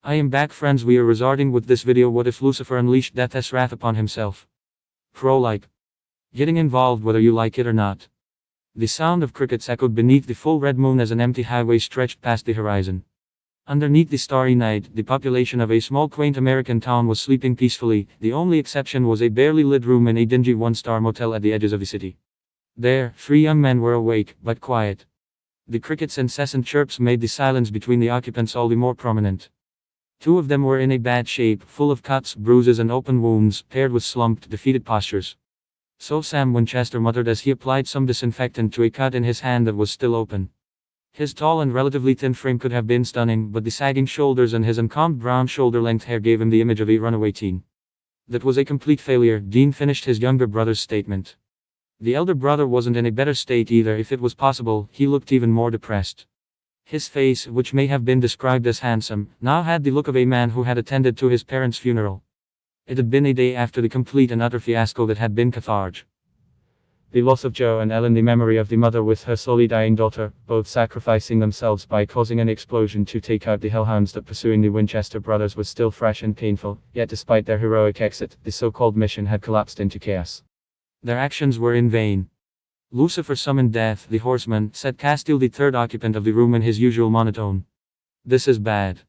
I am back, friends. We are resorting with this video. What if Lucifer unleashed death's wrath upon himself? Pro-like. Getting involved whether you like it or not. The sound of crickets echoed beneath the full red moon as an empty highway stretched past the horizon. Underneath the starry night, the population of a small quaint American town was sleeping peacefully. The only exception was a barely lit room in a dingy one-star motel at the edges of the city. There, 3 young men were awake, but quiet. The crickets' incessant chirps made the silence between the occupants all the more prominent. 2 of them were in a bad shape, full of cuts, bruises and open wounds, paired with slumped, defeated postures. So Sam Winchester muttered as he applied some disinfectant to a cut in his hand that was still open. His tall and relatively thin frame could have been stunning, but the sagging shoulders and his uncombed brown shoulder-length hair gave him the image of a runaway teen. That was a complete failure, Dean finished his younger brother's statement. The elder brother wasn't in a better state either. If it was possible, he looked even more depressed. His face, which may have been described as handsome, now had the look of a man who had attended to his parents' funeral. It had been a day after the complete and utter fiasco that had been cathartic. The loss of Joe and Ellen, the memory of the mother with her slowly dying daughter, both sacrificing themselves by causing an explosion to take out the hellhounds that pursuing the Winchester brothers, was still fresh and painful, yet despite their heroic exit, the so-called mission had collapsed into chaos. Their actions were in vain. Lucifer summoned death, the horseman, said Castile, the third occupant of the room, in his usual monotone. This is bad.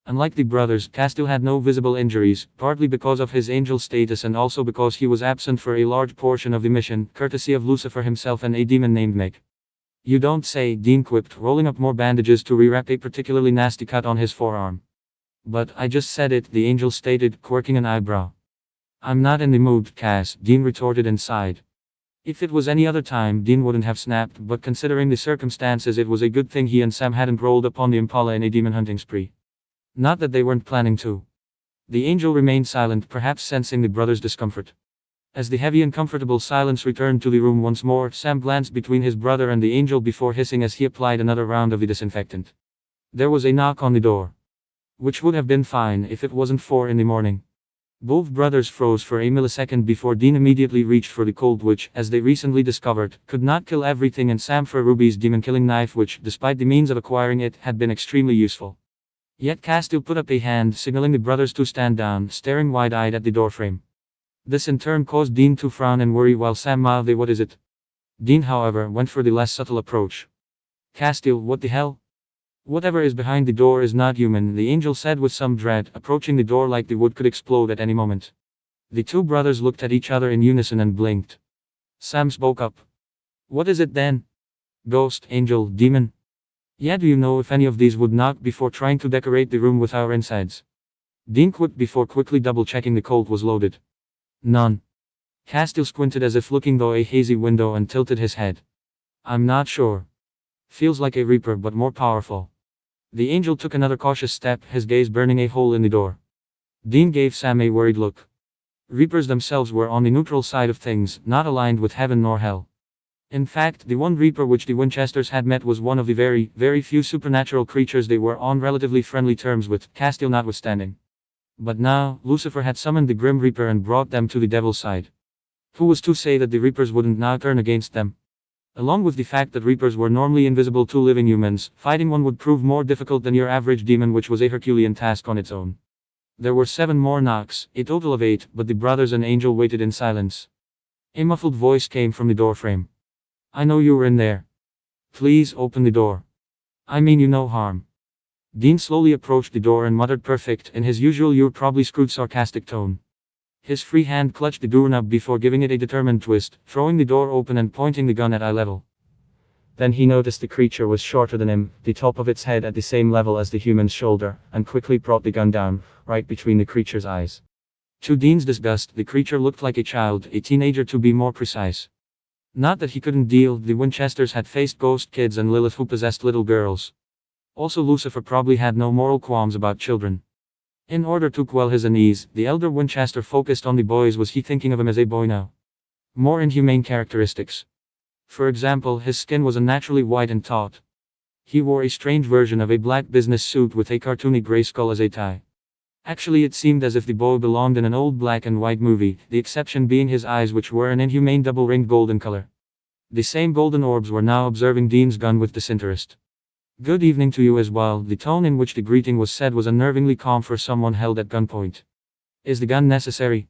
Unlike the brothers, Castile had no visible injuries, partly because of his angel status and also because he was absent for a large portion of the mission, courtesy of Lucifer himself and a demon named Mick. You don't say, Dean quipped, rolling up more bandages to rewrap a particularly nasty cut on his forearm. But I just said it, the angel stated, quirking an eyebrow. I'm not in the mood, Cass, Dean retorted and sighed. If it was any other time, Dean wouldn't have snapped, but considering the circumstances, it was a good thing he and Sam hadn't rolled upon the Impala in a demon hunting spree. Not that they weren't planning to. The angel remained silent, perhaps sensing the brothers' discomfort. As the heavy and comfortable silence returned to the room once more, Sam glanced between his brother and the angel before hissing as he applied another round of the disinfectant. There was a knock on the door. Which would have been fine if it wasn't 4 in the morning. Both brothers froze for a millisecond before Dean immediately reached for the cold, which, as they recently discovered, could not kill everything, and Sam for Ruby's demon-killing knife, which, despite the means of acquiring it, had been extremely useful. Yet Castile put up a hand, signaling the brothers to stand down, staring wide-eyed at the doorframe. This in turn caused Dean to frown and worry while Sam mouthed, "What is it?" Dean, however, went for the less subtle approach. Castile, what the hell? Whatever is behind the door is not human, the angel said with some dread, approaching the door like the wood could explode at any moment. The 2 brothers looked at each other in unison and blinked. Sam spoke up. What is it then? Ghost, angel, demon? Yeah, do you know if any of these would knock before trying to decorate the room with our insides? Dean quipped before quickly double-checking the Colt was loaded. None. Castile squinted as if looking through a hazy window and tilted his head. I'm not sure. Feels like a reaper, but more powerful. The angel took another cautious step, his gaze burning a hole in the door. Dean gave Sam a worried look. Reapers themselves were on the neutral side of things, not aligned with heaven nor hell. In fact, the one reaper which the Winchesters had met was one of the very, very few supernatural creatures they were on relatively friendly terms with, Castile notwithstanding. But now, Lucifer had summoned the Grim Reaper and brought them to the devil's side. Who was to say that the reapers wouldn't now turn against them? Along with the fact that reapers were normally invisible to living humans, fighting one would prove more difficult than your average demon, which was a Herculean task on its own. There were 7 more knocks, a total of 8, but the brothers and angel waited in silence. A muffled voice came from the doorframe. I know you were in there. Please open the door. I mean you no harm. Dean slowly approached the door and muttered perfect in his usual "you're probably screwed" sarcastic tone. His free hand clutched the doorknob before giving it a determined twist, throwing the door open and pointing the gun at eye level. Then he noticed the creature was shorter than him, the top of its head at the same level as the human's shoulder, and quickly brought the gun down, right between the creature's eyes. To Dean's disgust, the creature looked like a child, a teenager to be more precise. Not that he couldn't deal, the Winchesters had faced ghost kids and Lilith who possessed little girls. Also, Lucifer probably had no moral qualms about children. In order to quell his unease, the elder Winchester focused on the boys. Was he thinking of him as a boy now? More inhumane characteristics. For example, his skin was unnaturally white and taut. He wore a strange version of a black business suit with a cartoony gray skull as a tie. Actually, it seemed as if the boy belonged in an old black and white movie, the exception being his eyes, which were an inhumane double-ringed golden color. The same golden orbs were now observing Dean's gun with disinterest. Good evening to you as well. The tone in which the greeting was said was unnervingly calm for someone held at gunpoint. Is the gun necessary?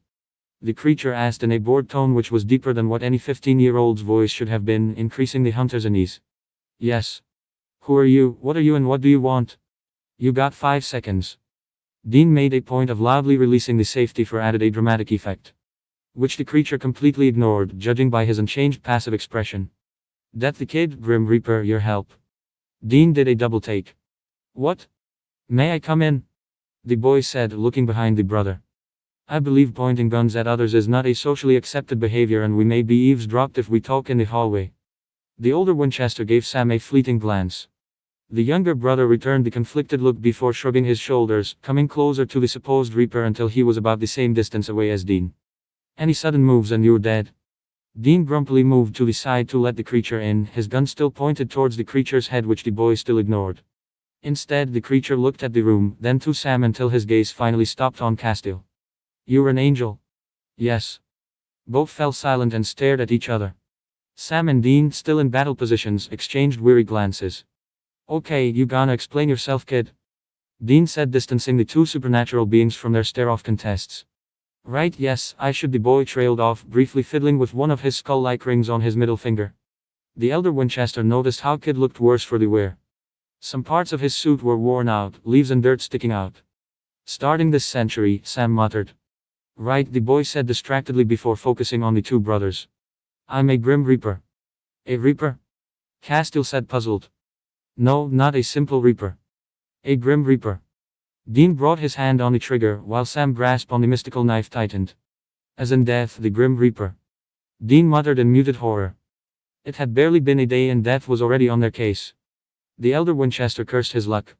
The creature asked in a bored tone which was deeper than what any 15-year-old's voice should have been, increasing the hunter's unease. Yes. Who are you, what are you, and what do you want? You got 5 seconds. Dean made a point of loudly releasing the safety for added a dramatic effect, which the creature completely ignored, judging by his unchanged passive expression. Death the kid, Grim Reaper, your help. Dean did a double take. What? May I come in? The boy said, looking behind the brother. I believe pointing guns at others is not a socially accepted behavior, and we may be eavesdropped if we talk in the hallway. The older Winchester gave Sam a fleeting glance. The younger brother returned the conflicted look before shrugging his shoulders, coming closer to the supposed Reaper until he was about the same distance away as Dean. Any sudden moves and you're dead. Dean grumpily moved to the side to let the creature in, his gun still pointed towards the creature's head, which the boy still ignored. Instead, the creature looked at the room, then to Sam until his gaze finally stopped on Castile. You're an angel? Yes. Both fell silent and stared at each other. Sam and Dean, still in battle positions, exchanged weary glances. Okay, you gonna explain yourself, kid? Dean said, distancing the two supernatural beings from their stare-off contests. Right, yes, I should. The boy trailed off, briefly fiddling with one of his skull-like rings on his middle finger. The elder Winchester noticed how Kid looked worse for the wear. Some parts of his suit were worn out, leaves and dirt sticking out. Starting this century, Sam muttered. Right, the boy said distractedly before focusing on the two brothers. I'm a Grim Reaper. A Reaper? Castile said, puzzled. No, not a simple Reaper. A Grim Reaper. Dean brought his hand on the trigger, while Sam grasped on the mystical knife tightened. As in death, the Grim Reaper. Dean muttered in muted horror. It had barely been a day and death was already on their case. The elder Winchester cursed his luck.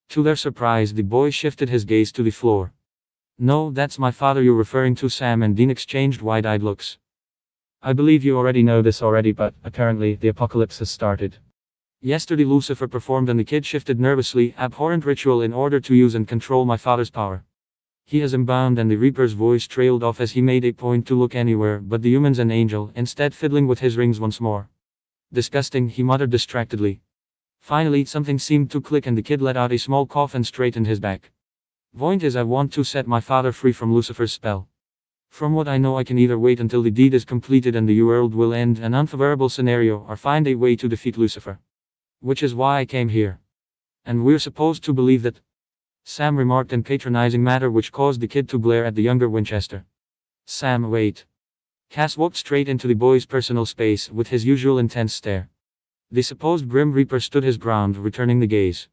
To their surprise, the boy shifted his gaze to the floor. No, that's my father you're referring to. Sam and Dean exchanged wide-eyed looks. I believe you already know this already, but apparently the apocalypse has started. Yesterday Lucifer performed and the kid shifted nervously, abhorrent ritual in order to use and control my father's power. He has unbound, and the Reaper's voice trailed off as he made a point to look anywhere but the humans and Angel, instead fiddling with his rings once more. Disgusting, he muttered distractedly. Finally, something seemed to click and the kid let out a small cough and straightened his back. Point is, I want to set my father free from Lucifer's spell. From what I know, I can either wait until the deed is completed and the world will end, an unfavorable scenario, or find a way to defeat Lucifer. Which is why I came here. And we're supposed to believe that? Sam remarked in patronizing manner, which caused the kid to glare at the younger Winchester. Sam, wait. Cass walked straight into the boy's personal space with his usual intense stare. The supposed Grim Reaper stood his ground, returning the gaze.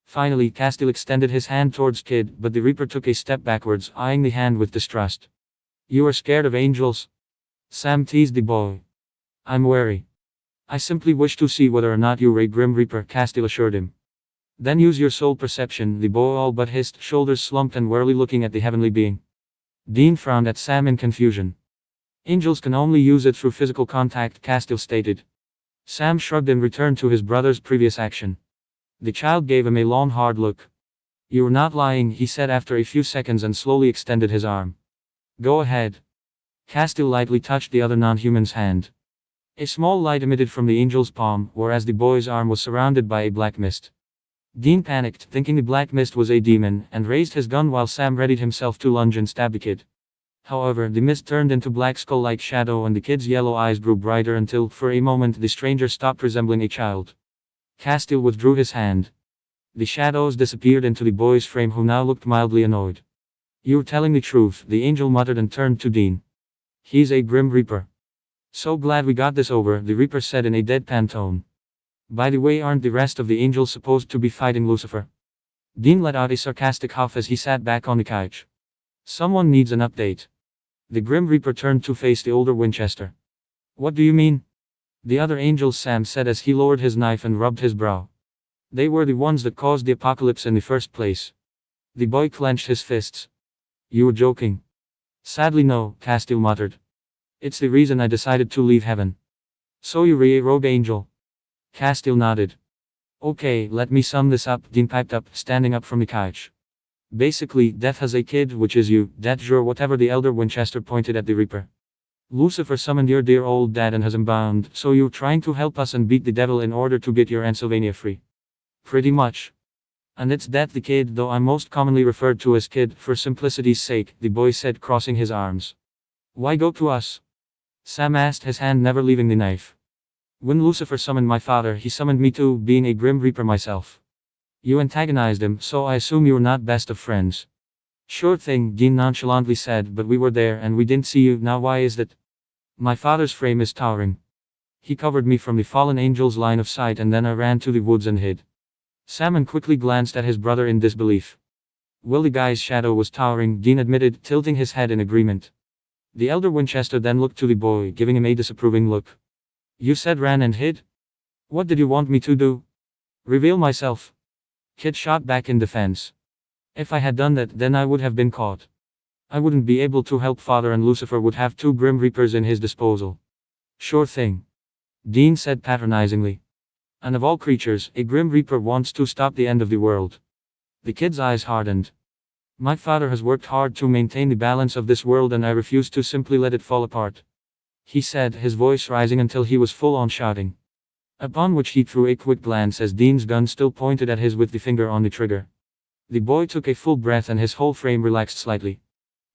Finally, Castile extended his hand towards Kid, but the Reaper took a step backwards, eyeing the hand with distrust. You are scared of angels? Sam teased the boy. I'm wary. I simply wish to see whether or not you're a Grim Reaper, Castile assured him. Then use your soul perception, the boy all but hissed, shoulders slumped and warily looking at the heavenly being. Dean frowned at Sam in confusion. Angels can only use it through physical contact, Castile stated. Sam shrugged and returned to his brother's previous action. The child gave him a long hard look. You're not lying, he said after a few seconds and slowly extended his arm. Go ahead. Castile lightly touched the other non-human's hand. A small light emitted from the angel's palm, whereas the boy's arm was surrounded by a black mist. Dean panicked, thinking the black mist was a demon, and raised his gun while Sam readied himself to lunge and stab the kid. However, the mist turned into black skull-like shadow and the kid's yellow eyes grew brighter until, for a moment, the stranger stopped resembling a child. Castile withdrew his hand. The shadows disappeared into the boy's frame, who now looked mildly annoyed. You're telling the truth, the angel muttered and turned to Dean. He's a Grim Reaper. So glad we got this over, the Reaper said in a deadpan tone. By the way, aren't the rest of the angels supposed to be fighting Lucifer? Dean let out a sarcastic huff as he sat back on the couch. Someone needs an update. The Grim Reaper turned to face the older Winchester. What do you mean? The other angels, Sam said as he lowered his knife and rubbed his brow. They were the ones that caused the apocalypse in the first place. The boy clenched his fists. You were joking. Sadly no, Castile muttered. It's the reason I decided to leave heaven. So you're a rogue angel? Castile nodded. Okay, let me sum this up, Dean piped up, standing up from the couch. Basically, Death has a kid, which is you, Death or whatever. The elder Winchester pointed at the Reaper. Lucifer summoned your dear old dad and has him bound, so you're trying to help us and beat the devil in order to get your Pennsylvania free. Pretty much. And it's Death the Kid, though I'm most commonly referred to as Kid, for simplicity's sake, the boy said, crossing his arms. Why go to us? Sam asked, his hand never leaving the knife. When Lucifer summoned my father, he summoned me too, being a Grim Reaper myself. You antagonized him, so I assume you were not best of friends. Sure thing, Dean nonchalantly said, but we were there and we didn't see you. Now why is that? My father's frame is towering. He covered me from the fallen angel's line of sight, and then I ran to the woods and hid. Sam quickly glanced at his brother in disbelief. Well, the guy's shadow was towering, Dean admitted, tilting his head in agreement. The elder Winchester then looked to the boy, giving him a disapproving look. You said ran and hid? What did you want me to do? Reveal myself? Kid shot back in defense. If I had done that, then I would have been caught. I wouldn't be able to help father, and Lucifer would have 2 Grim Reapers in his disposal. Sure thing. Dean said patronizingly. And of all creatures, a Grim Reaper wants to stop the end of the world. The kid's eyes hardened. My father has worked hard to maintain the balance of this world, and I refuse to simply let it fall apart. He said, his voice rising until he was full on shouting. Upon which he threw a quick glance as Dean's gun still pointed at his with the finger on the trigger. The boy took a full breath and his whole frame relaxed slightly.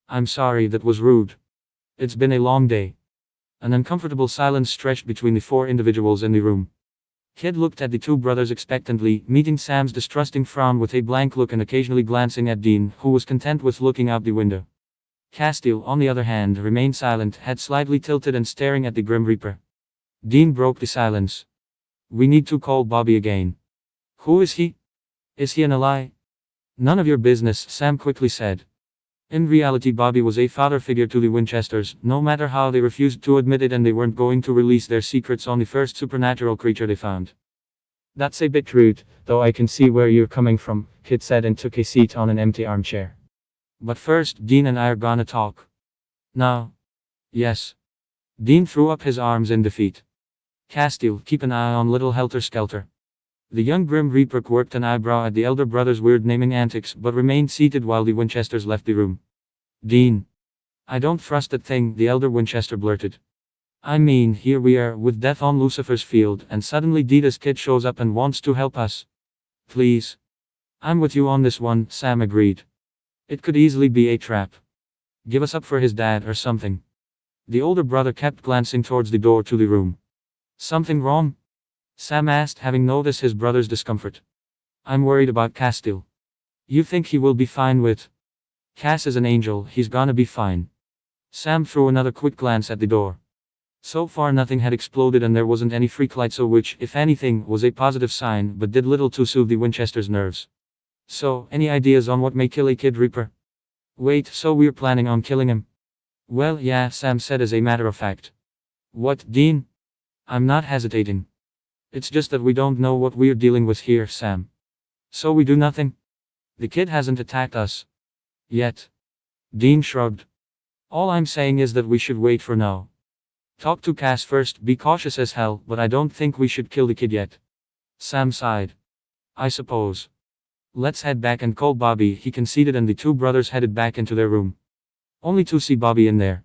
I'm sorry, that was rude. It's been a long day. An uncomfortable silence stretched between the 4 individuals in the room. Kid looked at the 2 brothers expectantly, meeting Sam's distrusting frown with a blank look and occasionally glancing at Dean, who was content with looking out the window. Castile, on the other hand, remained silent, head slightly tilted and staring at the Grim Reaper. Dean broke the silence. We need to call Bobby again. Who is he? Is he an ally? None of your business, Sam quickly said. In reality, Bobby was a father figure to the Winchesters, no matter how they refused to admit it, and they weren't going to release their secrets on the first supernatural creature they found. That's a bit rude, though I can see where you're coming from, Kid said and took a seat on an empty armchair. But first, Dean and I are gonna talk. Now? Yes. Dean threw up his arms in defeat. Castile, keep an eye on little Helter Skelter. The young Grim Reaper quirked an eyebrow at the elder brother's weird naming antics, but remained seated while the Winchesters left the room. Dean. I don't trust that thing, the elder Winchester blurted. I mean, here we are, with death on Lucifer's field, and suddenly Dita's kid shows up and wants to help us. Please. I'm with you on this one, Sam agreed. It could easily be a trap. Give us up for his dad or something. The older brother kept glancing towards the door to the room. Something wrong? Sam asked, having noticed his brother's discomfort. I'm worried about Castile. You think he will be fine with? Cass is an angel, he's gonna be fine. Sam threw another quick glance at the door. So far nothing had exploded and there wasn't any freak light, so which, if anything, was a positive sign, but did little to soothe the Winchester's nerves. So, any ideas on what may kill a Kid Reaper? Wait, so we're planning on killing him? Well, yeah, Sam said as a matter of fact. What, Dean? I'm not hesitating. It's just that we don't know what we're dealing with here, Sam. So we do nothing? The kid hasn't attacked us. Yet. Dean shrugged. All I'm saying is that we should wait for now. Talk to Cass first, be cautious as hell, but I don't think we should kill the kid yet. Sam sighed. I suppose. Let's head back and call Bobby, he conceded, and the 2 brothers headed back into their room. Only to see Bobby in there.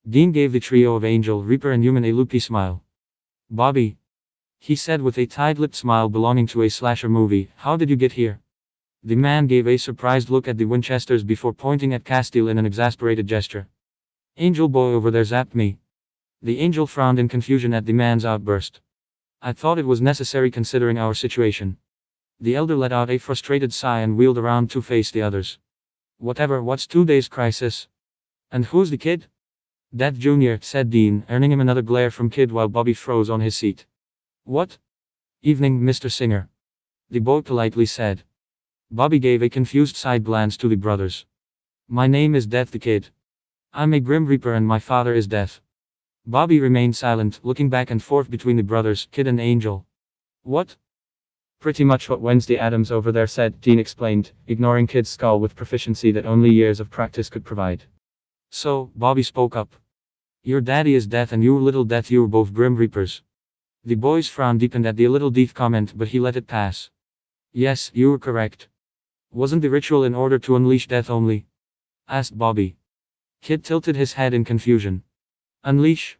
Dean gave the trio of Angel, Reaper and Human a loopy smile. Bobby. He said with a tight-lipped smile belonging to a slasher movie, how did you get here? The man gave a surprised look at the Winchesters before pointing at Castile in an exasperated gesture. Angel boy over there zapped me. The angel frowned in confusion at the man's outburst. I thought it was necessary considering our situation. The elder let out a frustrated sigh and wheeled around to face the others. Whatever, what's today's crisis? And who's the kid? Death Jr., said Dean, earning him another glare from Kid while Bobby froze on his seat. What? Evening, Mr. Singer. The boy politely said. Bobby gave a confused side glance to the brothers. My name is Death the Kid. I'm a Grim Reaper and my father is Death. Bobby remained silent, looking back and forth between the brothers, Kid and Angel. What? Pretty much what Wednesday Adams over there said, Dean explained, ignoring Kid's skull with proficiency that only years of practice could provide. So, Bobby spoke up. Your daddy is Death and you little Death, you're both Grim Reapers. The boy's frown deepened at the little Death comment, but he let it pass. Yes, you were correct. Wasn't the ritual in order to unleash Death only? Asked Bobby. Kid tilted his head in confusion. Unleash?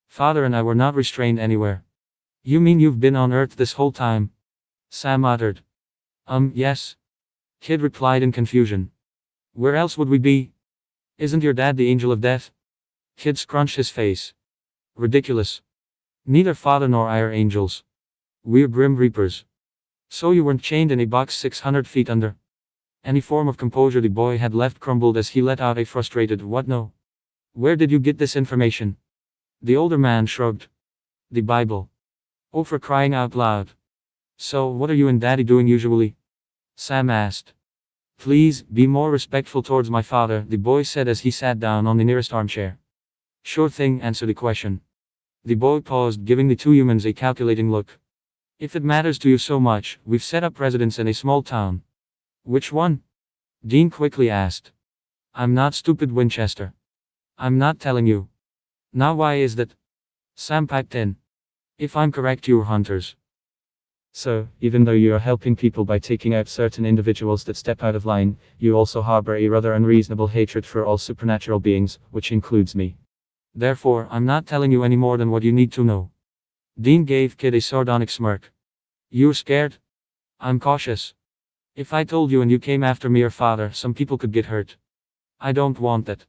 Father and I were not restrained anywhere. You mean you've been on Earth this whole time? Sam uttered. Yes. Kid replied in confusion. Where else would we be? Isn't your dad the angel of death? Kid scrunched his face. Ridiculous. Neither father nor I are angels. We're grim reapers. So you weren't chained in a box 600 feet under? Any form of composure the boy had left crumbled as he let out a frustrated what no? Where did you get this information? The older man shrugged. The Bible. Oh, for crying out loud. So, what are you and Daddy doing usually? Sam asked. Please, be more respectful towards my father, the boy said as he sat down on the nearest armchair. Sure thing, answered the question. The boy paused, giving the two humans a calculating look. If it matters to you so much, we've set up residence in a small town. Which one? Dean quickly asked. I'm not stupid, Winchester. I'm not telling you. Now why is that? Sam piped in. If I'm correct, you're hunters. So, even though you are helping people by taking out certain individuals that step out of line, you also harbor a rather unreasonable hatred for all supernatural beings, which includes me. Therefore, I'm not telling you any more than what you need to know. Dean gave Kid a sardonic smirk. You're scared? I'm cautious. If I told you and you came after me or father, some people could get hurt. I don't want that.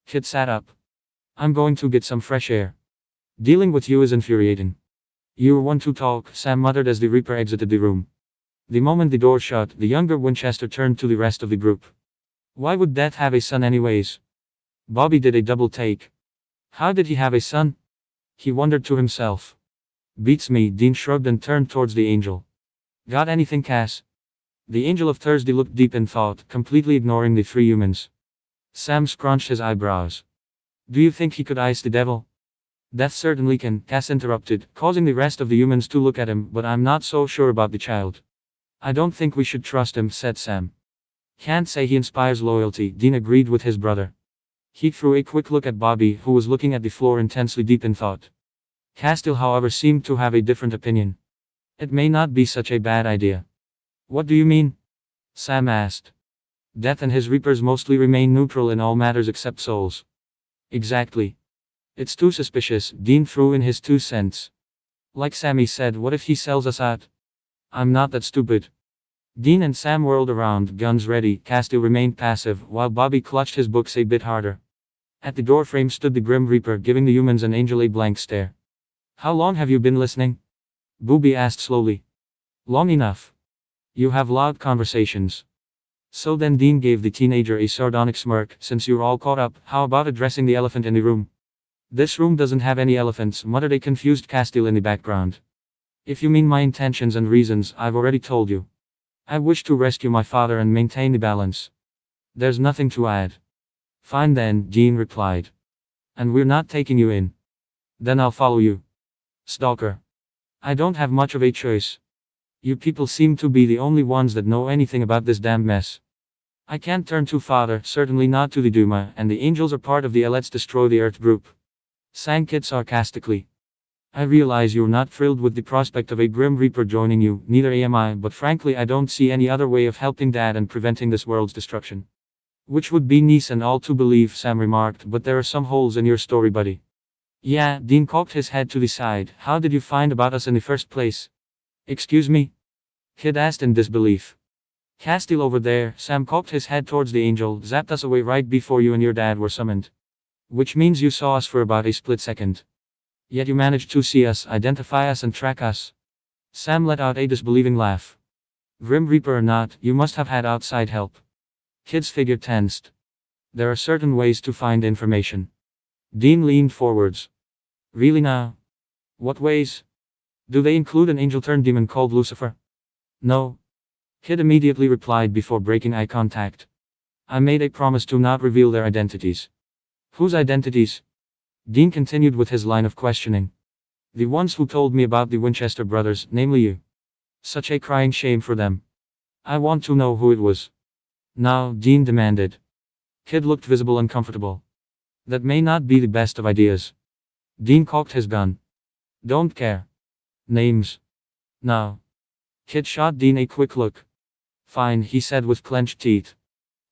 Kid sat up. I'm going to get some fresh air. Dealing with you is infuriating. You're one to talk, Sam muttered as the Reaper exited the room. The moment the door shut, the younger Winchester turned to the rest of the group. Why would Death have a son anyways? Bobby did a double take. How did he have a son? He wondered to himself. Beats me, Dean shrugged and turned towards the angel. Got anything, Cass? The angel of Thursday looked deep in thought, completely ignoring the three humans. Sam scrunched his eyebrows. Do you think he could ice the devil? Death certainly can, Cass interrupted, causing the rest of the humans to look at him, but I'm not so sure about the child. I don't think we should trust him, said Sam. Can't say he inspires loyalty, Dean agreed with his brother. He threw a quick look at Bobby, who was looking at the floor intensely deep in thought. Castile, however, seemed to have a different opinion. It may not be such a bad idea. What do you mean? Sam asked. Death and his reapers mostly remain neutral in all matters except souls. Exactly. It's too suspicious, Dean threw in his 2 cents. Like Sammy said, what if he sells us out? I'm not that stupid. Dean and Sam whirled around, guns ready. Castile remained passive, while Bobby clutched his books a bit harder. At the doorframe stood the Grim Reaper, giving the humans and Angel a blank stare. How long have you been listening? Booby asked slowly. Long enough. You have loud conversations. So then Dean gave the teenager a sardonic smirk. Since you're all caught up, how about addressing the elephant in the room? This room doesn't have any elephants, muttered a confused Castile in the background. If you mean my intentions and reasons, I've already told you. I wish to rescue my father and maintain the balance. There's nothing to add. Fine then, Dean replied. And we're not taking you in. Then I'll follow you. Stalker. I don't have much of a choice. You people seem to be the only ones that know anything about this damn mess. I can't turn to father, certainly not to the Duma, and the angels are part of the Let's Destroy the Earth group. Sang Kid sarcastically. I realize you're not thrilled with the prospect of a Grim Reaper joining you, neither am I, but frankly I don't see any other way of helping Dad and preventing this world's destruction. Which would be nice and all to believe, Sam remarked, but there are some holes in your story, buddy. Yeah, Dean cocked his head to the side. How did you find about us in the first place? Excuse me? Kid asked in disbelief. Castile over there, Sam cocked his head towards the angel, zapped us away right before you and your dad were summoned. Which means you saw us for about a split second. Yet you managed to see us, identify us and track us. Sam let out a disbelieving laugh. Grim Reaper or not, you must have had outside help. Kid's figure tensed. There are certain ways to find information. Dean leaned forwards. Really now? What ways? Do they include an angel-turned-demon called Lucifer? No. Kid immediately replied before breaking eye contact. I made a promise to not reveal their identities. Whose identities? Dean continued with his line of questioning. The ones who told me about the Winchester brothers, namely you. Such a crying shame for them. I want to know who it was. Now, Dean demanded. Kid looked visible uncomfortable. That may not be the best of ideas. Dean cocked his gun. Don't care. Names. Now. Kid shot Dean a quick look. Fine, he said with clenched teeth.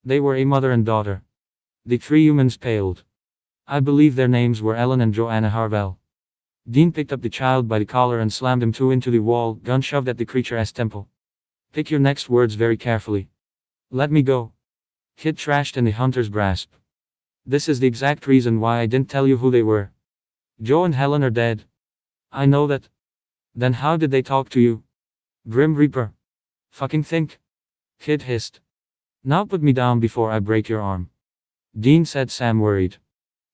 They were a mother and daughter. The three humans paled. I believe their names were Ellen and Joanna Harvell. Dean picked up the child by the collar and slammed him into the wall, gun shoved at the creature's temple. Pick your next words very carefully. Let me go. Kid trashed in the hunter's grasp. This is the exact reason why I didn't tell you who they were. Joe and Helen are dead. I know that. Then how did they talk to you? Grim Reaper. Fucking think. Kid hissed. Now put me down before I break your arm. Dean said, Sam worried.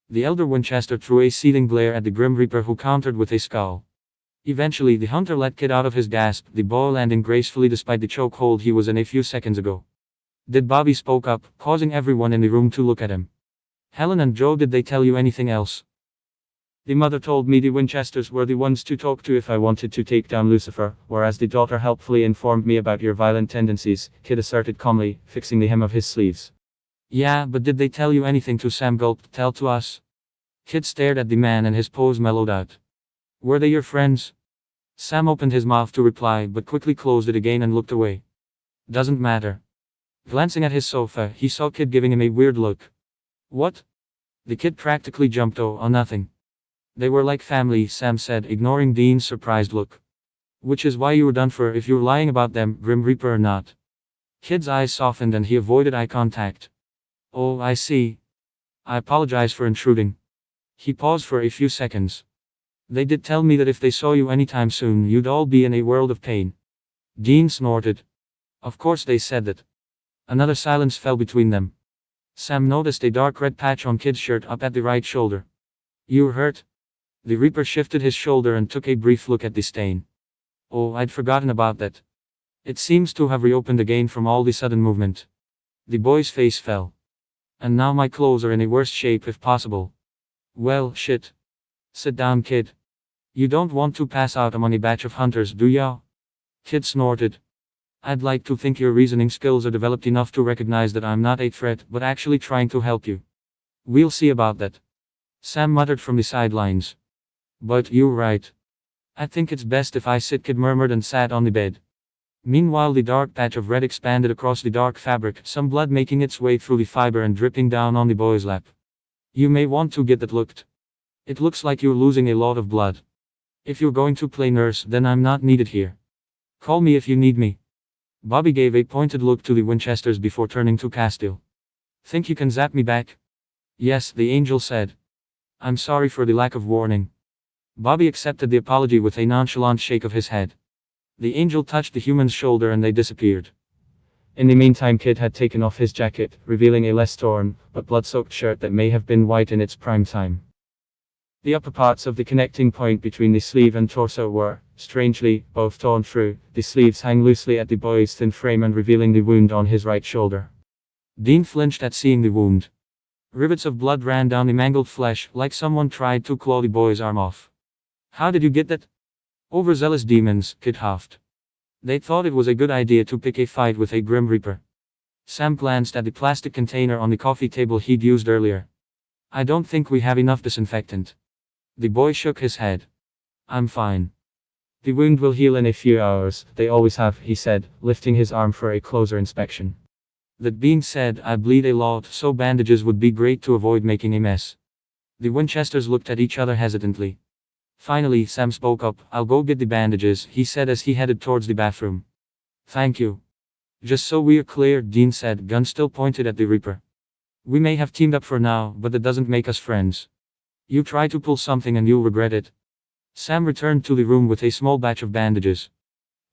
The elder Winchester threw a seething glare at the Grim Reaper, who countered with a scowl. Eventually the hunter let Kid out of his gasp, the bow landing gracefully despite the chokehold he was in a few seconds ago. Did Bobby spoke up, causing everyone in the room to look at him. Helen and Joe, did they tell you anything else? The mother told me the Winchesters were the ones to talk to if I wanted to take down Lucifer, whereas the daughter helpfully informed me about your violent tendencies, Kid asserted calmly, fixing the hem of his sleeves. Yeah, but did they tell you anything? To Sam gulped. Tell to us? Kid stared at the man and his pose mellowed out. Were they your friends? Sam opened his mouth to reply but quickly closed it again and looked away. Doesn't matter. Glancing at his sofa, he saw Kid giving him a weird look. What? The kid practically jumped. Oh, nothing. They were like family, Sam said, ignoring Dean's surprised look. Which is why you were done for if you're lying about them, Grim Reaper or not. Kid's eyes softened and he avoided eye contact. Oh, I see. I apologize for intruding. He paused for a few seconds. They did tell me that if they saw you anytime soon, you'd all be in a world of pain. Dean snorted. Of course they said that. Another silence fell between them. Sam noticed a dark red patch on Kid's shirt up at the right shoulder. You're hurt? The Reaper shifted his shoulder and took a brief look at the stain. Oh, I'd forgotten about that. It seems to have reopened again from all the sudden movement. The boy's face fell. And now my clothes are in a worse shape if possible. Well, shit. Sit down, Kid. You don't want to pass out among a batch of hunters, do ya? Kid snorted. I'd like to think your reasoning skills are developed enough to recognize that I'm not a threat, but actually trying to help you. We'll see about that. Sam muttered from the sidelines. But you're right. I think it's best if I sit, Kid murmured and sat on the bed. Meanwhile the dark patch of red expanded across the dark fabric, some blood making its way through the fiber and dripping down on the boy's lap. You may want to get that looked. It looks like you're losing a lot of blood. If you're going to play nurse, then I'm not needed here. Call me if you need me. Bobby gave a pointed look to the Winchesters before turning to Castile. Think you can zap me back? Yes, the angel said. I'm sorry for the lack of warning. Bobby accepted the apology with a nonchalant shake of his head. The angel touched the human's shoulder and they disappeared. In the meantime, Kid had taken off his jacket, revealing a less torn, but blood-soaked shirt that may have been white in its prime time. The upper parts of the connecting point between the sleeve and torso were, strangely, both torn through. The sleeves hang loosely at the boy's thin frame and revealing the wound on his right shoulder. Dean flinched at seeing the wound. Rivets of blood ran down the mangled flesh, like someone tried to claw the boy's arm off. How did you get that? Overzealous demons, Kid huffed. They thought it was a good idea to pick a fight with a Grim Reaper. Sam glanced at the plastic container on the coffee table he'd used earlier. I don't think we have enough disinfectant. The boy shook his head. I'm fine. The wound will heal in a few hours, they always have, he said, lifting his arm for a closer inspection. That being said, I bleed a lot, so bandages would be great to avoid making a mess. The Winchesters looked at each other hesitantly. Finally, Sam spoke up. I'll go get the bandages, he said as he headed towards the bathroom. Thank you. Just so we're clear, Dean said, gun still pointed at the Reaper. We may have teamed up for now, but that doesn't make us friends. You try to pull something and you'll regret it. Sam returned to the room with a small batch of bandages.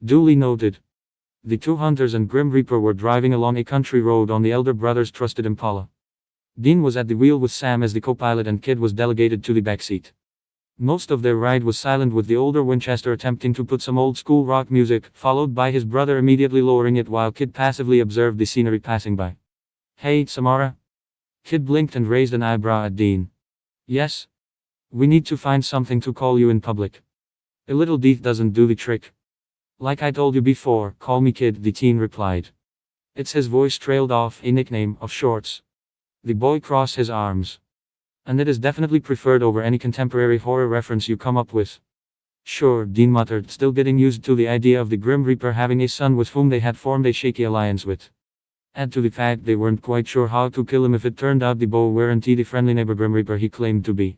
Duly noted. The two hunters and Grim Reaper were driving along a country road on the elder brother's trusted Impala. Dean was at the wheel with Sam as the co-pilot and Kid was delegated to the backseat. Most of their ride was silent, with the older Winchester attempting to put some old-school rock music, followed by his brother immediately lowering it while Kid passively observed the scenery passing by. Hey, Samara? Kid blinked and raised an eyebrow at Dean. Yes? We need to find something to call you in public. A little death doesn't do the trick. Like I told you before, call me Kid, the teen replied. It's his voice trailed off, a nickname, of sorts. The boy crossed his arms. And it is definitely preferred over any contemporary horror reference you come up with. Sure, Dean muttered, still getting used to the idea of the Grim Reaper having a son with whom they had formed a shaky alliance with. Add to the fact they weren't quite sure how to kill him if it turned out the boy weren't the friendly neighbor Grim Reaper he claimed to be.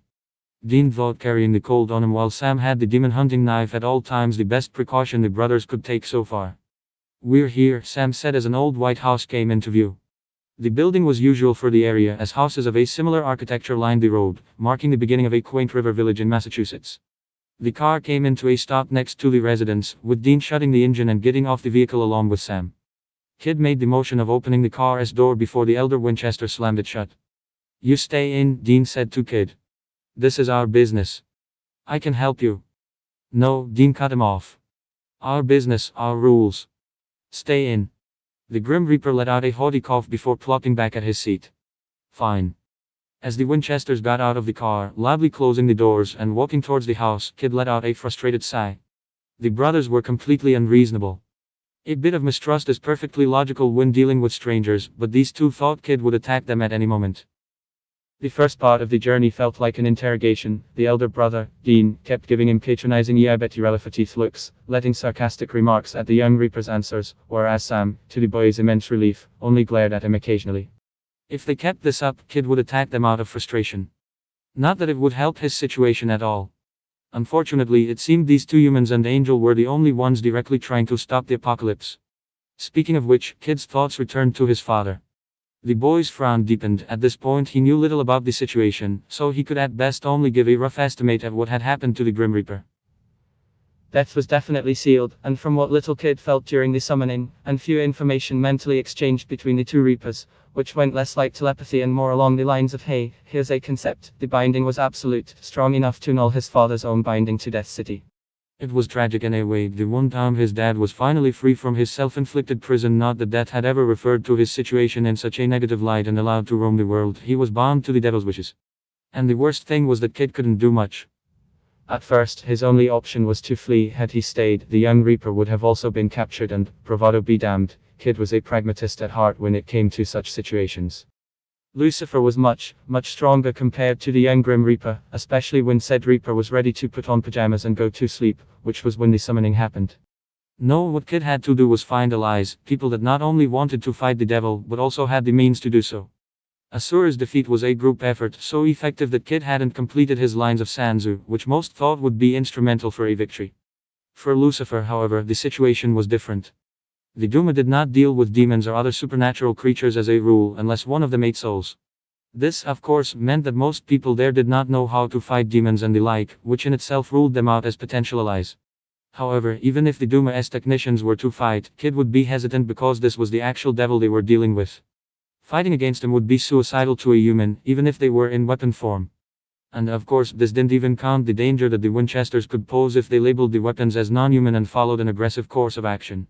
Dean thought carrying the colt on him while Sam had the demon hunting knife at all times the best precaution the brothers could take so far. "We're here," Sam said as an old white house came into view. The building was usual for the area as houses of a similar architecture lined the road, marking the beginning of a quaint river village in Massachusetts. The car came into a stop next to the residence, with Dean shutting the engine and getting off the vehicle along with Sam. Kid made the motion of opening the car's door before the elder Winchester slammed it shut. "You stay in," Dean said to Kid. "This is our business. I can help you." "No," Dean cut him off. "Our business, our rules. Stay in." The Grim Reaper let out a haughty cough before plopping back at his seat. "Fine." As the Winchesters got out of the car, loudly closing the doors and walking towards the house, Kid let out a frustrated sigh. The brothers were completely unreasonable. A bit of mistrust is perfectly logical when dealing with strangers, but these two thought Kid would attack them at any moment. The first part of the journey felt like an interrogation. The elder brother, Dean, kept giving him patronizing "yeah, I bet you relish teeth" looks, letting sarcastic remarks at the young Reaper's answers, whereas Sam, to the boy's immense relief, only glared at him occasionally. If they kept this up, Kid would attack them out of frustration. Not that it would help his situation at all. Unfortunately, it seemed these two humans and Angel were the only ones directly trying to stop the apocalypse. Speaking of which, Kid's thoughts returned to his father. The boy's frown deepened. At this point he knew little about the situation, so he could at best only give a rough estimate of what had happened to the Grim Reaper. Death was definitely sealed, and from what little Kid felt during the summoning, and few information mentally exchanged between the two Reapers, which went less like telepathy and more along the lines of "hey, here's a concept," the binding was absolute, strong enough to null his father's own binding to Death City. It was tragic in a way. The one time his dad was finally free from his self-inflicted prison, not that Death had ever referred to his situation in such a negative light and allowed to roam the world, he was bound to the devil's wishes. And the worst thing was that Kid couldn't do much. At first, his only option was to flee. Had he stayed, the young Reaper would have also been captured and, bravado be damned, Kid was a pragmatist at heart when it came to such situations. Lucifer was much stronger compared to the young Grim Reaper, especially when said Reaper was ready to put on pajamas and go to sleep, which was when the summoning happened. No, what Kid had to do was find allies, people that not only wanted to fight the devil, but also had the means to do so. Asur's defeat was a group effort, so effective that Kid hadn't completed his lines of Sanzu, which most thought would be instrumental for a victory. For Lucifer, however, the situation was different. The Duma did not deal with demons or other supernatural creatures as a rule unless one of them ate souls. This, of course, meant that most people there did not know how to fight demons and the like, which in itself ruled them out as potential allies. However, even if the Duma's technicians were to fight, Kid would be hesitant because this was the actual devil they were dealing with. Fighting against him would be suicidal to a human, even if they were in weapon form. And of course, this didn't even count the danger that the Winchesters could pose if they labeled the weapons as non-human and followed an aggressive course of action.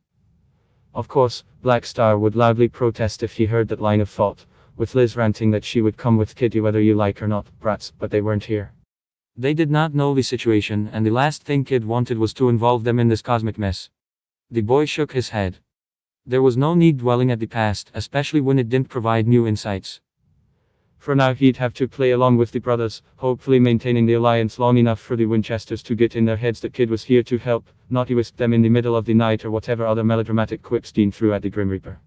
Of course, Black Star would loudly protest if he heard that line of thought, with Liz ranting that she would come with Kid whether you like or not, brats, but they weren't here. They did not know the situation, and the last thing Kid wanted was to involve them in this cosmic mess. The boy shook his head. There was no need dwelling at the past, especially when it didn't provide new insights. For now he'd have to play along with the brothers, hopefully maintaining the alliance long enough for the Winchesters to get in their heads that Kid was here to help, not he whisked them in the middle of the night or whatever other melodramatic quips Dean threw at the Grim Reaper.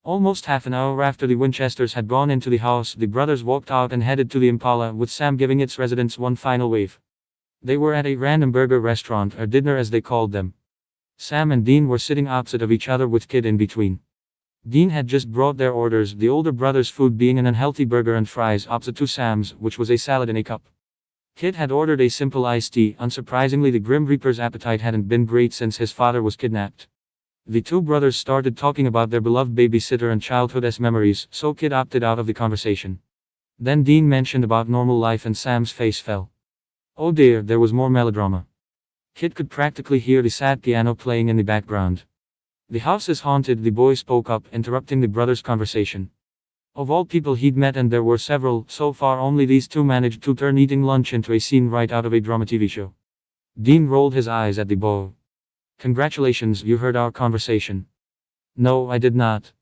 Almost half an hour after the Winchesters had gone into the house, the brothers walked out and headed to the Impala, with Sam giving its residents one final wave. They were at a random burger restaurant, or dinner as they called them. Sam and Dean were sitting opposite of each other with Kid in between. Dean had just brought their orders, the older brother's food being an unhealthy burger and fries opposite to Sam's, which was a salad in a cup. Kid had ordered a simple iced tea. Unsurprisingly, the Grim Reaper's appetite hadn't been great since his father was kidnapped. The two brothers started talking about their beloved babysitter and childhood's memories, so Kid opted out of the conversation. Then Dean mentioned about normal life and Sam's face fell. Oh dear, there was more melodrama. Kid could practically hear the sad piano playing in the background. The house is haunted, the boy spoke up, interrupting the brothers' conversation. Of all people he'd met, and there were several, so far only these two managed to turn eating lunch into a scene right out of a drama TV show. Dean rolled his eyes at the boy. Congratulations, you heard our conversation. No, I did not.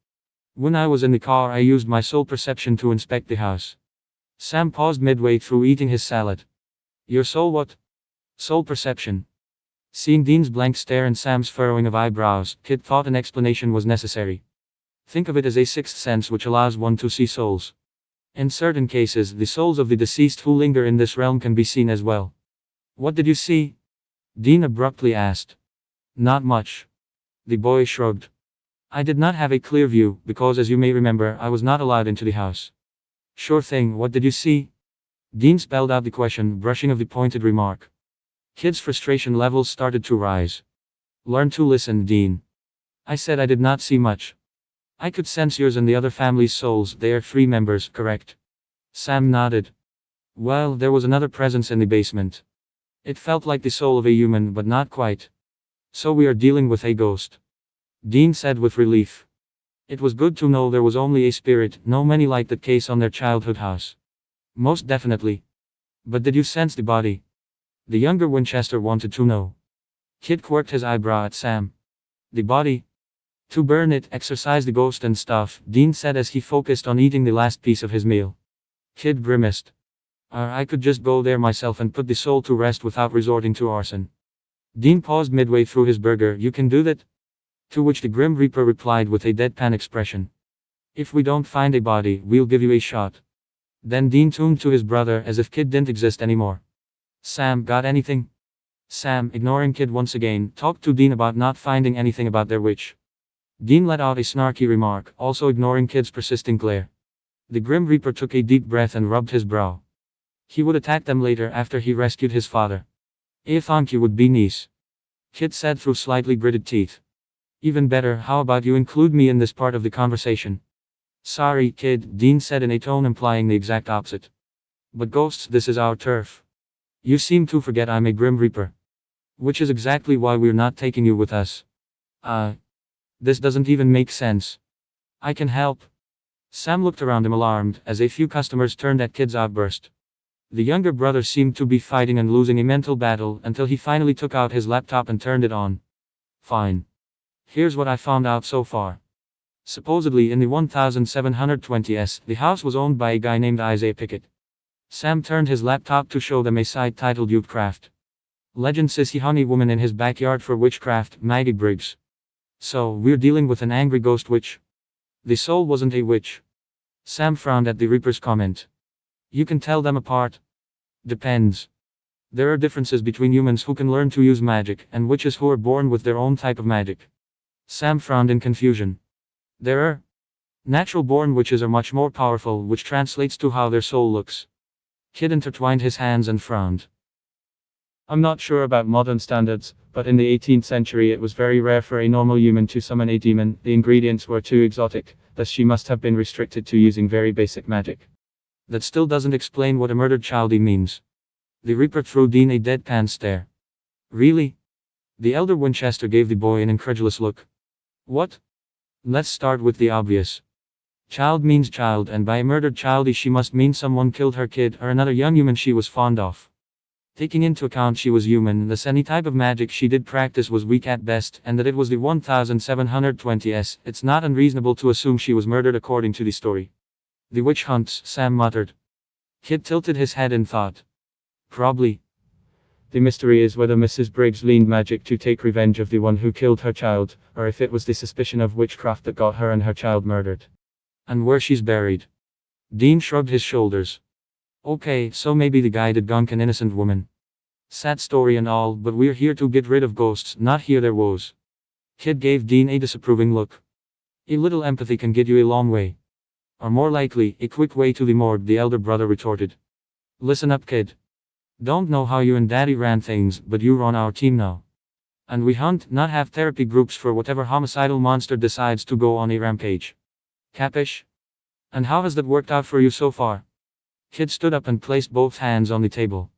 When I was in the car, I used my soul perception to inspect the house. Sam paused midway through eating his salad. Your soul what? Soul perception. Seeing Dean's blank stare and Sam's furrowing of eyebrows, Kid thought an explanation was necessary. Think of it as a sixth sense which allows one to see souls. In certain cases, the souls of the deceased who linger in this realm can be seen as well. What did you see? Dean abruptly asked. Not much. The boy shrugged. I did not have a clear view, because as you may remember, I was not allowed into the house. Sure thing, what did you see? Dean spelled out the question, brushing off the pointed remark. Kid's frustration levels started to rise. Learn to listen, Dean. I said I did not see much. I could sense yours and the other family's souls. They are 3 members, correct? Sam nodded. Well, there was another presence in the basement. It felt like the soul of a human, but not quite. So we are dealing with a ghost. Dean said with relief. It was good to know there was only a spirit, no many like that case on their childhood house. Most definitely. But did you sense the body? The younger Winchester wanted to know. Kid quirked his eyebrow at Sam. The body? To burn it, exorcise the ghost and stuff, Dean said as he focused on eating the last piece of his meal. Kid grimaced. I could just go there myself and put the soul to rest without resorting to arson. Dean paused midway through his burger. You can do that? To which the Grim Reaper replied with a deadpan expression. If we don't find a body, we'll give you a shot. Then Dean tuned to his brother as if Kid didn't exist anymore. Sam, got anything? Sam, ignoring Kid once again, talked to Dean about not finding anything about their witch. Dean let out a snarky remark, also ignoring Kid's persisting glare. The Grim Reaper took a deep breath and rubbed his brow. He would attack them later after he rescued his father. Thank you would be nice. Kid said through slightly gritted teeth. Even better, how about you include me in this part of the conversation? Sorry, Kid, Dean said in a tone implying the exact opposite. But ghosts, this is our turf. You seem to forget I'm a Grim Reaper. Which is exactly why we're not taking you with us. This doesn't even make sense. I can help. Sam looked around him alarmed, as a few customers turned at Kid's outburst. The younger brother seemed to be fighting and losing a mental battle until he finally took out his laptop and turned it on. Fine. Here's what I found out so far. Supposedly in the 1720s, the house was owned by a guy named Isaiah Pickett. Sam turned his laptop to show them a site titled Youthcraft. Legend says he hung a woman in his backyard for witchcraft, Maggie Briggs. So, we're dealing with an angry ghost witch? The soul wasn't a witch. Sam frowned at the Reaper's comment. You can tell them apart. Depends. There are differences between humans who can learn to use magic, and witches who are born with their own type of magic. Sam frowned in confusion. There are natural-born witches are much more powerful, which translates to how their soul looks. Kid intertwined his hands and frowned. I'm not sure about modern standards, but in the 18th century it was very rare for a normal human to summon a demon. The ingredients were too exotic, thus she must have been restricted to using very basic magic. That still doesn't explain what a murdered childie means. The Reaper threw Dean a deadpan stare. Really? The elder Winchester gave the boy an incredulous look. What? Let's start with the obvious. Child means child, and by a murdered childie she must mean someone killed her kid or another young human she was fond of. Taking into account she was human, thus any type of magic she did practice was weak at best, and that it was the 1720s, it's not unreasonable to assume she was murdered according to the story. The witch hunts, Sam muttered. Kid tilted his head in thought. Probably. The mystery is whether Mrs. Briggs leaned magic to take revenge of the one who killed her child, or if it was the suspicion of witchcraft that got her and her child murdered. And where she's buried. Dean shrugged his shoulders. Okay, so maybe the guy did gunk an innocent woman. Sad story and all, but we're here to get rid of ghosts, not hear their woes. Kid gave Dean a disapproving look. A little empathy can get you a long way. Or more likely, a quick way to the morgue, the elder brother retorted. Listen up, kid. Don't know how you and daddy ran things, but you're on our team now. And we hunt, not have therapy groups for whatever homicidal monster decides to go on a rampage. Capish? And how has that worked out for you so far? Kid stood up and placed both hands on the table.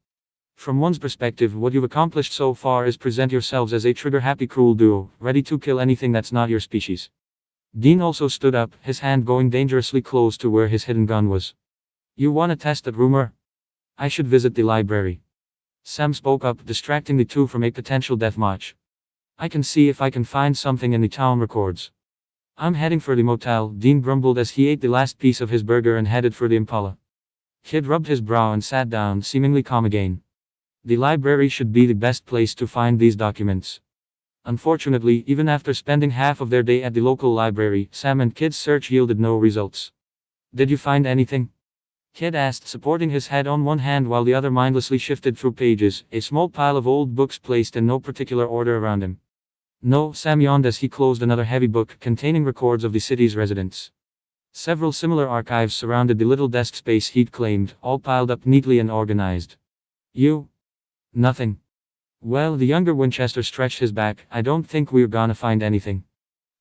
From one's perspective, what you've accomplished so far is present yourselves as a trigger-happy cruel duo, ready to kill anything that's not your species. Dean also stood up, his hand going dangerously close to where his hidden gun was. You wanna test that rumor? I should visit the library. Sam spoke up, distracting the two from a potential deathmatch. I can see if I can find something in the town records. I'm heading for the motel, Dean grumbled as he ate the last piece of his burger and headed for the Impala. Kid rubbed his brow and sat down, seemingly calm again. The library should be the best place to find these documents. Unfortunately, even after spending half of their day at the local library, Sam and Kid's search yielded no results. Did you find anything? Kid asked, supporting his head on one hand while the other mindlessly shifted through pages, a small pile of old books placed in no particular order around him. No, Sam yawned as he closed another heavy book containing records of the city's residents. Several similar archives surrounded the little desk space he'd claimed, all piled up neatly and organized. You? Nothing. Well, the younger Winchester stretched his back. I don't think we're gonna find anything.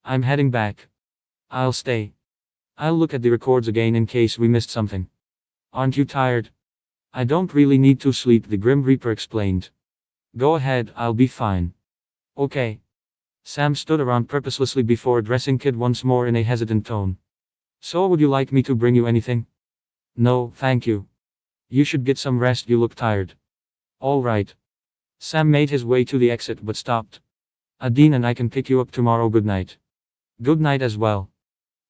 I'm heading back. I'll stay. I'll look at the records again in case we missed something. Aren't you tired? I don't really need to sleep, the Grim Reaper explained. Go ahead, I'll be fine. Okay. Sam stood around purposelessly before addressing Kid once more in a hesitant tone. So would you like me to bring you anything? No, thank you. You should get some rest, you look tired. All right. Sam made his way to the exit but stopped. Dean and I can pick you up tomorrow, good night. Good night as well.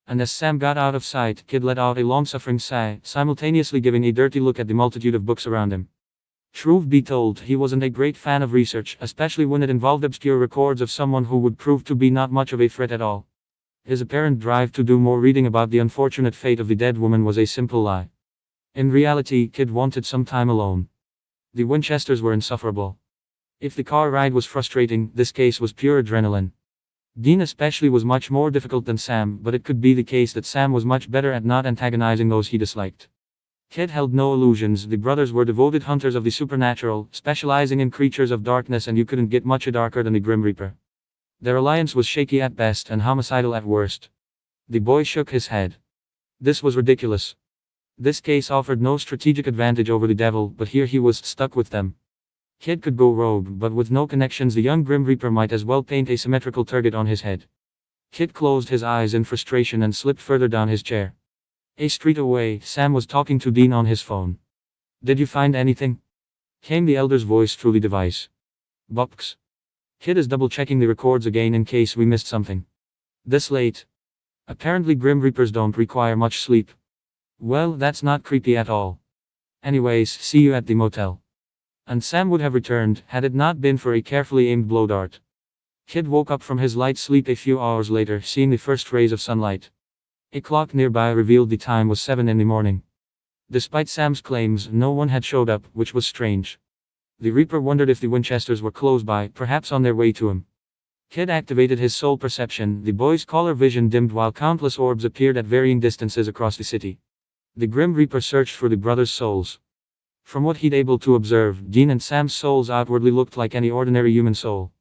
And as Sam got out of sight, Kid let out a long-suffering sigh, simultaneously giving a dirty look at the multitude of books around him. Truth be told, he wasn't a great fan of research, especially when it involved obscure records of someone who would prove to be not much of a threat at all. His apparent drive to do more reading about the unfortunate fate of the dead woman was a simple lie. In reality, Kid wanted some time alone. The Winchesters were insufferable. If the car ride was frustrating, this case was pure adrenaline. Dean especially was much more difficult than Sam, but it could be the case that Sam was much better at not antagonizing those he disliked. Kid held no illusions. The brothers were devoted hunters of the supernatural, specializing in creatures of darkness, and you couldn't get much darker than the Grim Reaper. Their alliance was shaky at best and homicidal at worst. The boy shook his head. This was ridiculous. This case offered no strategic advantage over the devil, but here he was stuck with them. Kid could go rogue, but with no connections the young Grim Reaper might as well paint a symmetrical target on his head. Kid closed his eyes in frustration and slipped further down his chair. A street away, Sam was talking to Dean on his phone. Did you find anything? Came the elder's voice through the device. Books. Kid is double-checking the records again in case we missed something. This late? Apparently Grim Reapers don't require much sleep. Well, that's not creepy at all. Anyways, see you at the motel. And Sam would have returned, had it not been for a carefully aimed blow dart. Kid woke up from his light sleep a few hours later, seeing the first rays of sunlight. A clock nearby revealed the time was 7 in the morning. Despite Sam's claims, no one had showed up, which was strange. The Reaper wondered if the Winchesters were close by, perhaps on their way to him. Kid activated his soul perception. The boy's color vision dimmed while countless orbs appeared at varying distances across the city. The Grim Reaper searched for the brothers' souls. From what he'd able to observe, Dean and Sam's souls outwardly looked like any ordinary human soul.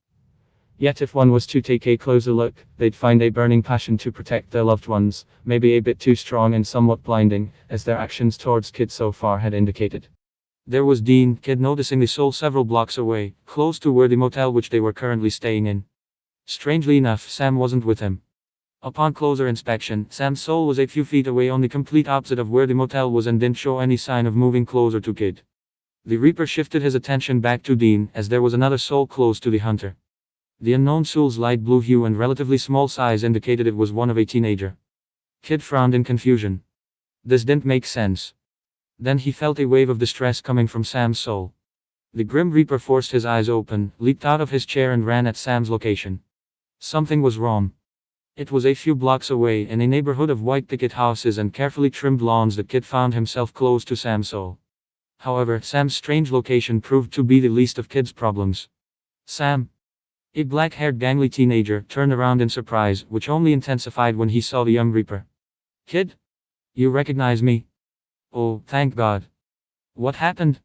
Yet if one was to take a closer look, they'd find a burning passion to protect their loved ones, maybe a bit too strong and somewhat blinding, as their actions towards Kid so far had indicated. There was Dean, Kid noticing the soul several blocks away, close to where the motel which they were currently staying in. Strangely enough, Sam wasn't with him. Upon closer inspection, Sam's soul was a few feet away on the complete opposite of where the motel was and didn't show any sign of moving closer to Kid. The Reaper shifted his attention back to Dean, as there was another soul close to the hunter. The unknown soul's light blue hue and relatively small size indicated it was one of a teenager. Kid frowned in confusion. This didn't make sense. Then he felt a wave of distress coming from Sam's soul. The Grim Reaper forced his eyes open, leaped out of his chair and ran at Sam's location. Something was wrong. It was a few blocks away, in a neighborhood of white picket houses and carefully trimmed lawns, that Kid found himself close to Sam's soul. However, Sam's strange location proved to be the least of Kid's problems. Sam, a black-haired gangly teenager, turned around in surprise, which only intensified when he saw the young Reaper. Kid? You recognize me? Oh, thank God. What happened?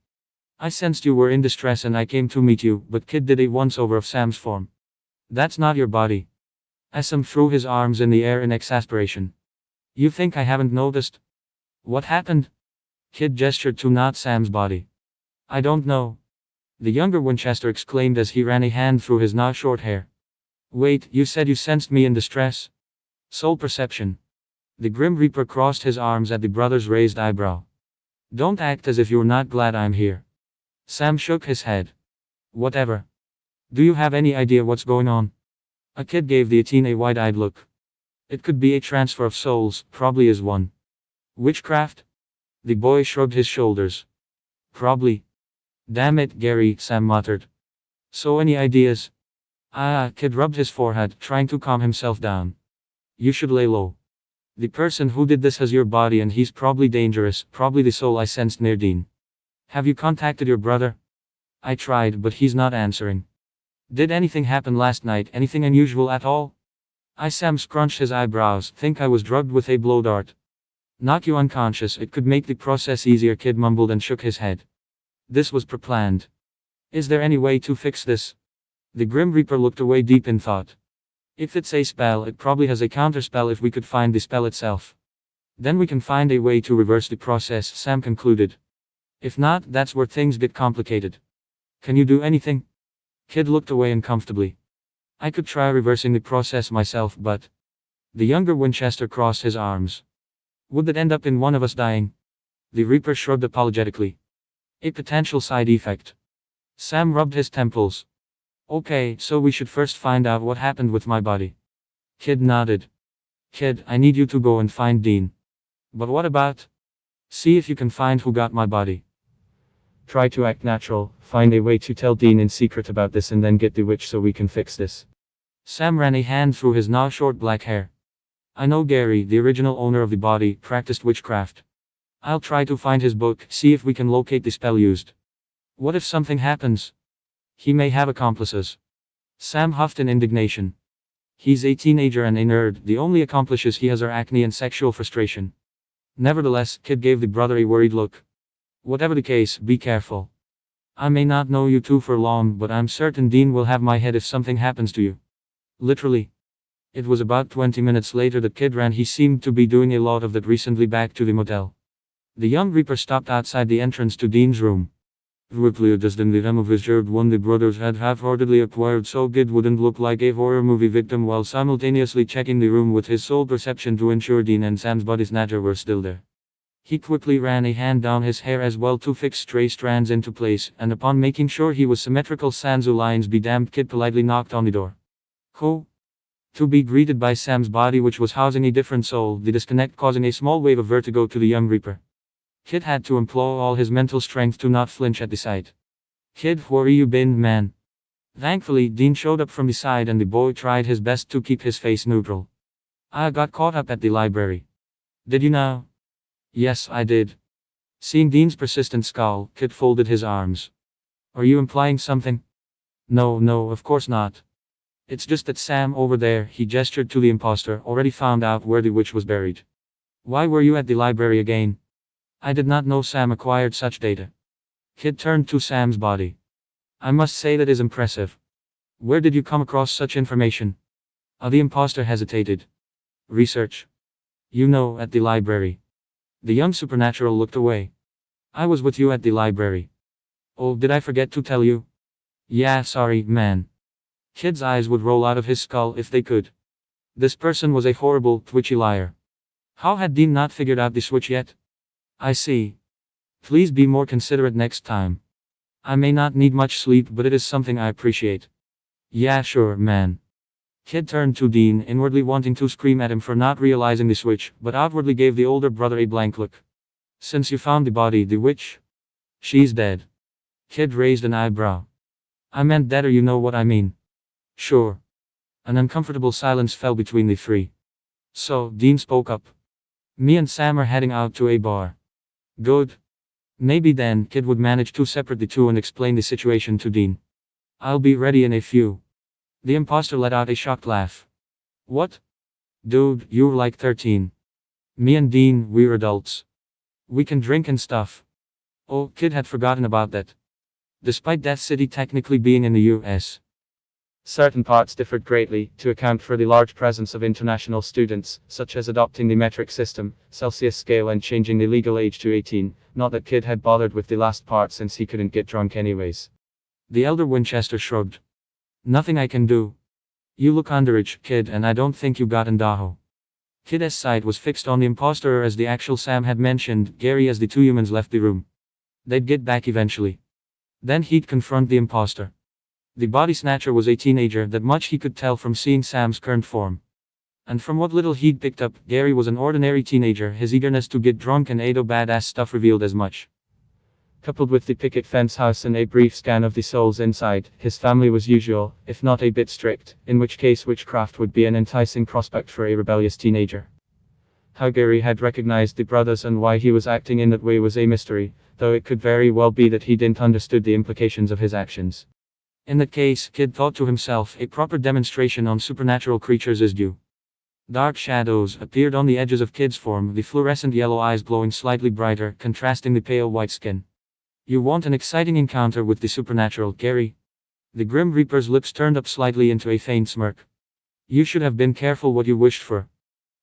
I sensed you were in distress and I came to meet you, but Kid did a once-over of Sam's form. That's not your body. Sam threw his arms in the air in exasperation. You think I haven't noticed? What happened? Kid gestured to not Sam's body. I don't know. The younger Winchester exclaimed as he ran a hand through his now short hair. Wait, you said you sensed me in distress? Soul perception. The Grim Reaper crossed his arms at the brother's raised eyebrow. Don't act as if you're not glad I'm here. Sam shook his head. Whatever. Do you have any idea what's going on? A Kid gave the teen a wide-eyed look. It could be a transfer of souls, probably is one. Witchcraft? The boy shrugged his shoulders. Probably. Damn it, Gary, Sam muttered. So any ideas? Kid rubbed his forehead, trying to calm himself down. You should lay low. The person who did this has your body and he's probably dangerous, probably the soul I sensed near Dean. Have you contacted your brother? I tried, but he's not answering. Did anything happen last night, anything unusual at all? Sam scrunched his eyebrows. Think I was drugged with a blow dart. Knock you unconscious, it could make the process easier, Kid mumbled and shook his head. This was pre-planned. Is there any way to fix this? The Grim Reaper looked away deep in thought. If it's a spell, it probably has a counterspell if we could find the spell itself. Then we can find a way to reverse the process, Sam concluded. If not, that's where things get complicated. Can you do anything? Kid looked away uncomfortably. I could try reversing the process myself, but... The younger Winchester crossed his arms. Would that end up in one of us dying? The Reaper shrugged apologetically. A potential side effect. Sam rubbed his temples. Okay, so we should first find out what happened with my body. Kid nodded. Kid, I need you to go and find Dean. But what about? See if you can find who got my body. Try to act natural, find a way to tell Dean in secret about this and then get the witch so we can fix this. Sam ran a hand through his now short black hair. I know Gary, the original owner of the body, practiced witchcraft. I'll try to find his book, see if we can locate the spell used. What if something happens? He may have accomplices. Sam huffed in indignation. He's a teenager and a nerd, the only accomplices he has are acne and sexual frustration. Nevertheless, Kid gave the brother a worried look. Whatever the case, be careful. I may not know you two for long, but I'm certain Dean will have my head if something happens to you. Literally. It was about 20 minutes later that Kid ran. He seemed to be doing a lot of that recently back to the motel. The young Reaper stopped outside the entrance to Dean's room. Ripley does the rem of his job one the brothers had half-heartedly acquired so Kid wouldn't look like a horror movie victim while simultaneously checking the room with his soul perception to ensure Dean and Sam's body snatcher were still there. He quickly ran a hand down his hair as well to fix stray strands into place, and upon making sure he was symmetrical Sanzu lines be damned, Kid politely knocked on the door. Who? To be greeted by Sam's body which was housing a different soul, the disconnect causing a small wave of vertigo to the young Reaper. Kid had to employ all his mental strength to not flinch at the sight. Kid, where you been, man? Thankfully, Dean showed up from the side and the boy tried his best to keep his face neutral. I got caught up at the library. Did you now? Yes, I did. Seeing Dean's persistent scowl, Kid folded his arms. Are you implying something? No, of course not. It's just that Sam over there, he gestured to the imposter, already found out where the witch was buried. Why were you at the library again? I did not know Sam acquired such data. Kid turned to Sam's body. I must say that is impressive. Where did you come across such information? The imposter hesitated. Research. You know, at the library. The young supernatural looked away. I was with you at the library. Oh, did I forget to tell you? Yeah, sorry, man. Kid's eyes would roll out of his skull if they could. This person was a horrible, twitchy liar. How had Dean not figured out the switch yet? I see. Please be more considerate next time. I may not need much sleep, but it is something I appreciate. Yeah, sure, man. Kid turned to Dean, inwardly wanting to scream at him for not realizing the switch, but outwardly gave the older brother a blank look. Since you found the body, the witch? She's dead. Kid raised an eyebrow. I meant dead, or you know what I mean. Sure. An uncomfortable silence fell between the three. So, Dean spoke up. Me and Sam are heading out to a bar. Good. Maybe then, Kid would manage to separate the two and explain the situation to Dean. I'll be ready in a few. The imposter let out a shocked laugh. What? Dude, you're like 13. Me and Dean, we're adults. We can drink and stuff. Oh, Kid had forgotten about that. Despite that city technically being in the US, certain parts differed greatly, to account for the large presence of international students, such as adopting the metric system, Celsius scale and changing the legal age to 18, not that Kid had bothered with the last part since he couldn't get drunk anyways. The elder Winchester shrugged. Nothing I can do. You look underage, Kid, and I don't think you got in Daho. Kid's sight was fixed on the imposter as the actual Sam had mentioned, Gary, as the two humans left the room. They'd get back eventually. Then he'd confront the imposter. The body snatcher was a teenager, that much he could tell from seeing Sam's current form. And from what little he'd picked up, Gary was an ordinary teenager. His eagerness to get drunk and Ado badass stuff revealed as much. Coupled with the picket fence house and a brief scan of the souls inside, his family was usual, if not a bit strict, in which case witchcraft would be an enticing prospect for a rebellious teenager. How Gary had recognized the brothers and why he was acting in that way was a mystery, though it could very well be that he didn't understood the implications of his actions. In that case, Kid thought to himself, a proper demonstration on supernatural creatures is due. Dark shadows appeared on the edges of Kid's form, the fluorescent yellow eyes glowing slightly brighter, contrasting the pale white skin. You want an exciting encounter with the supernatural, Gary? The Grim Reaper's lips turned up slightly into a faint smirk. You should have been careful what you wished for.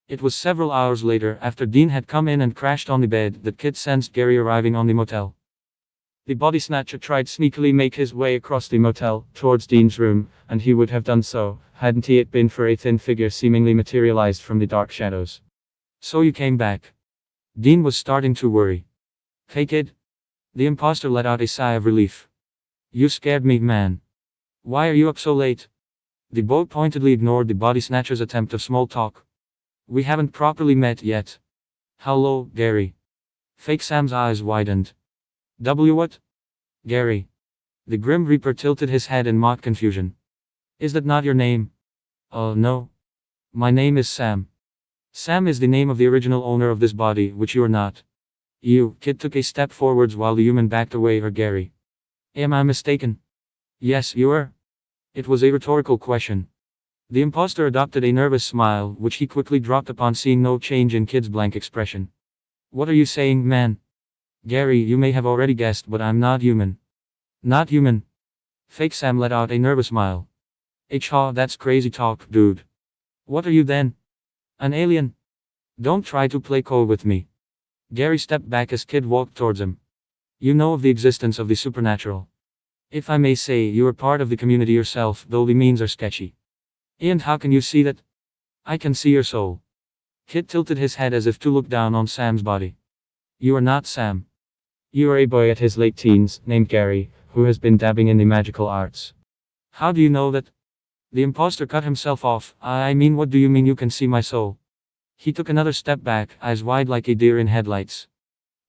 It was several hours later, after Dean had come in and crashed on the bed, that Kid sensed Gary arriving on the motel. The body snatcher tried sneakily make his way across the motel, towards Dean's room, and he would have done so, hadn't it been for a thin figure seemingly materialized from the dark shadows. So you came back. Dean was starting to worry. Hey kid? The imposter let out a sigh of relief. You scared me, man. Why are you up so late? The boy pointedly ignored the body snatcher's attempt of small talk. We haven't properly met yet. Hello, Gary. Fake Sam's eyes widened. What? Gary. The Grim Reaper tilted his head in mock confusion. Is that not your name? Oh no. My name is Sam. Sam is the name of the original owner of this body, which you are not. Kid took a step forwards while the human backed away. Or Gary. Am I mistaken? Yes, you are. It was a rhetorical question. The imposter adopted a nervous smile, which he quickly dropped upon seeing no change in Kid's blank expression. What are you saying, man? Gary, you may have already guessed, but I'm not human. Not human? Fake Sam let out a nervous smile. That's crazy talk, dude. What are you then? An alien? Don't try to play coy with me. Gary stepped back as Kid walked towards him. You know of the existence of the supernatural. If I may say, you are part of the community yourself, though the means are sketchy. And how can you see that? I can see your soul. Kid tilted his head as if to look down on Sam's body. You are not Sam. You are a boy at his late teens, named Gary, who has been dabbing in the magical arts. How do you know that? The imposter cut himself off. I mean, what do you mean you can see my soul? He took another step back, eyes wide like a deer in headlights.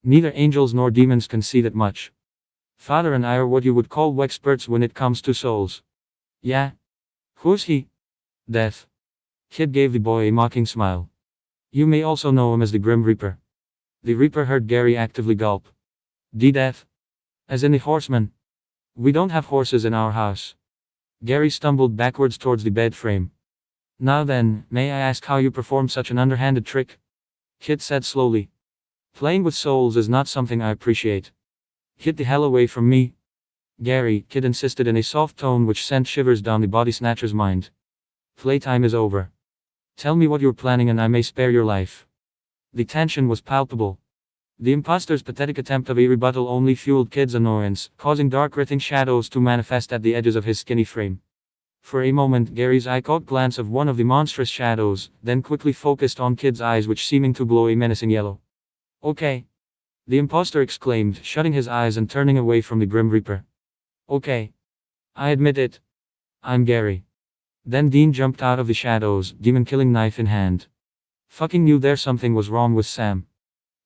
Neither angels nor demons can see that much. Father and I are what you would call experts when it comes to souls. Yeah? Who's he? Death. Kid gave the boy a mocking smile. You may also know him as the Grim Reaper. The Reaper heard Gary actively gulp. Death? As in the horseman? We don't have horses in our house. Gary stumbled backwards towards the bed frame. Now then, may I ask how you perform such an underhanded trick? Kid said slowly. Playing with souls is not something I appreciate. Get the hell away from me. Gary, Kid insisted in a soft tone which sent shivers down the body snatcher's mind. Playtime is over. Tell me what you're planning and I may spare your life. The tension was palpable. The imposter's pathetic attempt of a rebuttal only fueled Kid's annoyance, causing dark writhing shadows to manifest at the edges of his skinny frame. For a moment, Gary's eye caught glance of one of the monstrous shadows, then quickly focused on Kid's eyes which seeming to glow a menacing yellow. Okay. The imposter exclaimed, shutting his eyes and turning away from the Grim Reaper. Okay. I admit it. I'm Gary. Then Dean jumped out of the shadows, demon-killing knife in hand. Fucking knew there something was wrong with Sam.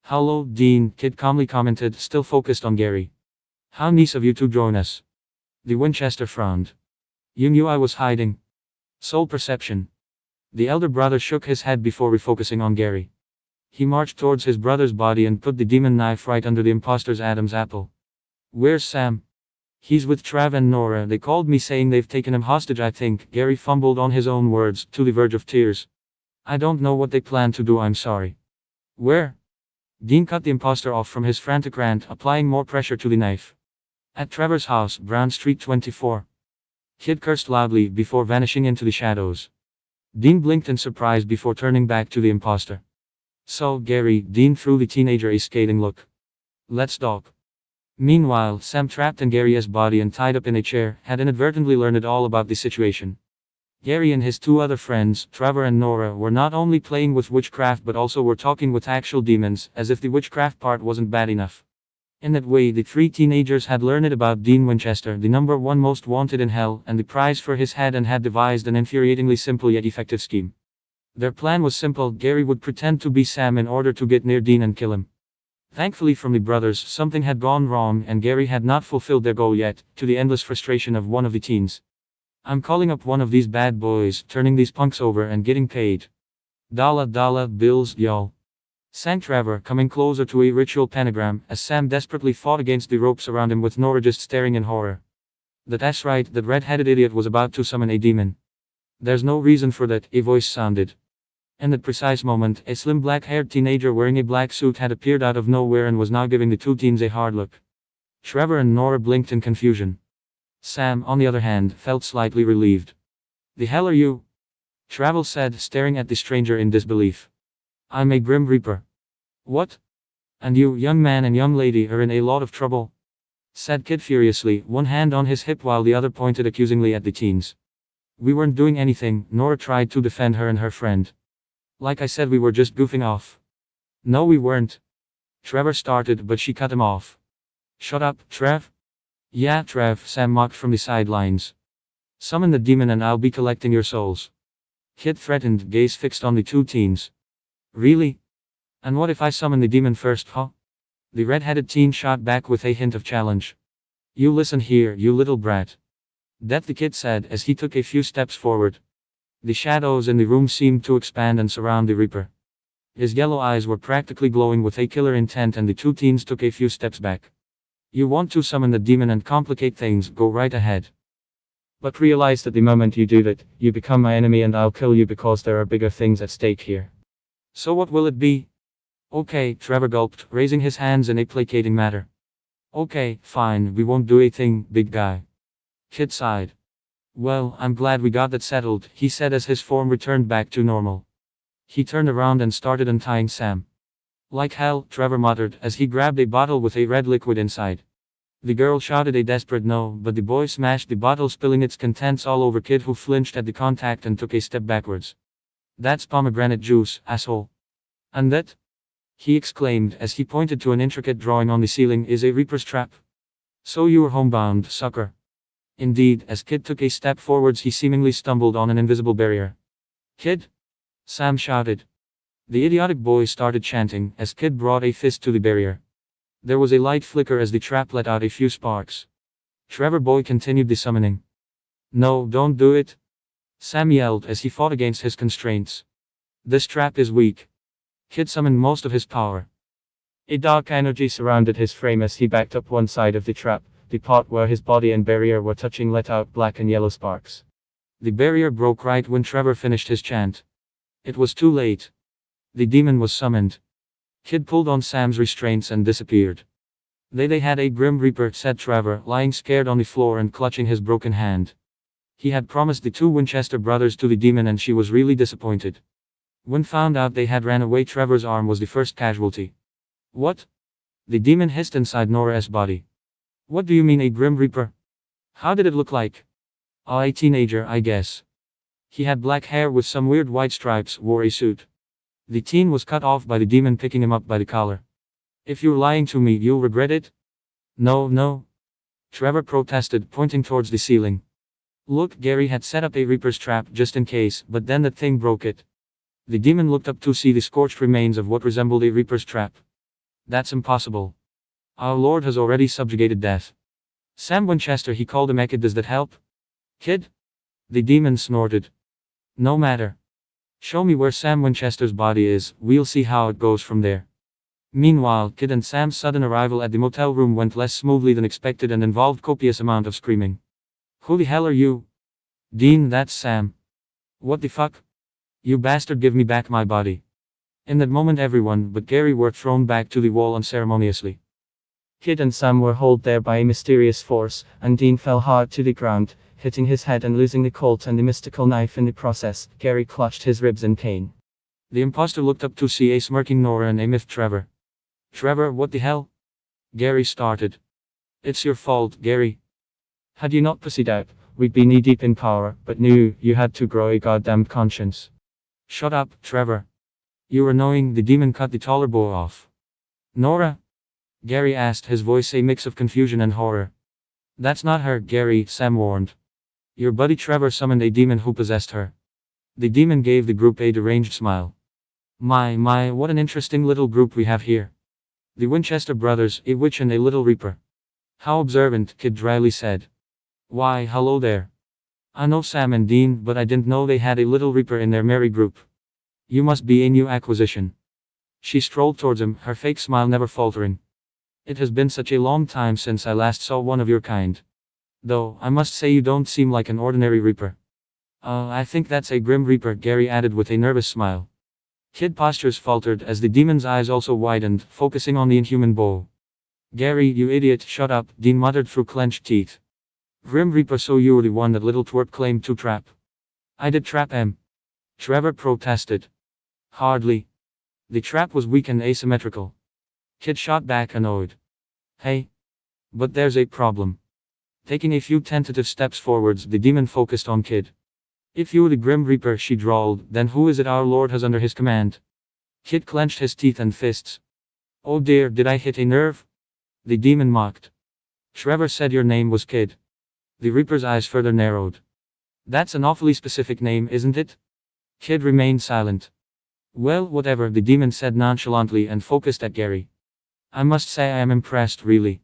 Hello, Dean, Kid calmly commented, still focused on Gary. How nice of you to join us. The Winchester frowned. You knew I was hiding. Soul perception. The elder brother shook his head before refocusing on Gary. He marched towards his brother's body and put the demon knife right under the imposter's Adam's apple. Where's Sam? He's with Trav and Nora. They called me saying they've taken him hostage, I think. Gary fumbled on his own words, to the verge of tears. I don't know what they plan to do, I'm sorry. Where? Dean cut the imposter off from his frantic rant, applying more pressure to the knife. At Trevor's house, Brown Street 24. Kid cursed loudly before vanishing into the shadows. Dean blinked in surprise before turning back to the imposter. So, Gary, Dean threw the teenager a scathing look. Let's talk. Meanwhile, Sam, trapped in Gary's body and tied up in a chair, had inadvertently learned all about the situation. Gary and his two other friends, Trevor and Nora, were not only playing with witchcraft but also were talking with actual demons, as if the witchcraft part wasn't bad enough. In that way, the three teenagers had learned about Dean Winchester, the number one most wanted in hell, and the prize for his head, and had devised an infuriatingly simple yet effective scheme. Their plan was simple: Gary would pretend to be Sam in order to get near Dean and kill him. Thankfully from the brothers, something had gone wrong and Gary had not fulfilled their goal yet, to the endless frustration of one of the teens. I'm calling up one of these bad boys, turning these punks over and getting paid. $dollar bills, y'all. sang Trevor, coming closer to a ritual pentagram, as Sam desperately fought against the ropes around him with Nora just staring in horror. That's right, that red-headed idiot was about to summon a demon. There's no reason for that, a voice sounded. In that precise moment, a slim black-haired teenager wearing a black suit had appeared out of nowhere and was now giving the two teens a hard look. Trevor and Nora blinked in confusion. Sam, on the other hand, felt slightly relieved. "The hell are you?" Trevor said, staring at the stranger in disbelief. "I'm a Grim Reaper." "What? And you, young man and young lady, are in a lot of trouble," said Kid furiously, one hand on his hip while the other pointed accusingly at the teens. "We weren't doing anything," Nora tried to defend her and her friend. "Like I said, we were just goofing off." "No, we weren't." Trevor started, but she cut him off. "Shut up, Trev." "Yeah, Trev," Sam mocked from the sidelines. "Summon the demon and I'll be collecting your souls." Kid threatened, gaze fixed on the two teens. "Really? And what if I summon the demon first, huh?" The red-headed teen shot back with a hint of challenge. "You listen here, you little brat," that the kid said as he took a few steps forward. The shadows in the room seemed to expand and surround the Reaper. His yellow eyes were practically glowing with a killer intent, and the two teens took a few steps back. "You want to summon the demon and complicate things, go right ahead. But realize that the moment you do that, you become my enemy and I'll kill you because there are bigger things at stake here." "So what will it be?" "Okay," Trevor gulped, raising his hands in a placating manner. "Okay, fine, we won't do a thing, big guy." Kid sighed. "Well, I'm glad we got that settled," he said as his form returned back to normal. He turned around and started untying Sam. "Like hell," Trevor muttered as he grabbed a bottle with a red liquid inside. The girl shouted a desperate no, but the boy smashed the bottle, spilling its contents all over Kid, who flinched at the contact and took a step backwards. "That's pomegranate juice, asshole." "And that," he exclaimed as he pointed to an intricate drawing on the ceiling, "is a Reaper's trap. So you were homebound, sucker." Indeed, as Kid took a step forwards, he seemingly stumbled on an invisible barrier. "Kid!" Sam shouted. The idiotic boy started chanting as Kid brought a fist to the barrier. There was a light flicker as the trap let out a few sparks. Trevor boy continued the summoning. "No, don't do it," Sam yelled as he fought against his constraints. "This trap is weak." Kid summoned most of his power. A dark energy surrounded his frame as he backed up one side of the trap. The part where his body and barrier were touching let out black and yellow sparks. The barrier broke right when Trevor finished his chant. It was too late. The demon was summoned. Kid pulled on Sam's restraints and disappeared. They had a Grim Reaper," said Trevor, lying scared on the floor and clutching his broken hand. He had promised the two Winchester brothers to the demon and she was really disappointed. When found out they had ran away, Trevor's arm was the first casualty. "What?" The demon hissed inside Nora's body. "What do you mean, a Grim Reaper? How did it look like?" "Oh, a teenager, I guess. He had black hair with some weird white stripes, wore a suit." The teen was cut off by the demon picking him up by the collar. "If you're lying to me, you'll regret it." "No, no," Trevor protested, pointing towards the ceiling. "Look, Gary had set up a Reaper's trap just in case, but then that thing broke it." The demon looked up to see the scorched remains of what resembled a Reaper's trap. "That's impossible. Our Lord has already subjugated death." "Sam Winchester," he called him. "Kid, does that help?" "Kid?" The demon snorted. "No matter. Show me where Sam Winchester's body is, we'll see how it goes from there." Meanwhile, Kid and Sam's sudden arrival at the motel room went less smoothly than expected and involved copious amount of screaming. "Who the hell are you?" "Dean, that's Sam." "What the fuck? You bastard, give me back my body." In that moment, everyone but Gary were thrown back to the wall unceremoniously. Kid and Sam were held there by a mysterious force, and Dean fell hard to the ground, hitting his head and losing the Colt and the mystical knife in the process. Gary clutched his ribs in pain. The imposter looked up to see a smirking Nora and a miffed Trevor. "Trevor, what the hell?" Gary started. "It's your fault, Gary. Had you not pussied out, we'd be knee-deep in power, but knew you had to grow a goddamned conscience." "Shut up, Trevor. You're annoying." The demon cut the taller boy off. "Nora?" Gary asked, his voice a mix of confusion and horror. "That's not her, Gary," Sam warned. "Your buddy Trevor summoned a demon who possessed her." The demon gave the group a deranged smile. My, what an interesting little group we have here. The Winchester brothers, a witch and a little Reaper." "How observant," Kid dryly said. "Why, hello there. I know Sam and Dean, but I didn't know they had a little Reaper in their merry group. You must be a new acquisition." She strolled towards him, her fake smile never faltering. It has been such a long time since I last saw one of your kind. Though, I must say you don't seem like an ordinary Reaper. I think that's a Grim Reaper, Gary added with a nervous smile. Kid postures faltered as the demon's eyes also widened, focusing on the inhuman bow. Gary, you idiot, shut up, Dean muttered through clenched teeth. Grim Reaper, so you're the one that little twerp claimed to trap. I did trap him. Trevor protested. Hardly. The trap was weak and asymmetrical. Kid shot back, annoyed. Hey. But there's a problem. Taking a few tentative steps forwards, the demon focused on Kid. If you're the Grim Reaper, she drawled, then who is it our Lord has under his command? Kid clenched his teeth and fists. Oh dear, did I hit a nerve? The demon mocked. Trevor said your name was Kid. The Reaper's eyes further narrowed. That's an awfully specific name, isn't it? Kid remained silent. Well, whatever, the demon said nonchalantly and focused at Gary. I must say I am impressed, really.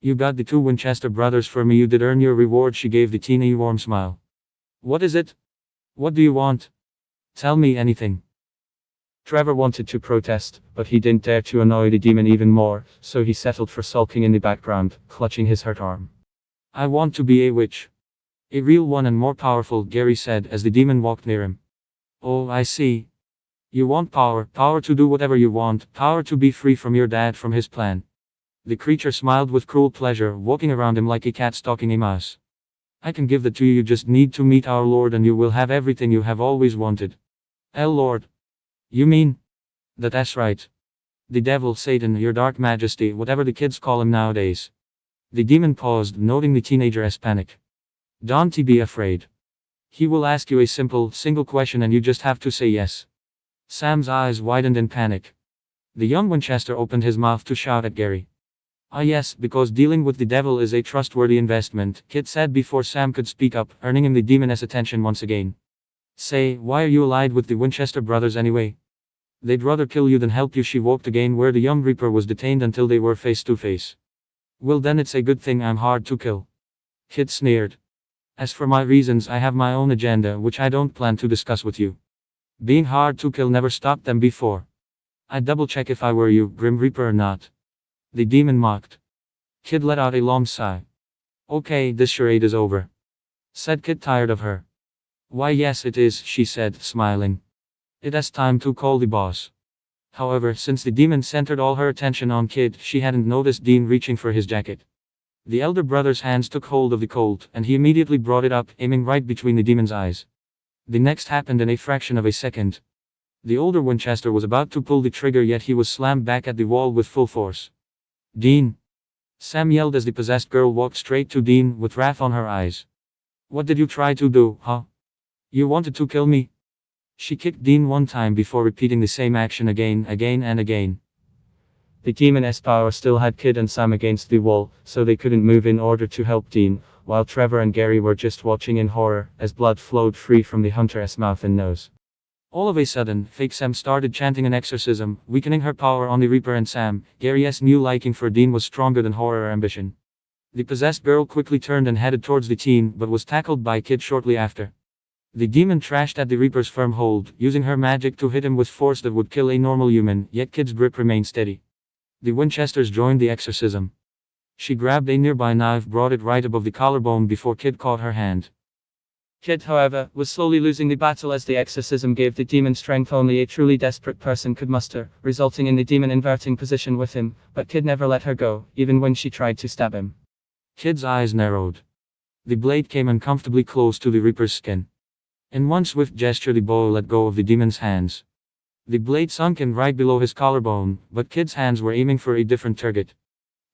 You got the 2 Winchester brothers for me, you did earn your reward, she gave the teen a warm smile. What is it? What do you want? Tell me anything. Trevor wanted to protest, but he didn't dare to annoy the demon even more, so he settled for sulking in the background, clutching his hurt arm. I want to be a witch. A real one and more powerful, Gary said as the demon walked near him. Oh, I see. You want power, power to do whatever you want, power to be free from your dad, from his plan. The creature smiled with cruel pleasure, walking around him like a cat stalking a mouse. I can give that to you, you just need to meet our Lord and you will have everything you have always wanted. Lord. You mean? That's right. The devil, Satan, your dark majesty, whatever the kids call him nowadays. The demon paused, noting the teenager's panic. Don't be afraid. He will ask you a single question and you just have to say yes. Sam's eyes widened in panic. The young Winchester opened his mouth to shout at Gary. Ah yes, because dealing with the devil is a trustworthy investment, Kid said before Sam could speak up, earning him the demon's attention once again. Say, why are you allied with the Winchester brothers anyway? They'd rather kill you than help you, she walked again where the young Reaper was detained until they were face to face. Well then it's a good thing I'm hard to kill. Kid sneered. As for my reasons, I have my own agenda which I don't plan to discuss with you. Being hard to kill never stopped them before. I'd double check if I were you, Grim Reaper or not. The demon mocked. Kid let out a long sigh. Okay, this charade is over. Said Kid, tired of her. Why yes it is, she said, smiling. It is time to call the boss. However, since the demon centered all her attention on Kid, she hadn't noticed Dean reaching for his jacket. The elder brother's hands took hold of the Colt, and he immediately brought it up, aiming right between the demon's eyes. The next happened in a fraction of a second. The older Winchester was about to pull the trigger, yet he was slammed back at the wall with full force. Dean! Sam yelled as the possessed girl walked straight to Dean, with wrath on her eyes. What did you try to do, huh? You wanted to kill me? She kicked Dean one time before repeating the same action again and again. The demon's power still had Kid and Sam against the wall, so they couldn't move in order to help Dean, while Trevor and Gary were just watching in horror, as blood flowed free from the hunter's mouth and nose. All of a sudden, fake Sam started chanting an exorcism, weakening her power on the Reaper and Sam. Gary's new liking for Dean was stronger than horror or ambition. The possessed girl quickly turned and headed towards the teen, but was tackled by Kid shortly after. The demon trashed at the Reaper's firm hold, using her magic to hit him with force that would kill a normal human, yet Kid's grip remained steady. The Winchesters joined the exorcism. She grabbed a nearby knife, brought it right above the collarbone before Kid caught her hand. Kid, however, was slowly losing the battle as the exorcism gave the demon strength only a truly desperate person could muster, resulting in the demon inverting position with him, but Kid never let her go, even when she tried to stab him. Kid's eyes narrowed. The blade came uncomfortably close to the Reaper's skin. In one swift gesture the bow let go of the demon's hands. The blade sunk in right below his collarbone, but Kid's hands were aiming for a different target.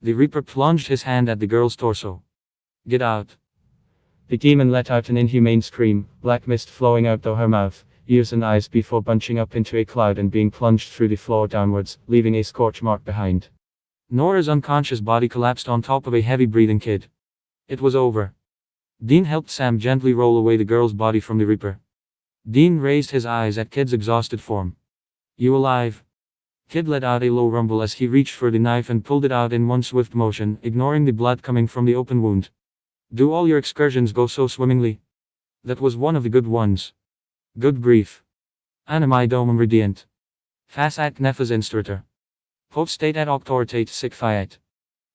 The Reaper plunged his hand at the girl's torso. Get out. The demon let out an inhumane scream, black mist flowing out through her mouth, ears and eyes before bunching up into a cloud and being plunged through the floor downwards, leaving a scorch mark behind. Nora's unconscious body collapsed on top of a heavy-breathing Kid. It was over. Dean helped Sam gently roll away the girl's body from the Reaper. Dean raised his eyes at Kid's exhausted form. You alive? Kid let out a low rumble as he reached for the knife and pulled it out in one swift motion, ignoring the blood coming from the open wound. Do all your excursions go so swimmingly? That was one of the good ones. Good grief. Animai domum radiant. Facet nefas instrutor. Povstate ad auctoritate sic fiat.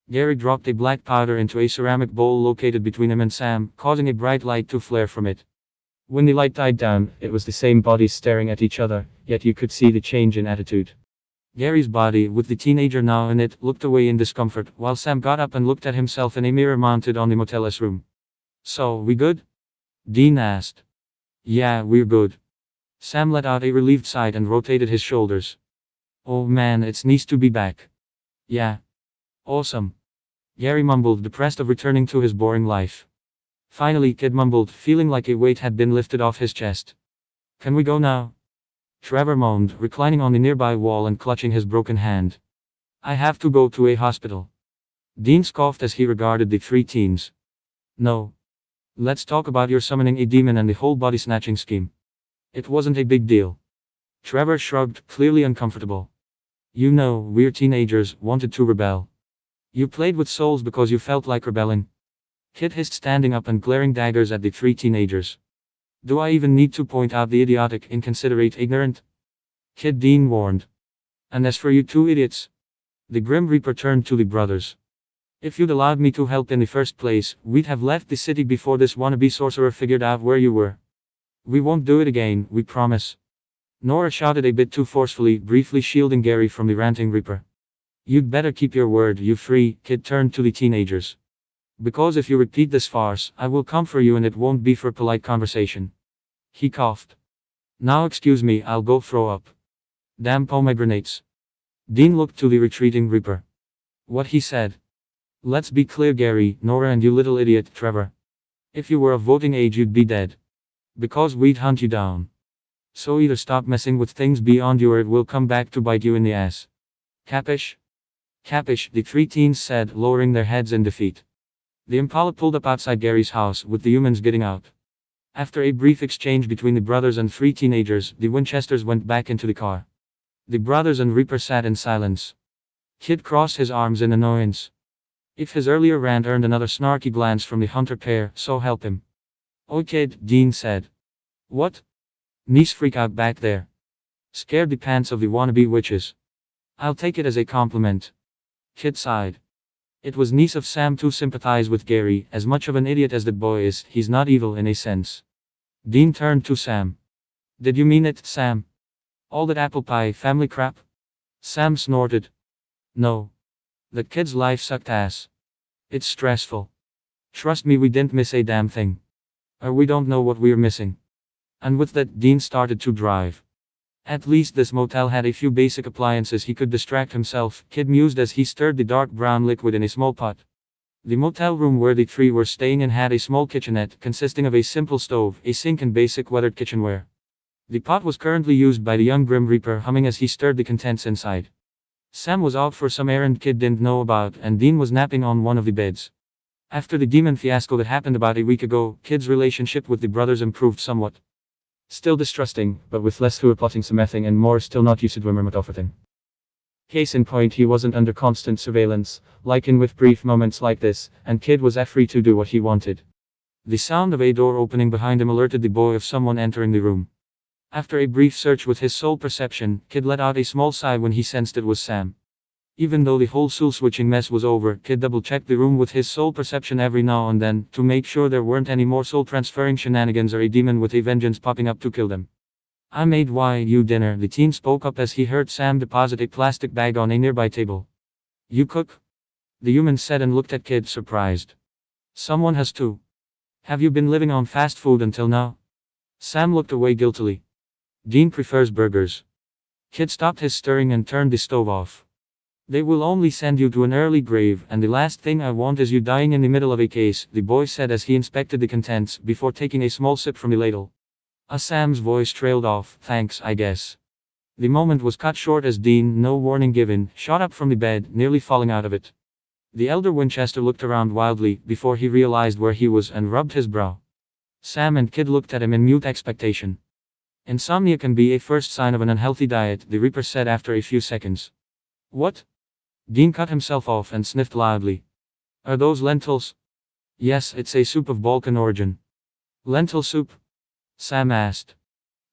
Gary dropped a black powder into a ceramic bowl located between him and Sam, causing a bright light to flare from it. When the light died down, it was the same bodies staring at each other, yet you could see the change in attitude. Gary's body, with the teenager now in it, looked away in discomfort, while Sam got up and looked at himself in a mirror mounted on the motel's room. So, we good? Dean asked. Yeah, we're good. Sam let out a relieved sigh and rotated his shoulders. Oh man, it's nice to be back. Yeah. Awesome. Gary mumbled, depressed of returning to his boring life. Finally, Kid mumbled, feeling like a weight had been lifted off his chest. Can we go now? Trevor moaned, reclining on the nearby wall and clutching his broken hand. I have to go to a hospital. Dean scoffed as he regarded the three teens. No. Let's talk about your summoning a demon and the whole body snatching scheme. It wasn't a big deal. Trevor shrugged, clearly uncomfortable. You know, we're teenagers, wanted to rebel. You played with souls because you felt like rebelling. Kid hissed, standing up and glaring daggers at the three teenagers. Do I even need to point out the idiotic, inconsiderate, ignorant? Kid, Dean warned. And as for you two idiots. The Grim Reaper turned to the brothers. If you'd allowed me to help in the first place, we'd have left the city before this wannabe sorcerer figured out where you were. We won't do it again, we promise. Nora shouted a bit too forcefully, briefly shielding Gary from the ranting Reaper. You'd better keep your word, you three. Kid turned to the teenagers. Because if you repeat this farce, I will come for you and it won't be for polite conversation. He coughed. Now excuse me, I'll go throw up. Damn pomegranates. Dean looked to the retreating Reaper. What he said. Let's be clear, Gary, Nora, and you little idiot, Trevor. If you were of voting age, you'd be dead. Because we'd hunt you down. So either stop messing with things beyond you or it will come back to bite you in the ass. Capish? Capish, the three teens said, lowering their heads in defeat. The Impala pulled up outside Gary's house, with the humans getting out. After a brief exchange between the brothers and three teenagers, the Winchesters went back into the car. The brothers and Reaper sat in silence. Kid crossed his arms in annoyance. If his earlier rant earned another snarky glance from the hunter pair, so help him. Oh kid, Dean said. What? Niece freak out back there. Scared the pants of the wannabe witches. I'll take it as a compliment. Kid sighed. It was nice of Sam to sympathize with Gary, as much of an idiot as the boy is, he's not evil in a sense. Dean turned to Sam. Did you mean it, Sam? All that apple pie family crap? Sam snorted. No. That kid's life sucked ass. It's stressful. Trust me, we didn't miss a damn thing. Or we don't know what we're missing. And with that, Dean started to drive. At least this motel had a few basic appliances he could distract himself, Kid mused as he stirred the dark brown liquid in a small pot. The motel room where the three were staying in had a small kitchenette consisting of a simple stove, a sink and basic weathered kitchenware. The pot was currently used by the young Grim Reaper, humming as he stirred the contents inside. Sam was out for some errand Kid didn't know about, and Dean was napping on one of the beds. After the demon fiasco that happened about a week ago, Kid's relationship with the brothers improved somewhat. Still distrusting, but with less who were plotting some mething and more still not used to everything. Case in point, he wasn't under constant surveillance, like in with brief moments like this, and Kid was free to do what he wanted. The sound of a door opening behind him alerted the boy of someone entering the room. After a brief search with his soul perception, Kid let out a small sigh when he sensed it was Sam. Even though the whole soul switching mess was over, Kid double-checked the room with his soul perception every now and then, to make sure there weren't any more soul-transferring shenanigans or a demon with a vengeance popping up to kill them. I made you dinner, the teen spoke up as he heard Sam deposit a plastic bag on a nearby table. You cook? The human said and looked at Kid, surprised. Someone has to. Have you been living on fast food until now? Sam looked away guiltily. Dean prefers burgers. Kid stopped his stirring and turned the stove off. They will only send you to an early grave, and the last thing I want is you dying in the middle of a case, the boy said as he inspected the contents, before taking a small sip from the ladle. Sam's voice trailed off, thanks, I guess. The moment was cut short as Dean, no warning given, shot up from the bed, nearly falling out of it. The elder Winchester looked around wildly, before he realized where he was and rubbed his brow. Sam and Kid looked at him in mute expectation. Insomnia can be a first sign of an unhealthy diet, the Reaper said after a few seconds. What? Dean cut himself off and sniffed loudly. Are those lentils? Yes, it's a soup of Balkan origin. Lentil soup? Sam asked.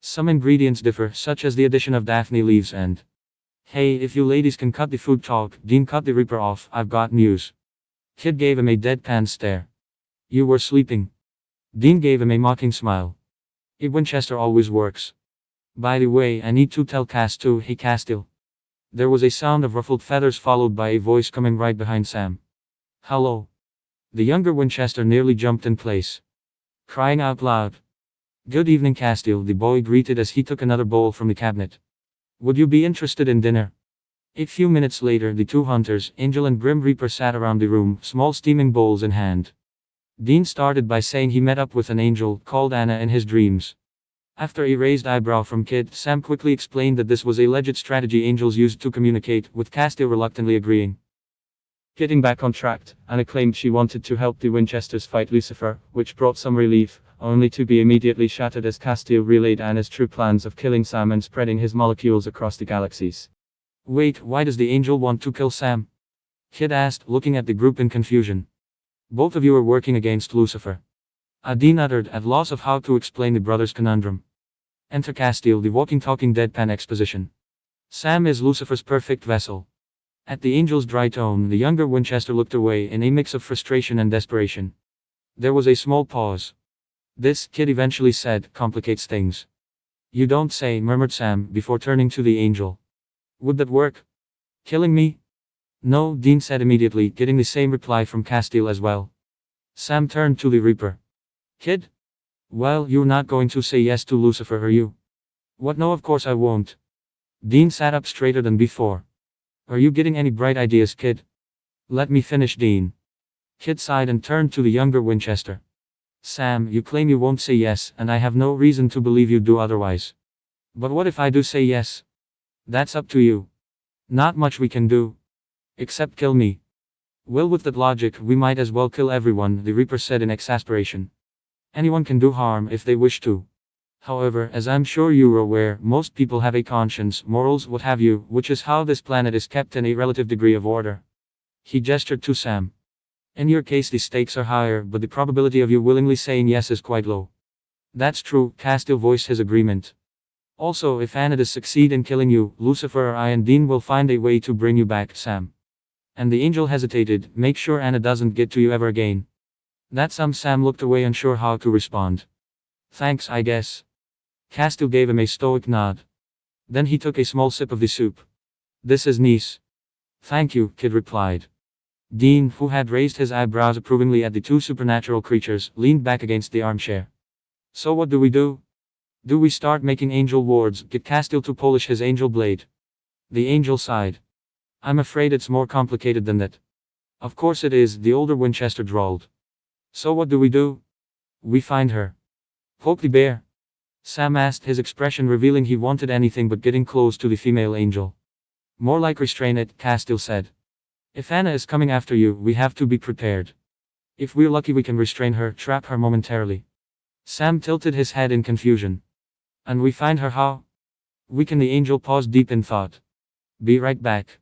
Some ingredients differ, such as the addition of Daphne leaves and... Hey, if you ladies can cut the food talk, Dean cut the Reaper off, I've got news. Kid gave him a deadpan stare. You were sleeping. Dean gave him a mocking smile. A Winchester always works. By the way, I need to tell Cass too, hey Castile. There was a sound of ruffled feathers followed by a voice coming right behind Sam. Hello. The younger Winchester nearly jumped in place, crying out loud. Good evening Castile, the boy greeted as he took another bowl from the cabinet. Would you be interested in dinner? A few minutes later, the two hunters, Angel and Grim Reaper, sat around the room, small steaming bowls in hand. Dean started by saying he met up with an angel called Anna in his dreams. After a raised eyebrow from Kid, Sam quickly explained that this was a legit strategy angels used to communicate, with Castile reluctantly agreeing. Getting back on track, Anna claimed she wanted to help the Winchesters fight Lucifer, which brought some relief, only to be immediately shattered as Castile relayed Anna's true plans of killing Sam and spreading his molecules across the galaxies. Wait, why does the angel want to kill Sam? Kid asked, looking at the group in confusion. Both of you are working against Lucifer. Dean uttered, at loss of how to explain the brothers' conundrum. Enter Castile, the walking-talking deadpan exposition. Sam is Lucifer's perfect vessel. At the angel's dry tone, the younger Winchester looked away in a mix of frustration and desperation. There was a small pause. This, Kid eventually said, complicates things. You don't say, murmured Sam, before turning to the angel. Would that work? Killing me? No, Dean said immediately, getting the same reply from Castile as well. Sam turned to the Reaper. Kid? Well, you're not going to say yes to Lucifer, are you? What? No, of course I won't. Dean sat up straighter than before. Are you getting any bright ideas, Kid? Let me finish, Dean. Kid sighed and turned to the younger Winchester. Sam, you claim you won't say yes, and I have no reason to believe you do otherwise. But what if I do say yes? That's up to you. Not much we can do. Except kill me. Well, with that logic, we might as well kill everyone, the Reaper said in exasperation. Anyone can do harm if they wish to. However, as I'm sure you're aware, most people have a conscience, morals, what have you, which is how this planet is kept in a relative degree of order. He gestured to Sam. In your case the stakes are higher, but the probability of you willingly saying yes is quite low. That's true, Castile voiced his agreement. Also, if Anna does succeed in killing you, Lucifer or I and Dean will find a way to bring you back, Sam. And the angel hesitated, make sure Anna doesn't get to you ever again. That's Sam looked away unsure how to respond. Thanks, I guess. Castile gave him a stoic nod. Then he took a small sip of the soup. This is nice. Thank you, Kid replied. Dean, who had raised his eyebrows approvingly at the two supernatural creatures, leaned back against the armchair. So what do we do? Do we start making angel wards, get Castile to polish his angel blade? The angel sighed. I'm afraid it's more complicated than that. Of course it is, the older Winchester drawled. So what do we do? We find her. Poke the bear? Sam asked, his expression revealing he wanted anything but getting close to the female angel. More like restrain it, Castile said. If Anna is coming after you, we have to be prepared. If we're lucky we can restrain her, trap her momentarily. Sam tilted his head in confusion. And we find her how? We can. The angel paused deep in thought. Be right back.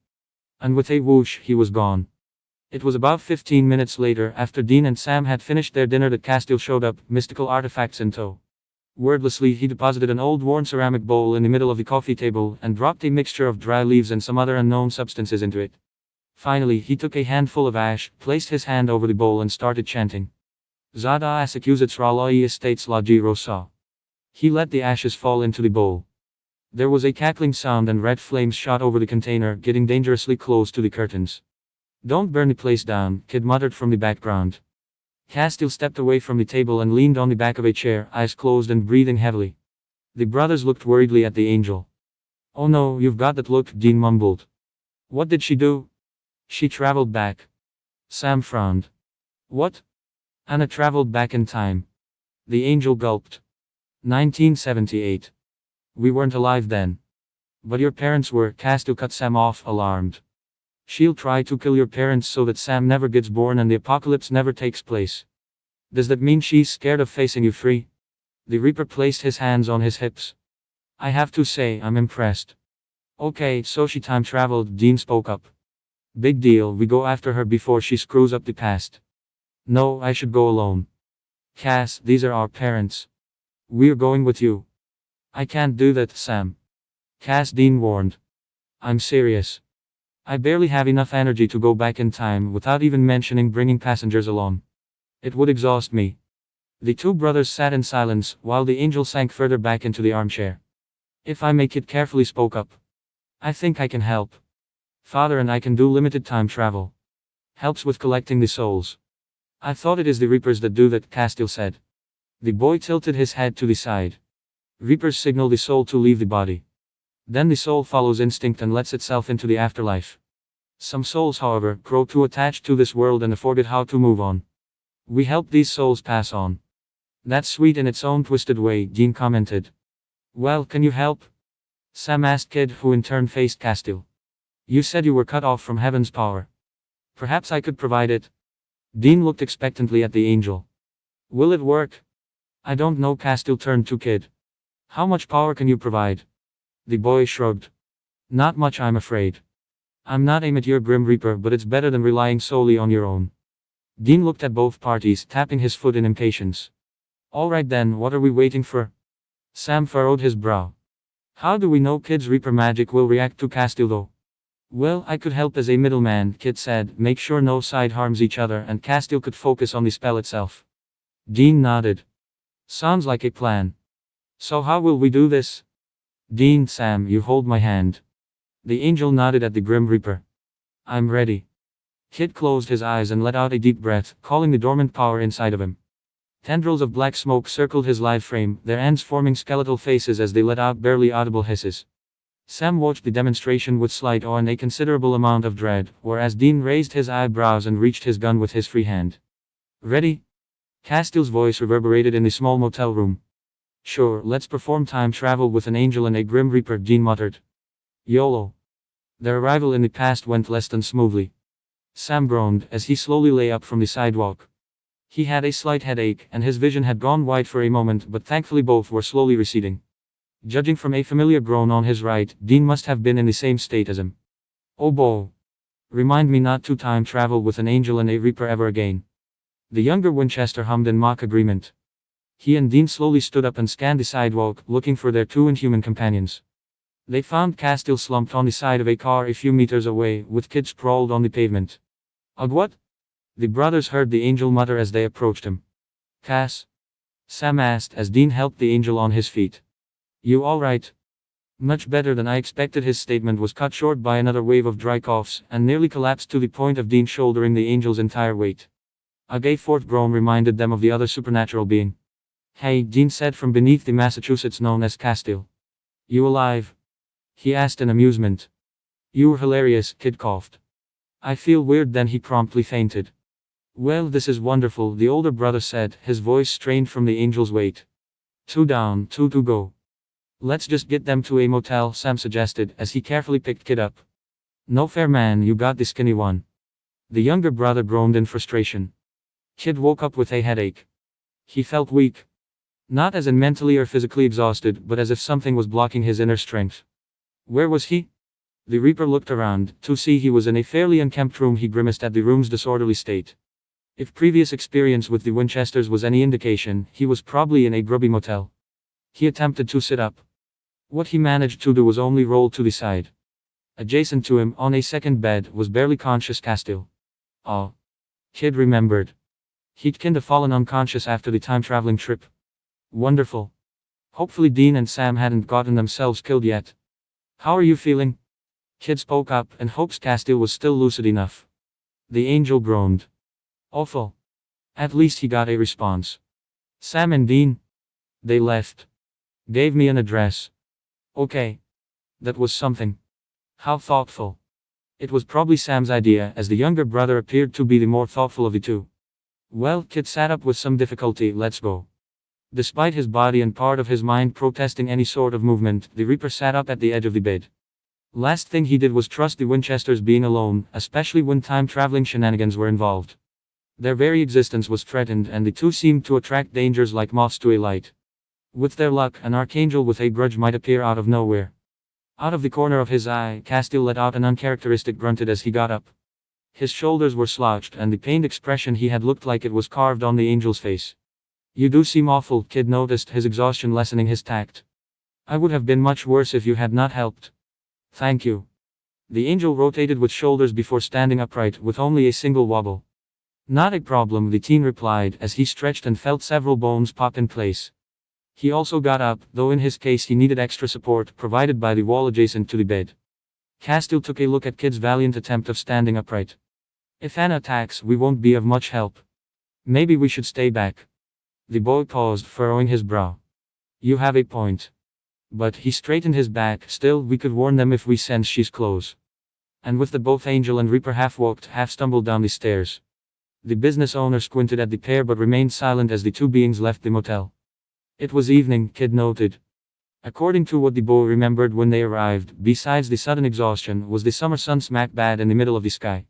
And with a whoosh, he was gone. It was about 15 minutes later, after Dean and Sam had finished their dinner, that Castile showed up, mystical artifacts in tow. Wordlessly, he deposited an old worn ceramic bowl in the middle of the coffee table, and dropped a mixture of dry leaves and some other unknown substances into it. Finally, he took a handful of ash, placed his hand over the bowl and started chanting. Zada Asakuzits Ralai Estates Laji Rosa. He let the ashes fall into the bowl. There was a cackling sound and red flames shot over the container, getting dangerously close to the curtains. Don't burn the place down, Kid muttered from the background. Castile stepped away from the table and leaned on the back of a chair, eyes closed and breathing heavily. The brothers looked worriedly at the angel. Oh no, you've got that look, Dean mumbled. What did she do? She traveled back. Sam frowned. What? Anna traveled back in time. The angel gulped. 1978. We weren't alive then. But your parents were. Castile cut Sam off, alarmed. She'll try to kill your parents so that Sam never gets born and the apocalypse never takes place. Does that mean she's scared of facing you free? The Reaper placed his hands on his hips. I have to say, I'm impressed. Okay, so she time traveled, Dean spoke up. Big deal, we go after her before she screws up the past. No, I should go alone. Cass, these are our parents. We're going with you. I can't do that, Sam. Cass, Dean warned. I'm serious. I barely have enough energy to go back in time without even mentioning bringing passengers along. It would exhaust me. The two brothers sat in silence while the angel sank further back into the armchair. If I may, Kid carefully spoke up. I think I can help. Father and I can do limited time travel. Helps with collecting the souls. I thought it is the Reapers that do that, Castile said. The boy tilted his head to the side. Reapers signal the soul to leave the body. Then the soul follows instinct and lets itself into the afterlife. Some souls, however, grow too attached to this world and forget how to move on. We help these souls pass on. That's sweet in its own twisted way, Dean commented. Well, can you help? Sam asked Kid, who in turn faced Castile. You said you were cut off from heaven's power. Perhaps I could provide it. Dean looked expectantly at the angel. Will it work? I don't know, Castile turned to Kid. How much power can you provide? The boy shrugged. Not much, I'm afraid. I'm not aiming at your Grim Reaper, but it's better than relying solely on your own. Dean looked at both parties, tapping his foot in impatience. Alright then, what are we waiting for? Sam furrowed his brow. How do we know Kid's Reaper magic will react to Castile though? Well, I could help as a middleman, Kid said, make sure no side harms each other and Castile could focus on the spell itself. Dean nodded. Sounds like a plan. So how will we do this? Dean, Sam, you hold my hand. The angel nodded at the Grim Reaper. I'm ready. Kid closed his eyes and let out a deep breath, calling the dormant power inside of him. Tendrils of black smoke circled his live frame, their ends forming skeletal faces as they let out barely audible hisses. Sam watched the demonstration with slight awe and a considerable amount of dread, whereas Dean raised his eyebrows and reached his gun with his free hand. Ready? Castile's voice reverberated in the small motel room. Sure, let's perform time travel with an angel and a Grim Reaper, Dean muttered. YOLO. Their arrival in the past went less than smoothly. Sam groaned as he slowly lay up from the sidewalk. He had a slight headache, and his vision had gone wide for a moment, but thankfully both were slowly receding. Judging from a familiar groan on his right, Dean must have been in the same state as him. Oh boy. Remind me not to time travel with an angel and a Reaper ever again. The younger Winchester hummed in mock agreement. He and Dean slowly stood up and scanned the sidewalk, looking for their two inhuman companions. They found Castile slumped on the side of a car a few meters away, with Kid sprawled on the pavement. Ugh, what? The brothers heard the angel mutter as they approached him. Cass? Sam asked as Dean helped the angel on his feet. You alright? Much better than I expected. His statement was cut short by another wave of dry coughs, and nearly collapsed to the point of Dean shouldering the angel's entire weight. A gay fourth groan reminded them of the other supernatural being. Hey, Dean said from beneath the Massachusetts known as Castile. You alive? He asked in amusement. You were hilarious, Kid coughed. I feel weird, then he promptly fainted. Well, this is wonderful, the older brother said, his voice strained from the angel's weight. 2 down, 2 to go. Let's just get them to a motel, Sam suggested as he carefully picked Kid up. No fair, man, you got the skinny one. The younger brother groaned in frustration. Kid woke up with a headache. He felt weak. Not as in mentally or physically exhausted, but as if something was blocking his inner strength. Where was he? The Reaper looked around. To see he was in a fairly unkempt room, he grimaced at the room's disorderly state. If previous experience with the Winchesters was any indication, he was probably in a grubby motel. He attempted to sit up. What he managed to do was only roll to the side. Adjacent to him, on a second bed, was barely conscious Castile. Oh. Kid remembered. He'd kinda fallen unconscious after the time-traveling trip. Wonderful. Hopefully Dean and Sam hadn't gotten themselves killed yet. How are you feeling? Kid spoke up and hopes Castile was still lucid enough. The angel groaned. Awful. At least he got a response. Sam and Dean? They left. Gave me an address. Okay. That was something. How thoughtful. It was probably Sam's idea, as the younger brother appeared to be the more thoughtful of the two. Well, Kid sat up with some difficulty. Let's go. Despite his body and part of his mind protesting any sort of movement, the Reaper sat up at the edge of the bed. Last thing he did was trust the Winchesters being alone, especially when time-traveling shenanigans were involved. Their very existence was threatened, and the two seemed to attract dangers like moths to a light. With their luck, an archangel with a grudge might appear out of nowhere. Out of the corner of his eye, Castile let out an uncharacteristic grunted as he got up. His shoulders were slouched, and the pained expression he had looked like it was carved on the angel's face. You do seem awful, Kid noticed, his exhaustion lessening his tact. I would have been much worse if you had not helped. Thank you. The angel rotated with shoulders before standing upright, with only a single wobble. Not a problem, the teen replied, as he stretched and felt several bones pop in place. He also got up, though in his case he needed extra support, provided by the wall adjacent to the bed. Castile took a look at Kid's valiant attempt of standing upright. If Anna attacks, we won't be of much help. Maybe we should stay back. The boy paused, furrowing his brow. You have a point. But he straightened his back. Still, we could warn them if we sense she's close. And with the both Angel and Reaper half walked, half stumbled down the stairs. The business owner squinted at the pair but remained silent as the two beings left the motel. It was evening, Kid noted. According to what the boy remembered when they arrived, besides the sudden exhaustion, was the summer sun smack bad in the middle of the sky.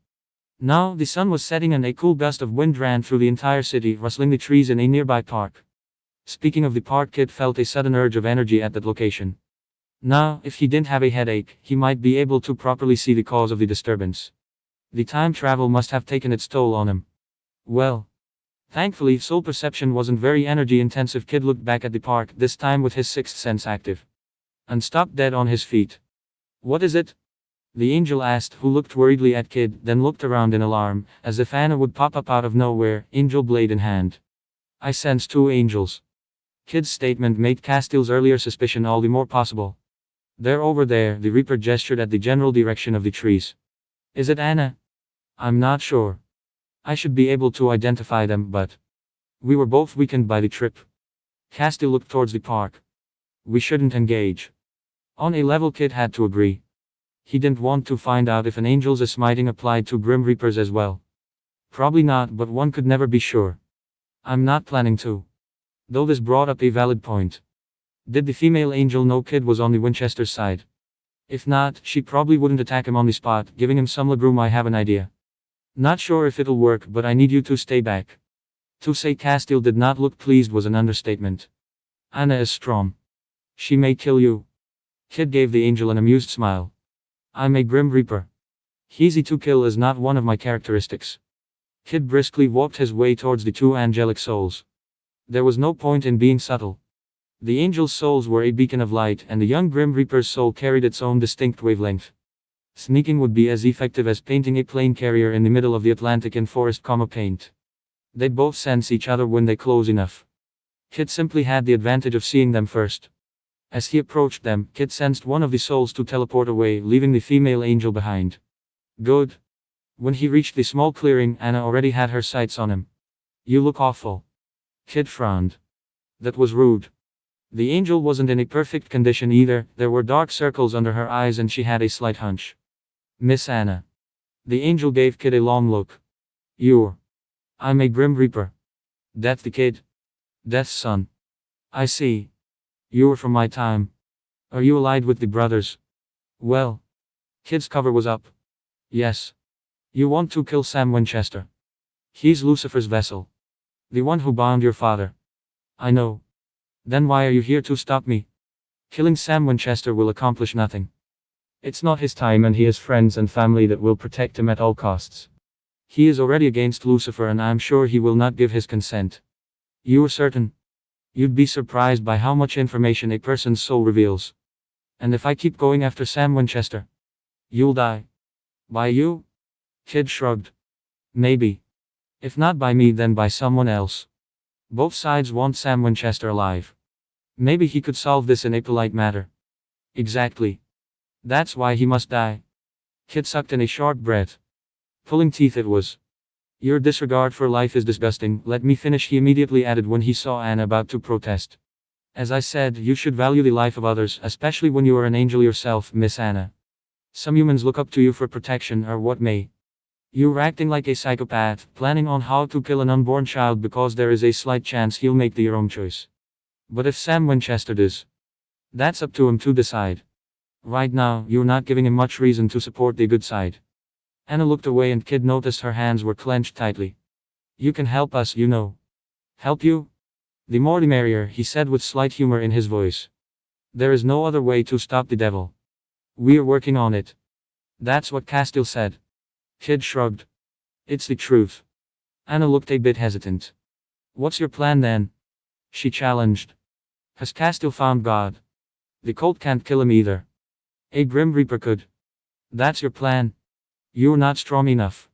Now, the sun was setting and a cool gust of wind ran through the entire city, rustling the trees in a nearby park. Speaking of the park, Kid felt a sudden urge of energy at that location. Now, if he didn't have a headache, he might be able to properly see the cause of the disturbance. The time travel must have taken its toll on him. Well, thankfully, soul perception wasn't very energy intensive. Kid looked back at the park, this time with his sixth sense active. And stopped dead on his feet. What is it? The angel asked, who looked worriedly at Kid, then looked around in alarm, as if Anna would pop up out of nowhere, angel blade in hand. I sense two angels. Kid's statement made Castile's earlier suspicion all the more possible. They're over there, the Reaper gestured at the general direction of the trees. Is it Anna? I'm not sure. I should be able to identify them, but we were both weakened by the trip. Castile looked towards the park. We shouldn't engage. On a level, Kid had to agree. He didn't want to find out if an angel's smiting applied to Grim Reapers as well. Probably not, but one could never be sure. I'm not planning to. Though this brought up a valid point. Did the female angel know Kid was on the Winchester side? If not, she probably wouldn't attack him on the spot, giving him some legroom. I have an idea. Not sure if it'll work, but I need you to stay back. To say Castile did not look pleased was an understatement. Anna is strong. She may kill you. Kid gave the angel an amused smile. I'm a Grim Reaper. Easy to kill is not one of my characteristics. Kid briskly walked his way towards the two angelic souls. There was no point in being subtle. The angels' souls were a beacon of light, and the young Grim Reaper's soul carried its own distinct wavelength. Sneaking would be as effective as painting a plane carrier in the middle of the Atlantic in forest paint. They'd both sense each other when they close enough. Kid simply had the advantage of seeing them first. As he approached them, Kid sensed one of the souls to teleport away, leaving the female angel behind. Good. When he reached the small clearing, Anna already had her sights on him. You look awful. Kid frowned. That was rude. The angel wasn't in a perfect condition either, there were dark circles under her eyes and she had a slight hunch. Miss Anna. The angel gave Kid a long look. I'm a Grim Reaper. That's the kid. Death's son. I see. You're from my time. Are you allied with the brothers? Well. Kid's cover was up. Yes. You want to kill Sam Winchester. He's Lucifer's vessel. The one who bound your father. I know. Then why are you here to stop me? Killing Sam Winchester will accomplish nothing. It's not his time and he has friends and family that will protect him at all costs. He is already against Lucifer and I'm sure he will not give his consent. You're certain? You'd be surprised by how much information a person's soul reveals. And if I keep going after Sam Winchester, you'll die. By you? Kid shrugged. Maybe. If not by me, then by someone else. Both sides want Sam Winchester alive. Maybe he could solve this in a polite manner. Exactly. That's why he must die. Kid sucked in a short breath. Pulling teeth it was. Your disregard for life is disgusting, let me finish, he immediately added when he saw Anna about to protest. As I said, you should value the life of others, especially when you are an angel yourself, Miss Anna. Some humans look up to you for protection or what may. You're acting like a psychopath, planning on how to kill an unborn child because there is a slight chance he'll make the wrong choice. But if Sam Winchester does, that's up to him to decide. Right now, you're not giving him much reason to support the good side. Anna looked away and Kid noticed her hands were clenched tightly. You can help us, you know. Help you? The more the merrier, he said with slight humor in his voice. There is no other way to stop the devil. We're working on it. That's what Castile said. Kid shrugged. It's the truth. Anna looked a bit hesitant. What's your plan then? She challenged. Has Castile found God? The cult can't kill him either. A Grim Reaper could. That's your plan? You're not strong enough.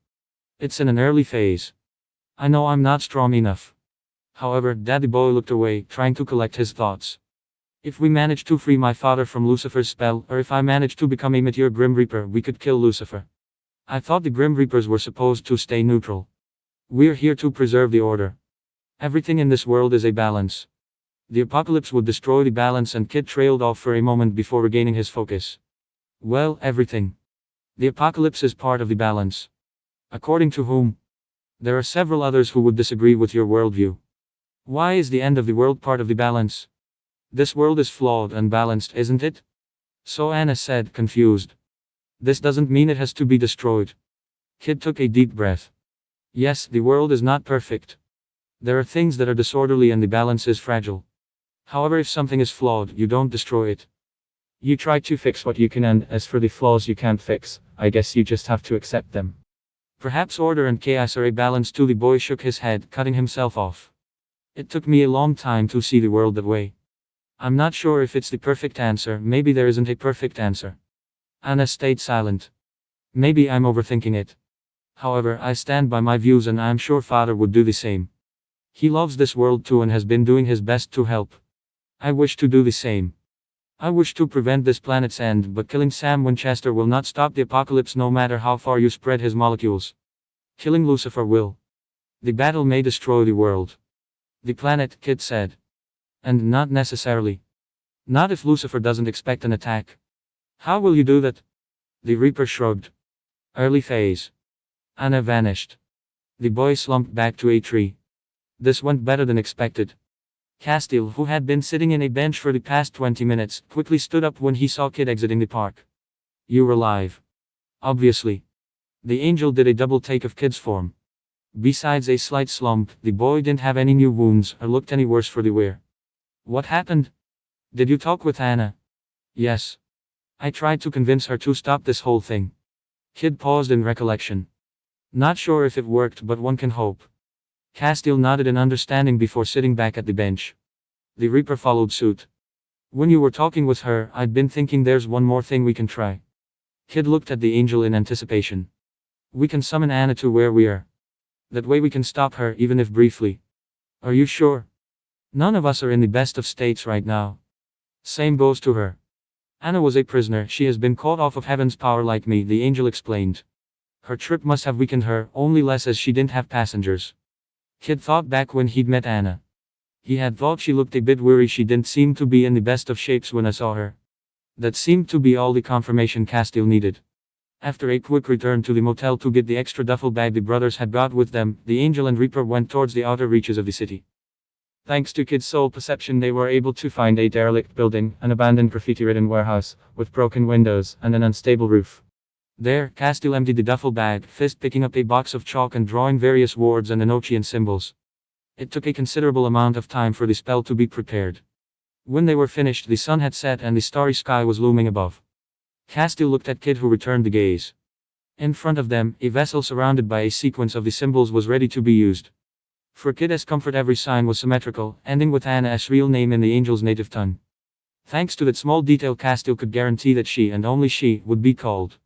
It's in an early phase. I know I'm not strong enough. However, Daddy Boy looked away, trying to collect his thoughts. If we manage to free my father from Lucifer's spell, or if I manage to become a mature Grim Reaper, we could kill Lucifer. I thought the Grim Reapers were supposed to stay neutral. We're here to preserve the order. Everything in this world is a balance. The apocalypse would destroy the balance, and Kid trailed off for a moment before regaining his focus. Well, everything. The apocalypse is part of the balance. According to whom? There are several others who would disagree with your worldview. Why is the end of the world part of the balance? This world is flawed and balanced, isn't it? So Anna said, confused. This doesn't mean it has to be destroyed. Kid took a deep breath. Yes, the world is not perfect. There are things that are disorderly and the balance is fragile. However, if something is flawed, you don't destroy it. You try to fix what you can, and as for the flaws you can't fix, I guess you just have to accept them. Perhaps order and chaos are a balance too. The boy shook his head, cutting himself off. It took me a long time to see the world that way. I'm not sure if it's the perfect answer, maybe there isn't a perfect answer. Anna stayed silent. Maybe I'm overthinking it. However, I stand by my views, and I'm sure Father would do the same. He loves this world too and has been doing his best to help. I wish to do the same. I wish to prevent this planet's end, but killing Sam Winchester will not stop the apocalypse no matter how far you spread his molecules. Killing Lucifer will. The battle may destroy the world. The planet, Kid said. And not necessarily. Not if Lucifer doesn't expect an attack. How will you do that? The Reaper shrugged. Early phase. Anna vanished. The boy slumped back to a tree. This went better than expected. Castile, who had been sitting in a bench for the past 20 minutes, quickly stood up when he saw Kid exiting the park. You were alive. Obviously. The angel did a double take of Kid's form. Besides a slight slump, the boy didn't have any new wounds or looked any worse for the wear. What happened? Did you talk with Anna? Yes. I tried to convince her to stop this whole thing. Kid paused in recollection. Not sure if it worked, but one can hope. Castile nodded in understanding before sitting back at the bench. The Reaper followed suit. When you were talking with her, I'd been thinking there's one more thing we can try. Kid looked at the angel in anticipation. We can summon Anna to where we are. That way we can stop her, even if briefly. Are you sure? None of us are in the best of states right now. Same goes to her. Anna was a prisoner, she has been caught off of heaven's power like me, the angel explained. Her trip must have weakened her, only less as she didn't have passengers. Kid thought back when he'd met Anna. He had thought she looked a bit weary, she didn't seem to be in the best of shapes when I saw her. That seemed to be all the confirmation Castile needed. After a quick return to the motel to get the extra duffel bag the brothers had got with them, the angel and Reaper went towards the outer reaches of the city. Thanks to Kid's soul perception, they were able to find a derelict building, an abandoned graffiti-ridden warehouse, with broken windows and an unstable roof. There, Castile emptied the duffel bag, fist picking up a box of chalk and drawing various words and Enochian symbols. It took a considerable amount of time for the spell to be prepared. When they were finished, the sun had set and the starry sky was looming above. Castile looked at Kid, who returned the gaze. In front of them, a vessel surrounded by a sequence of the symbols was ready to be used. For Kid's comfort, every sign was symmetrical, ending with Anna's real name in the angel's native tongue. Thanks to that small detail, Castile could guarantee that she, and only she, would be called.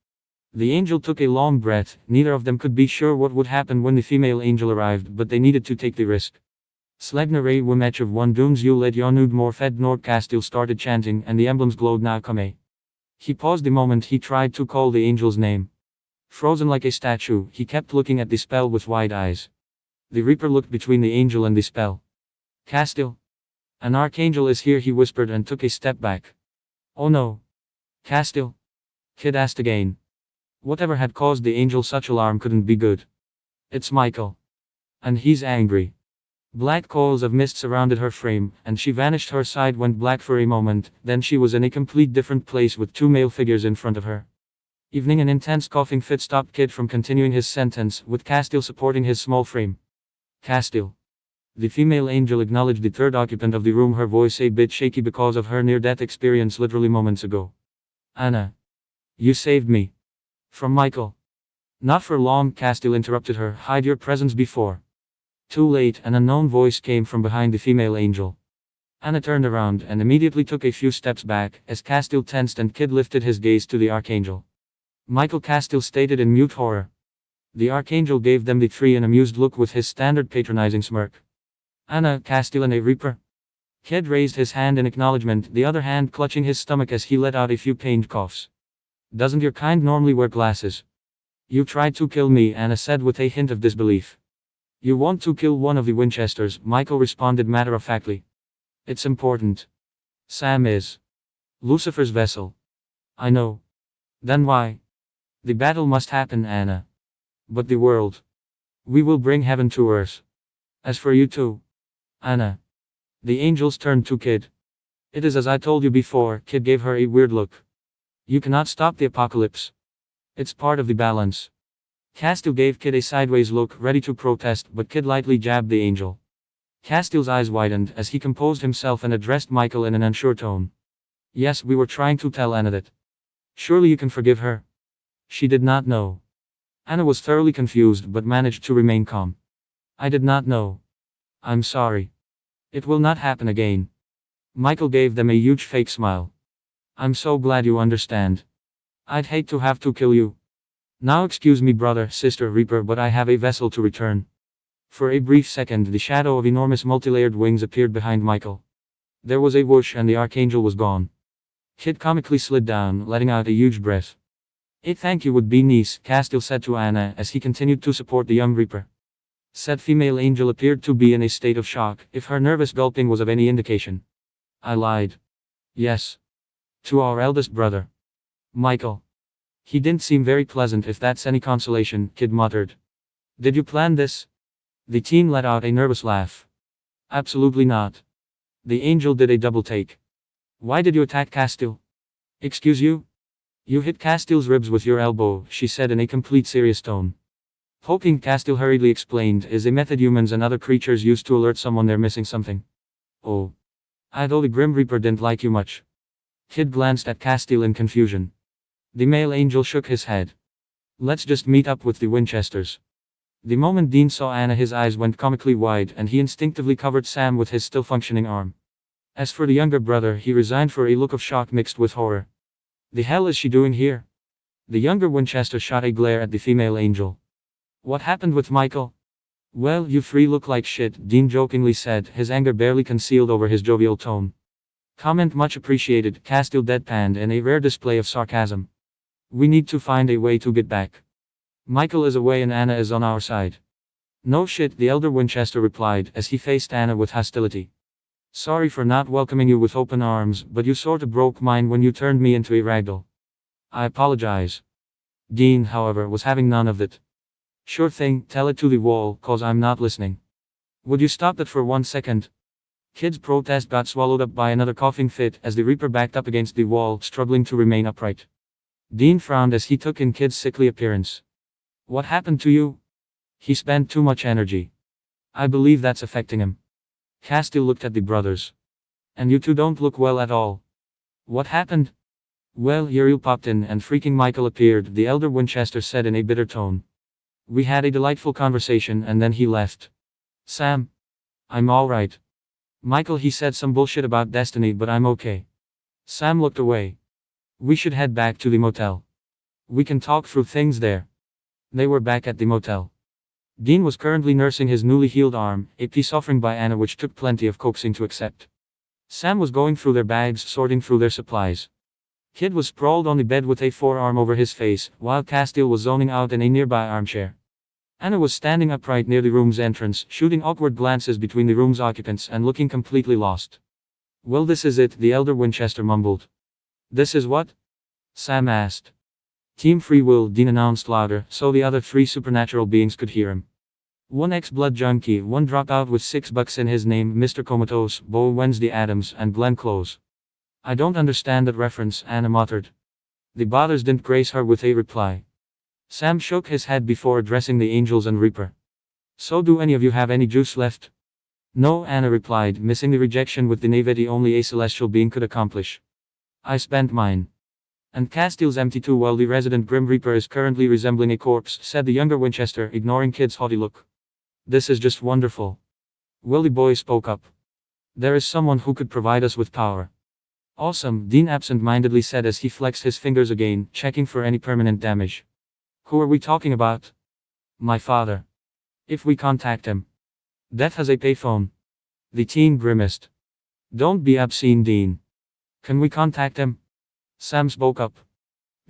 The angel took a long breath. Neither of them could be sure what would happen when the female angel arrived, but they needed to take the risk. Slegner a wimech of one dooms you let yonud more fed nord. Castile started chanting, and the emblems glowed now come. He paused a moment, he tried to call the angel's name. Frozen like a statue, he kept looking at the spell with wide eyes. The Reaper looked between the angel and the spell. Castile? An archangel is here, he whispered and took a step back. Oh no. Castile? Kid asked again. Whatever had caused the angel such alarm couldn't be good. It's Michael. And he's angry. Black coils of mist surrounded her frame, and she vanished. Her side went black for a moment, then she was in a complete different place with two male figures in front of her. Evening. An intense coughing fit stopped Kid from continuing his sentence, with Castile supporting his small frame. Castile. The female angel acknowledged the third occupant of the room, her voice a bit shaky because of her near-death experience literally moments ago. Anna. You saved me. From Michael. Not for long, Castile interrupted her. Hide your presence before. Too late, an unknown voice came from behind the female angel. Anna turned around and immediately took a few steps back, as Castile tensed and Kid lifted his gaze to the Archangel. Michael, Castile stated in mute horror. The Archangel gave them the three an amused look with his standard patronizing smirk. Anna, Castile and a Reaper? Kid raised his hand in acknowledgement, the other hand clutching his stomach as he let out a few pained coughs. Doesn't your kind normally wear glasses? You tried to kill me, Anna said with a hint of disbelief. You want to kill one of the Winchesters, Michael responded matter-of-factly. It's important. Sam is Lucifer's vessel. I know. Then why? The battle must happen, Anna. But the world. We will bring heaven to earth. As for you two, Anna. The angels turned to Kid. It is as I told you before, Kid gave her a weird look. You cannot stop the apocalypse. It's part of the balance. Castile gave Kid a sideways look, ready to protest, but Kid lightly jabbed the angel. Castile's eyes widened as he composed himself and addressed Michael in an unsure tone. Yes, we were trying to tell Anna that. Surely you can forgive her. She did not know. Anna was thoroughly confused but managed to remain calm. I did not know. I'm sorry. It will not happen again. Michael gave them a huge fake smile. I'm so glad you understand. I'd hate to have to kill you. Now excuse me, brother, sister, Reaper, but I have a vessel to return. For a brief second, the shadow of enormous multilayered wings appeared behind Michael. There was a whoosh and the Archangel was gone. Kid comically slid down, letting out a huge breath. A thank you would be nice, Castile said to Anna as he continued to support the young Reaper. Said female angel appeared to be in a state of shock, if her nervous gulping was of any indication. I lied. Yes. To our eldest brother. Michael. He didn't seem very pleasant, if that's any consolation, Kid muttered. Did you plan this? The teen let out a nervous laugh. Absolutely not. The angel did a double take. Why did you attack Castile? Excuse you? You hit Castile's ribs with your elbow, she said in a complete serious tone. Poking, Castile hurriedly explained, is a method humans and other creatures use to alert someone they're missing something. Oh. I thought the Grim Reaper didn't like you much. Kid glanced at Castile in confusion. The male angel shook his head. Let's just meet up with the Winchesters. The moment Dean saw Anna, his eyes went comically wide and he instinctively covered Sam with his still functioning arm. As for the younger brother, he resigned for a look of shock mixed with horror. The hell is she doing here? The younger Winchester shot a glare at the female angel. What happened with Michael? Well, you three look like shit, Dean jokingly said, his anger barely concealed over his jovial tone. Comment much appreciated, Castile deadpanned in a rare display of sarcasm. We need to find a way to get back. Michael is away and Anna is on our side. No shit, the elder Winchester replied as he faced Anna with hostility. Sorry for not welcoming you with open arms, but you sorta broke mine when you turned me into a ragdoll. I apologize. Dean, however, was having none of it. Sure thing, tell it to the wall, cause I'm not listening. Would you stop that for 1 second? Kid's protest got swallowed up by another coughing fit as the Reaper backed up against the wall, struggling to remain upright. Dean frowned as he took in Kid's sickly appearance. What happened to you? He spent too much energy. I believe that's affecting him. Castile looked at the brothers. And you two don't look well at all. What happened? Well, Uriel popped in and freaking Michael appeared, the elder Winchester said in a bitter tone. We had a delightful conversation and then he left. Sam. I'm alright. Michael, he said some bullshit about destiny, but I'm okay. Sam looked away. We should head back to the motel. We can talk through things there. They were back at the motel. Dean was currently nursing his newly healed arm, a peace offering by Anna which took plenty of coaxing to accept. Sam was going through their bags, sorting through their supplies. Kid was sprawled on the bed with a forearm over his face, while Castile was zoning out in a nearby armchair. Anna was standing upright near the room's entrance, shooting awkward glances between the room's occupants and looking completely lost. Well, this is it, the elder Winchester mumbled. This is what? Sam asked. Team Free Will, Dean announced louder, so the other three supernatural beings could hear him. One ex-blood junkie, one dropout with $6 in his name, Mr. Comatose, Bo Wednesday Adams, and Glenn Close. I don't understand that reference, Anna muttered. The bothers didn't grace her with a reply. Sam shook his head before addressing the angels and Reaper. So do any of you have any juice left? No, Anna replied, missing the rejection with the naivety only a celestial being could accomplish. I spent mine. And Castile's empty too, while the resident Grim Reaper is currently resembling a corpse, said the younger Winchester, ignoring Kid's haughty look. This is just wonderful. Well, the boy spoke up. There is someone who could provide us with power. Awesome, Dean absent-mindedly said as he flexed his fingers again, checking for any permanent damage. Who are we talking about? My father. If we contact him. Death has a payphone. The teen grimaced. Don't be obscene, Dean. Can we contact him? Sam spoke up.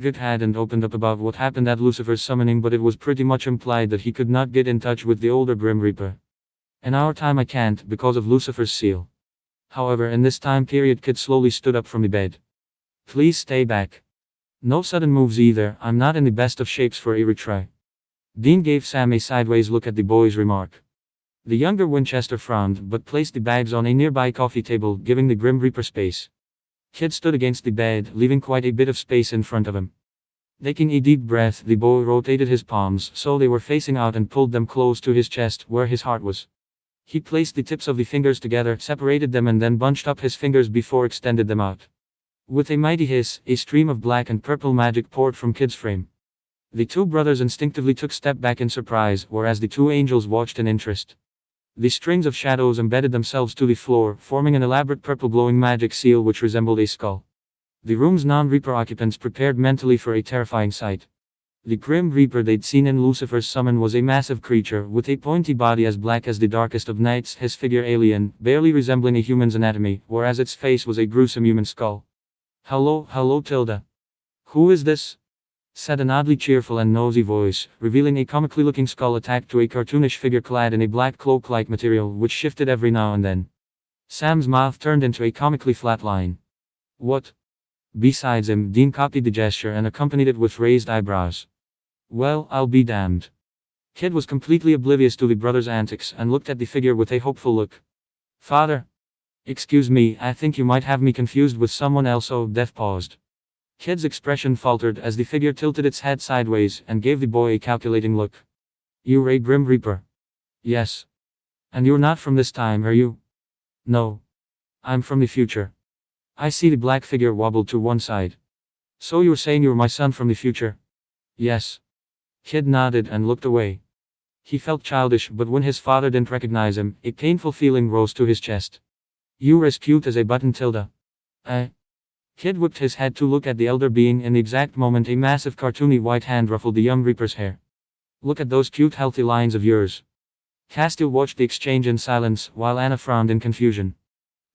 Good hadn't opened up about what happened at Lucifer's summoning, but it was pretty much implied that he could not get in touch with the older Grim Reaper. In our time I can't, because of Lucifer's seal. However, in this time period, Kid slowly stood up from the bed. Please stay back. No sudden moves either, I'm not in the best of shapes for a retry. Dean gave Sam a sideways look at the boy's remark. The younger Winchester frowned, but placed the bags on a nearby coffee table, giving the Grim Reaper space. Kid stood against the bed, leaving quite a bit of space in front of him. Taking a deep breath, the boy rotated his palms so they were facing out and pulled them close to his chest, where his heart was. He placed the tips of the fingers together, separated them and then bunched up his fingers before extended them out. With a mighty hiss, a stream of black and purple magic poured from Kid's frame. The two brothers instinctively took step back in surprise, whereas the two angels watched in interest. The strings of shadows embedded themselves to the floor, forming an elaborate purple glowing magic seal which resembled a skull. The room's non-Reaper occupants prepared mentally for a terrifying sight. The Grim Reaper they'd seen in Lucifer's summon was a massive creature, with a pointy body as black as the darkest of nights, his figure alien, barely resembling a human's anatomy, whereas its face was a gruesome human skull. Hello Tilda. Who is this? Said an oddly cheerful and nosy voice, revealing a comically looking skull attached to a cartoonish figure clad in a black cloak-like material which shifted every now and then. Sam's mouth turned into a comically flat line. What? Besides him, Dean copied the gesture and accompanied it with raised eyebrows. Well, I'll be damned. Kid was completely oblivious to the brother's antics and looked at the figure with a hopeful look. Father? Excuse me, I think you might have me confused with someone else. Oh, Death paused. Kid's expression faltered as the figure tilted its head sideways and gave the boy a calculating look. You're a Grim Reaper? Yes. And you're not from this time, are you? No. I'm from the future. I see the black figure wobbled to one side. So you're saying you're my son from the future? Yes. Kid nodded and looked away. He felt childish, but when his father didn't recognize him, a painful feeling rose to his chest. You're as cute as a button, Tilda. Kid whipped his head to look at the elder being. In the exact moment a massive cartoony white hand ruffled the young Reaper's hair. Look at those cute healthy lines of yours. Castile watched the exchange in silence, while Anna frowned in confusion.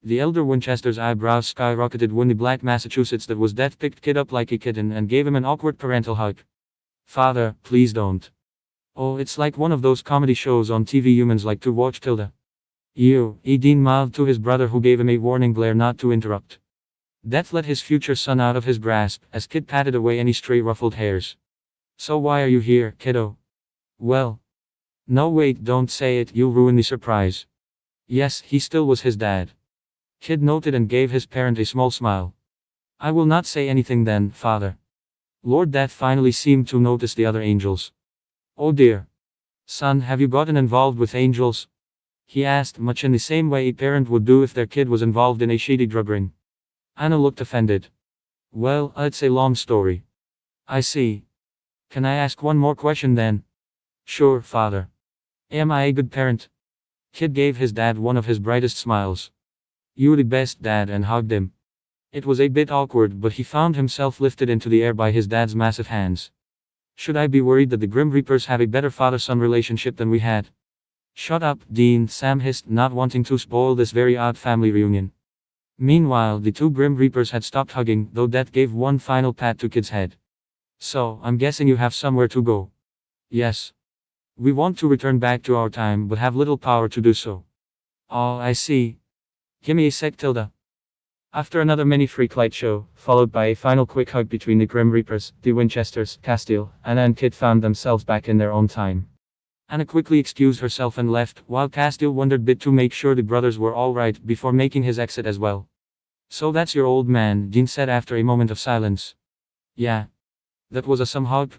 The elder Winchester's eyebrows skyrocketed when the black Massachusetts that was Death picked Kid up like a kitten and gave him an awkward parental hug. Father, please don't. Oh, it's like one of those comedy shows on TV humans like to watch, Tilda. Dean mouthed to his brother, who gave him a warning glare not to interrupt. Death let his future son out of his grasp as Kid patted away any stray ruffled hairs. So why are you here, kiddo? Well. No, wait, don't say it, you'll ruin the surprise. Yes, he still was his dad. Kid noted and gave his parent a small smile. I will not say anything then, Father. Lord Death finally seemed to notice the other angels. Oh dear. Son, have you gotten involved with angels? He asked, much in the same way a parent would do if their kid was involved in a shady drug ring. Anna looked offended. Well, it's a long story. I see. Can I ask one more question then? Sure, Father. Am I a good parent? Kid gave his dad one of his brightest smiles. You're the best, Dad, and hugged him. It was a bit awkward, but he found himself lifted into the air by his dad's massive hands. Should I be worried that the Grim Reapers have a better father-son relationship than we had? Shut up, Dean, Sam hissed, not wanting to spoil this very odd family reunion. Meanwhile, the two Grim Reapers had stopped hugging, though Death gave one final pat to Kid's head. So, I'm guessing you have somewhere to go. Yes. We want to return back to our time, but have little power to do so. Oh, I see. Gimme a sec, Tilda. After another mini freak light show, followed by a final quick hug between the Grim Reapers, the Winchesters, Castile, Anna and Kid found themselves back in their own time. Anna quickly excused herself and left, while Castile wondered bit to make sure the brothers were alright before making his exit as well. So that's your old man, Dean said after a moment of silence. Yeah. That was a some hug?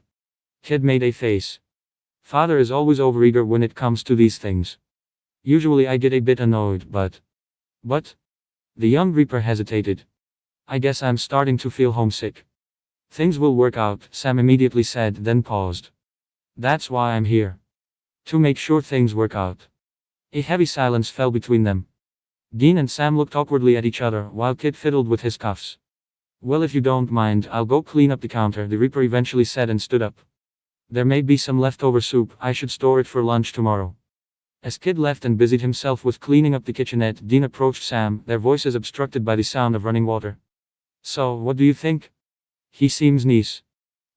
Kid made a face. Father is always overeager when it comes to these things. Usually I get a bit annoyed, but... The young Reaper hesitated. I guess I'm starting to feel homesick. Things will work out, Sam immediately said, then paused. That's why I'm here. To make sure things work out. A heavy silence fell between them. Dean and Sam looked awkwardly at each other while Kid fiddled with his cuffs. Well, if you don't mind, I'll go clean up the counter, the Reaper eventually said and stood up. There may be some leftover soup, I should store it for lunch tomorrow. As Kid left and busied himself with cleaning up the kitchenette, Dean approached Sam, their voices obstructed by the sound of running water. So, what do you think? He seems nice.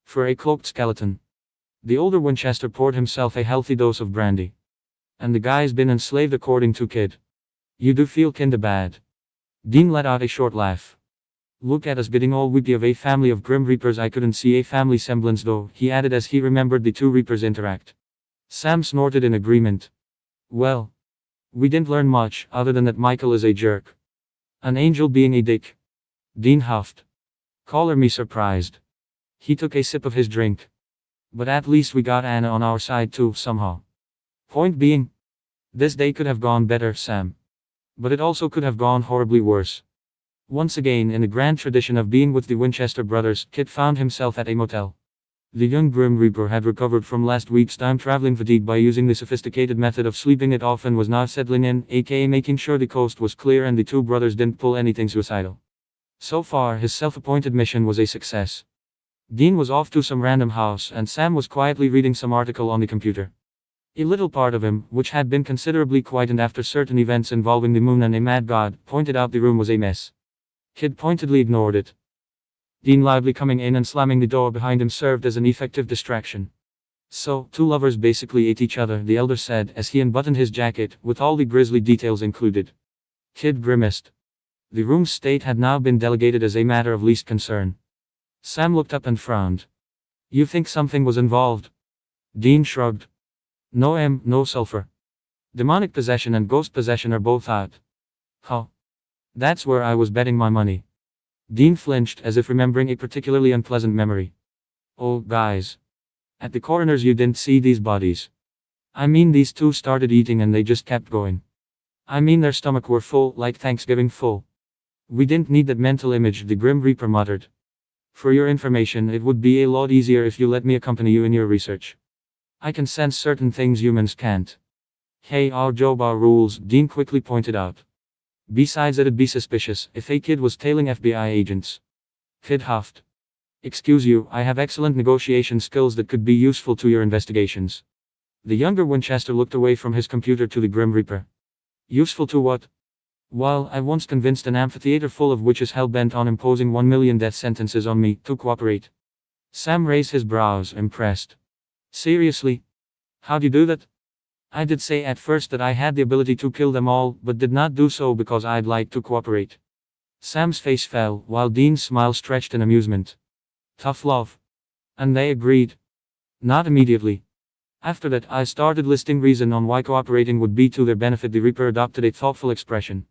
For a cloaked skeleton. The older Winchester poured himself a healthy dose of brandy. And the guy's been enslaved according to Kid. You do feel kinda bad. Dean let out a short laugh. Look at us getting all weepy of a family of grim reapers. I couldn't see a family semblance though, he added as he remembered the two reapers interact. Sam snorted in agreement. Well, we didn't learn much, other than that Michael is a jerk. An angel being a dick. Dean huffed. Color me surprised. He took a sip of his drink. But at least we got Anna on our side too, somehow. Point being, this day could have gone better, Sam. But it also could have gone horribly worse. Once again, in the grand tradition of being with the Winchester brothers, Kid found himself at a motel. The young Grim Reaper had recovered from last week's time-traveling fatigue by using the sophisticated method of sleeping it off and was now settling in, aka making sure the coast was clear and the two brothers didn't pull anything suicidal. So far, his self-appointed mission was a success. Dean was off to some random house and Sam was quietly reading some article on the computer. A little part of him, which had been considerably quietened after certain events involving the moon and a mad god, pointed out the room was a mess. Kid pointedly ignored it. Dean loudly coming in and slamming the door behind him served as an effective distraction. So, two lovers basically ate each other, the elder said as he unbuttoned his jacket, with all the grisly details included. Kid grimaced. The room's state had now been delegated as a matter of least concern. Sam looked up and frowned. You think something was involved? Dean shrugged. No sulfur. Demonic possession and ghost possession are both out. Huh. That's where I was betting my money. Dean flinched as if remembering a particularly unpleasant memory. Oh, guys. At the coroner's you didn't see these bodies. I mean these two started eating and they just kept going. I mean their stomach were full, like Thanksgiving full. We didn't need that mental image, the Grim Reaper muttered. For your information, it would be a lot easier if you let me accompany you in your research. I can sense certain things humans can't. Hey, our job, our rules, Dean quickly pointed out. Besides, it'd be suspicious if a kid was tailing FBI agents. Kid huffed. Excuse you, I have excellent negotiation skills that could be useful to your investigations. The younger Winchester looked away from his computer to the Grim Reaper. Useful to what? Well, I once convinced an amphitheater full of witches hell-bent on imposing 1 million death sentences on me to cooperate. Sam raised his brows, impressed. Seriously? How'd you do that? I did say at first that I had the ability to kill them all, but did not do so because I'd like to cooperate. Sam's face fell, while Dean's smile stretched in amusement. Tough love. And they agreed. Not immediately. After that, I started listing reason on why cooperating would be to their benefit. The Reaper adopted a thoughtful expression.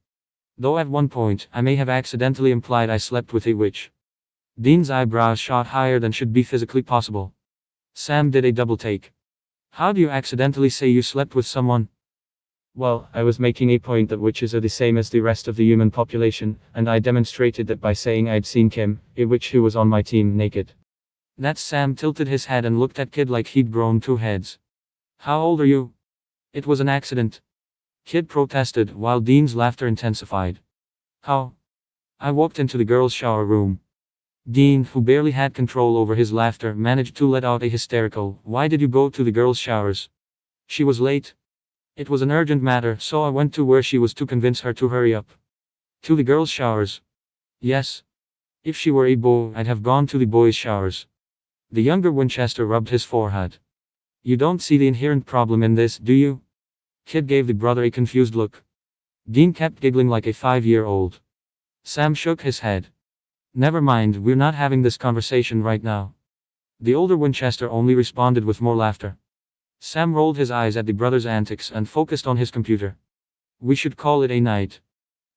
Though at one point, I may have accidentally implied I slept with a witch. Dean's eyebrows shot higher than should be physically possible. Sam did a double take. How do you accidentally say you slept with someone? Well, I was making a point that witches are the same as the rest of the human population, and I demonstrated that by saying I'd seen Kim, a witch who was on my team, naked. That Sam tilted his head and looked at Kid like he'd grown 2 heads. How old are you? It was an accident. Kid protested, while Dean's laughter intensified. How? I walked into the girls' shower room. Dean, who barely had control over his laughter, managed to let out a hysterical, "Why did you go to the girls' showers?" She was late. It was an urgent matter, so I went to where she was to convince her to hurry up. To the girls' showers? Yes. If she were a boy, I'd have gone to the boys' showers. The younger Winchester rubbed his forehead. You don't see the inherent problem in this, do you? Kid gave the brother a confused look. Dean kept giggling like a 5-year-old. Sam shook his head. Never mind, we're not having this conversation right now. The older Winchester only responded with more laughter. Sam rolled his eyes at the brother's antics and focused on his computer. We should call it a night.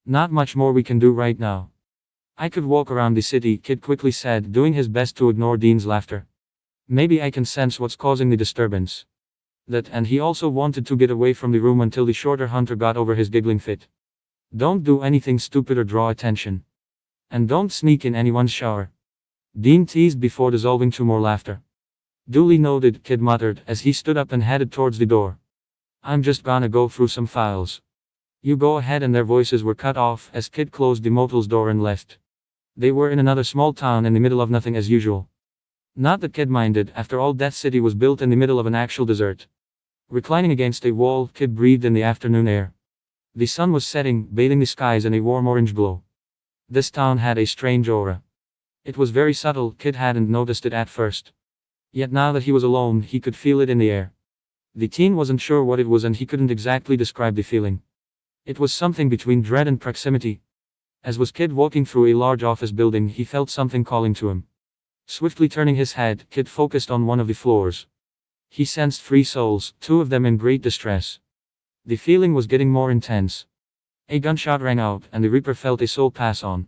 Not much more we can do right now. I could walk around the city, Kid quickly said, doing his best to ignore Dean's laughter. Maybe I can sense what's causing the disturbance. That, and he also wanted to get away from the room until the shorter hunter got over his giggling fit. Don't do anything stupid or draw attention. And don't sneak in anyone's shower. Dean teased before dissolving to more laughter. Duly noted, Kid muttered as he stood up and headed towards the door. I'm just gonna go through some files. You go ahead, and their voices were cut off as Kid closed the motel's door and left. They were in another small town in the middle of nothing as usual. Not that Kid minded, after all Death City was built in the middle of an actual desert. Reclining against a wall, Kid breathed in the afternoon air. The sun was setting, bathing the skies in a warm orange glow. This town had a strange aura. It was very subtle, Kid hadn't noticed it at first. Yet now that he was alone, he could feel it in the air. The teen wasn't sure what it was, and he couldn't exactly describe the feeling. It was something between dread and proximity. As was Kid walking through a large office building, he felt something calling to him. Swiftly turning his head, Kid focused on one of the floors. He sensed 3 souls, 2 of them in great distress. The feeling was getting more intense. A gunshot rang out, and the Reaper felt a soul pass on.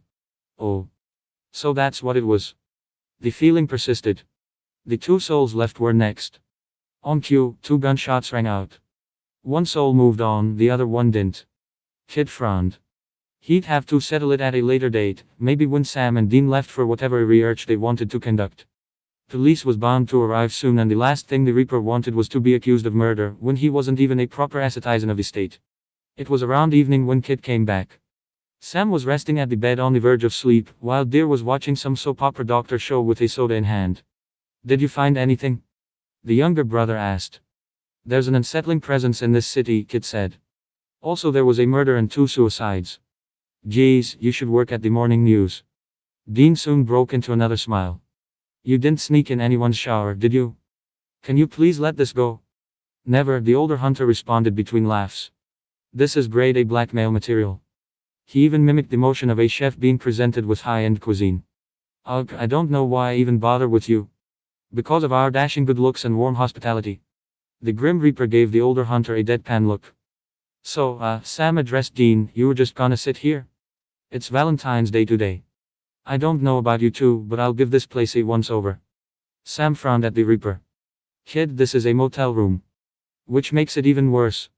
Oh. So that's what it was. The feeling persisted. The 2 souls left were next. On cue, 2 gunshots rang out. One soul moved on, the other one didn't. Kid frowned. He'd have to settle it at a later date, maybe when Sam and Dean left for whatever research they wanted to conduct. Police was bound to arrive soon, and the last thing the Reaper wanted was to be accused of murder when he wasn't even a proper citizen of the state. It was around evening when Kid came back. Sam was resting at the bed on the verge of sleep, while Deer was watching some soap opera doctor show with a soda in hand. Did you find anything? The younger brother asked. There's an unsettling presence in this city, Kid said. Also, there was a murder and 2 suicides. Geez, you should work at the morning news. Dean soon broke into another smile. You didn't sneak in anyone's shower, did you? Can you please let this go? Never, the older hunter responded between laughs. This is grade A blackmail material. He even mimicked the motion of a chef being presented with high-end cuisine. Ugh, I don't know why I even bother with you. Because of our dashing good looks and warm hospitality. The Grim Reaper gave the older hunter a deadpan look. So, Sam addressed Dean, you were just gonna sit here? It's Valentine's Day today. I don't know about you two, but I'll give this place a once-over. Sam frowned at the Reaper. Kid, this is a motel room. Which makes it even worse.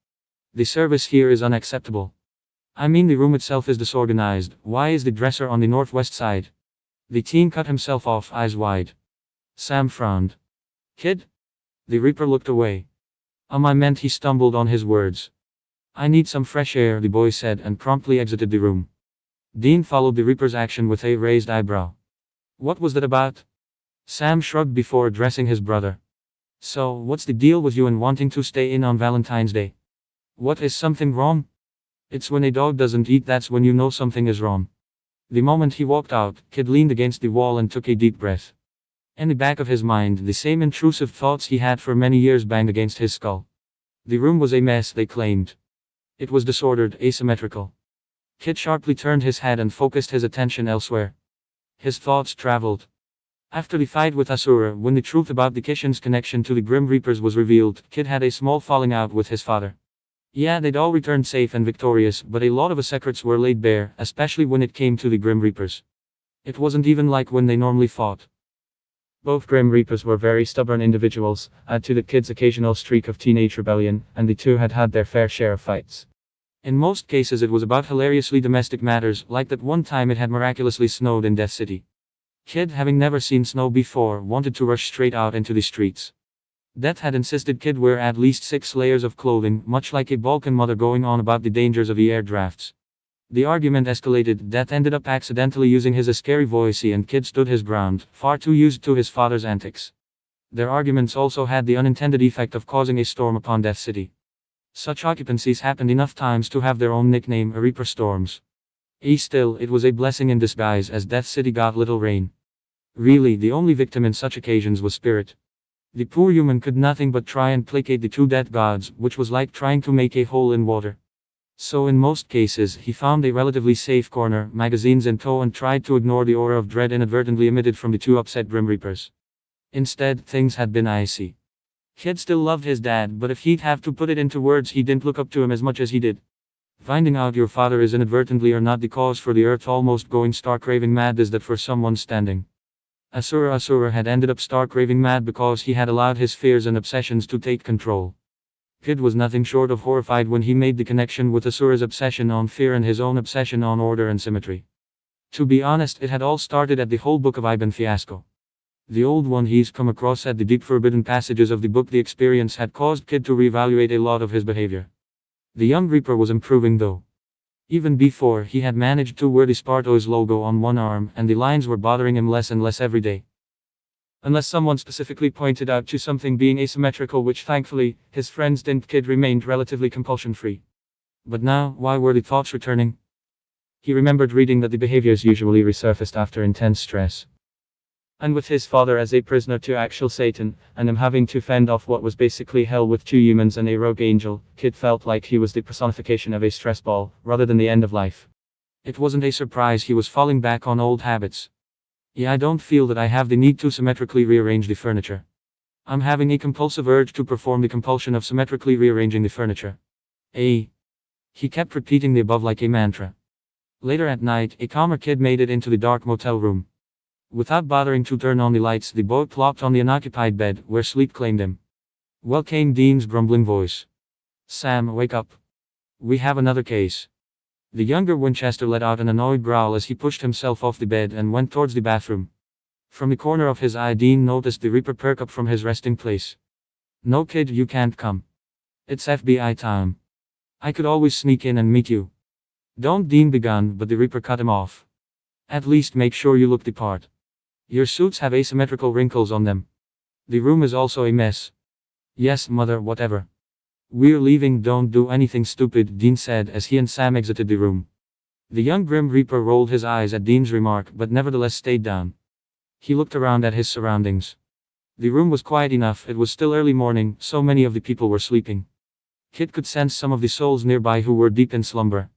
The service here is unacceptable. I mean, the room itself is disorganized. Why is the dresser on the northwest side? The teen cut himself off, eyes wide. Sam frowned. Kid? The Reaper looked away. I meant, he stumbled on his words. I need some fresh air, the boy said, and promptly exited the room. Dean followed the Reaper's action with a raised eyebrow. What was that about? Sam shrugged before addressing his brother. So, what's the deal with you and wanting to stay in on Valentine's Day? What, is something wrong? It's when a dog doesn't eat, that's when you know something is wrong. The moment he walked out, Kid leaned against the wall and took a deep breath. In the back of his mind, the same intrusive thoughts he had for many years banged against his skull. The room was a mess, they claimed. It was disordered, asymmetrical. Kid sharply turned his head and focused his attention elsewhere. His thoughts traveled. After the fight with Asura, when the truth about the Kishin's connection to the Grim Reapers was revealed, Kid had a small falling out with his father. Yeah, they'd all returned safe and victorious, but a lot of the secrets were laid bare, especially when it came to the Grim Reapers. It wasn't even like when they normally fought. Both Grim Reapers were very stubborn individuals, add to the Kid's occasional streak of teenage rebellion, and the two had had their fair share of fights. In most cases it was about hilariously domestic matters, like that one time it had miraculously snowed in Death City. Kid, having never seen snow before, wanted to rush straight out into the streets. Death had insisted Kid wear at least 6 layers of clothing, much like a Balkan mother going on about the dangers of the air drafts. The argument escalated. Death ended up accidentally using his scary voice, and Kid stood his ground, far too used to his father's antics. Their arguments also had the unintended effect of causing a storm upon Death City. Such occupancies happened enough times to have their own nickname, Reaper Storms. Still, it was a blessing in disguise, as Death City got little rain. Really, the only victim in such occasions was Spirit. The poor human could nothing but try and placate the 2 death gods, which was like trying to make a hole in water. So in most cases, he found a relatively safe corner, magazines in tow, and tried to ignore the aura of dread inadvertently emitted from the 2 upset Grim Reapers. Instead, things had been icy. Kid still loved his dad, but if he'd have to put it into words, he didn't look up to him as much as he did. Finding out your father is inadvertently or not the cause for the earth almost going stark raving mad is that for someone standing. Asura had ended up stark raving mad because he had allowed his fears and obsessions to take control. Kid was nothing short of horrified when he made the connection with Asura's obsession on fear and his own obsession on order and symmetry. To be honest, it had all started at the whole Book of Iban fiasco. The old one he's come across at the deep forbidden passages of the book. The experience had caused Kid to reevaluate a lot of his behavior. The young Reaper was improving though. Even before, he had managed to wear the Sparto's logo on one arm, and the lines were bothering him less and less every day. Unless someone specifically pointed out to something being asymmetrical, which thankfully, his friends didn't. Kid remained relatively compulsion-free. But now, why were the thoughts returning? He remembered reading that the behaviors usually resurfaced after intense stress. And with his father as a prisoner to actual Satan, and him having to fend off what was basically hell with 2 humans and a rogue angel, Kid felt like he was the personification of a stress ball, rather than the end of life. It wasn't a surprise he was falling back on old habits. Yeah, I don't feel that I have the need to symmetrically rearrange the furniture. I'm having a compulsive urge to perform the compulsion of symmetrically rearranging the furniture. He kept repeating the above like a mantra. Later at night, a calmer Kid made it into the dark motel room. Without bothering to turn on the lights, the boy plopped on the unoccupied bed, where sleep claimed him. Well, came Dean's grumbling voice. Sam, wake up. We have another case. The younger Winchester let out an annoyed growl as he pushed himself off the bed and went towards the bathroom. From the corner of his eye, Dean noticed the Reaper perk up from his resting place. No, Kid, you can't come. It's FBI time. I could always sneak in and meet you. Don't, Dean began, but the Reaper cut him off. At least make sure you look the part. Your suits have asymmetrical wrinkles on them. The room is also a mess. Yes, mother, whatever. We're leaving, don't do anything stupid, Dean said as he and Sam exited the room. The young Grim Reaper rolled his eyes at Dean's remark but nevertheless stayed down. He looked around at his surroundings. The room was quiet enough, it was still early morning, so many of the people were sleeping. Kid could sense some of the souls nearby who were deep in slumber.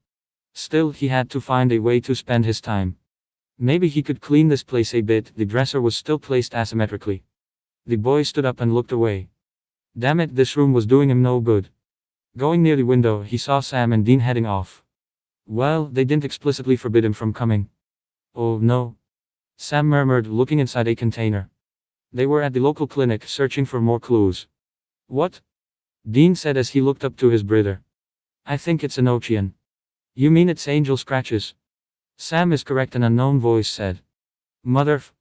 Still, he had to find a way to spend his time. Maybe he could clean this place a bit. The dresser was still placed asymmetrically. The boy stood up and looked away. Damn it, this room was doing him no good. Going near the window, he saw Sam and Dean heading off. Well, they didn't explicitly forbid him from coming. Oh no. Sam murmured, looking inside a container. They were at the local clinic, searching for more clues. What? Dean said as he looked up to his brother. I think it's an Ocean. You mean it's angel scratches? Sam is correct, an unknown voice said. Mother f.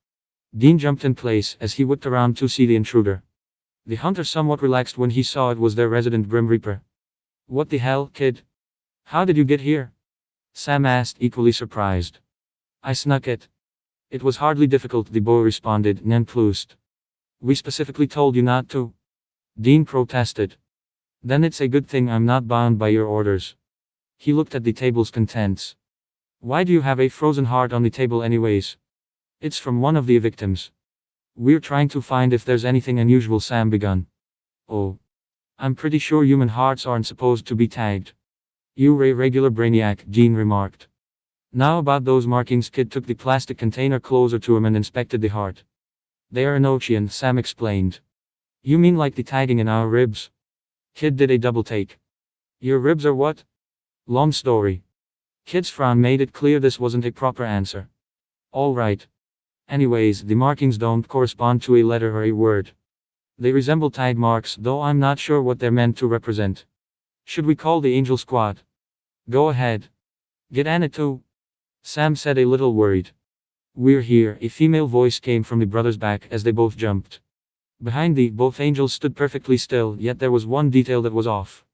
Dean jumped in place as he whipped around to see the intruder. The hunter somewhat relaxed when he saw it was their resident Grim Reaper. What the hell, kid? How did you get here? Sam asked, equally surprised. I snuck it. It was hardly difficult, the boy responded, nonplussed. We specifically told you not to. Dean protested. Then it's a good thing I'm not bound by your orders. He looked at the table's contents. Why do you have a frozen heart on the table anyways? It's from one of the victims. We're trying to find if there's anything unusual, Sam began. Oh. I'm pretty sure human hearts aren't supposed to be tagged. You're a regular brainiac, Dean remarked. Now about those markings, Kid took the plastic container closer to him and inspected the heart. They are an Ocean, Sam explained. You mean like the tagging in our ribs? Kid did a double take. Your ribs are what? Long story. Kid's frown made it clear this wasn't a proper answer. Alright. Anyways, the markings don't correspond to a letter or a word. They resemble tag marks, though I'm not sure what they're meant to represent. Should we call the Angel Squad? Go ahead. Get Anna too. Sam said, a little worried. We're here, a female voice came from the brothers' back as they both jumped. Behind both angels stood perfectly still, yet there was one detail that was off.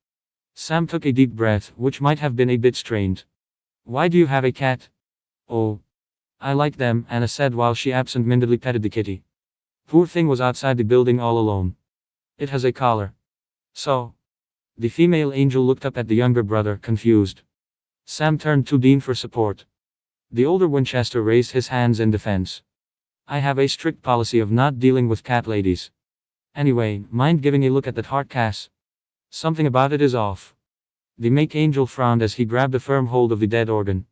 Sam took a deep breath, which might have been a bit strained. Why do you have a cat? Oh. I like them, Anna said while she absent-mindedly petted the kitty. Poor thing was outside the building all alone. It has a collar. So? The female angel looked up at the younger brother, confused. Sam turned to Dean for support. The older Winchester raised his hands in defense. I have a strict policy of not dealing with cat ladies. Anyway, mind giving a look at that heart, Cass? Something about it is off. The make angel frowned as he grabbed a firm hold of the dead organ.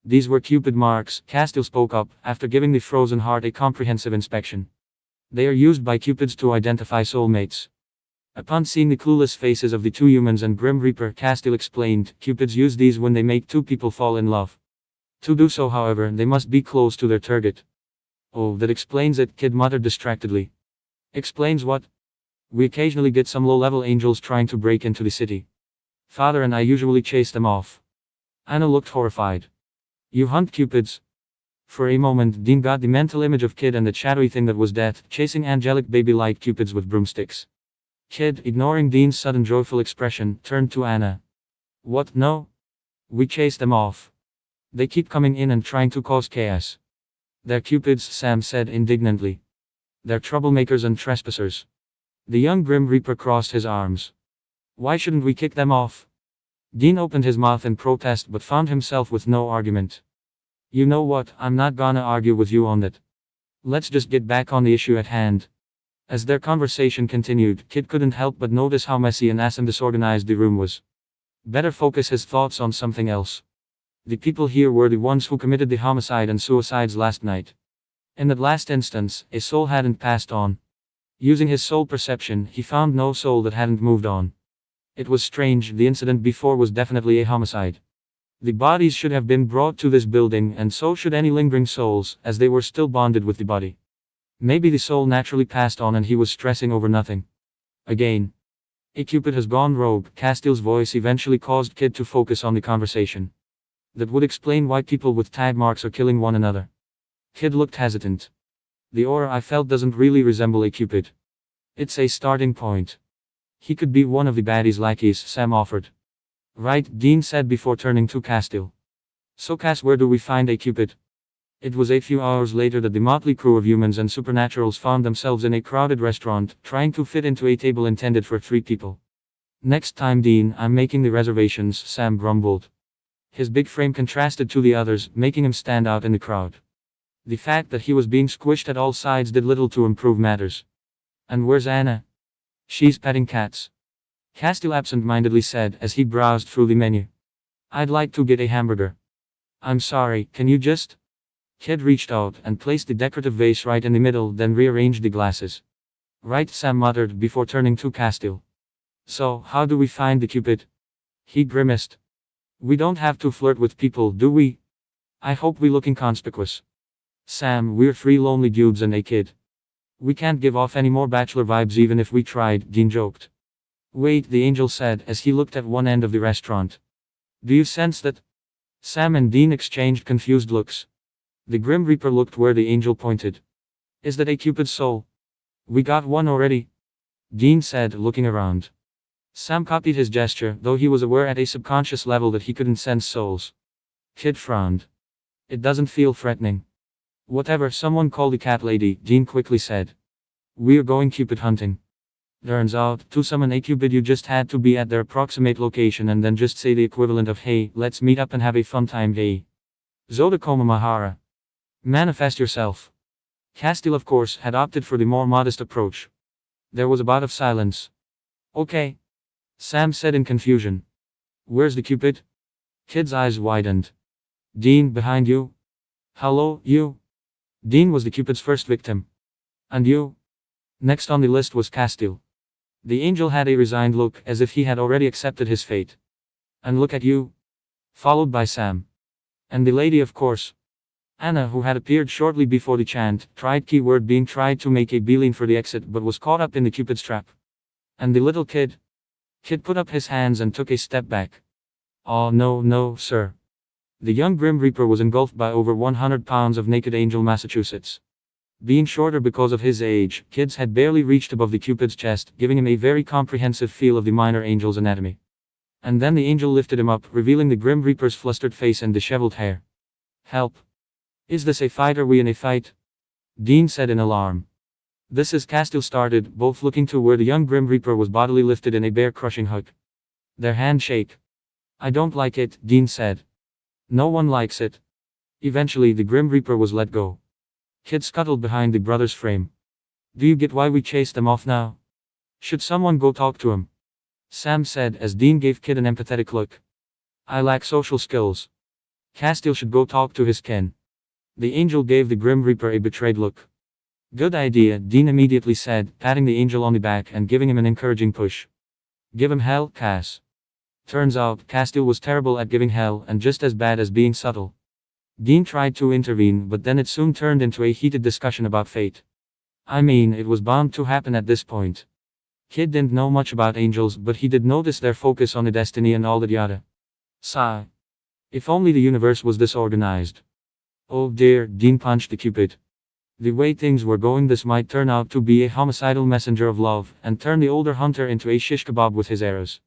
These were Cupid marks, Castile spoke up, after giving the frozen heart a comprehensive inspection. They are used by Cupids to identify soulmates. Upon seeing the clueless faces of the 2 humans and Grim Reaper, Castile explained, Cupids use these when they make 2 people fall in love. To do so, however, they must be close to their target. Oh, that explains it, Kid muttered distractedly. Explains what? We occasionally get some low-level angels trying to break into the city. Father and I usually chase them off. Anna looked horrified. You hunt Cupids? For a moment, Dean got the mental image of Kid and the shadowy thing that was death, chasing angelic baby-like Cupids with broomsticks. Kid, ignoring Dean's sudden joyful expression, turned to Anna. What, no? We chase them off. They keep coming in and trying to cause chaos. They're cupids, Sam said indignantly. They're troublemakers and trespassers. The young Grim Reaper crossed his arms. Why shouldn't we kick them off? Dean opened his mouth in protest but found himself with no argument. You know what, I'm not gonna argue with you on that. Let's just get back on the issue at hand. As their conversation continued, Kid couldn't help but notice how messy and disorganized the room was. Better focus his thoughts on something else. The people here were the ones who committed the homicide and suicides last night. In that last instance, a soul hadn't passed on. Using his soul perception, he found no soul that hadn't moved on. It was strange, the incident before was definitely a homicide. The bodies should have been brought to this building, and so should any lingering souls, as they were still bonded with the body. Maybe the soul naturally passed on and he was stressing over nothing. Again. A cupid has gone rogue, Castiel's voice eventually caused Kid to focus on the conversation. That would explain why people with tag marks are killing one another. Kid looked hesitant. The aura I felt doesn't really resemble a cupid. It's a starting point. He could be one of the baddie's lackeys, Sam offered. Right, Dean said before turning to Castiel. So Cass, where do we find a cupid? It was a few hours later that the motley crew of humans and supernaturals found themselves in a crowded restaurant, trying to fit into a table intended for 3 people. Next time, Dean, I'm making the reservations, Sam grumbled. His big frame contrasted to the others, making him stand out in the crowd. The fact that he was being squished at all sides did little to improve matters. And where's Anna? She's petting cats. Castiel absent-mindedly said as he browsed through the menu. I'd like to get a hamburger. I'm sorry, can you just? Kid reached out and placed the decorative vase right in the middle, then rearranged the glasses. Right, Sam muttered before turning to Castiel. So, how do we find the cupid? He grimaced. We don't have to flirt with people, do we? I hope we look inconspicuous. Sam, we're 3 lonely dudes and a kid. We can't give off any more bachelor vibes even if we tried, Dean joked. Wait, the angel said as he looked at one end of the restaurant. Do you sense that? Sam and Dean exchanged confused looks. The Grim Reaper looked where the angel pointed. Is that a cupid's soul? We got one already. Dean said, looking around. Sam copied his gesture, though he was aware at a subconscious level that he couldn't sense souls. Kid frowned. It doesn't feel threatening. Whatever, someone call the cat lady, Dean quickly said. We're going cupid hunting. Turns out, to summon a cupid you just had to be at their approximate location and then just say the equivalent of hey, let's meet up and have a fun time, hey. Zodakoma Mahara. Manifest yourself. Castiel, of course, had opted for the more modest approach. There was a bout of silence. Okay. Sam said in confusion. Where's the cupid? Kid's eyes widened. Dean, behind you? Hello, you? Dean was the cupid's first victim. And you? Next on the list was Castiel. The angel had a resigned look, as if he had already accepted his fate. And look at you. Followed by Sam. And the lady, of course. Anna, who had appeared shortly before the chant, tried to make a beeline for the exit but was caught up in the cupid's trap. And the little kid? Kid put up his hands and took a step back. Oh no, sir. The young Grim Reaper was engulfed by over 100 pounds of naked angel Massachusetts. Being shorter because of his age, Kids had barely reached above the cupid's chest, giving him a very comprehensive feel of the minor angel's anatomy. And then the angel lifted him up, revealing the Grim Reaper's flustered face and disheveled hair. Help. Is this a fight? Are we in a fight? Dean said in alarm. This is Castiel started, both looking to where the young Grim Reaper was bodily lifted in a bear-crushing hug. Their hands shake. I don't like it, Dean said. No one likes it. Eventually the Grim Reaper was let go. Kid scuttled behind the brother's frame. Do you get why we chased them off now? Should someone go talk to him? Sam said as Dean gave Kid an empathetic look. I lack social skills. Castiel should go talk to his kin. The angel gave the Grim Reaper a betrayed look. Good idea, Dean immediately said, patting the angel on the back and giving him an encouraging push. Give him hell, Cass. Turns out, Castiel was terrible at giving hell and just as bad as being subtle. Dean tried to intervene, but then it soon turned into a heated discussion about fate. I mean, it was bound to happen at this point. Kid didn't know much about angels, but he did notice their focus on the destiny and all that yada. Sigh. If only the universe was disorganized. Oh dear, Dean punched the cupid. The way things were going, this might turn out to be a homicidal messenger of love, and turn the older hunter into a shish kebab with his arrows.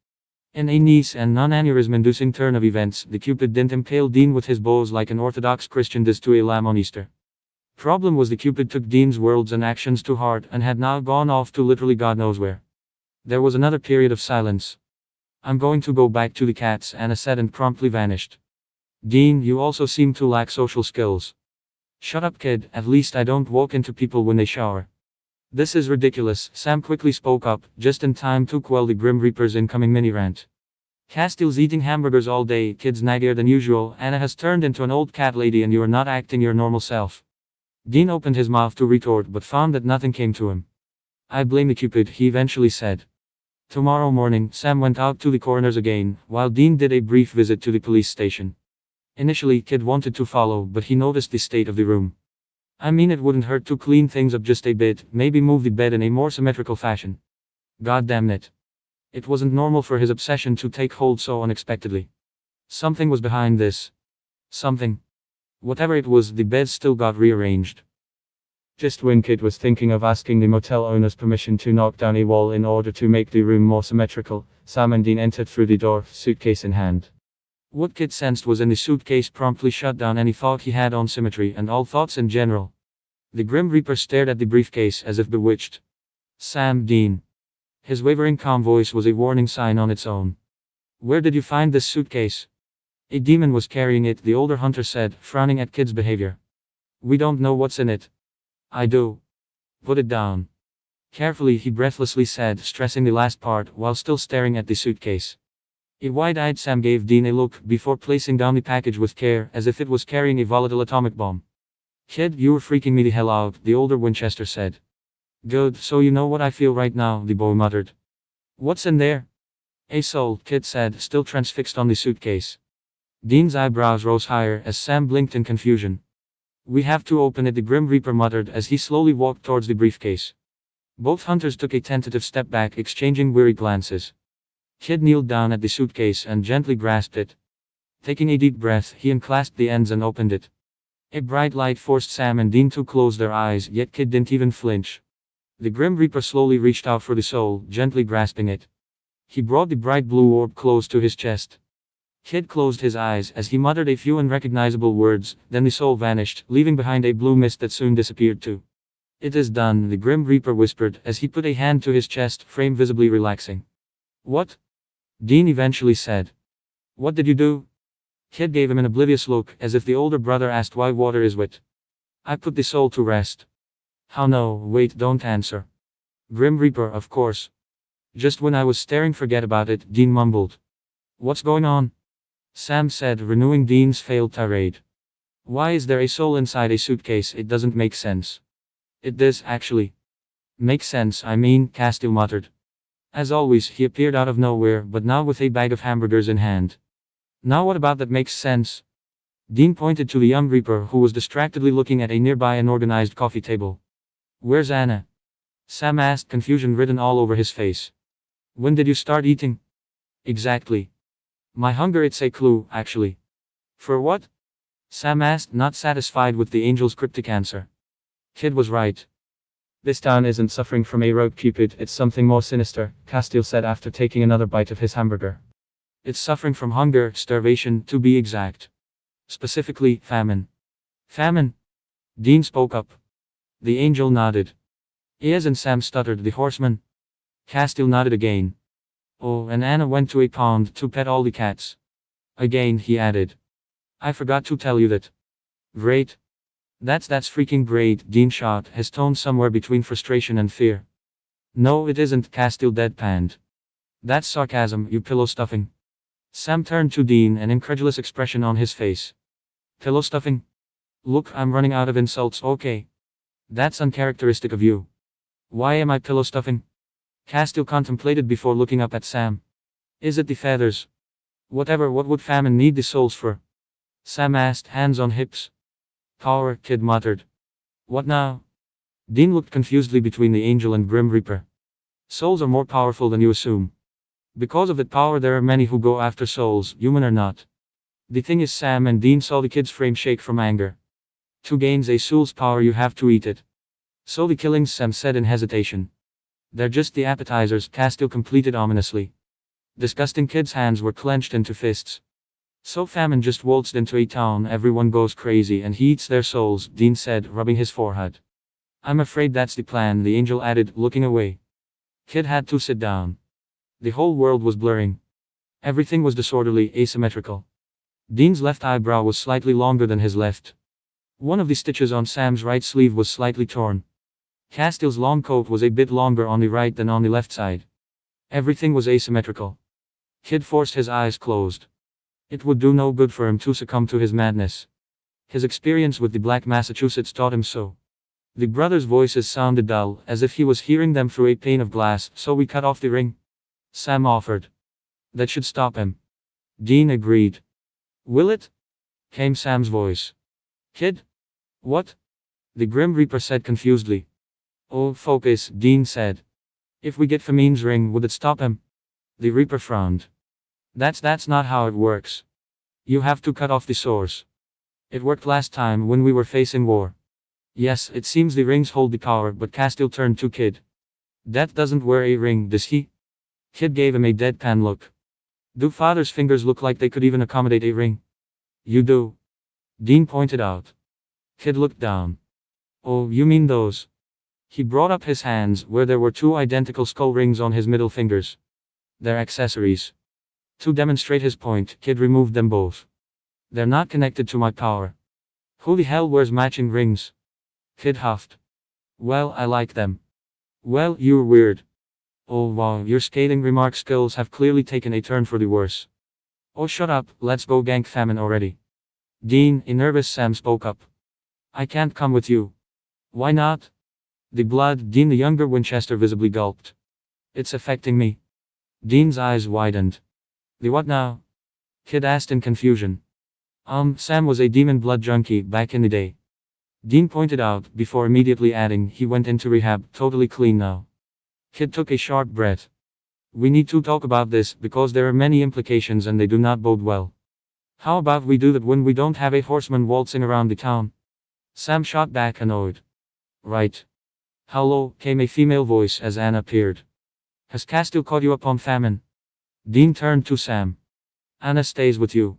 In a nice and non-aneurysm-inducing turn of events, the Cupid didn't impale Dean with his bows like an Orthodox Christian does to a lamb on Easter. Problem was the Cupid took Dean's words and actions to heart and had now gone off to literally God knows where. There was another period of silence. I'm going to go back to the cats, Anna said and promptly vanished. Dean, you also seem to lack social skills. Shut up, kid, at least I don't walk into people when they shower. This is ridiculous, Sam quickly spoke up, just in time to quell the Grim Reaper's incoming mini-rant. Castiel's eating hamburgers all day, kid's naggier than usual, Anna has turned into an old cat lady and you are not acting your normal self. Dean opened his mouth to retort but found that nothing came to him. I blame the Cupid, he eventually said. Tomorrow morning, Sam went out to the coroner's again, while Dean did a brief visit to the police station. Initially, Kid wanted to follow, but he noticed the state of the room. I mean, it wouldn't hurt to clean things up just a bit, maybe move the bed in a more symmetrical fashion. God damn it. It wasn't normal for his obsession to take hold so unexpectedly. Something was behind this. Something. Whatever it was, the bed still got rearranged. Just when Kid was thinking of asking the motel owner's permission to knock down a wall in order to make the room more symmetrical, Sam and Dean entered through the door, suitcase in hand. What Kid sensed was in the suitcase promptly shut down any thought he had on symmetry and all thoughts in general. The Grim Reaper stared at the briefcase as if bewitched. Sam, Dean. His wavering calm voice was a warning sign on its own. Where did you find this suitcase? A demon was carrying it, the older hunter said, frowning at Kid's behavior. We don't know what's in it. I do. Put it down. Carefully, he breathlessly said, stressing the last part, while still staring at the suitcase. A wide-eyed Sam gave Dean a look before placing down the package with care, as if it was carrying a volatile atomic bomb. Kid, you were freaking me the hell out, the older Winchester said. Good, so you know what I feel right now, the boy muttered. What's in there? A soul, Kid said, still transfixed on the suitcase. Dean's eyebrows rose higher as Sam blinked in confusion. We have to open it, the Grim Reaper muttered as he slowly walked towards the briefcase. Both hunters took a tentative step back, exchanging weary glances. Kid kneeled down at the suitcase and gently grasped it. Taking a deep breath, he unclasped the ends and opened it. A bright light forced Sam and Dean to close their eyes, yet Kid didn't even flinch. The Grim Reaper slowly reached out for the soul, gently grasping it. He brought the bright blue orb close to his chest. Kid closed his eyes as he muttered a few unrecognizable words, then the soul vanished, leaving behind a blue mist that soon disappeared too. It is done, the Grim Reaper whispered as he put a hand to his chest, frame visibly relaxing. What? Dean eventually said. What did you do? Kid gave him an oblivious look, as if the older brother asked why water is wet. I put the soul to rest. How no, wait, don't answer. Grim Reaper, of course. Just when I was staring, forget about it, Dean mumbled. What's going on? Sam said, renewing Dean's failed tirade. Why is there a soul inside a suitcase? It doesn't make sense. It does, actually. Makes sense, I mean, Castiel muttered. As always, he appeared out of nowhere, but now with a bag of hamburgers in hand. Now what about that makes sense? Dean pointed to the young Reaper who was distractedly looking at a nearby unorganized coffee table. Where's Anna? Sam asked, confusion written all over his face. When did you start eating? Exactly. My hunger, it's a clue, actually. For what? Sam asked, not satisfied with the angel's cryptic answer. Kid was right. This town isn't suffering from a rogue Cupid, it's something more sinister, Castiel said after taking another bite of his hamburger. It's suffering from hunger, starvation, to be exact. Specifically, famine. Famine? Dean spoke up. The angel nodded. Yes, and Sam stuttered, the horseman. Castiel nodded again. Oh, and Anna went to a pond to pet all the cats. Again, he added. I forgot to tell you that. Great. That's freaking great, Dean shot, his tone somewhere between frustration and fear. No, it isn't, Castiel deadpanned. That's sarcasm, you pillow stuffing. Sam turned to Dean, an incredulous expression on his face. Pillow stuffing? Look, I'm running out of insults, okay. That's uncharacteristic of you. Why am I pillow stuffing? Castiel contemplated before looking up at Sam. Is it the feathers? Whatever, what would famine need the souls for? Sam asked, hands on hips. Power, Kid muttered. What now? Dean looked confusedly between the angel and Grim Reaper. Souls are more powerful than you assume. Because of that power, there are many who go after souls, human or not. The thing is, Sam and Dean saw the kid's frame shake from anger. To gain a soul's power, you have to eat it. So the killings, Sam said in hesitation. They're just the appetizers, Castiel completed ominously. Disgusting Kid's hands were clenched into fists. So Famine just waltzed into a town everyone goes crazy and he eats their souls, Dean said, rubbing his forehead. I'm afraid that's the plan, the angel added, looking away. Kid had to sit down. The whole world was blurring. Everything was disorderly, asymmetrical. Dean's left eyebrow was slightly longer than his left. One of the stitches on Sam's right sleeve was slightly torn. Castiel's long coat was a bit longer on the right than on the left side. Everything was asymmetrical. Kid forced his eyes closed. It would do no good for him to succumb to his madness. His experience with the Black Massachusetts taught him so. The brothers' voices sounded dull, as if he was hearing them through a pane of glass. So we cut off the ring? Sam offered. That should stop him. Dean agreed. Will it? Came Sam's voice. Kid? What? The Grim Reaper said confusedly. Oh, focus, Dean said. If we get Famine's ring, would it stop him? The Reaper frowned. That's not how it works. You have to cut off the source. It worked last time when we were facing war. Yes, it seems the rings hold the power, but Castiel turned to Kid. Death doesn't wear a ring, does he? Kid gave him a deadpan look. Do Father's fingers look like they could even accommodate a ring? You do. Dean pointed out. Kid looked down. Oh, you mean those? He brought up his hands, where there were two identical skull rings on his middle fingers. They're accessories. To demonstrate his point, Kid removed them both. They're not connected to my power. Who the hell wears matching rings? Kid huffed. Well, I like them. Well, you're weird. Oh wow, your scathing remark skills have clearly taken a turn for the worse. Oh shut up, let's go gank Famine already. Dean, a nervous Sam spoke up. I can't come with you. Why not? The blood, Dean the younger Winchester visibly gulped. It's affecting me. Dean's eyes widened. The what now? Kid asked in confusion. Sam was a demon blood junkie back in the day. Dean pointed out, before immediately adding, he went into rehab, totally clean now. Kid took a sharp breath. We need to talk about this, because there are many implications and they do not bode well. How about we do that when we don't have a horseman waltzing around the town? Sam shot back, annoyed. Right. Hello, came a female voice as Anna appeared. Has Castiel caught you up on Famine? Dean turned to Sam. Anna stays with you.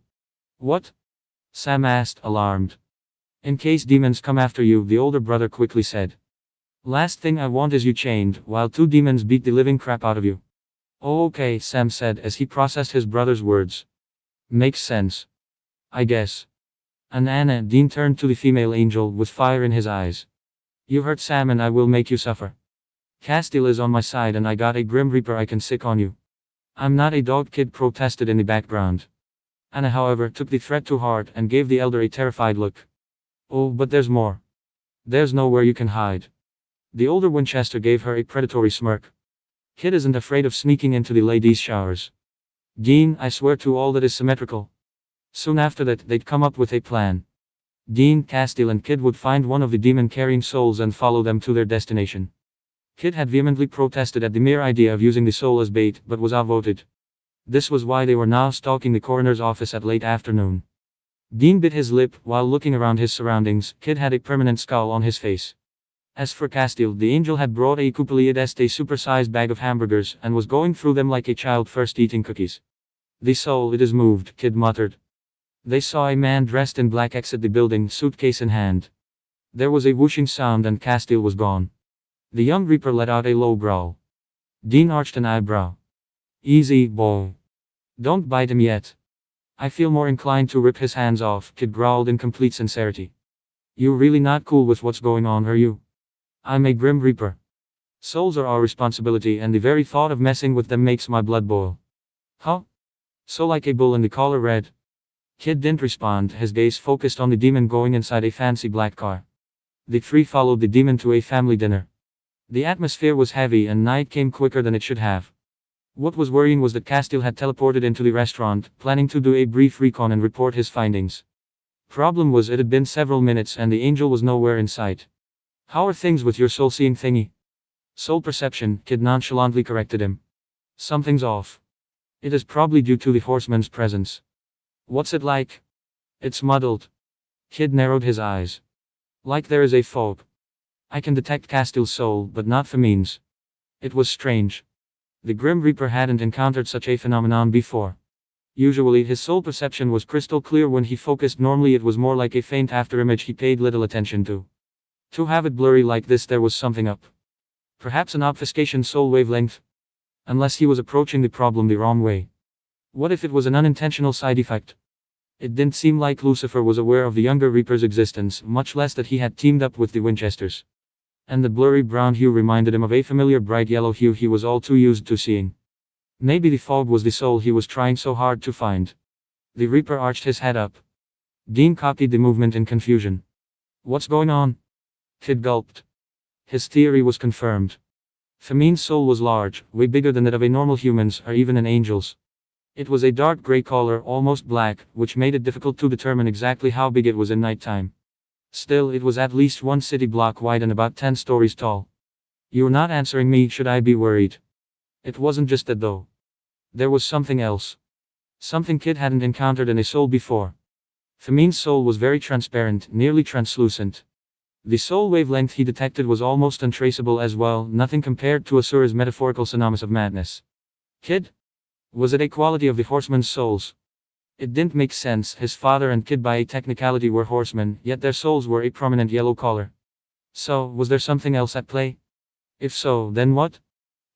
What? Sam asked, alarmed. In case demons come after you, the older brother quickly said. Last thing I want is you chained, while two demons beat the living crap out of you. Oh okay, Sam said as he processed his brother's words. Makes sense. I guess. And Anna, Dean turned to the female angel with fire in his eyes. You hurt Sam and I will make you suffer. Castiel is on my side and I got a Grim Reaper I can sick on you. I'm not a dog, Kid protested in the background. Anna however took the threat to heart and gave the elder a terrified look. Oh, but there's more. There's nowhere you can hide. The older Winchester gave her a predatory smirk. Kid isn't afraid of sneaking into the ladies' showers. Dean, I swear to all that is symmetrical. Soon after that, they'd come up with a plan. Dean, Castiel and Kid would find one of the demon-carrying souls and follow them to their destination. Kid had vehemently protested at the mere idea of using the soul as bait, but was outvoted. This was why they were now stalking the coroner's office at late afternoon. Dean bit his lip while looking around his surroundings. Kid had a permanent scowl on his face. As for Castiel, the angel had brought a couplied est a supersized bag of hamburgers and was going through them like a child first eating cookies. The soul, it is moved, Kid muttered. They saw a man dressed in black exit the building, suitcase in hand. There was a whooshing sound and Castiel was gone. The young Reaper let out a low growl. Dean arched an eyebrow. Easy, boy. Don't bite him yet. I feel more inclined to rip his hands off, Kid growled in complete sincerity. You're really not cool with what's going on, are you? I'm a Grim Reaper. Souls are our responsibility and the very thought of messing with them makes my blood boil. Huh? So like a bull in the collar red? Kid didn't respond, his gaze focused on the demon going inside a fancy black car. The three followed the demon to a family dinner. The atmosphere was heavy and night came quicker than it should have. What was worrying was that Castiel had teleported into the restaurant, planning to do a brief recon and report his findings. Problem was it had been several minutes and the angel was nowhere in sight. How are things with your soul-seeing thingy? Soul perception, Kid nonchalantly corrected him. Something's off. It is probably due to the horseman's presence. What's it like? It's muddled. Kid narrowed his eyes. Like there is a fog. I can detect Castiel's soul, but not Famine's. It was strange. The Grim Reaper hadn't encountered such a phenomenon before. Usually his soul perception was crystal clear when he focused, normally it was more like a faint afterimage he paid little attention to. To have it blurry like this, there was something up. Perhaps an obfuscation soul wavelength? Unless he was approaching the problem the wrong way. What if it was an unintentional side effect? It didn't seem like Lucifer was aware of the younger Reaper's existence, much less that he had teamed up with the Winchesters. And the blurry brown hue reminded him of a familiar bright yellow hue he was all too used to seeing. Maybe the fog was the soul he was trying so hard to find. The Reaper arched his head up. Dean copied the movement in confusion. What's going on? Kid gulped. His theory was confirmed. Femine's soul was large, way bigger than that of a normal human's or even an angel's. It was a dark gray color, almost black, which made it difficult to determine exactly how big it was in nighttime. Still, it was at least 1 city block wide and about 10 stories tall. You're not answering me, should I be worried? It wasn't just that though. There was something else. Something Kid hadn't encountered in a soul before. Femine's soul was very transparent, nearly translucent. The soul wavelength he detected was almost untraceable as well, nothing compared to Asura's metaphorical synonymous of madness. Kid? Was it a quality of the horsemen's souls? It didn't make sense, his father and Kid by a technicality were horsemen, yet their souls were a prominent yellow color. So, was there something else at play? If so, then what?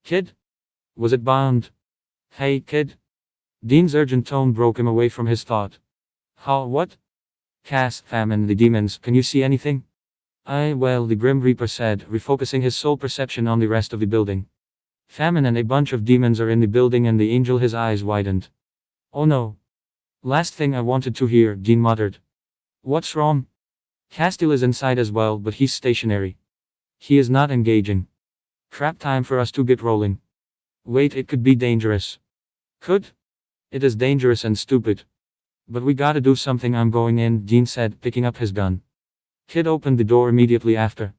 Kid? Was it bound? Hey, Kid? Dean's urgent tone broke him away from his thought. How, what? Cass, Famine, the demons, can you see anything? Well, the Grim Reaper said, refocusing his soul perception on the rest of the building. Famine and a bunch of demons are in the building, and the angel, his eyes widened. Oh no. Last thing I wanted to hear, Dean muttered. What's wrong? Castiel is inside as well, but he's stationary. He is not engaging. Crap, time for us to get rolling. Wait, it could be dangerous. Could? It is dangerous and stupid. But we gotta do something. I'm going in, Dean said, picking up his gun. Kid opened the door immediately after.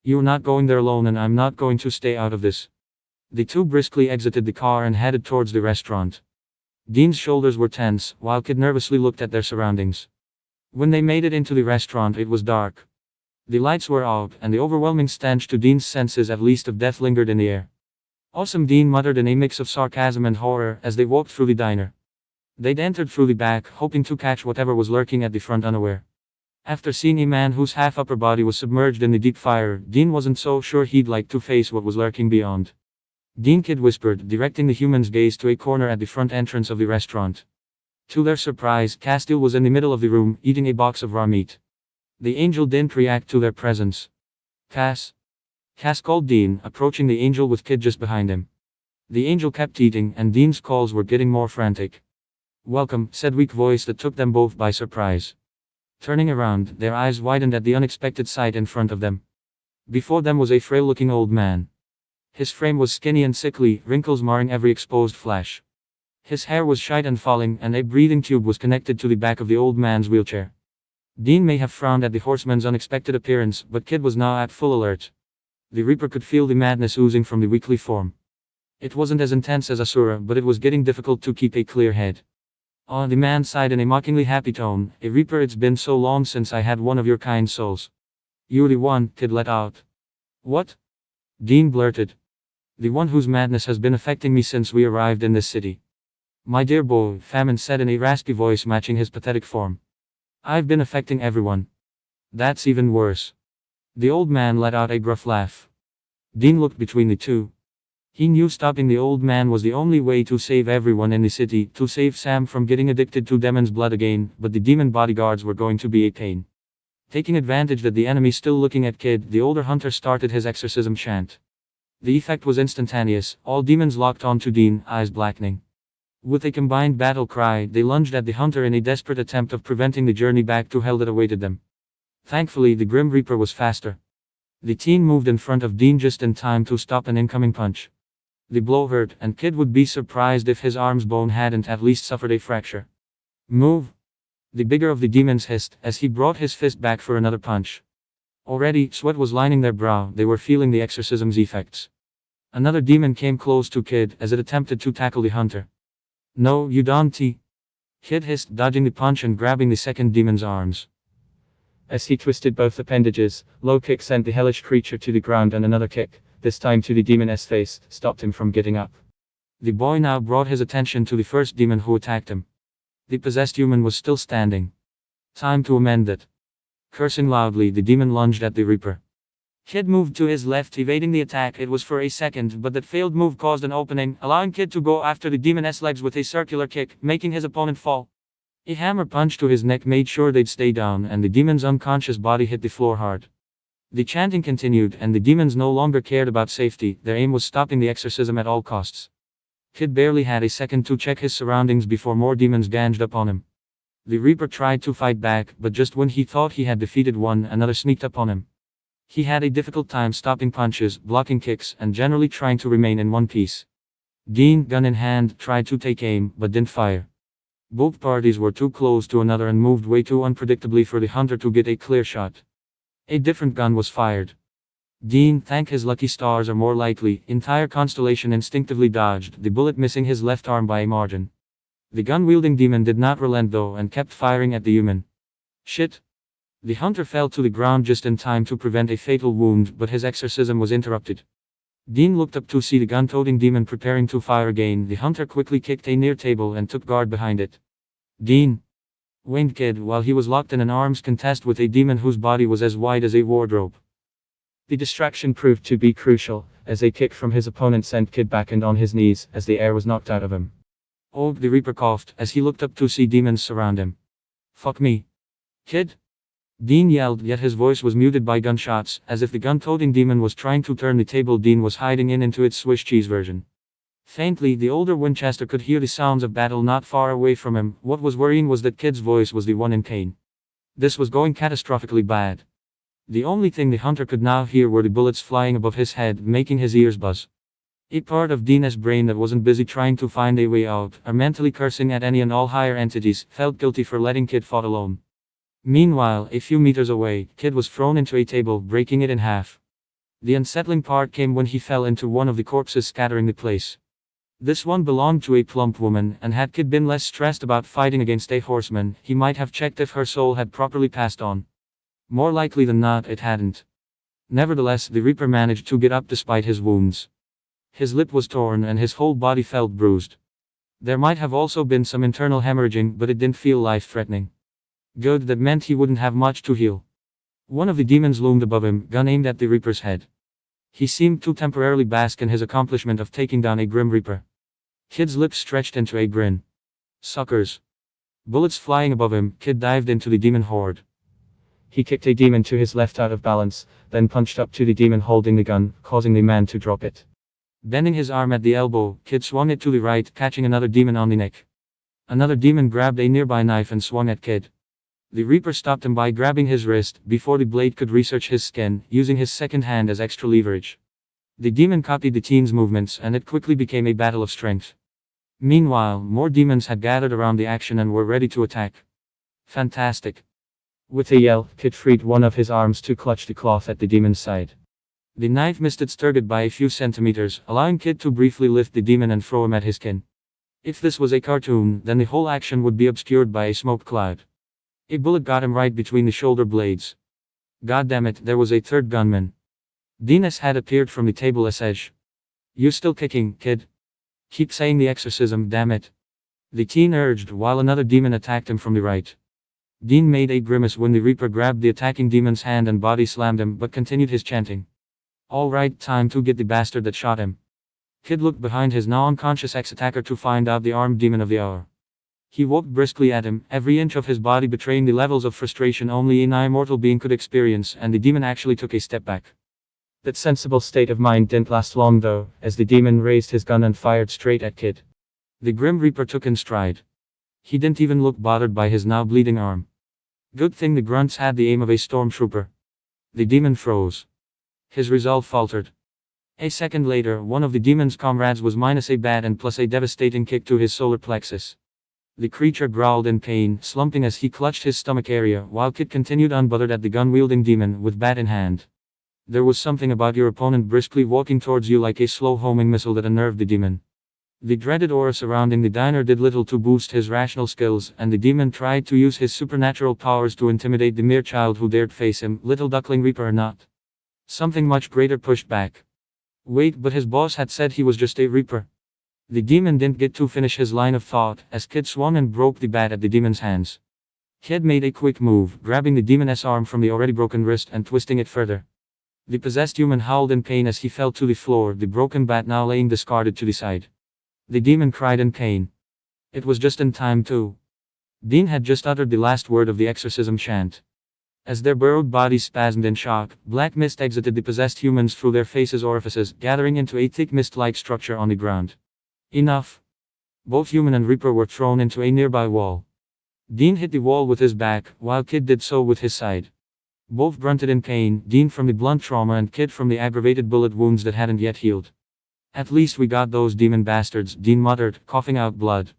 You're not going there alone, and I'm not going to stay out of this. The two briskly exited the car and headed towards the restaurant. Dean's shoulders were tense, while Kid nervously looked at their surroundings. When they made it into the restaurant, it was dark. The lights were out, and the overwhelming stench to Dean's senses at least of death lingered in the air. Awesome, Dean muttered in a mix of sarcasm and horror as they walked through the diner. They'd entered through the back, hoping to catch whatever was lurking at the front unaware. After seeing a man whose half upper body was submerged in the deep fire, Dean wasn't so sure he'd like to face what was lurking beyond. Dean, Kid whispered, directing the human's gaze to a corner at the front entrance of the restaurant. To their surprise, Castiel was in the middle of the room, eating a box of raw meat. The angel didn't react to their presence. Cass called Dean, approaching the angel with Kid just behind him. The angel kept eating, and Dean's calls were getting more frantic. Welcome, said a weak voice that took them both by surprise. Turning around, their eyes widened at the unexpected sight in front of them. Before them was a frail-looking old man. His frame was skinny and sickly, wrinkles marring every exposed flesh. His hair was shite and falling, and a breathing tube was connected to the back of the old man's wheelchair. Dean may have frowned at the horseman's unexpected appearance, but Kid was now at full alert. The Reaper could feel the madness oozing from the weakly form. It wasn't as intense as Asura, but it was getting difficult to keep a clear head. The man sighed in a mockingly happy tone. A Reaper, it's been so long since I had one of your kind souls. You're the one, Kid let out. What? Dean blurted. The one whose madness has been affecting me since we arrived in this city. My dear boy, Famine said in a raspy voice matching his pathetic form. I've been affecting everyone. That's even worse. The old man let out a gruff laugh. Dean looked between the two. He knew stopping the old man was the only way to save everyone in the city, to save Sam from getting addicted to demon's blood again, but the demon bodyguards were going to be a pain. Taking advantage that the enemy still looking at Kid, the older hunter started his exorcism chant. The effect was instantaneous, all demons locked onto Dean, eyes blackening. With a combined battle cry, they lunged at the hunter in a desperate attempt of preventing the journey back to hell that awaited them. Thankfully, the Grim Reaper was faster. The teen moved in front of Dean just in time to stop an incoming punch. The blow hurt, and Kid would be surprised if his arm's bone hadn't at least suffered a fracture. Move! The bigger of the demons hissed, as he brought his fist back for another punch. Already, sweat was lining their brow, they were feeling the exorcism's effects. Another demon came close to Kid, as it attempted to tackle the hunter. No, you don't. Kid hissed, dodging the punch and grabbing the second demon's arms. As he twisted both appendages, low kick sent the hellish creature to the ground, and another kick, this time to the demon's face, stopped him from getting up. The boy now brought his attention to the first demon who attacked him. The possessed human was still standing. Time to amend it. Cursing loudly, the demon lunged at the Reaper. Kid moved to his left, evading the attack. It was for a second, but that failed move caused an opening, allowing Kid to go after the demon's legs with a circular kick, making his opponent fall. A hammer punch to his neck made sure they'd stay down, and the demon's unconscious body hit the floor hard. The chanting continued, and the demons no longer cared about safety. Their aim was stopping the exorcism at all costs. Kid barely had a second to check his surroundings before more demons ganged up on him. The Reaper tried to fight back, but just when he thought he had defeated one, another sneaked up on him. He had a difficult time stopping punches, blocking kicks, and generally trying to remain in one piece. Dean, gun in hand, tried to take aim, but didn't fire. Both parties were too close to another and moved way too unpredictably for the hunter to get a clear shot. A different gun was fired. Dean, thank his lucky stars or more likely, entire constellation instinctively dodged, the bullet missing his left arm by a margin. The gun-wielding demon did not relent though and kept firing at the human. Shit. The hunter fell to the ground just in time to prevent a fatal wound, but his exorcism was interrupted. Dean looked up to see the gun-toting demon preparing to fire again. The hunter quickly kicked a near table and took guard behind it. Dean whined Kid while he was locked in an arms contest with a demon whose body was as wide as a wardrobe. The distraction proved to be crucial, as a kick from his opponent sent Kid back and on his knees, as the air was knocked out of him. Oh, the Reaper coughed, as he looked up to see demons surround him. Fuck me. Kid? Dean yelled, yet his voice was muted by gunshots, as if the gun-toting demon was trying to turn the table Dean was hiding in into its Swiss cheese version. Faintly, the older Winchester could hear the sounds of battle not far away from him. What was worrying was that Kid's voice was the one in pain. This was going catastrophically bad. The only thing the hunter could now hear were the bullets flying above his head, making his ears buzz. A part of Dean's brain that wasn't busy trying to find a way out, or mentally cursing at any and all higher entities, felt guilty for letting Kid fight alone. Meanwhile, a few meters away, Kid was thrown into a table, breaking it in half. The unsettling part came when he fell into one of the corpses scattering the place. This one belonged to a plump woman, and had Kid been less stressed about fighting against a horseman, he might have checked if her soul had properly passed on. More likely than not, it hadn't. Nevertheless, the Reaper managed to get up despite his wounds. His lip was torn and his whole body felt bruised. There might have also been some internal hemorrhaging, but it didn't feel life-threatening. Good, that meant he wouldn't have much to heal. One of the demons loomed above him, gun aimed at the Reaper's head. He seemed to temporarily bask in his accomplishment of taking down a Grim Reaper. Kid's lips stretched into a grin. Suckers. Bullets flying above him, Kid dived into the demon horde. He kicked a demon to his left out of balance, then punched up to the demon holding the gun, causing the man to drop it. Bending his arm at the elbow, Kid swung it to the right, catching another demon on the neck. Another demon grabbed a nearby knife and swung at Kid. The Reaper stopped him by grabbing his wrist, before the blade could research his skin, using his second hand as extra leverage. The demon copied the teen's movements, and it quickly became a battle of strength. Meanwhile, more demons had gathered around the action and were ready to attack. Fantastic. With a yell, Kid freed one of his arms to clutch the cloth at the demon's side. The knife missed its target by a few centimeters, allowing Kid to briefly lift the demon and throw him at his kin. If this was a cartoon, then the whole action would be obscured by a smoke cloud. A bullet got him right between the shoulder blades. God damn it, there was a third gunman. Dean's had appeared from the table's edge. You still kicking, Kid? Keep saying the exorcism, damn it. The teen urged, while another demon attacked him from the right. Dean made a grimace when the Reaper grabbed the attacking demon's hand and body slammed him, but continued his chanting. Alright, time to get the bastard that shot him. Kid looked behind his now unconscious ex-attacker to find out the armed demon of the hour. He walked briskly at him, every inch of his body betraying the levels of frustration only a nigh-mortal being could experience, and the demon actually took a step back. That sensible state of mind didn't last long though, as the demon raised his gun and fired straight at Kid. The Grim Reaper took in stride. He didn't even look bothered by his now bleeding arm. Good thing the grunts had the aim of a stormtrooper. The demon froze. His resolve faltered. A second later, one of the demon's comrades was minus a bat and plus a devastating kick to his solar plexus. The creature growled in pain, slumping as he clutched his stomach area, while Kid continued unbothered at the gun-wielding demon, with bat in hand. There was something about your opponent briskly walking towards you like a slow homing missile that unnerved the demon. The dreaded aura surrounding the diner did little to boost his rational skills, and the demon tried to use his supernatural powers to intimidate the mere child who dared face him, little duckling Reaper or not. Something much greater pushed back. Wait, but his boss had said he was just a Reaper. The demon didn't get to finish his line of thought, as Kid swung and broke the bat at the demon's hands. Kid made a quick move, grabbing the demon's arm from the already broken wrist and twisting it further. The possessed human howled in pain as he fell to the floor, the broken bat now laying discarded to the side. The demon cried in pain. It was just in time too. Dean had just uttered the last word of the exorcism chant. As their burrowed bodies spasmed in shock, black mist exited the possessed humans through their faces' orifices, gathering into a thick mist-like structure on the ground. Enough. Both human and Reaper were thrown into a nearby wall. Dean hit the wall with his back, while Kid did so with his side. Both grunted in pain, Dean from the blunt trauma and Kid from the aggravated bullet wounds that hadn't yet healed. At least we got those demon bastards, Dean muttered, coughing out blood.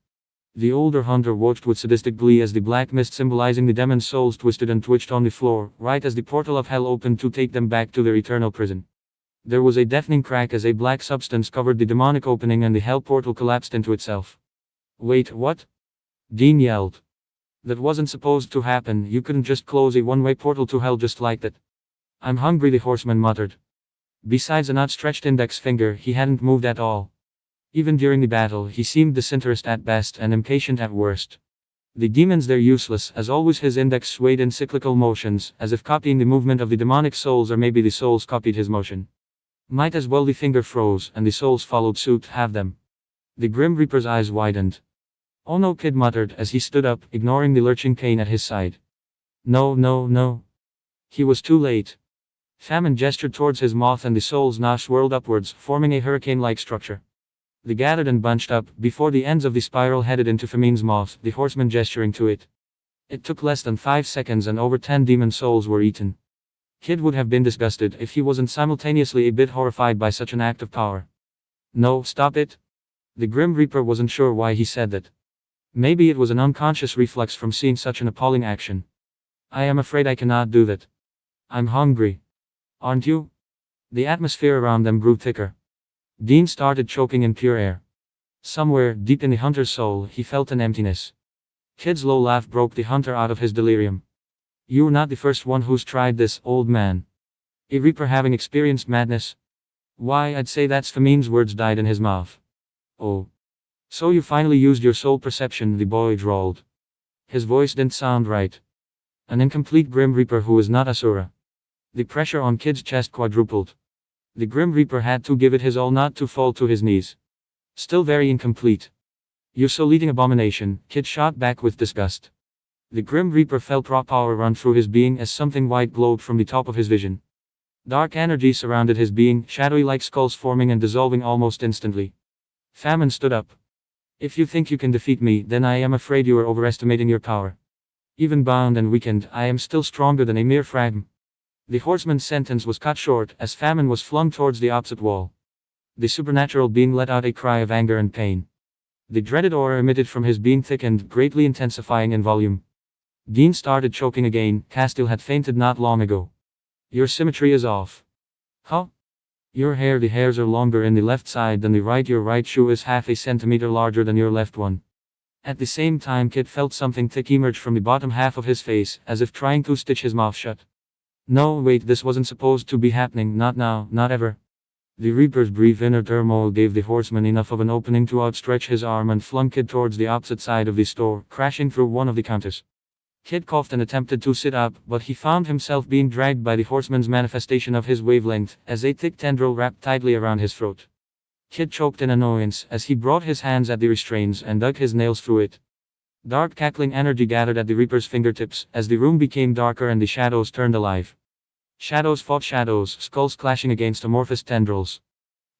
The older hunter watched with sadistic glee as the black mist symbolizing the demon's souls twisted and twitched on the floor, right as the portal of hell opened to take them back to their eternal prison. There was a deafening crack as a black substance covered the demonic opening and the hell portal collapsed into itself. Wait, what? Dean yelled. That wasn't supposed to happen, you couldn't just close a one-way portal to hell just like that. I'm hungry, the horseman muttered. Besides an outstretched index finger, he hadn't moved at all. Even during the battle, he seemed disinterested at best and impatient at worst. The demons, they're useless, as always his index swayed in cyclical motions, as if copying the movement of the demonic souls, or maybe the souls copied his motion. Might as well the finger froze, and the souls followed suit, have them. The Grim Reaper's eyes widened. Oh no, Kid muttered as he stood up, ignoring the lurching pain at his side. No, no, no. He was too late. Famine gestured towards his mouth and the souls now swirled upwards, forming a hurricane-like structure. They gathered and bunched up, before the ends of the spiral headed into Famine's mouth, the horseman gesturing to it. It took less than 5 seconds and over 10 demon souls were eaten. Kid would have been disgusted if he wasn't simultaneously a bit horrified by such an act of power. No, stop it. The Grim Reaper wasn't sure why he said that. Maybe it was an unconscious reflex from seeing such an appalling action. I am afraid I cannot do that. I'm hungry. Aren't you? The atmosphere around them grew thicker. Dean started choking in pure air. Somewhere, deep in the hunter's soul, he felt an emptiness. Kid's low laugh broke the hunter out of his delirium. You're not the first one who's tried this, old man. A Reaper having experienced madness? Why, I'd say that's Famine's words died in his mouth. Oh. So you finally used your soul perception, the boy drawled. His voice didn't sound right. An incomplete Grim Reaper who is not Asura. The pressure on Kid's chest quadrupled. The Grim Reaper had to give it his all not to fall to his knees. Still very incomplete. You're so leading abomination, Kid shot back with disgust. The Grim Reaper felt raw power run through his being as something white glowed from the top of his vision. Dark energy surrounded his being, shadowy like skulls forming and dissolving almost instantly. Famine stood up. If you think you can defeat me, then I am afraid you are overestimating your power. Even bound and weakened, I am still stronger than a mere fragment. The horseman's sentence was cut short, as Famine was flung towards the opposite wall. The supernatural being let out a cry of anger and pain. The dreaded aura emitted from his being thickened, greatly intensifying in volume. Dean started choking again. Castile had fainted not long ago. Your symmetry is off. Huh? The hairs are longer in the left side than the right. Your right shoe is half a centimeter larger than your left one. At the same time, Kid felt something thick emerge from the bottom half of his face, as if trying to stitch his mouth shut. No, wait, this wasn't supposed to be happening, not now, not ever. The Reaper's brief inner turmoil gave the horseman enough of an opening to outstretch his arm and flung Kid towards the opposite side of the store, crashing through one of the counters. Kid coughed and attempted to sit up, but he found himself being dragged by the horseman's manifestation of his wavelength, as a thick tendril wrapped tightly around his throat. Kid choked in annoyance, as he brought his hands at the restraints and dug his nails through it. Dark cackling energy gathered at the Reaper's fingertips, as the room became darker and the shadows turned alive. Shadows fought shadows, skulls clashing against amorphous tendrils.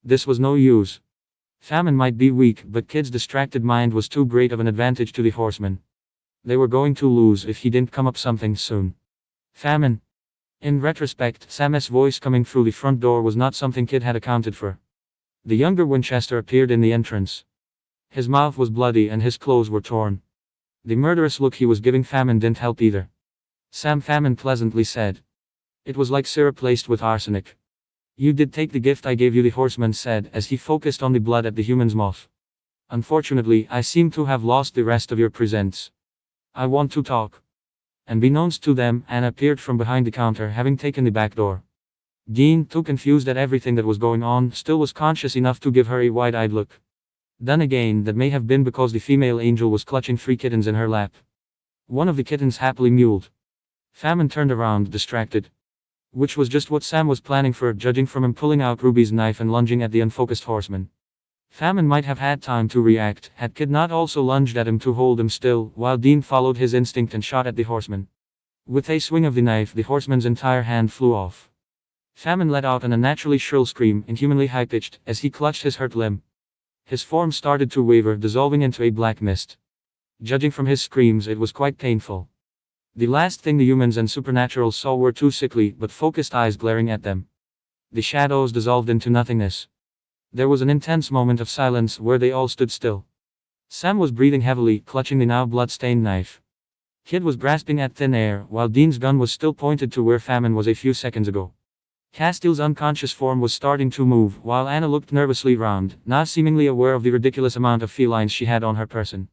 This was no use. Famine might be weak, but Kid's distracted mind was too great of an advantage to the horseman. They were going to lose if he didn't come up something soon. Famine. In retrospect, Sam's voice coming through the front door was not something Kid had accounted for. The younger Winchester appeared in the entrance. His mouth was bloody and his clothes were torn. The murderous look he was giving Famine didn't help either. Sam, Famine pleasantly said. It was like syrup laced with arsenic. You did take the gift I gave you, the horseman said as he focused on the blood at the human's mouth. Unfortunately, I seem to have lost the rest of your presents. I want to talk. Unbeknownst to them, Anna appeared from behind the counter, having taken the back door. Dean, too confused at everything that was going on, still was conscious enough to give her a wide-eyed look. Then again, that may have been because the female angel was clutching 3 kittens in her lap. One of the kittens happily mewed. Famine turned around, distracted. Which was just what Sam was planning for, judging from him pulling out Ruby's knife and lunging at the unfocused horseman. Famine might have had time to react, had Kid not also lunged at him to hold him still, while Dean followed his instinct and shot at the horseman. With a swing of the knife, the horseman's entire hand flew off. Famine let out an unnaturally shrill scream, inhumanly high-pitched, as he clutched his hurt limb. His form started to waver, dissolving into a black mist. Judging from his screams, it was quite painful. The last thing the humans and supernaturals saw were two sickly but focused eyes glaring at them. The shadows dissolved into nothingness. There was an intense moment of silence where they all stood still. Sam was breathing heavily, clutching the now blood-stained knife. Kid was grasping at thin air, while Dean's gun was still pointed to where Famine was a few seconds ago. Castiel's unconscious form was starting to move, while Anna looked nervously round, now seemingly aware of the ridiculous amount of felines she had on her person.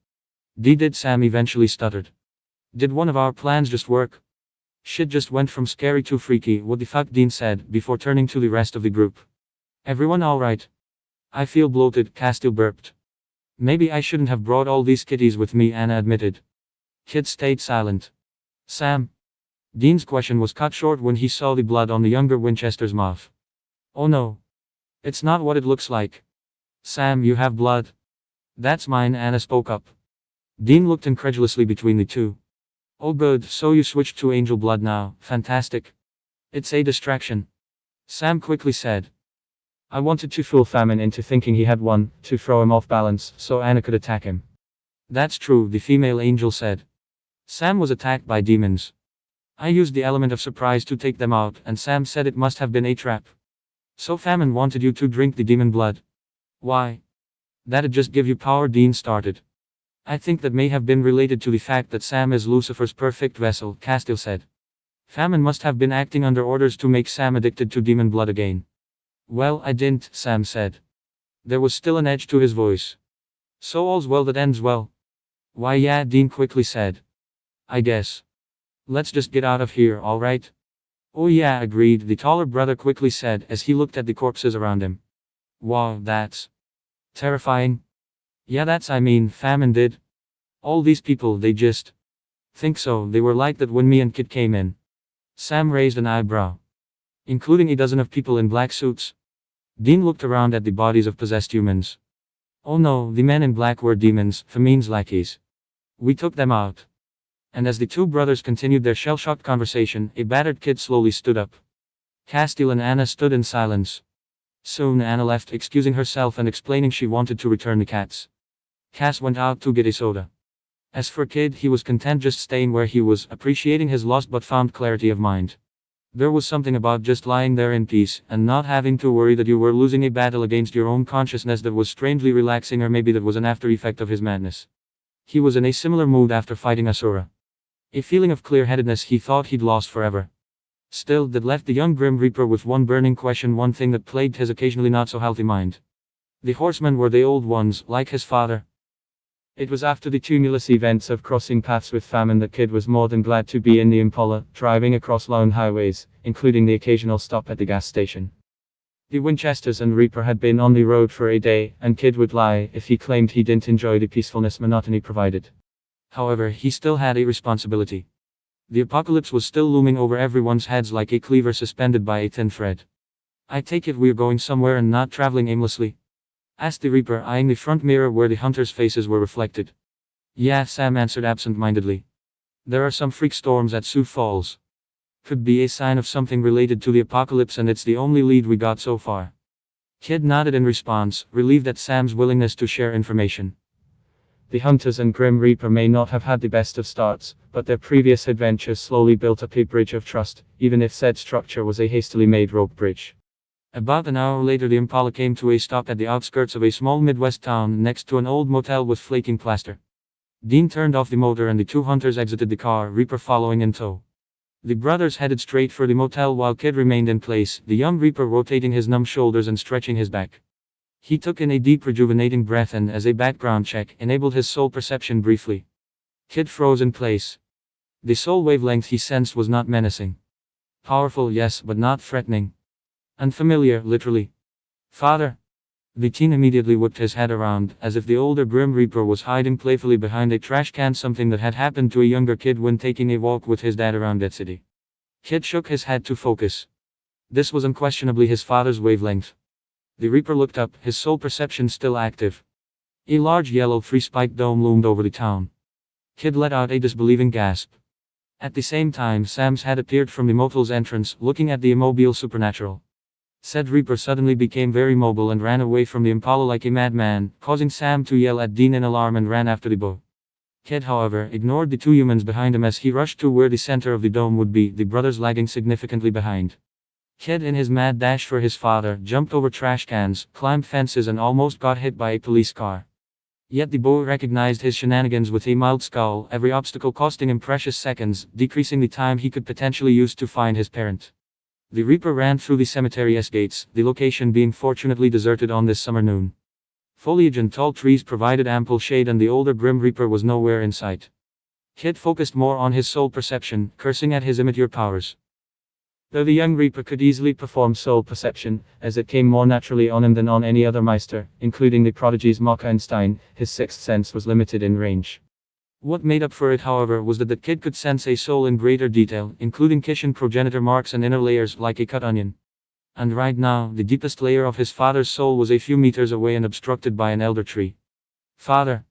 Did Sam eventually stuttered. Did one of our plans just work? Shit just went from scary to freaky, what the fuck, Dean said, before turning to the rest of the group. Everyone alright? I feel bloated, Castiel burped. Maybe I shouldn't have brought all these kitties with me, Anna admitted. Kid stayed silent. Sam? Dean's question was cut short when he saw the blood on the younger Winchester's mouth. Oh no. It's not what it looks like. Sam, you have blood. That's mine, Anna spoke up. Dean looked incredulously between the two. Oh good, so you switched to angel blood now, fantastic. It's a distraction. Sam quickly said. I wanted to fool Famine into thinking he had one, to throw him off balance, so Anna could attack him. That's true, the female angel said. Sam was attacked by demons. I used the element of surprise to take them out, and Sam said it must have been a trap. So Famine wanted you to drink the demon blood. Why? That'd just give you power, Dean started. I think that may have been related to the fact that Sam is Lucifer's perfect vessel, Castiel said. Famine must have been acting under orders to make Sam addicted to demon blood again. Well, I didn't, Sam said. There was still an edge to his voice. So all's well that ends well. Why yeah, Dean quickly said. I guess. Let's just get out of here, alright? Oh yeah, agreed, the taller brother quickly said as he looked at the corpses around him. Wow, that's terrifying. Yeah, Famine did. All these people, they just think so, they were like that when me and Kid came in. Sam raised an eyebrow. Including a dozen of people in black suits. Dean looked around at the bodies of possessed humans. Oh no, the men in black were demons, Famine's lackeys. We took them out. And as the two brothers continued their shell-shocked conversation, a battered Kid slowly stood up. Castiel and Anna stood in silence. Soon Anna left, excusing herself and explaining she wanted to return the cats. Cass went out to get a soda. As for Kid, he was content just staying where he was, appreciating his lost but found clarity of mind. There was something about just lying there in peace, and not having to worry that you were losing a battle against your own consciousness that was strangely relaxing, or maybe that was an after effect of his madness. He was in a similar mood after fighting Asura. A feeling of clear-headedness he thought he'd lost forever. Still, that left the young Grim Reaper with one burning question, one thing that plagued his occasionally not-so-healthy mind. The horsemen, were they old ones, like his father? It was after the tumultuous events of crossing paths with Famine that Kid was more than glad to be in the Impala, driving across lone highways, including the occasional stop at the gas station. The Winchesters and Reaper had been on the road for a day, and Kid would lie if he claimed he didn't enjoy the peacefulness monotony provided. However, he still had a responsibility. The apocalypse was still looming over everyone's heads like a cleaver suspended by a thin thread. I take it we're going somewhere and not traveling aimlessly? Asked the Reaper, eyeing the front mirror where the hunters' faces were reflected. Yeah, Sam answered absent-mindedly. There are some freak storms at Sioux Falls. Could be a sign of something related to the apocalypse, and it's the only lead we got so far. Kid nodded in response, relieved at Sam's willingness to share information. The Hunters and Grim Reaper may not have had the best of starts, but their previous adventures slowly built up a bridge of trust, even if said structure was a hastily made rope bridge. About an hour later, the Impala came to a stop at the outskirts of a small Midwest town next to an old motel with flaking plaster. Dean turned off the motor and the two hunters exited the car, Reaper following in tow. The brothers headed straight for the motel while Kid remained in place, the young Reaper rotating his numb shoulders and stretching his back. He took in a deep rejuvenating breath and, as a background check, enabled his soul perception briefly. Kid froze in place. The soul wavelength he sensed was not menacing. Powerful, yes, but not threatening. Unfamiliar, literally. Father. The teen immediately whipped his head around, as if the older Grim Reaper was hiding playfully behind a trash can, something that had happened to a younger kid when taking a walk with his dad around that city. Kid shook his head to focus. This was unquestionably his father's wavelength. The Reaper looked up, his soul perception still active. A large yellow three-spiked dome loomed over the town. Kid let out a disbelieving gasp. At the same time, Sam's head appeared from the motel's entrance, looking at the immobile supernatural. Said Reaper suddenly became very mobile and ran away from the Impala like a madman, causing Sam to yell at Dean in alarm and ran after the bow. Kid, however, ignored the two humans behind him as he rushed to where the center of the dome would be, the brothers lagging significantly behind. Kid, in his mad dash for his father, jumped over trash cans, climbed fences and almost got hit by a police car. Yet the boy recognized his shenanigans with a mild scowl, every obstacle costing him precious seconds, decreasing the time he could potentially use to find his parent. The Reaper ran through the cemetery's gates, the location being fortunately deserted on this summer noon. Foliage and tall trees provided ample shade and the older Grim Reaper was nowhere in sight. Kid focused more on his soul perception, cursing at his immature powers. Though the young Reaper could easily perform soul perception, as it came more naturally on him than on any other Meister, including the prodigies Maka and Stein, his sixth sense was limited in range. What made up for it, however, was that the kid could sense a soul in greater detail, including Kishin progenitor marks and inner layers like a cut onion. And right now, the deepest layer of his father's soul was a few meters away and obstructed by an elder tree. Father.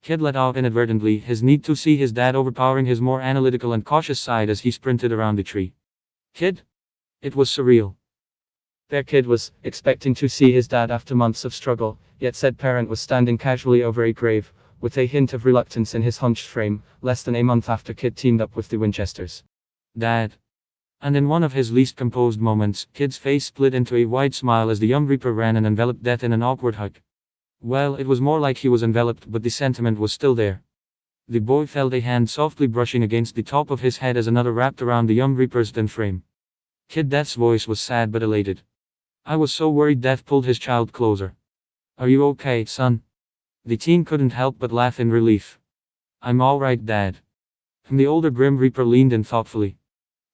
Kid let out inadvertently, his need to see his dad overpowering his more analytical and cautious side as he sprinted around the tree. Kid? It was surreal. Their kid was expecting to see his dad after months of struggle, yet said parent was standing casually over a grave, with a hint of reluctance in his hunched frame, less than a month after Kid teamed up with the Winchesters. Dad. And in one of his least composed moments, Kid's face split into a wide smile as the young Reaper ran and enveloped Death in an awkward hug. Well, it was more like he was enveloped, but the sentiment was still there. The boy felt a hand softly brushing against the top of his head as another wrapped around the young Reaper's thin frame. Kid Death's voice was sad but elated. I was so worried. Death pulled his child closer. Are you okay, son? The teen couldn't help but laugh in relief. I'm alright, Dad. And the older Grim Reaper leaned in thoughtfully.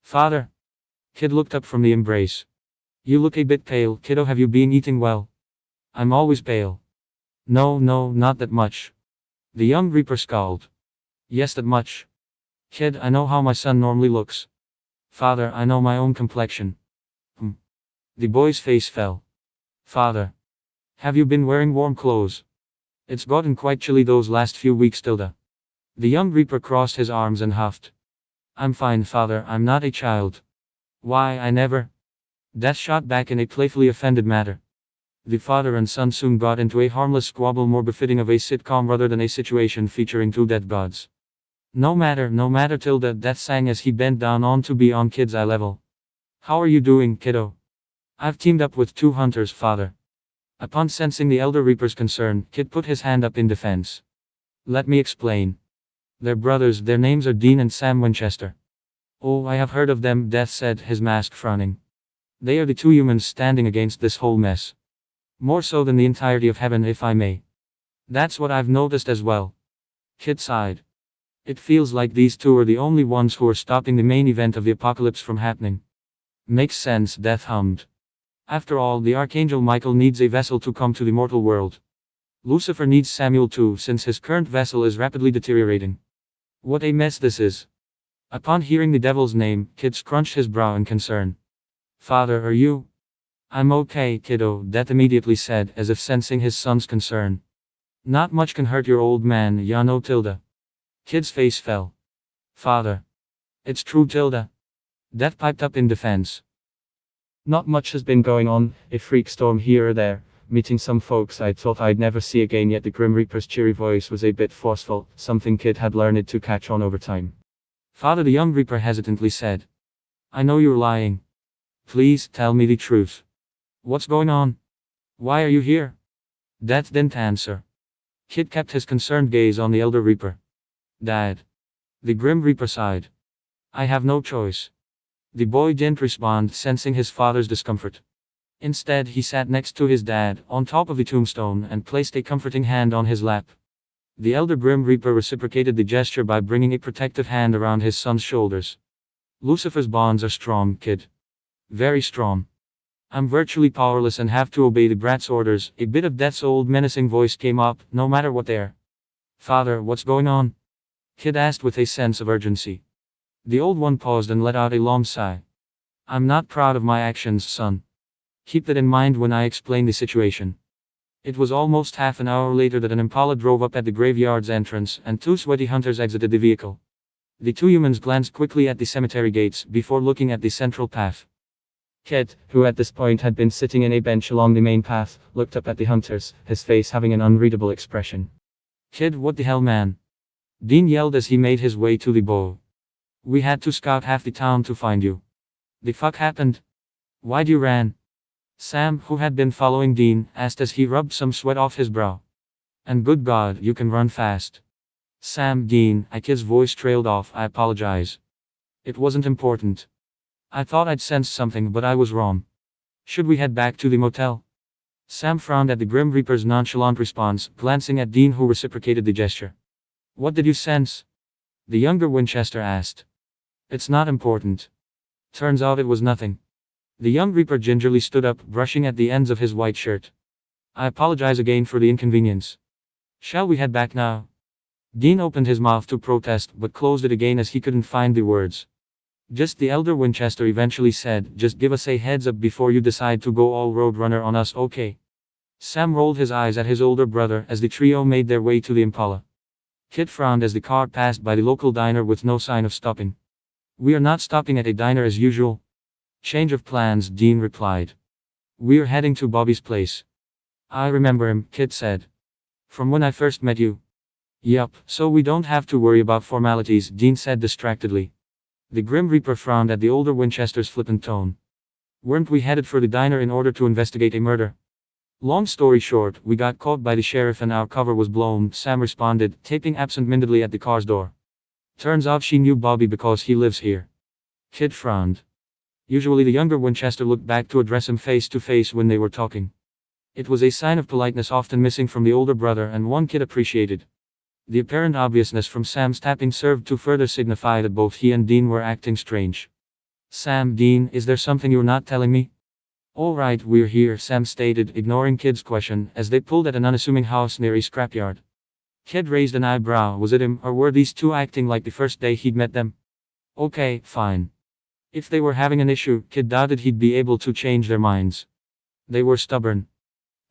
Father. Kid looked up from the embrace. You look a bit pale, kiddo. Have you been eating well? I'm always pale. No, not that much. The young Reaper scowled. Yes, that much. Kid, I know how my son normally looks. Father, I know my own complexion. The boy's face fell. Father. Have you been wearing warm clothes? It's gotten quite chilly those last few weeks, Tilda. The young Reaper crossed his arms and huffed. I'm fine, Father, I'm not a child. Why, I never. Death shot back in a playfully offended manner. The father and son soon got into a harmless squabble more befitting of a sitcom rather than a situation featuring two dead gods. No matter, Tilda, Death sang as he bent down on to be on Kid's eye level. How are you doing, kiddo? I've teamed up with 2 hunters, Father. Upon sensing the elder Reaper's concern, Kid put his hand up in defense. Let me explain. They're brothers, their names are Dean and Sam Winchester. Oh, I have heard of them, Death said, his mask frowning. They are the 2 humans standing against this whole mess. More so than the entirety of heaven, if I may. That's what I've noticed as well. Kid sighed. It feels like these 2 are the only ones who are stopping the main event of the apocalypse from happening. Makes sense, Death hummed. After all, the Archangel Michael needs a vessel to come to the mortal world. Lucifer needs Samuel too, since his current vessel is rapidly deteriorating. What a mess this is. Upon hearing the devil's name, Kid scrunched his brow in concern. Father, are you? I'm okay, kiddo, Death immediately said, as if sensing his son's concern. Not much can hurt your old man, ya know, Tilda. Kid's face fell. Father. It's true, Tilda. Death piped up in defense. Not much has been going on, a freak storm here or there, meeting some folks I thought I'd never see again, yet the Grim Reaper's cheery voice was a bit forceful, something Kid had learned to catch on over time. Father, the young Reaper hesitantly said. I know you're lying. Please, tell me the truth. What's going on? Why are you here? Death didn't answer. Kid kept his concerned gaze on the elder Reaper. Dad. The Grim Reaper sighed. I have no choice. The boy didn't respond, sensing his father's discomfort. Instead, he sat next to his dad, on top of the tombstone, and placed a comforting hand on his lap. The elder Grim Reaper reciprocated the gesture by bringing a protective hand around his son's shoulders. Lucifer's bonds are strong, kid. Very strong. I'm virtually powerless and have to obey the brat's orders. A bit of Death's old menacing voice came up, no matter what they're. Father, what's going on? Kid asked with a sense of urgency. The old one paused and let out a long sigh. I'm not proud of my actions, son. Keep that in mind when I explain the situation. It was almost half an hour later that an Impala drove up at the graveyard's entrance, and two sweaty hunters exited the vehicle. The two humans glanced quickly at the cemetery gates before looking at the central path. Kid, who at this point had been sitting in a bench along the main path, looked up at the hunters, his face having an unreadable expression. Kid, what the hell, man? Dean yelled as he made his way to the bow. We had to scout half the town to find you. The fuck happened? Why'd you ran? Sam, who had been following Dean, asked as he rubbed some sweat off his brow. And good God, you can run fast. Sam, Dean, Kid's voice trailed off. I apologize. It wasn't important. I thought I'd sensed something, but I was wrong. Should we head back to the motel? Sam frowned at the Grim Reaper's nonchalant response, glancing at Dean, who reciprocated the gesture. What did you sense? The younger Winchester asked. It's not important. Turns out it was nothing. The young Reaper gingerly stood up, brushing at the ends of his white shirt. I apologize again for the inconvenience. Shall we head back now? Dean opened his mouth to protest, but closed it again as he couldn't find the words. Just the elder Winchester eventually said, just give us a heads up before you decide to go all Roadrunner on us, okay? Sam rolled his eyes at his older brother as the trio made their way to the Impala. Kid frowned as the car passed by the local diner with no sign of stopping. We are not stopping at a diner as usual. Change of plans, Dean replied. We're heading to Bobby's place. I remember him, Kid said. From when I first met you. Yup, so we don't have to worry about formalities, Dean said distractedly. The Grim Reaper frowned at the older Winchester's flippant tone. Weren't we headed for the diner in order to investigate a murder? Long story short, we got caught by the sheriff and our cover was blown, Sam responded, tapping absent-mindedly at the car's door. Turns out she knew Bobby because he lives here. Kid frowned. Usually the younger Winchester looked back to address him face to face when they were talking. It was a sign of politeness often missing from the older brother, and one Kid appreciated. The apparent obviousness from Sam's tapping served to further signify that both he and Dean were acting strange. Sam, Dean, is there something you're not telling me? All right, we're here, Sam stated, ignoring Kid's question, as they pulled at an unassuming house near a scrapyard. Kid raised an eyebrow. Was it him, or were these two acting like the first day he'd met them? Okay, fine. If they were having an issue, Kid doubted he'd be able to change their minds. They were stubborn.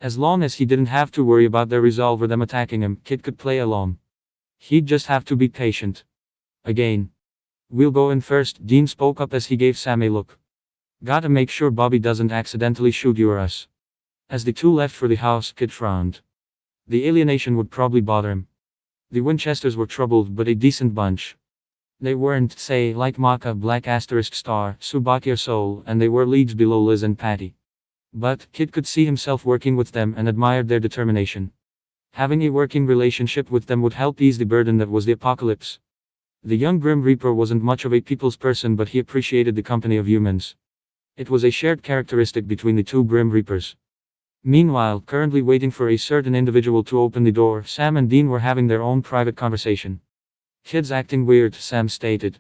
As long as he didn't have to worry about their resolve or them attacking him, Kid could play along. He'd just have to be patient. Again. We'll go in first, Dean spoke up as he gave Sam a look. Gotta make sure Bobby doesn't accidentally shoot you or us. As the two left for the house, Kid frowned. The alienation would probably bother him. The Winchesters were troubled but a decent bunch. They weren't, say, like Maka, Black Asterisk Star, Subaki or Soul, and they were leagues below Liz and Patty. But, Kid could see himself working with them and admired their determination. Having a working relationship with them would help ease the burden that was the apocalypse. The young Grim Reaper wasn't much of a people's person, but he appreciated the company of humans. It was a shared characteristic between the two Grim Reapers. Meanwhile, currently waiting for a certain individual to open the door, Sam and Dean were having their own private conversation. Kid's acting weird, Sam stated.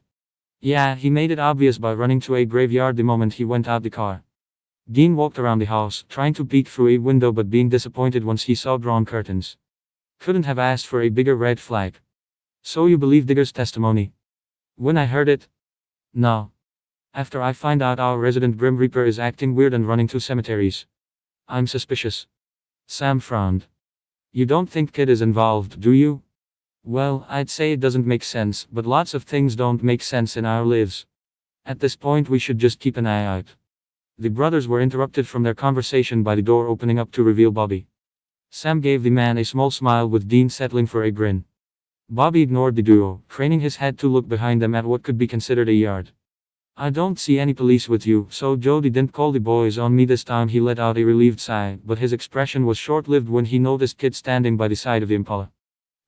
Yeah, he made it obvious by running to a graveyard the moment he went out the car. Dean walked around the house, trying to peek through a window but being disappointed once he saw drawn curtains. Couldn't have asked for a bigger red flag. So you believe Digger's testimony? When I heard it? No. After I find out our resident Grim Reaper is acting weird and running to cemeteries. I'm suspicious. Sam frowned. You don't think Kid is involved, do you? Well, I'd say it doesn't make sense, but lots of things don't make sense in our lives. At this point we should just keep an eye out. The brothers were interrupted from their conversation by the door opening up to reveal Bobby. Sam gave the man a small smile with Dean settling for a grin. Bobby ignored the duo, craning his head to look behind them at what could be considered a yard. I don't see any police with you, so Jody didn't call the boys on me this time. He let out a relieved sigh, but his expression was short-lived when he noticed Kid standing by the side of the Impala.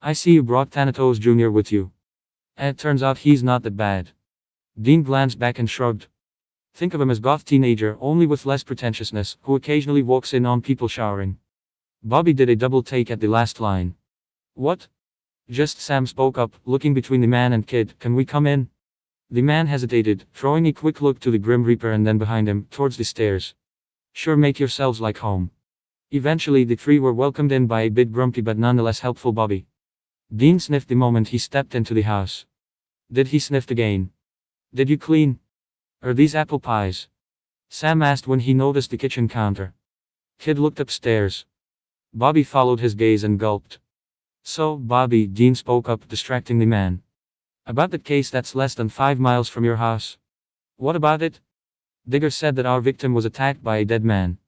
I see you brought Thanatos Jr. with you. And it turns out he's not that bad. Dean glanced back and shrugged. Think of him as goth teenager, only with less pretentiousness, who occasionally walks in on people showering. Bobby did a double take at the last line. What? Just Sam spoke up, looking between the man and Kid. Can we come in? The man hesitated, throwing a quick look to the Grim Reaper and then behind him, towards the stairs. Sure, make yourselves like home. Eventually, the three were welcomed in by a bit grumpy but nonetheless helpful Bobby. Dean sniffed the moment he stepped into the house. Did he sniff again? Did you clean? Are these apple pies? Sam asked when he noticed the kitchen counter. Kid looked upstairs. Bobby followed his gaze and gulped. So, Bobby, Dean spoke up, distracting the man. About that case that's less than 5 miles from your house. What about it? Digger said that our victim was attacked by a dead man.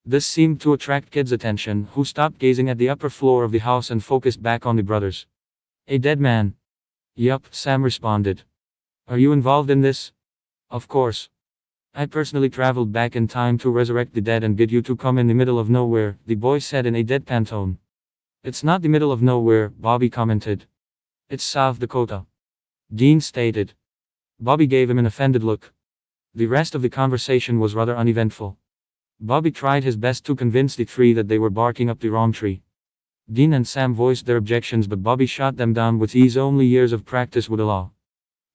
This seemed to attract Kid's attention, who stopped gazing at the upper floor of the house and focused back on the brothers. A dead man? Yup, Sam responded. Are you involved in this? Of course. I personally traveled back in time to resurrect the dead and get you to come in the middle of nowhere, the boy said in a deadpan tone. It's not the middle of nowhere, Bobby commented. It's South Dakota. Dean stated. Bobby gave him an offended look. The rest of the conversation was rather uneventful. Bobby tried his best to convince the three that they were barking up the wrong tree. Dean and Sam voiced their objections, but Bobby shot them down with ease. Only years of practice would allow.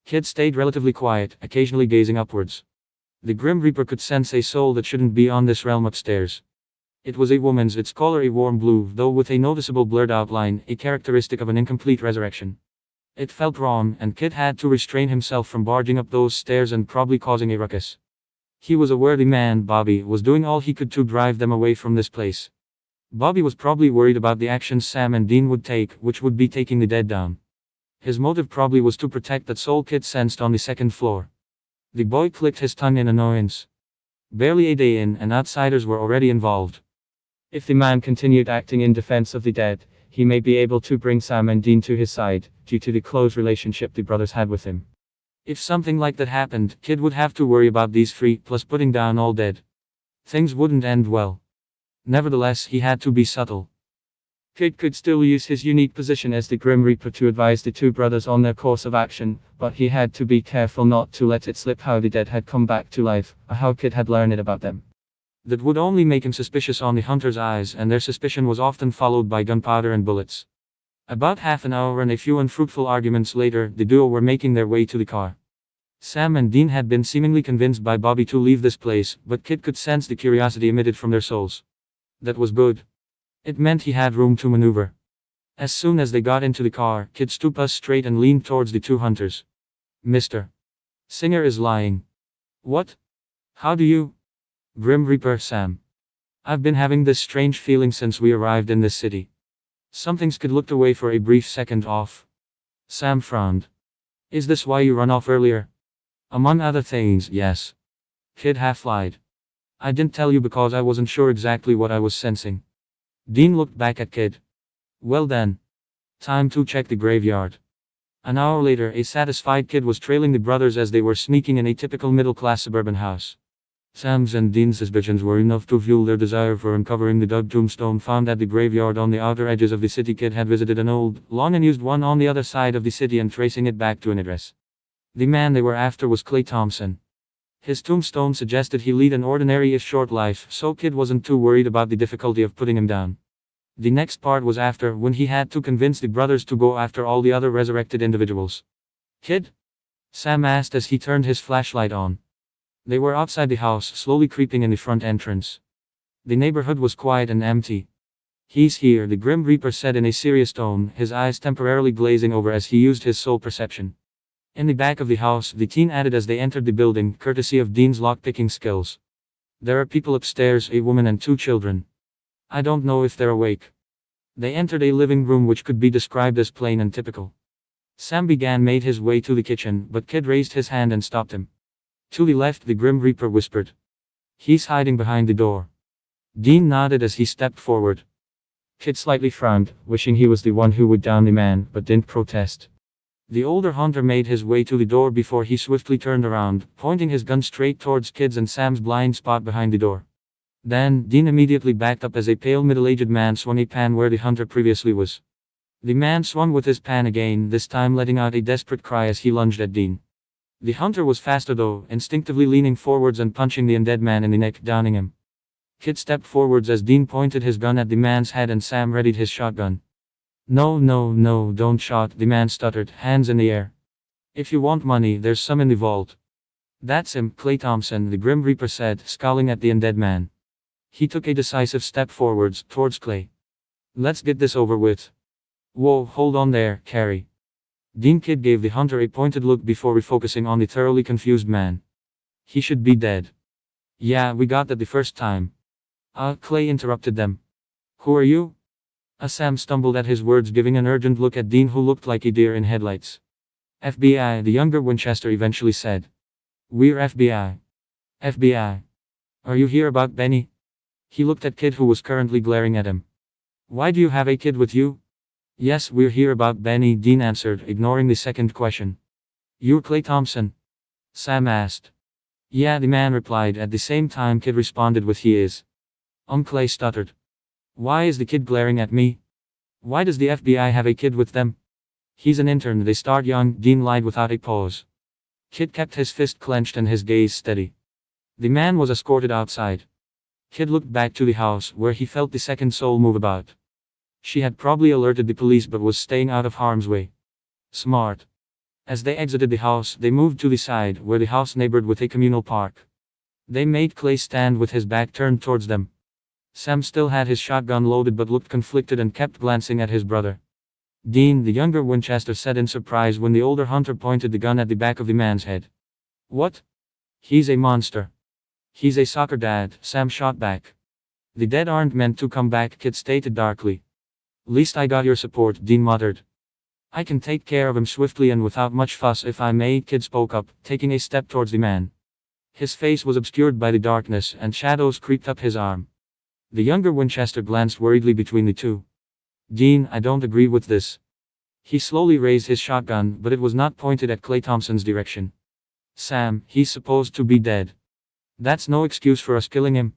Kid stayed relatively quiet, occasionally gazing upwards. The Grim Reaper could sense a soul that shouldn't be on this realm upstairs. It was a woman's, its color a warm blue, though with a noticeable blurred outline, a characteristic of an incomplete resurrection. It felt wrong, and Kid had to restrain himself from barging up those stairs and probably causing a ruckus. He was a worthy man. Bobby was doing all he could to drive them away from this place. Bobby was probably worried about the actions Sam and Dean would take, which would be taking the dead down. His motive probably was to protect that soul Kid sensed on the second floor. The boy clicked his tongue in annoyance. Barely a day in, and outsiders were already involved. If the man continued acting in defense of the dead, he may be able to bring Sam and Dean to his side, due to the close relationship the brothers had with him. If something like that happened, Kid would have to worry about these three, plus putting down all dead. Things wouldn't end well. Nevertheless, he had to be subtle. Kid could still use his unique position as the Grim Reaper to advise the two brothers on their course of action, but he had to be careful not to let it slip how the dead had come back to life, or how Kid had learned it about them. That would only make him suspicious on the hunter's eyes, and their suspicion was often followed by gunpowder and bullets. About half an hour and a few unfruitful arguments later, the duo were making their way to the car. Sam and Dean had been seemingly convinced by Bobby to leave this place, but Kid could sense the curiosity emitted from their souls. That was good. It meant he had room to maneuver. As soon as they got into the car, Kid stood up straight and leaned towards the two hunters. Mr. Singer is lying. What? How do you? Grim Reaper Sam. I've been having this strange feeling since we arrived in this city. Something's Kid looked away for a brief second off. Sam frowned. Is this why you ran off earlier? Among other things, yes. Kid half lied. I didn't tell you because I wasn't sure exactly what I was sensing. Dean looked back at Kid. Well then. Time to check the graveyard. An hour later, a satisfied Kid was trailing the brothers as they were sneaking in a typical middle-class suburban house. Sam's and Dean's suspicions were enough to fuel their desire for uncovering the dug tombstone found at the graveyard on the outer edges of the city. Kid had visited an old, long unused one on the other side of the city and tracing it back to an address. The man they were after was Clay Thompson. His tombstone suggested he lead an ordinary-ish short life, so Kid wasn't too worried about the difficulty of putting him down. The next part was after, when he had to convince the brothers to go after all the other resurrected individuals. Kid? Sam asked as he turned his flashlight on. They were outside the house, slowly creeping in the front entrance. The neighborhood was quiet and empty. He's here, the Grim Reaper said in a serious tone, his eyes temporarily glazing over as he used his soul perception. In the back of the house, the teen added as they entered the building, courtesy of Dean's lock-picking skills. There are people upstairs, a woman and 2 children. I don't know if they're awake. They entered a living room which could be described as plain and typical. Sam made his way to the kitchen, but Kid raised his hand and stopped him. To the left, the Grim Reaper whispered. He's hiding behind the door. Dean nodded as he stepped forward. Kid slightly frowned, wishing he was the one who would down the man, but didn't protest. The older hunter made his way to the door before he swiftly turned around, pointing his gun straight towards Kid's and Sam's blind spot behind the door. Then, Dean immediately backed up as a pale middle-aged man swung a pan where the hunter previously was. The man swung with his pan again, this time letting out a desperate cry as he lunged at Dean. The hunter was faster though, instinctively leaning forwards and punching the undead man in the neck, downing him. Kid stepped forwards as Dean pointed his gun at the man's head and Sam readied his shotgun. No, don't shot, the man stuttered, hands in the air. If you want money, there's some in the vault. That's him, Clay Thompson, the Grim Reaper said, scowling at the undead man. He took a decisive step forwards, towards Clay. Let's get this over with. Whoa, hold on there, Carrie. Dean Kidd gave the hunter a pointed look before refocusing on the thoroughly confused man. He should be dead. Yeah, we got that the first time. Clay interrupted them. Who are you? Sam stumbled at his words, giving an urgent look at Dean, who looked like a deer in headlights. FBI, the younger Winchester eventually said. We're FBI. FBI. Are you here about Benny? He looked at Kidd, who was currently glaring at him. Why do you have a kid with you? Yes, we're here about Benny, Dean answered, ignoring the second question. You're Clay Thompson? Sam asked. Yeah, the man replied. At the same time, Kidd responded with he is. Clay stuttered. Why is the kid glaring at me? Why does the FBI have a kid with them? He's an intern, they start young, Dean lied without a pause. Kidd kept his fist clenched and his gaze steady. The man was escorted outside. Kidd looked back to the house, where he felt the second soul move about. She had probably alerted the police but was staying out of harm's way. Smart. As they exited the house, they moved to the side, where the house neighbored with a communal park. They made Clay stand with his back turned towards them. Sam still had his shotgun loaded but looked conflicted and kept glancing at his brother. Dean, the younger Winchester, said in surprise when the older hunter pointed the gun at the back of the man's head. What? He's a monster. He's a soccer dad, Sam shot back. The dead aren't meant to come back, Kidd stated darkly. Least I got your support, Dean muttered. I can take care of him swiftly and without much fuss if I may, Kidd spoke up, taking a step towards the man. His face was obscured by the darkness and shadows creeped up his arm. The younger Winchester glanced worriedly between the two. Dean, I don't agree with this. He slowly raised his shotgun, but it was not pointed at Clay Thompson's direction. Sam, he's supposed to be dead. That's no excuse for us killing him.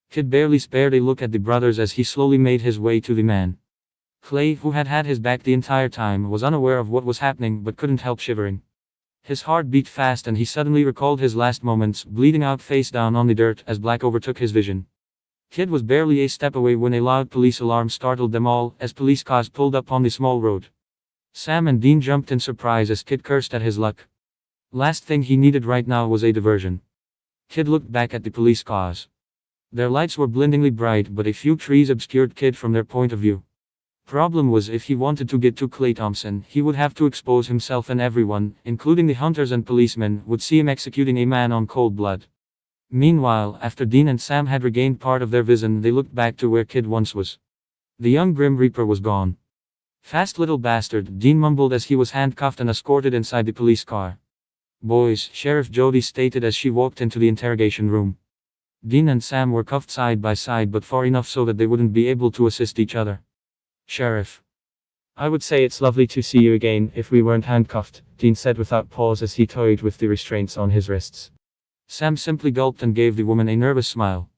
Kidd barely spared a look at the brothers as he slowly made his way to the man. Clay, who had had his back the entire time, was unaware of what was happening but couldn't help shivering. His heart beat fast and he suddenly recalled his last moments, bleeding out face down on the dirt as black overtook his vision. Kidd was barely a step away when a loud police alarm startled them all, as police cars pulled up on the small road. Sam and Dean jumped in surprise as Kidd cursed at his luck. Last thing he needed right now was a diversion. Kidd looked back at the police cars. Their lights were blindingly bright, but a few trees obscured Kidd from their point of view. Problem was, if he wanted to get to Clay Thompson, he would have to expose himself, and everyone, including the hunters and policemen, would see him executing a man on cold blood. Meanwhile, after Dean and Sam had regained part of their vision, they looked back to where Kidd once was. The young Grim Reaper was gone. Fast little bastard, Dean mumbled as he was handcuffed and escorted inside the police car. Boys, Sheriff Jody stated as she walked into the interrogation room. Dean and Sam were cuffed side by side but far enough so that they wouldn't be able to assist each other. Sheriff. I would say it's lovely to see you again if we weren't handcuffed, Dean said without pause as he toyed with the restraints on his wrists. Sam simply gulped and gave the woman a nervous smile.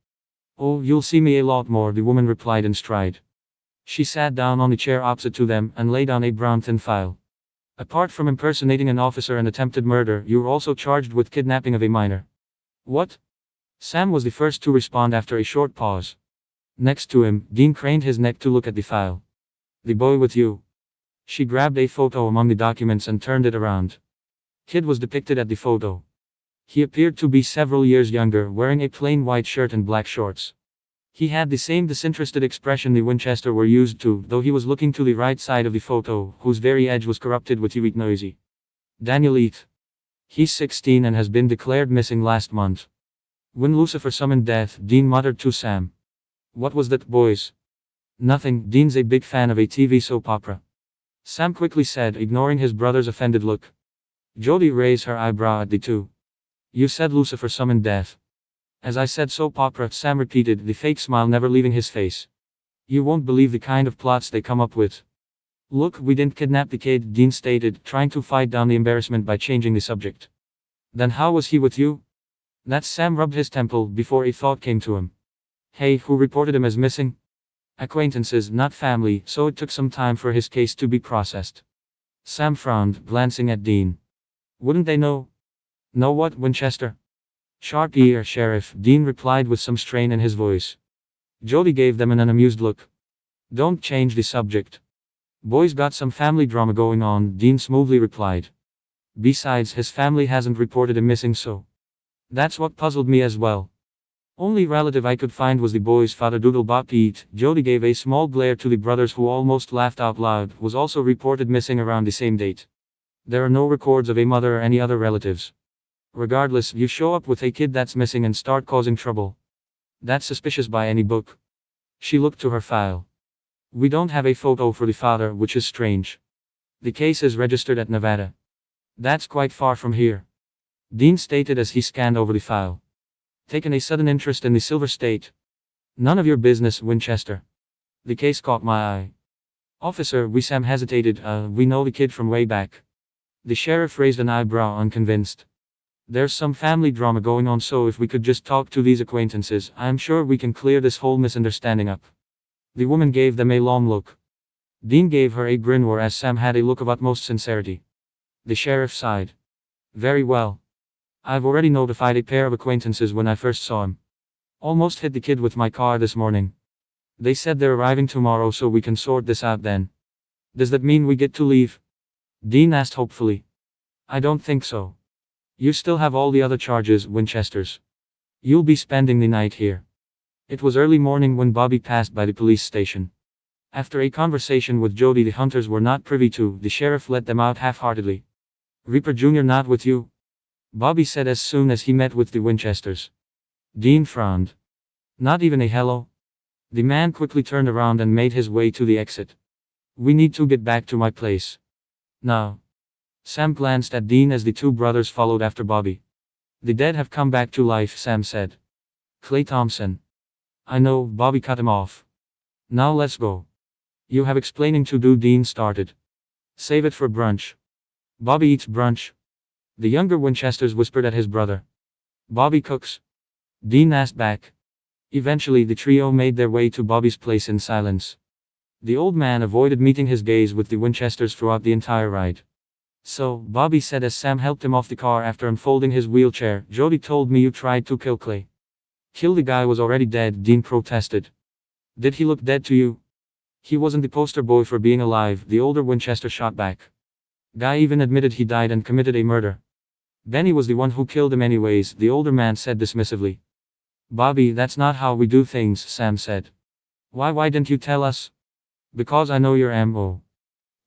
Oh, you'll see me a lot more, the woman replied in stride. She sat down on the chair opposite to them and laid down a brown thin file. Apart from impersonating an officer and attempted murder, you were also charged with kidnapping of a minor. What? Sam was the first to respond after a short pause. Next to him, Dean craned his neck to look at the file. The boy with you. She grabbed a photo among the documents and turned it around. Kidd was depicted at the photo. He appeared to be several years younger, wearing a plain white shirt and black shorts. He had the same disinterested expression the Winchester were used to, though he was looking to the right side of the photo, whose very edge was corrupted with noisy. Daniel Eat. He's 16 and has been declared missing last month. When Lucifer summoned death, Dean muttered to Sam. What was that, boys? Nothing, Dean's a big fan of a TV soap opera. Sam quickly said, ignoring his brother's offended look. Jody raised her eyebrow at the two. You said Lucifer summoned death. As I said soap opera, Sam repeated, the fake smile never leaving his face. You won't believe the kind of plots they come up with. Look, we didn't kidnap the kid, Dean stated, trying to fight down the embarrassment by changing the subject. Then how was he with you? That's Sam rubbed his temple before a thought came to him. Hey, who reported him as missing? Acquaintances, not family, so it took some time for his case to be processed. Sam frowned, glancing at Dean. Wouldn't they know? Know what, Winchester? Sharp ear, Sheriff, Dean replied with some strain in his voice. Jody gave them an unamused look. Don't change the subject. Boy's got some family drama going on, Dean smoothly replied. Besides, his family hasn't reported him missing, so. That's what puzzled me as well. Only relative I could find was the boy's father Doodlebop Pete. Jody gave a small glare to the brothers who almost laughed out loud. Was also reported missing around the same date. There are no records of a mother or any other relatives. Regardless, you show up with a kid that's missing and start causing trouble. That's suspicious by any book. She looked to her file. We don't have a photo for the father, which is strange. The case is registered at Nevada. That's quite far from here. Dean stated as he scanned over the file. Taken a sudden interest in the Silver State. None of your business, Winchester. The case caught my eye. Officer, Sam hesitated. We know the kid from way back. The sheriff raised an eyebrow, unconvinced. There's some family drama going on, so if we could just talk to these acquaintances, I'm sure we can clear this whole misunderstanding up. The woman gave them a long look. Dean gave her a grin, whereas Sam had a look of utmost sincerity. The sheriff sighed. Very well. I've already notified a pair of acquaintances when I first saw him. Almost hit the kid with my car this morning. They said they're arriving tomorrow, so we can sort this out then. Does that mean we get to leave? Dean asked hopefully. I don't think so. You still have all the other charges, Winchesters. You'll be spending the night here. It was early morning when Bobby passed by the police station. After a conversation with Jody the hunters were not privy to, the sheriff let them out half-heartedly. Reaper Jr. not with you? Bobby said as soon as he met with the Winchesters. Dean frowned. Not even a hello? The man quickly turned around and made his way to the exit. We need to get back to my place. Now. Sam glanced at Dean as the two brothers followed after Bobby. The dead have come back to life, Sam said. Clay Thompson. I know, Bobby cut him off. Now let's go. You have explaining to do, Dean started. Save it for brunch. Bobby eats brunch. The younger Winchesters whispered at his brother. Bobby cooks? Dean asked back. Eventually the trio made their way to Bobby's place in silence. The old man avoided meeting his gaze with the Winchesters throughout the entire ride. So, Bobby said as Sam helped him off the car after unfolding his wheelchair, Jody told me you tried to kill Clay. Kill the guy was already dead, Dean protested. Did he look dead to you? He wasn't the poster boy for being alive, the older Winchester shot back. Guy even admitted he died and committed a murder. Benny was the one who killed him anyways, the older man said dismissively. Bobby, that's not how we do things, Sam said. Why didn't you tell us? Because I know your MO.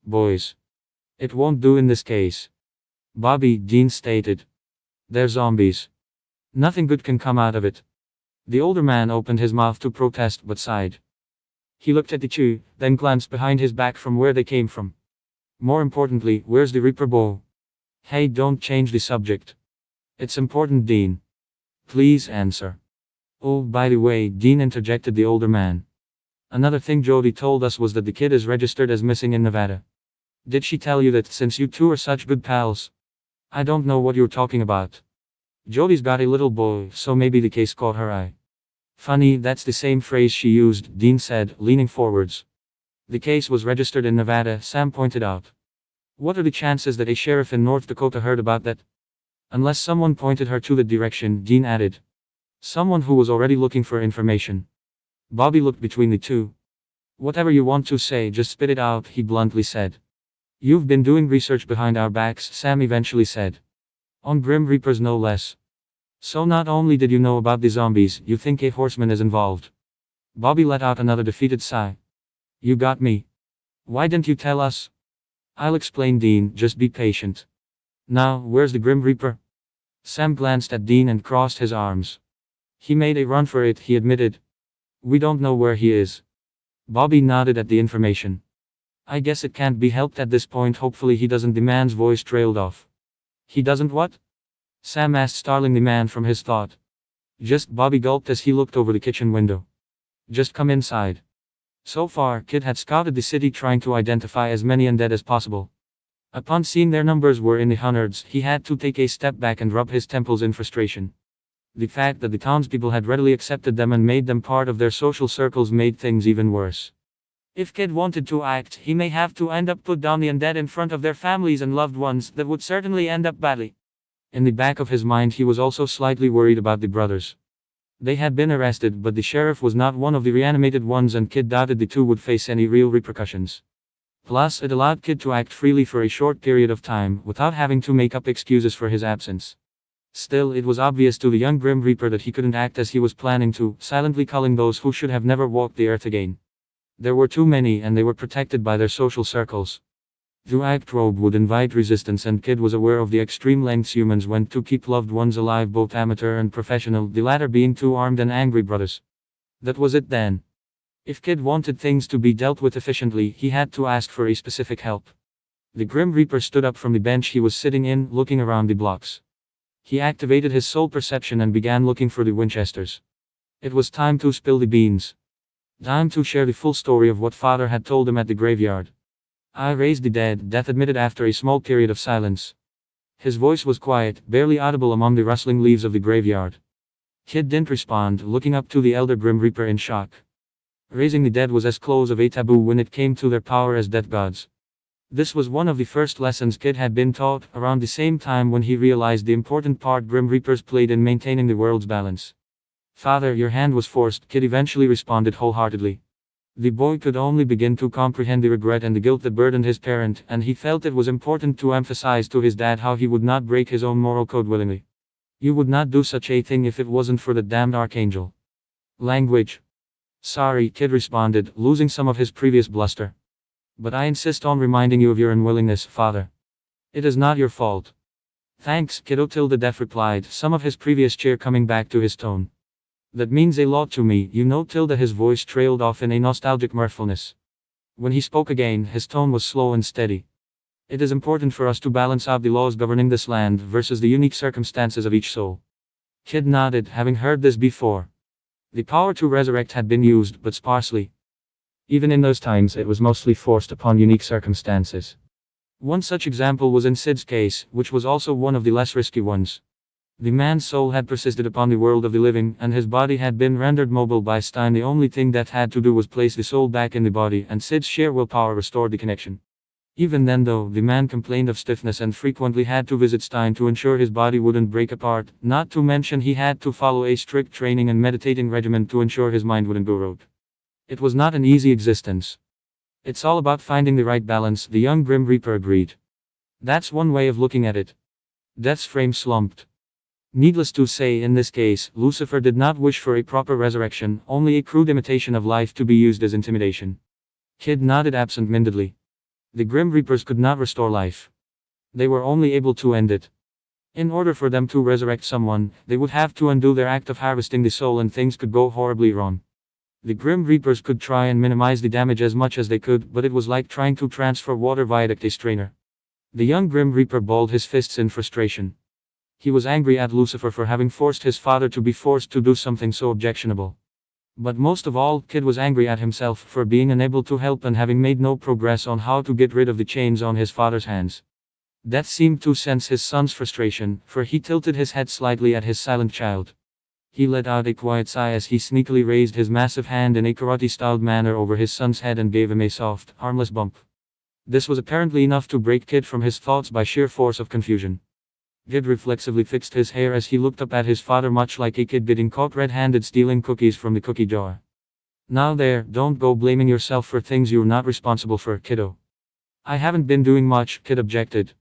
Boys. It won't do in this case. Bobby, Dean stated. They're zombies. Nothing good can come out of it. The older man opened his mouth to protest but sighed. He looked at the two, then glanced behind his back from where they came from. More importantly, where's the Reaper bow? Hey, don't change the subject. It's important, Dean. Please answer. Oh, by the way, Dean interjected the older man. Another thing Jody told us was that the kid is registered as missing in Nevada. Did she tell you that since you two are such good pals? I don't know what you're talking about. Jody's got a little boy, so maybe the case caught her eye. Funny, that's the same phrase she used, Dean said, leaning forwards. The case was registered in Nevada, Sam pointed out. What are the chances that a sheriff in North Dakota heard about that? Unless someone pointed her to the direction, Dean added. Someone who was already looking for information. Bobby looked between the two. Whatever you want to say, just spit it out, he bluntly said. You've been doing research behind our backs, Sam eventually said. On Grim Reapers no less. So not only did you know about the zombies, you think a horseman is involved. Bobby let out another defeated sigh. You got me. Why didn't you tell us? I'll explain, Dean, just be patient. Now, where's the Grim Reaper? Sam glanced at Dean and crossed his arms. He made a run for it, he admitted. We don't know where he is. Bobby nodded at the information. I guess it can't be helped at this point, hopefully he doesn't, the man's voice trailed off. He doesn't what? Sam asked, startling the man from his thought. Just, Bobby gulped as he looked over the kitchen window. Just come inside. So far, Kid had scouted the city trying to identify as many undead as possible. Upon seeing their numbers were in the hundreds, he had to take a step back and rub his temples in frustration. The fact that the townspeople had readily accepted them and made them part of their social circles made things even worse. If Kid wanted to act, he may have to end up put down the undead in front of their families and loved ones. That would certainly end up badly. In the back of his mind he was also slightly worried about the brothers. They had been arrested, but the sheriff was not one of the reanimated ones and Kid doubted the two would face any real repercussions. Plus, it allowed Kid to act freely for a short period of time, without having to make up excuses for his absence. Still, it was obvious to the young Grim Reaper that he couldn't act as he was planning to, silently culling those who should have never walked the earth again. There were too many, and they were protected by their social circles. To act rogue would invite resistance, and Kid was aware of the extreme lengths humans went to keep loved ones alive, both amateur and professional, the latter being two armed and angry brothers. That was it then. If Kid wanted things to be dealt with efficiently, he had to ask for a specific help. The Grim Reaper stood up from the bench he was sitting in, looking around the blocks. He activated his soul perception and began looking for the Winchesters. It was time to spill the beans. Time to share the full story of what Father had told him at the graveyard. "I raised the dead," Death admitted after a small period of silence. His voice was quiet, barely audible among the rustling leaves of the graveyard. Kid didn't respond, looking up to the elder Grim Reaper in shock. Raising the dead was as close of a taboo when it came to their power as death gods. This was one of the first lessons Kid had been taught, around the same time when he realized the important part Grim Reapers played in maintaining the world's balance. "Father, your hand was forced," Kid eventually responded wholeheartedly. The boy could only begin to comprehend the regret and the guilt that burdened his parent, and he felt it was important to emphasize to his dad how he would not break his own moral code willingly. "You would not do such a thing if it wasn't for the damned archangel." Language. "Sorry," Kid responded, losing some of his previous bluster. "But I insist on reminding you of your unwillingness, Father. It is not your fault." "Thanks, kiddo," Tilda Deaf replied, some of his previous cheer coming back to his tone. "That means a lot to me, you know." Tilda, his voice trailed off in a nostalgic mirthfulness. When he spoke again, his tone was slow and steady. "It is important for us to balance out the laws governing this land versus the unique circumstances of each soul." Kid nodded, having heard this before. The power to resurrect had been used, but sparsely. Even in those times, it was mostly forced upon unique circumstances. One such example was in Sid's case, which was also one of the less risky ones. The man's soul had persisted upon the world of the living, and his body had been rendered mobile by Stein. The only thing that had to do was place the soul back in the body, and Sid's sheer willpower restored the connection. Even then though, the man complained of stiffness and frequently had to visit Stein to ensure his body wouldn't break apart, not to mention he had to follow a strict training and meditating regimen to ensure his mind wouldn't go rogue. It was not an easy existence. "It's all about finding the right balance," the young Grim Reaper agreed. "That's one way of looking at it." Death's frame slumped. Needless to say, in this case, Lucifer did not wish for a proper resurrection, only a crude imitation of life to be used as intimidation. Kid nodded absent-mindedly. The Grim Reapers could not restore life. They were only able to end it. In order for them to resurrect someone, they would have to undo their act of harvesting the soul, and things could go horribly wrong. The Grim Reapers could try and minimize the damage as much as they could, but it was like trying to transfer water via a strainer. The young Grim Reaper balled his fists in frustration. He was angry at Lucifer for having forced his father to be forced to do something so objectionable. But most of all, Kid was angry at himself for being unable to help and having made no progress on how to get rid of the chains on his father's hands. Death seemed to sense his son's frustration, for he tilted his head slightly at his silent child. He let out a quiet sigh as he sneakily raised his massive hand in a karate-styled manner over his son's head and gave him a soft, harmless bump. This was apparently enough to break Kid from his thoughts by sheer force of confusion. Kid reflexively fixed his hair as he looked up at his father, much like a kid getting caught red-handed stealing cookies from the cookie jar. "Now there, don't go blaming yourself for things you're not responsible for, kiddo." "I haven't been doing much," Kid objected.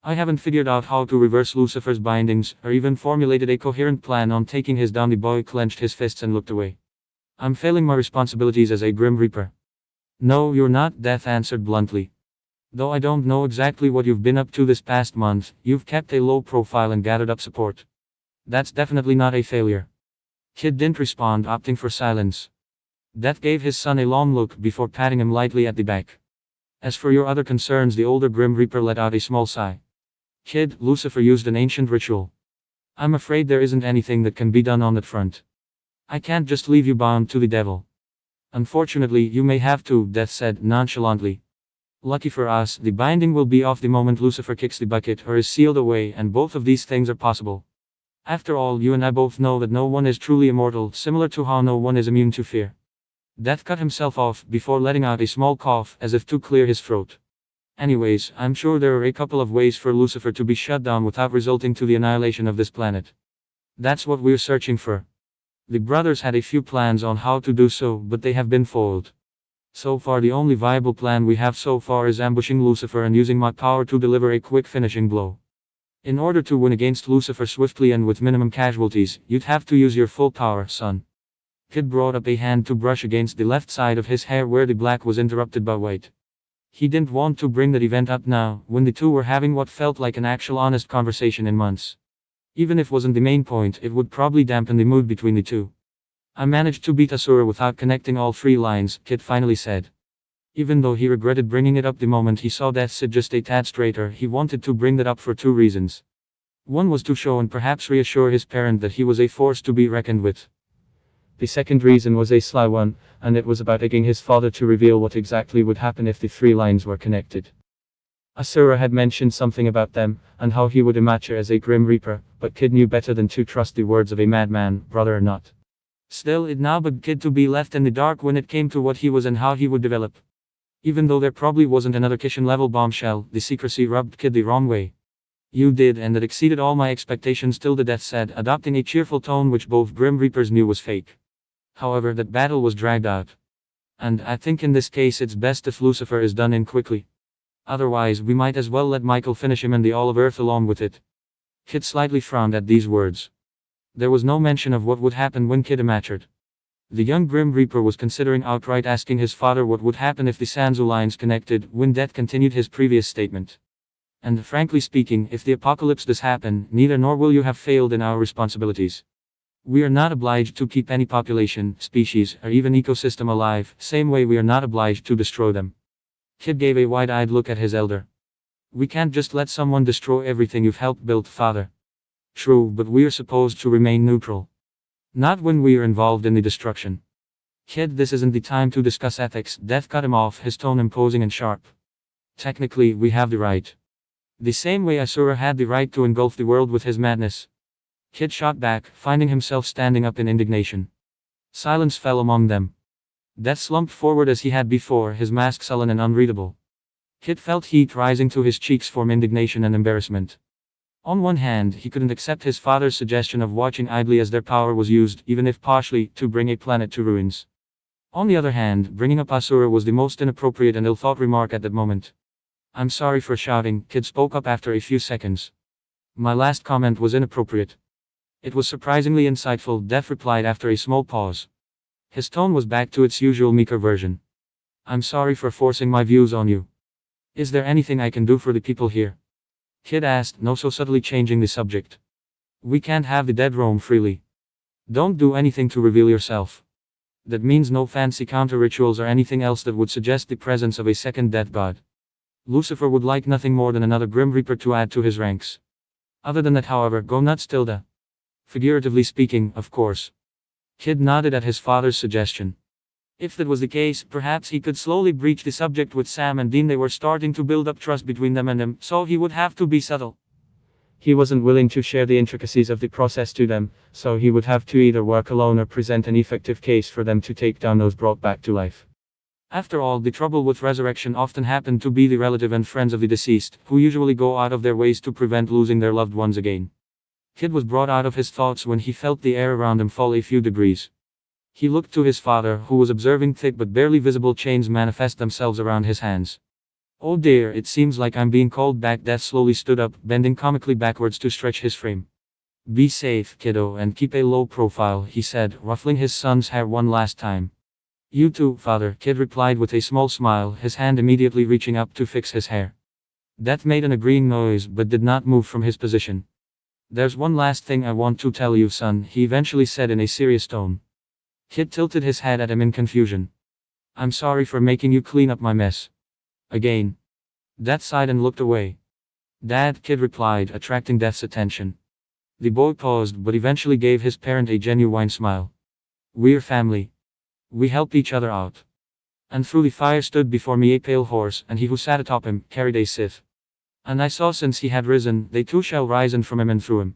"I haven't figured out how to reverse Lucifer's bindings, or even formulated a coherent plan on taking his down." The boy clenched his fists and looked away. "I'm failing my responsibilities as a Grim Reaper." "No, you're not," Death answered bluntly. "Though I don't know exactly what you've been up to this past month, you've kept a low profile and gathered up support. That's definitely not a failure." Kid didn't respond, opting for silence. Death gave his son a long look before patting him lightly at the back. "As for your other concerns," the older Grim Reaper let out a small sigh. "Kid, Lucifer used an ancient ritual. I'm afraid there isn't anything that can be done on that front. I can't just leave you bound to the devil." "Unfortunately, you may have to," Death said nonchalantly. "Lucky for us, the binding will be off the moment Lucifer kicks the bucket or is sealed away, and both of these things are possible. After all, you and I both know that no one is truly immortal, similar to how no one is immune to fear." Death cut himself off before letting out a small cough, as if to clear his throat. "Anyways, I'm sure there are a couple of ways for Lucifer to be shut down without resulting to the annihilation of this planet. That's what we're searching for." The brothers had a few plans on how to do so, but they have been foiled. "So far, the only viable plan we have so far is ambushing Lucifer and using my power to deliver a quick finishing blow." In order to win against Lucifer swiftly and with minimum casualties, you'd have to use your full power, son. Kid brought up a hand to brush against the left side of his hair where the black was interrupted by white. He didn't want to bring that event up now, when the two were having what felt like an actual honest conversation in months. Even if it wasn't the main point, it would probably dampen the mood between the two. I managed to beat Asura without connecting all 3 lines, Kid finally said. Even though he regretted bringing it up the moment he saw Death sit just a tad straighter, he wanted to bring that up for 2 reasons. One was to show and perhaps reassure his parent that he was a force to be reckoned with. The second reason was a sly one, and it was about egging his father to reveal what exactly would happen if the 3 lines were connected. Asura had mentioned something about them, and how he would emerge as a Grim Reaper, but Kid knew better than to trust the words of a madman, brother or not. Still, it now bugged Kid to be left in the dark when it came to what he was and how he would develop. Even though there probably wasn't another kitchen-level bombshell, the secrecy rubbed Kid the wrong way. You did, and that exceeded all my expectations, till the Death said, adopting a cheerful tone which both Grim Reapers knew was fake. However, that battle was dragged out. And I think in this case it's best if Lucifer is done in quickly. Otherwise, we might as well let Michael finish him and the all of Earth along with it. Kid slightly frowned at these words. There was no mention of what would happen when Kid matured. The young Grim Reaper was considering outright asking his father what would happen if the Sanzu lines connected, when Death continued his previous statement. And frankly speaking, if the apocalypse does happen, neither nor will you have failed in our responsibilities. We are not obliged to keep any population, species, or even ecosystem alive, same way we are not obliged to destroy them. Kid gave a wide-eyed look at his elder. We can't just let someone destroy everything you've helped build, father. True, but we are supposed to remain neutral. Not when we are involved in the destruction. Kid, this isn't the time to discuss ethics, Death cut him off, his tone imposing and sharp. Technically, we have the right. The same way Asura had the right to engulf the world with his madness. Kid shot back, finding himself standing up in indignation. Silence fell among them. Death slumped forward as he had before, his mask sullen and unreadable. Kid felt heat rising to his cheeks from indignation and embarrassment. On one hand, he couldn't accept his father's suggestion of watching idly as their power was used, even if partially, to bring a planet to ruins. On the other hand, bringing up Asura was the most inappropriate and ill-thought remark at that moment. I'm sorry for shouting, Kid spoke up after a few seconds. My last comment was inappropriate. It was surprisingly insightful, Death replied after a small pause. His tone was back to its usual meeker version. I'm sorry for forcing my views on you. Is there anything I can do for the people here? Kid asked, no so subtly changing the subject. We can't have the dead roam freely. Don't do anything to reveal yourself. That means no fancy counter rituals or anything else that would suggest the presence of a second death god. Lucifer would like nothing more than another Grim Reaper to add to his ranks. Other than that, however, go nuts, Tilda. Figuratively speaking, of course. Kid nodded at his father's suggestion. If that was the case, perhaps he could slowly breach the subject with Sam and Dean. They were starting to build up trust between them and him, so he would have to be subtle. He wasn't willing to share the intricacies of the process to them, so he would have to either work alone or present an effective case for them to take down those brought back to life. After all, the trouble with resurrection often happened to be the relative and friends of the deceased, who usually go out of their ways to prevent losing their loved ones again. Kid was brought out of his thoughts when he felt the air around him fall a few degrees. He looked to his father, who was observing thick but barely visible chains manifest themselves around his hands. Oh dear, it seems like I'm being called back. Death slowly stood up, bending comically backwards to stretch his frame. Be safe, kiddo, and keep a low profile, he said, ruffling his son's hair one last time. You too, father, Kid replied with a small smile, his hand immediately reaching up to fix his hair. Death made an agreeing noise but did not move from his position. There's one last thing I want to tell you, son, he eventually said in a serious tone. Kid tilted his head at him in confusion. I'm sorry for making you clean up my mess. Again. Death sighed and looked away. Dad, Kid replied, attracting Death's attention. The boy paused but eventually gave his parent a genuine smile. We're family. We help each other out. And through the fire stood before me a pale horse, and he who sat atop him carried a scythe. And I saw since he had risen, they too shall rise and from him and through him.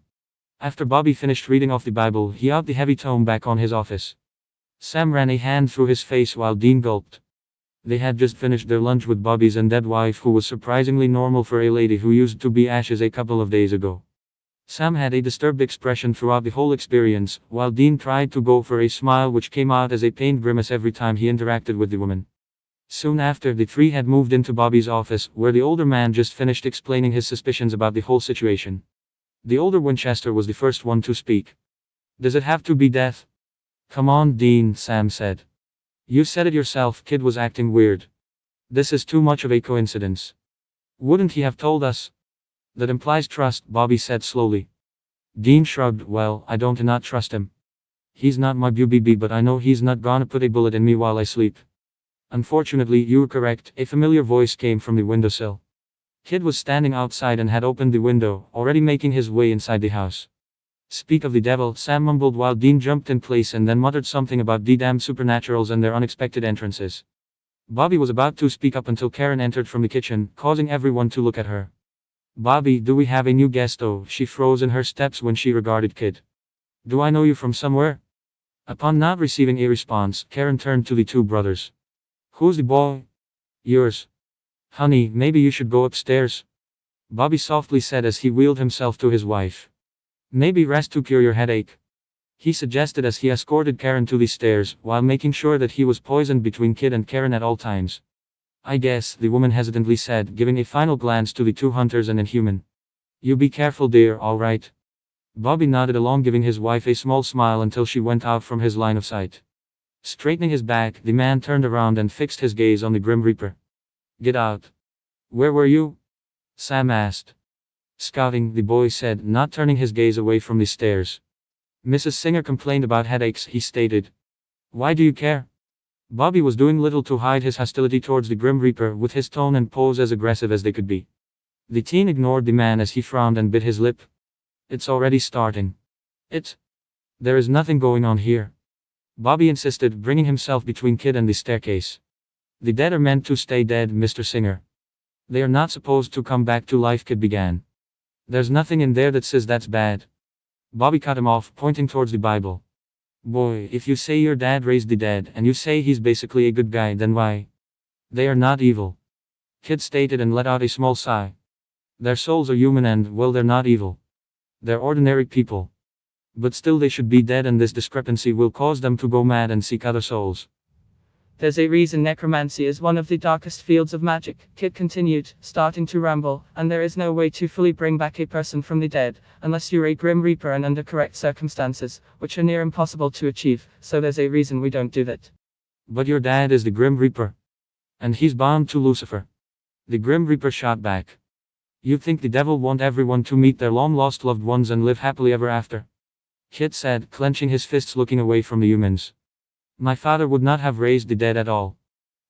After Bobby finished reading off the Bible, he out the heavy tome back on his office. Sam ran a hand through his face while Dean gulped. They had just finished their lunch with Bobby's undead wife, who was surprisingly normal for a lady who used to be ashes a couple of days ago. Sam had a disturbed expression throughout the whole experience, while Dean tried to go for a smile which came out as a pained grimace every time he interacted with the woman. Soon after, the three had moved into Bobby's office, where the older man just finished explaining his suspicions about the whole situation. The older Winchester was the first one to speak. Does it have to be death? Come on, Dean, Sam said. You said it yourself, Kid was acting weird. This is too much of a coincidence. Wouldn't he have told us? That implies trust, Bobby said slowly. Dean shrugged. Well, I don't not trust him. He's not my BBB, but I know he's not gonna put a bullet in me while I sleep. Unfortunately, you were correct, a familiar voice came from the windowsill. Kid was standing outside and had opened the window, already making his way inside the house. Speak of the devil, Sam mumbled while Dean jumped in place and then muttered something about the damn supernaturals and their unexpected entrances. Bobby was about to speak up until Karen entered from the kitchen, causing everyone to look at her. Bobby, do we have a new guest? Oh, she froze in her steps when she regarded Kid. Do I know you from somewhere? Upon not receiving a response, Karen turned to the two brothers. Who's the boy? Yours. Honey, maybe you should go upstairs. Bobby softly said as he wheeled himself to his wife. Maybe rest to cure your headache. He suggested as he escorted Karen to the stairs, while making sure that he was poisoned between Kid and Karen at all times. I guess, the woman hesitantly said, giving a final glance to the two hunters and Inhuman. You be careful, dear, alright? Bobby nodded along, giving his wife a small smile until she went out from his line of sight. Straightening his back, the man turned around and fixed his gaze on the Grim Reaper. Get out. Where were you? Sam asked. Scouting, the boy said, not turning his gaze away from the stairs. Mrs. Singer complained about headaches, he stated. Why do you care? Bobby was doing little to hide his hostility towards the Grim Reaper, with his tone and pose as aggressive as they could be. The teen ignored the man as he frowned and bit his lip. It's already starting. There is nothing going on here. Bobby insisted, bringing himself between Kid and the staircase. The dead are meant to stay dead, Mr. Singer. They are not supposed to come back to life, Kid began. There's nothing in there that says that's bad. Bobby cut him off, pointing towards the Bible. Boy, if you say your dad raised the dead, and you say he's basically a good guy, then why? They are not evil. Kid stated and let out a small sigh. Their souls are human and, well, they're not evil. They're ordinary people. But still they should be dead, and this discrepancy will cause them to go mad and seek other souls. There's a reason necromancy is one of the darkest fields of magic, Kid continued, starting to ramble, and there is no way to fully bring back a person from the dead, unless you're a Grim Reaper and under correct circumstances, which are near impossible to achieve, so there's a reason we don't do that. But your dad is the Grim Reaper. And he's bound to Lucifer. The Grim Reaper shot back. You think the devil want everyone to meet their long-lost loved ones and live happily ever after? Kid said, clenching his fists, looking away from the humans. My father would not have raised the dead at all.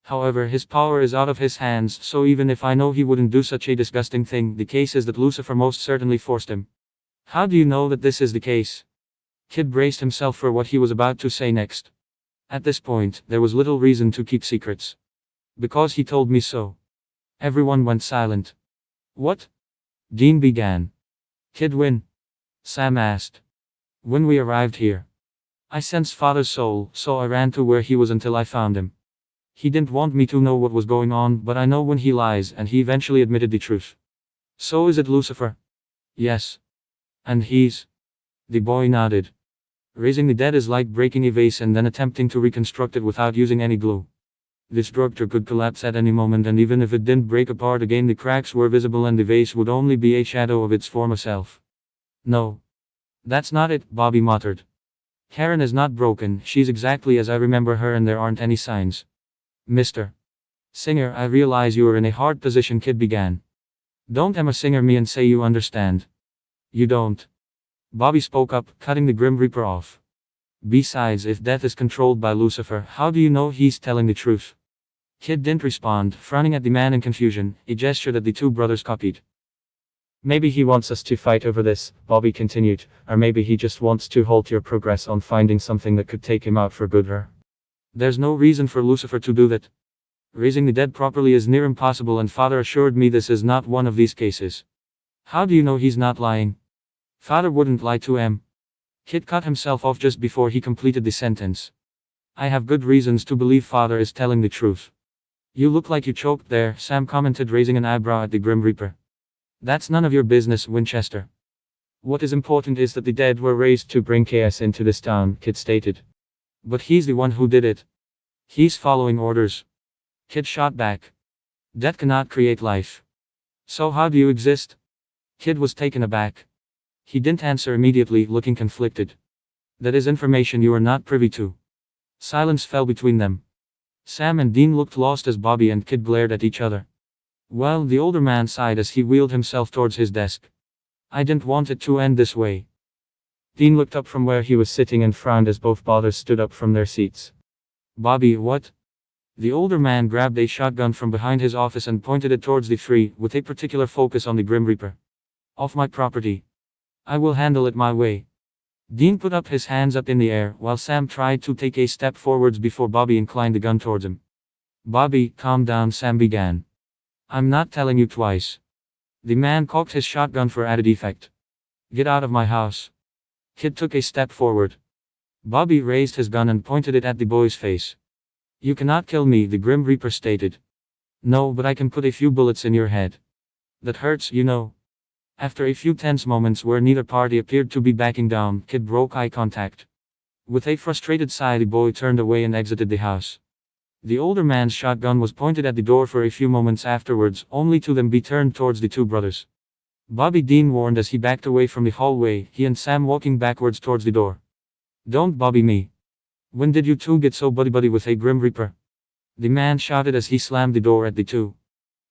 However, his power is out of his hands, so even if I know he wouldn't do such a disgusting thing, the case is that Lucifer most certainly forced him. How do you know that this is the case? Kid braced himself for what he was about to say next. At this point, there was little reason to keep secrets. Because he told me so. Everyone went silent. What? Dean began. Kid, when? Sam asked. When we arrived here. I sensed Father's soul, so I ran to where he was until I found him. He didn't want me to know what was going on, but I know when he lies, and he eventually admitted the truth. So is it Lucifer? Yes. And he's? The boy nodded. Raising the dead is like breaking a vase and then attempting to reconstruct it without using any glue. This structure could collapse at any moment, and even if it didn't break apart again, the cracks were visible and the vase would only be a shadow of its former self. No. That's not it, Bobby muttered. Karen is not broken, she's exactly as I remember her, and there aren't any signs. Mr. Singer, I realize you are in a hard position, Kid began. Don't Emma Singer me and say you understand. You don't. Bobby spoke up, cutting the Grim Reaper off. Besides, if death is controlled by Lucifer, how do you know he's telling the truth? Kid didn't respond, frowning at the man in confusion, a gesture that the two brothers copied. Maybe he wants us to fight over this, Bobby continued, or maybe he just wants to halt your progress on finding something that could take him out for good. There's no reason for Lucifer to do that. Raising the dead properly is near impossible, and Father assured me this is not one of these cases. How do you know he's not lying? Father wouldn't lie to him. Kid cut himself off just before he completed the sentence. I have good reasons to believe Father is telling the truth. You look like you choked there, Sam commented, raising an eyebrow at the Grim Reaper. That's none of your business, Winchester. What is important is that the dead were raised to bring chaos into this town, Kid stated. But he's the one who did it. He's following orders. Kid shot back. Death cannot create life. So how do you exist? Kid was taken aback. He didn't answer immediately, looking conflicted. That is information you are not privy to. Silence fell between them. Sam and Dean looked lost as Bobby and Kid glared at each other. Well, the older man sighed as he wheeled himself towards his desk. I didn't want it to end this way. Dean looked up from where he was sitting and frowned as both brothers stood up from their seats. Bobby, what? The older man grabbed a shotgun from behind his office and pointed it towards the three, with a particular focus on the Grim Reaper. Off my property. I will handle it my way. Dean put up his hands up in the air, while Sam tried to take a step forwards before Bobby inclined the gun towards him. Bobby, calm down, Sam began. I'm not telling you twice. The man cocked his shotgun for added effect. Get out of my house. Kid took a step forward. Bobby raised his gun and pointed it at the boy's face. You cannot kill me, the Grim Reaper stated. No, but I can put a few bullets in your head. That hurts, you know. After a few tense moments where neither party appeared to be backing down, Kid broke eye contact. With a frustrated sigh, the boy turned away and exited the house. The older man's shotgun was pointed at the door for a few moments afterwards, only to then be turned towards the two brothers. Bobby, Dean warned as he backed away from the hallway, he and Sam walking backwards towards the door. Don't Bobby me. When did you two get so buddy-buddy with a Grim Reaper? The man shouted as he slammed the door at the two.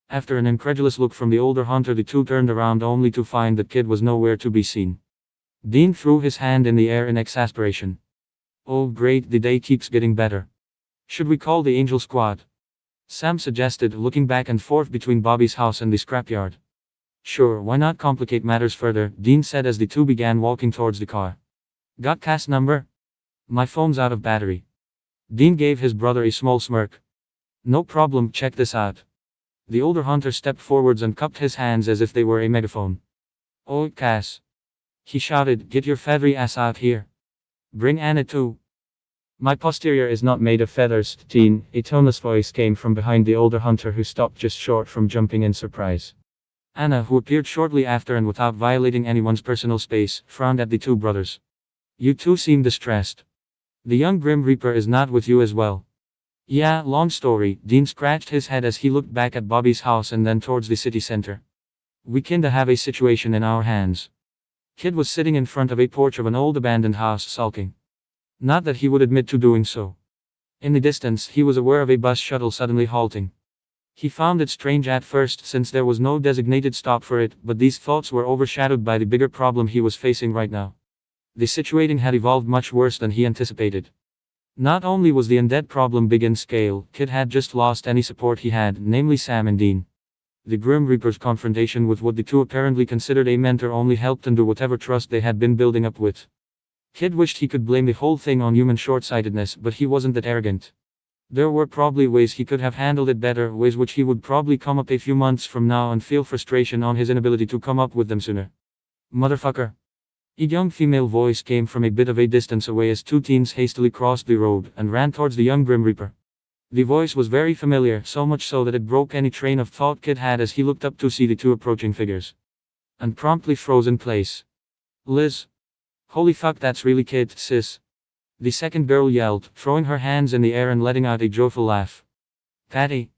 After an incredulous look from the older hunter, the two turned around only to find that Kid was nowhere to be seen. Dean threw his hand in the air in exasperation. Oh great, the day keeps getting better. Should we call the Angel Squad? Sam suggested, looking back and forth between Bobby's house and the scrapyard. Sure, why not complicate matters further, Dean said as the two began walking towards the car. Got cast number? My phone's out of battery. Dean gave his brother a small smirk. No problem, check this out. The older hunter stepped forwards and cupped his hands as if they were a megaphone. Oh, Cass. He shouted, get your feathery ass out here. Bring Anna too. My posterior is not made of feathers, Dean. A toneless voice came from behind the older hunter, who stopped just short from jumping in surprise. Anna, who appeared shortly after and without violating anyone's personal space, frowned at the two brothers. You two seem distressed. The young Grim Reaper is not with you as well. Yeah, long story. Dean scratched his head as he looked back at Bobby's house and then towards the city center. We kinda have a situation in our hands. Kid was sitting in front of a porch of an old abandoned house sulking. Not that he would admit to doing so. In the distance, he was aware of a bus shuttle suddenly halting. He found it strange at first since there was no designated stop for it, but these thoughts were overshadowed by the bigger problem he was facing right now. The situation had evolved much worse than he anticipated. Not only was the undead problem big in scale, Kid had just lost any support he had, namely Sam and Dean. The Grim Reaper's confrontation with what the two apparently considered a mentor only helped undo whatever trust they had been building up with. Kid wished he could blame the whole thing on human short-sightedness, but he wasn't that arrogant. There were probably ways he could have handled it better, ways which he would probably come up a few months from now and feel frustration on his inability to come up with them sooner. Motherfucker. A young female voice came from a bit of a distance away as two teens hastily crossed the road and ran towards the young Grim Reaper. The voice was very familiar, so much so that it broke any train of thought Kid had as he looked up to see the two approaching figures. And promptly froze in place. Liz. Holy fuck, that's really Kid, sis. The second girl yelled, throwing her hands in the air and letting out a joyful laugh. Patty.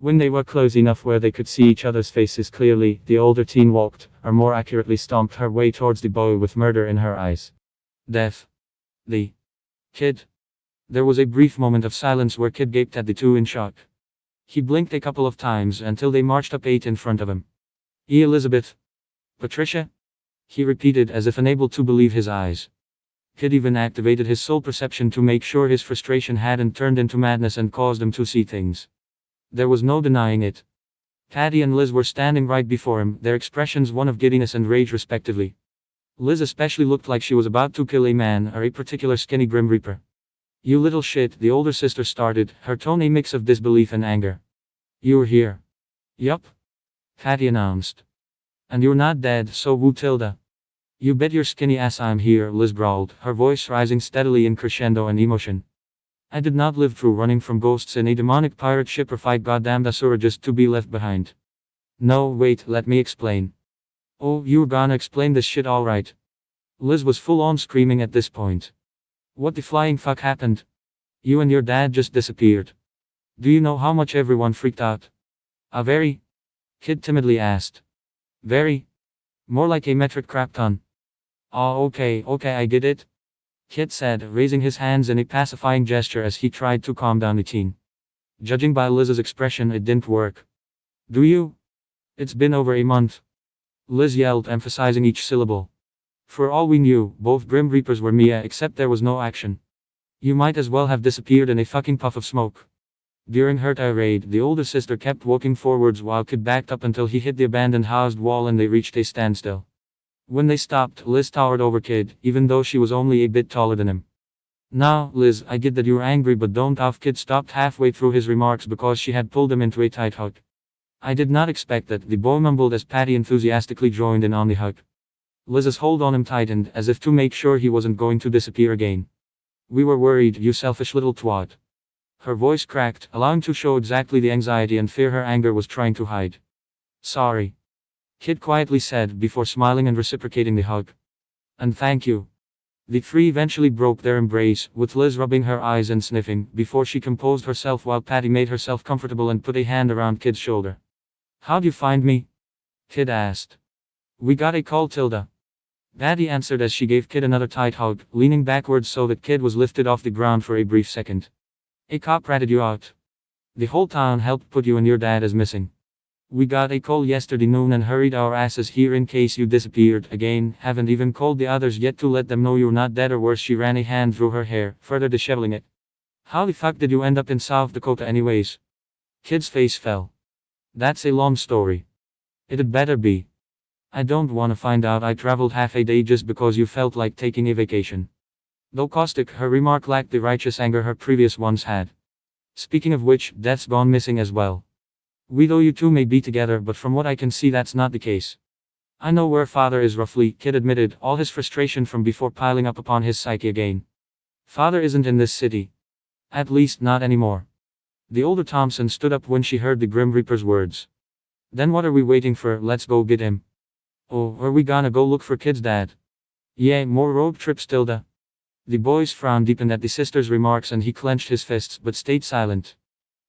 When they were close enough where they could see each other's faces clearly, the older teen walked, or more accurately stomped her way towards the boy with murder in her eyes. Death. The Kid. There was a brief moment of silence where Kid gaped at the two in shock. He blinked a couple of times until they marched up 8 in front of him. Elizabeth. Patricia? He repeated as if unable to believe his eyes. Kid even activated his soul perception to make sure his frustration hadn't turned into madness and caused him to see things. There was no denying it. Patty and Liz were standing right before him, their expressions one of giddiness and rage respectively. Liz especially looked like she was about to kill a man or a particular skinny Grim Reaper. You little shit, the older sister started, her tone a mix of disbelief and anger. You're here. Yup. Patty announced. And you're not dead, so woo Tilda. You bet your skinny ass I'm here, Liz growled, her voice rising steadily in crescendo and emotion. I did not live through running from ghosts in a demonic pirate ship or fight goddamned Asura just to be left behind. No, wait, let me explain. Oh, you're gonna explain this shit alright. Liz was full on screaming at this point. What the flying fuck happened? You and your dad just disappeared. Do you know how much everyone freaked out? Very? Kid timidly asked. Very? More like a metric crap ton. Oh, okay, I get it, Kid said, raising his hands in a pacifying gesture as he tried to calm down the teen. Judging by Liz's expression, it didn't work. Do you? It's been over a month, Liz yelled, emphasizing each syllable. For all we knew, both Grim Reapers were Mia, except there was no action. You might as well have disappeared in a fucking puff of smoke. During her tirade, the older sister kept walking forwards while Kid backed up until he hit the abandoned housed wall and they reached a standstill. When they stopped, Liz towered over Kid, even though she was only a bit taller than him. Now, Liz, I get that you're angry, but don't off. Kid stopped halfway through his remarks because she had pulled him into a tight hug. I did not expect that, the boy mumbled as Patty enthusiastically joined in on the hug. Liz's hold on him tightened, as if to make sure he wasn't going to disappear again. We were worried, you selfish little twat. Her voice cracked, allowing to show exactly the anxiety and fear her anger was trying to hide. Sorry, Kid quietly said before smiling and reciprocating the hug. And thank you. The three eventually broke their embrace, with Liz rubbing her eyes and sniffing, before she composed herself while Patty made herself comfortable and put a hand around Kid's shoulder. How'd you find me? Kid asked. We got a call, Tilda. Patty answered as she gave Kid another tight hug, leaning backwards so that Kid was lifted off the ground for a brief second. A cop ratted you out. The whole town helped put you and your dad as missing. We got a call yesterday noon and hurried our asses here in case you disappeared again. Haven't even called the others yet to let them know you're not dead or worse. She ran a hand through her hair, further disheveling it. How the fuck did you end up in South Dakota anyways? Kid's face fell. That's a long story. It'd better be. I don't wanna find out. I traveled half a day just because you felt like taking a vacation. Though caustic, her remark lacked the righteous anger her previous ones had. Speaking of which, Death's gone missing as well. We know you two may be together, but from what I can see that's not the case. I know where Father is roughly, Kid admitted, all his frustration from before piling up upon his psyche again. Father isn't in this city. At least not anymore. The older Thompson stood up when she heard the Grim Reaper's words. Then what are we waiting for? Let's go get him. Oh, are we gonna go look for Kid's dad? Yeah, more road trips, Tilda. The boy's frown deepened at the sister's remarks and he clenched his fists but stayed silent.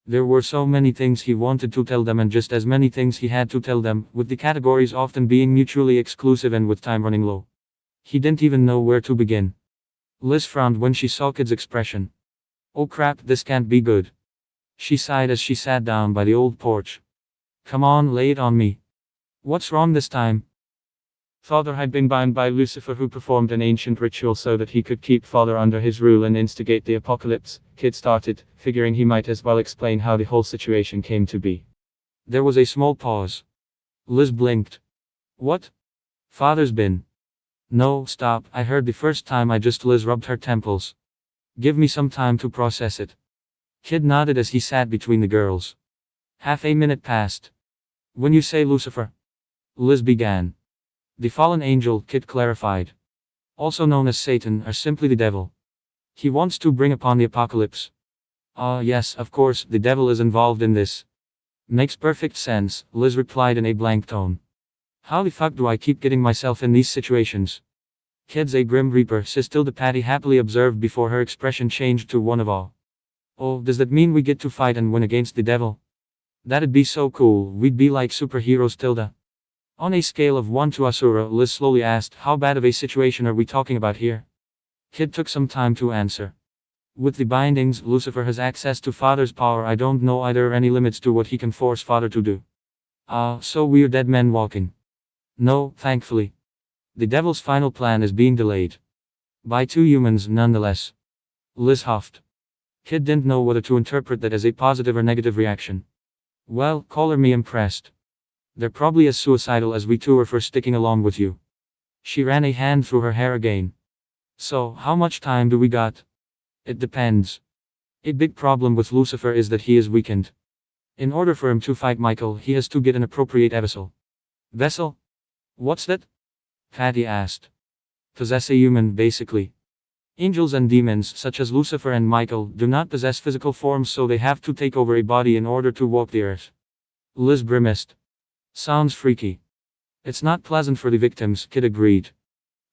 There were so many things he wanted to tell them and just as many things he had to tell them, with the categories often being mutually exclusive and with time running low. He didn't even know where to begin. Liz frowned when she saw Kid's expression. Oh crap, this can't be good. She sighed as she sat down by the old porch. Come on, lay it on me. What's wrong this time? Father had been bound by Lucifer, who performed an ancient ritual so that he could keep Father under his rule and instigate the apocalypse. Kid started, figuring he might as well explain how the whole situation came to be. There was a small pause. Liz blinked. What? Father's been. No, stop, I heard the first time. Liz rubbed her temples. Give me some time to process it. Kid nodded as he sat between the girls. Half a minute passed. When you say Lucifer? Liz began. The fallen angel, Kid clarified. Also known as Satan, or simply the devil. He wants to bring upon the apocalypse. Yes, of course, the devil is involved in this. Makes perfect sense, Liz replied in a blank tone. How the fuck do I keep getting myself in these situations? Kid's a Grim Reaper, says Tilda. Patty happily observed before her expression changed to one of awe. Oh, does that mean we get to fight and win against the devil? That'd be so cool, we'd be like superheroes, Tilda. On a scale of 1 to Asura, Liz slowly asked, how bad of a situation are we talking about here? Kid took some time to answer. With the bindings, Lucifer has access to Father's power. I don't know either any limits to what he can force Father to do. So we're dead men walking. No, thankfully. The devil's final plan is being delayed. By 2 humans, nonetheless. Liz huffed. Kid didn't know whether to interpret that as a positive or negative reaction. Well, call me impressed. They're probably as suicidal as we two are for sticking along with you. She ran a hand through her hair again. So, how much time do we got? It depends. A big problem with Lucifer is that he is weakened. In order for him to fight Michael, he has to get an appropriate vessel. Vessel? What's that? Patty asked. Possess a human, basically. Angels and demons, such as Lucifer and Michael, do not possess physical forms, so they have to take over a body in order to walk the earth. Liz grimaced. Sounds freaky. It's not pleasant for the victims, Kid agreed.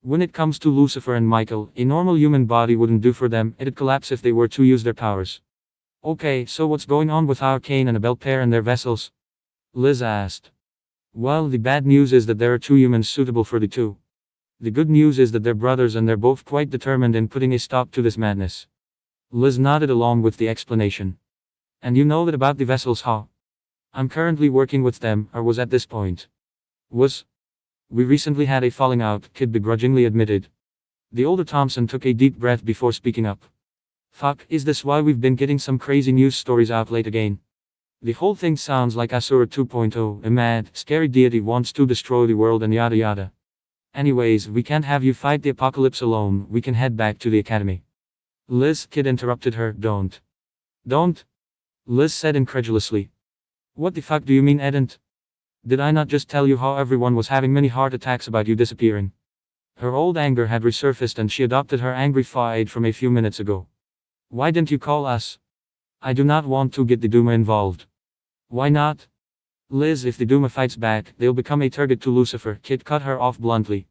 When it comes to Lucifer and Michael, a normal human body wouldn't do for them, it'd collapse if they were to use their powers. Okay, so what's going on with our Cain and Abel pair and their vessels? Liz asked. Well, the bad news is that there are 2 humans suitable for the 2. The good news is that they're brothers and they're both quite determined in putting a stop to this madness. Liz nodded along with the explanation. And you know that about the vessels, huh? I'm currently working with them, or was at this point. We recently had a falling out, Kid begrudgingly admitted. The older Thompson took a deep breath before speaking up. Fuck, is this why we've been getting some crazy news stories out late again? The whole thing sounds like Asura 2.0, a mad, scary deity wants to destroy the world and yada yada. Anyways, we can't have you fight the apocalypse alone, we can head back to the academy. Liz, Kid interrupted her, Don't. Liz said incredulously. What the fuck do you mean, Edent? Did I not just tell you how everyone was having many heart attacks about you disappearing? Her old anger had resurfaced and she adopted her angry fight from a few minutes ago. Why didn't you call us? I do not want to get the Duma involved. Why not? Liz, if the Duma fights back, they'll become a target to Lucifer, Kid cut her off bluntly.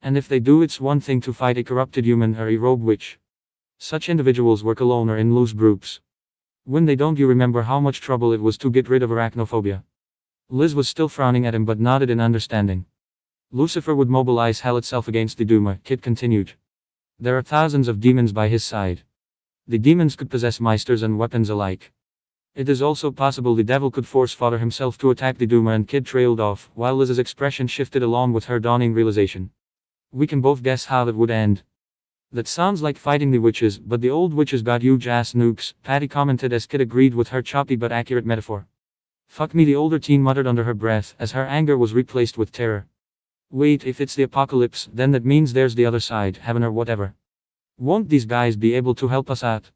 And if they do, it's one thing to fight a corrupted human or a rogue witch. Such individuals work alone or in loose groups. When they don't, you remember how much trouble it was to get rid of arachnophobia. Liz was still frowning at him but nodded in understanding. Lucifer would mobilize hell itself against the Duma, Kid continued. There are thousands of demons by his side. The demons could possess meisters and weapons alike. It is also possible the devil could force Father himself to attack the Duma, and Kid trailed off, while Liz's expression shifted along with her dawning realization. We can both guess how that would end. That sounds like fighting the witches, but the old witches got huge ass nukes, Patty commented as Kid agreed with her choppy but accurate metaphor. Fuck me, the older teen muttered under her breath as her anger was replaced with terror. Wait, if it's the apocalypse, then that means there's the other side, heaven or whatever. Won't these guys be able to help us out?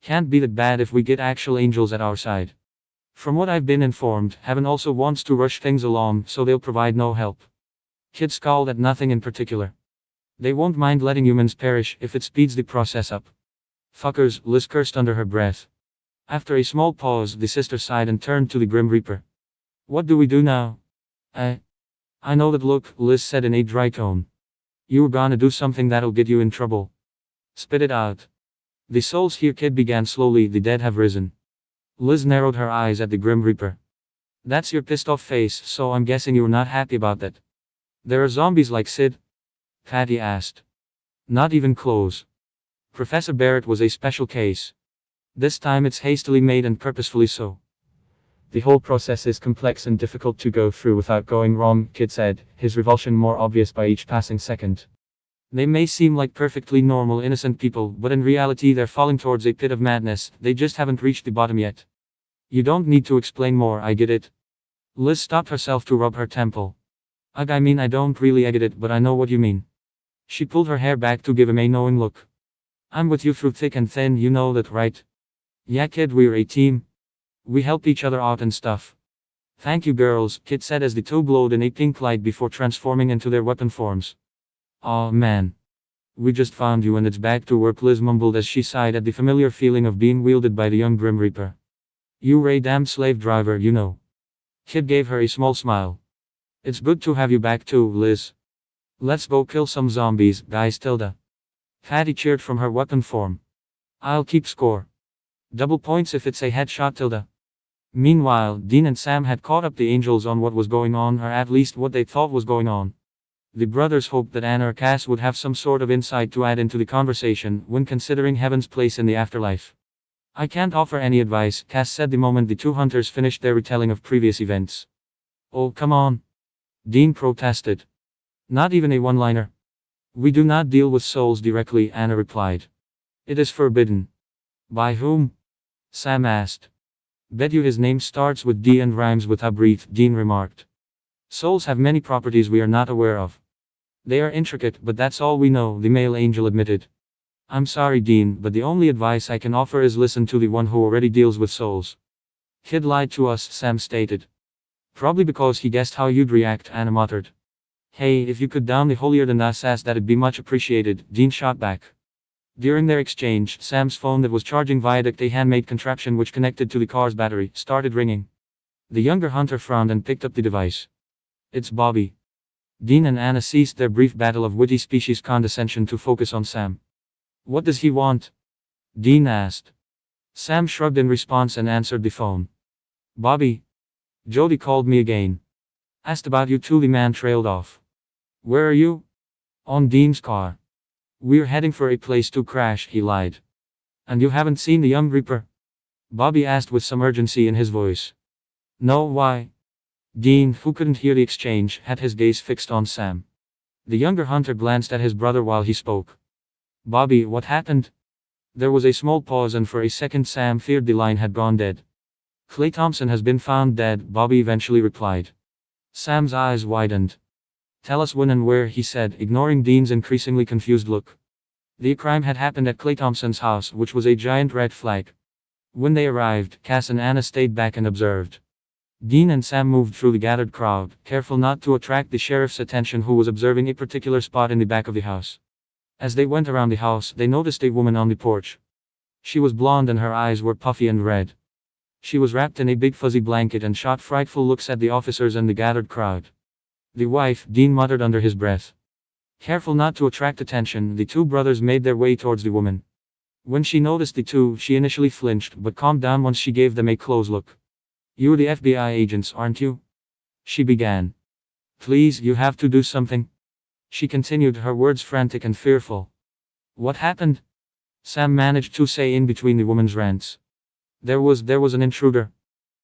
Can't be that bad if we get actual angels at our side. From what I've been informed, heaven also wants to rush things along, so they'll provide no help. Kid scowled at nothing in particular. They won't mind letting humans perish if it speeds the process up. Fuckers, Liz cursed under her breath. After a small pause, the sister sighed and turned to the Grim Reaper. What do we do now? I know that look, Liz said in a dry tone. You're gonna do something that'll get you in trouble. Spit it out. The souls here, Kid began slowly, the dead have risen. Liz narrowed her eyes at the Grim Reaper. That's your pissed off face, so I'm guessing you're not happy about that. There are zombies like Sid? Patty asked. Not even close. Professor Barrett was a special case. This time it's hastily made and purposefully so. The whole process is complex and difficult to go through without going wrong, Kid said, his revulsion more obvious by each passing second. They may seem like perfectly normal, innocent people, but in reality they're falling towards a pit of madness, they just haven't reached the bottom yet. You don't need to explain more, I get it. Liz stopped herself to rub her temple. Ugh, I mean, I don't really get it, but I know what you mean. She pulled her hair back to give him a knowing look. I'm with you through thick and thin, you know that, right? Yeah, Kid, we're a team. We help each other out and stuff. Thank you, girls, Kid said as the two glowed in a pink light before transforming into their weapon forms. Aw, man. We just found you and it's back to work, Liz mumbled as she sighed at the familiar feeling of being wielded by the young Grim Reaper. You're a damn slave driver, you know. Kid gave her a small smile. It's good to have you back too, Liz. Let's go kill some zombies, guys, Tilda. Fatty cheered from her weapon form. I'll keep score. Double points if it's a headshot, Tilda. Meanwhile, Dean and Sam had caught up the angels on what was going on, or at least what they thought was going on. The brothers hoped that Anna or Cass would have some sort of insight to add into the conversation when considering Heaven's place in the afterlife. I can't offer any advice, Cass said the moment the two hunters finished their retelling of previous events. Oh, come on. Dean protested. Not even a one-liner. We do not deal with souls directly, Anna replied. It is forbidden. By whom? Sam asked. Bet you his name starts with D and rhymes with Abrith, Dean remarked. Souls have many properties we are not aware of. They are intricate, but that's all we know, the male angel admitted. I'm sorry, Dean, but the only advice I can offer is listen to the one who already deals with souls. Kid lied to us, Sam stated. Probably because he guessed how you'd react, Anna muttered. Hey, if you could down the holier-than-thou sass, that'd be much appreciated, Dean shot back. During their exchange, Sam's phone that was charging via a handmade contraption which connected to the car's battery, started ringing. The younger hunter frowned and picked up the device. It's Bobby. Dean and Anna ceased their brief battle of witty species condescension to focus on Sam. What does he want? Dean asked. Sam shrugged in response and answered the phone. Bobby. Jody called me again. Asked about you too, the man trailed off. Where are you? On Dean's car. We're heading for a place to crash, he lied. And you haven't seen the young Reaper? Bobby asked with some urgency in his voice. No, why? Dean, who couldn't hear the exchange, had his gaze fixed on Sam. The younger hunter glanced at his brother while he spoke. Bobby, what happened? There was a small pause, and for a second Sam feared the line had gone dead. Clay Thompson has been found dead, Bobby eventually replied. Sam's eyes widened. Tell us when and where, he said, ignoring Dean's increasingly confused look. The crime had happened at Clay Thompson's house, which was a giant red flag. When they arrived, Cass and Anna stayed back and observed. Dean and Sam moved through the gathered crowd, careful not to attract the sheriff's attention, who was observing a particular spot in the back of the house. As they went around the house, they noticed a woman on the porch. She was blonde and her eyes were puffy and red. She was wrapped in a big fuzzy blanket and shot frightful looks at the officers and the gathered crowd. The wife, Dean muttered under his breath. Careful not to attract attention, the two brothers made their way towards the woman. When she noticed the two, she initially flinched, but calmed down once she gave them a close look. You're the FBI agents, aren't you? She began. Please, you have to do something. She continued, her words frantic and fearful. What happened? Sam managed to say in between the woman's rants. There was an intruder.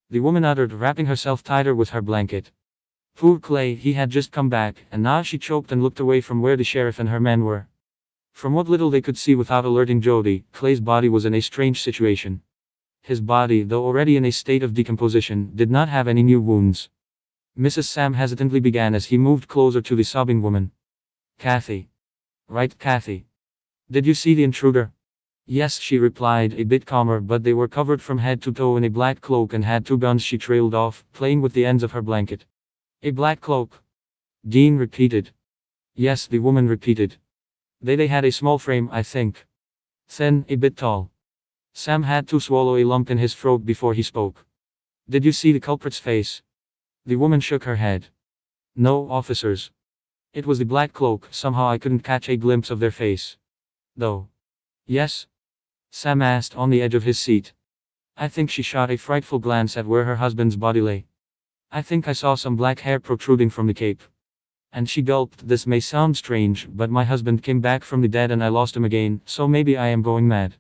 The woman uttered, wrapping herself tighter with her blanket. Poor Clay, he had just come back, and now she choked and looked away from where the sheriff and her men were. From what little they could see without alerting Jody, Clay's body was in a strange situation. His body, though already in a state of decomposition, did not have any new wounds. Mrs. Sam hesitantly began as he moved closer to the sobbing woman. Kathy. Right, Kathy. Did you see the intruder? Yes, she replied, a bit calmer, but they were covered from head to toe in a black cloak and had two guns. She trailed off, playing with the ends of her blanket. A black cloak. Dean repeated. Yes, the woman repeated. They had a small frame, I think. Thin, a bit tall. Sam had to swallow a lump in his throat before he spoke. Did you see the culprit's face? The woman shook her head. No, officers. It was the black cloak, somehow I couldn't catch a glimpse of their face. Though. Yes? Sam asked, on the edge of his seat. I think she shot a frightful glance at where her husband's body lay. I think I saw some black hair protruding from the cape. And she gulped. This may sound strange, but my husband came back from the dead and I lost him again, so maybe I am going mad.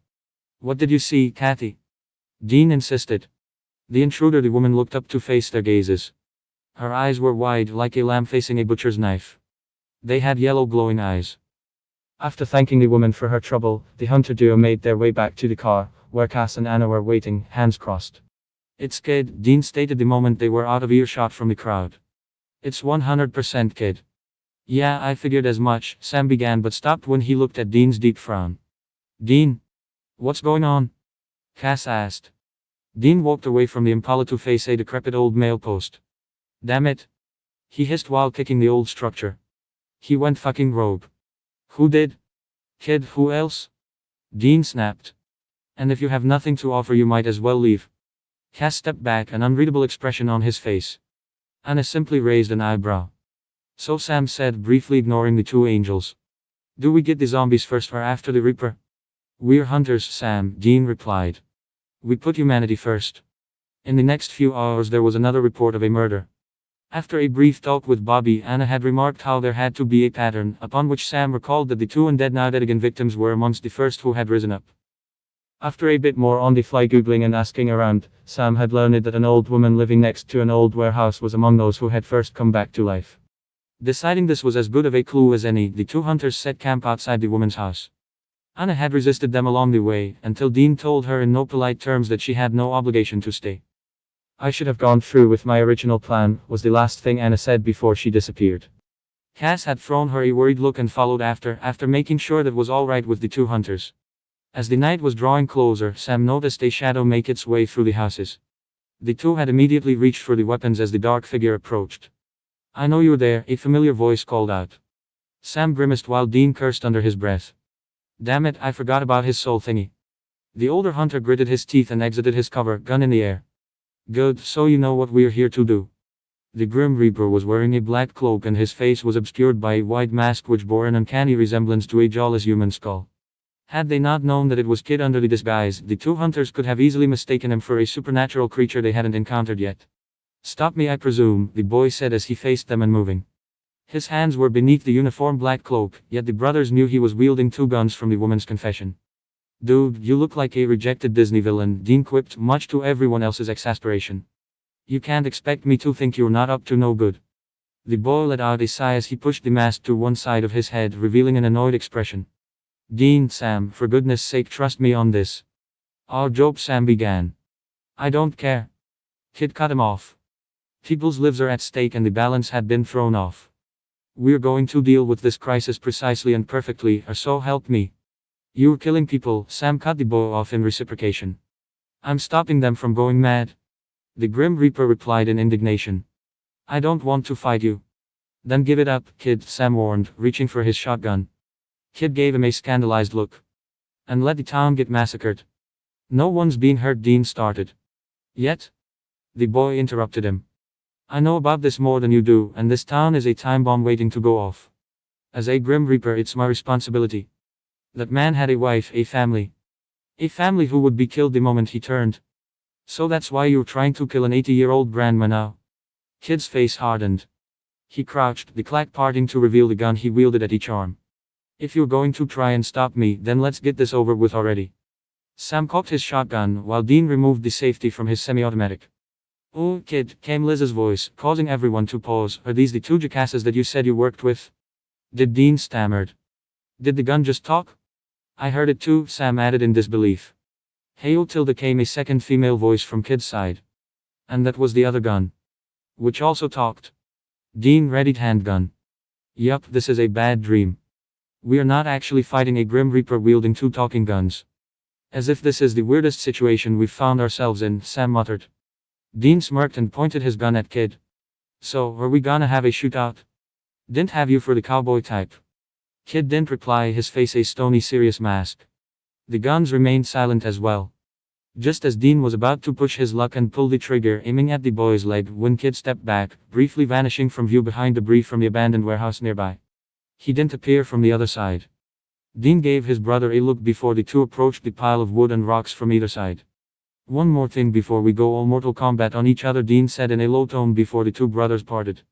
What did you see, Kathy? Dean insisted. The intruder. The woman looked up to face their gazes. Her eyes were wide, like a lamb facing a butcher's knife. They had yellow glowing eyes. After thanking the woman for her trouble, the hunter duo made their way back to the car, where Cass and Anna were waiting, hands crossed. It's Kid, Dean stated the moment they were out of earshot from the crowd. It's 100% Kid. Yeah, I figured as much, Sam began but stopped when he looked at Dean's deep frown. Dean? What's going on? Cass asked. Dean walked away from the Impala to face a decrepit old mail post. Damn it. He hissed while kicking the old structure. He went fucking rogue. Who did? Kid, who else? Dean snapped. And if you have nothing to offer, you might as well leave. Cass stepped back, an unreadable expression on his face. Anna simply raised an eyebrow. So Sam said, briefly ignoring the two angels. Do we get the zombies first or after the Reaper? We're hunters, Sam, Dean replied. We put humanity first. In the next few hours there was another report of a murder. After a brief talk with Bobby, Anna had remarked how there had to be a pattern, upon which Sam recalled that the two undead now dead again victims were amongst the first who had risen up. After a bit more on the fly googling and asking around, Sam had learned that an old woman living next to an old warehouse was among those who had first come back to life. Deciding this was as good of a clue as any, the two hunters set camp outside the woman's house. Anna had resisted them along the way, until Dean told her in no polite terms that she had no obligation to stay. I should have gone through with my original plan, was the last thing Anna said before she disappeared. Cass had thrown her a worried look and followed after making sure that was all right with the two hunters. As the night was drawing closer, Sam noticed a shadow make its way through the houses. The two had immediately reached for the weapons as the dark figure approached. I know you're there, a familiar voice called out. Sam grimaced while Dean cursed under his breath. Damn it, I forgot about his soul thingy. The older hunter gritted his teeth and exited his cover, gun in the air. Good, so you know what we're here to do. The Grim Reaper was wearing a black cloak and his face was obscured by a white mask which bore an uncanny resemblance to a jawless human skull. Had they not known that it was Kid under the disguise, the two hunters could have easily mistaken him for a supernatural creature they hadn't encountered yet. Stop me, I presume, the boy said as he faced them and moving. His hands were beneath the uniform black cloak, yet the brothers knew he was wielding 2 guns from the woman's confession. Dude, you look like a rejected Disney villain, Dean quipped, much to everyone else's exasperation. You can't expect me to think you're not up to no good. The boy let out a sigh as he pushed the mask to one side of his head, revealing an annoyed expression. Dean, Sam, for goodness sake trust me on this. Our job, Sam began. I don't care. Kid cut him off. People's lives are at stake and the balance had been thrown off. We're going to deal with this crisis precisely and perfectly, or so help me. You're killing people, Sam cut the boy off in reciprocation. I'm stopping them from going mad. The Grim Reaper replied in indignation. I don't want to fight you. Then give it up, kid, Sam warned, reaching for his shotgun. Kid gave him a scandalized look. And let the town get massacred. No one's being hurt, Dean started. Yet? The boy interrupted him. I know about this more than you do, and this town is a time bomb waiting to go off. As a Grim Reaper, it's my responsibility. That man had a wife, a family. A family who would be killed the moment he turned. So that's why you're trying to kill an 80-year-old grandma now. Kid's face hardened. He crouched, the clack parting to reveal the gun he wielded at each arm. If you're going to try and stop me, then let's get this over with already. Sam cocked his shotgun, while Dean removed the safety from his semi-automatic. Oh, kid, came Liz's voice, causing everyone to pause. Are these the 2 jackasses that you said you worked with? Did Dean stammered. Did the gun just talk? I heard it too, Sam added in disbelief. Heyo tilde came a second female voice from Kid's side. And that was the other gun. Which also talked. Dean readied handgun. Yup, this is a bad dream. We are not actually fighting a Grim Reaper wielding 2 talking guns. As if this is the weirdest situation we've found ourselves in, Sam muttered. Dean smirked and pointed his gun at Kid. So, are we gonna have a shootout? Didn't have you for the cowboy type. Kid didn't reply, his face a stony serious mask. The guns remained silent as well. Just as Dean was about to push his luck and pull the trigger, aiming at the boy's leg, when Kid stepped back, briefly vanishing from view behind debris from the abandoned warehouse nearby. He didn't appear from the other side. Dean gave his brother a look before the 2 approached the pile of wood and rocks from either side. One more thing before we go all Mortal Kombat on each other, Dean said in a low tone before the 2 brothers parted.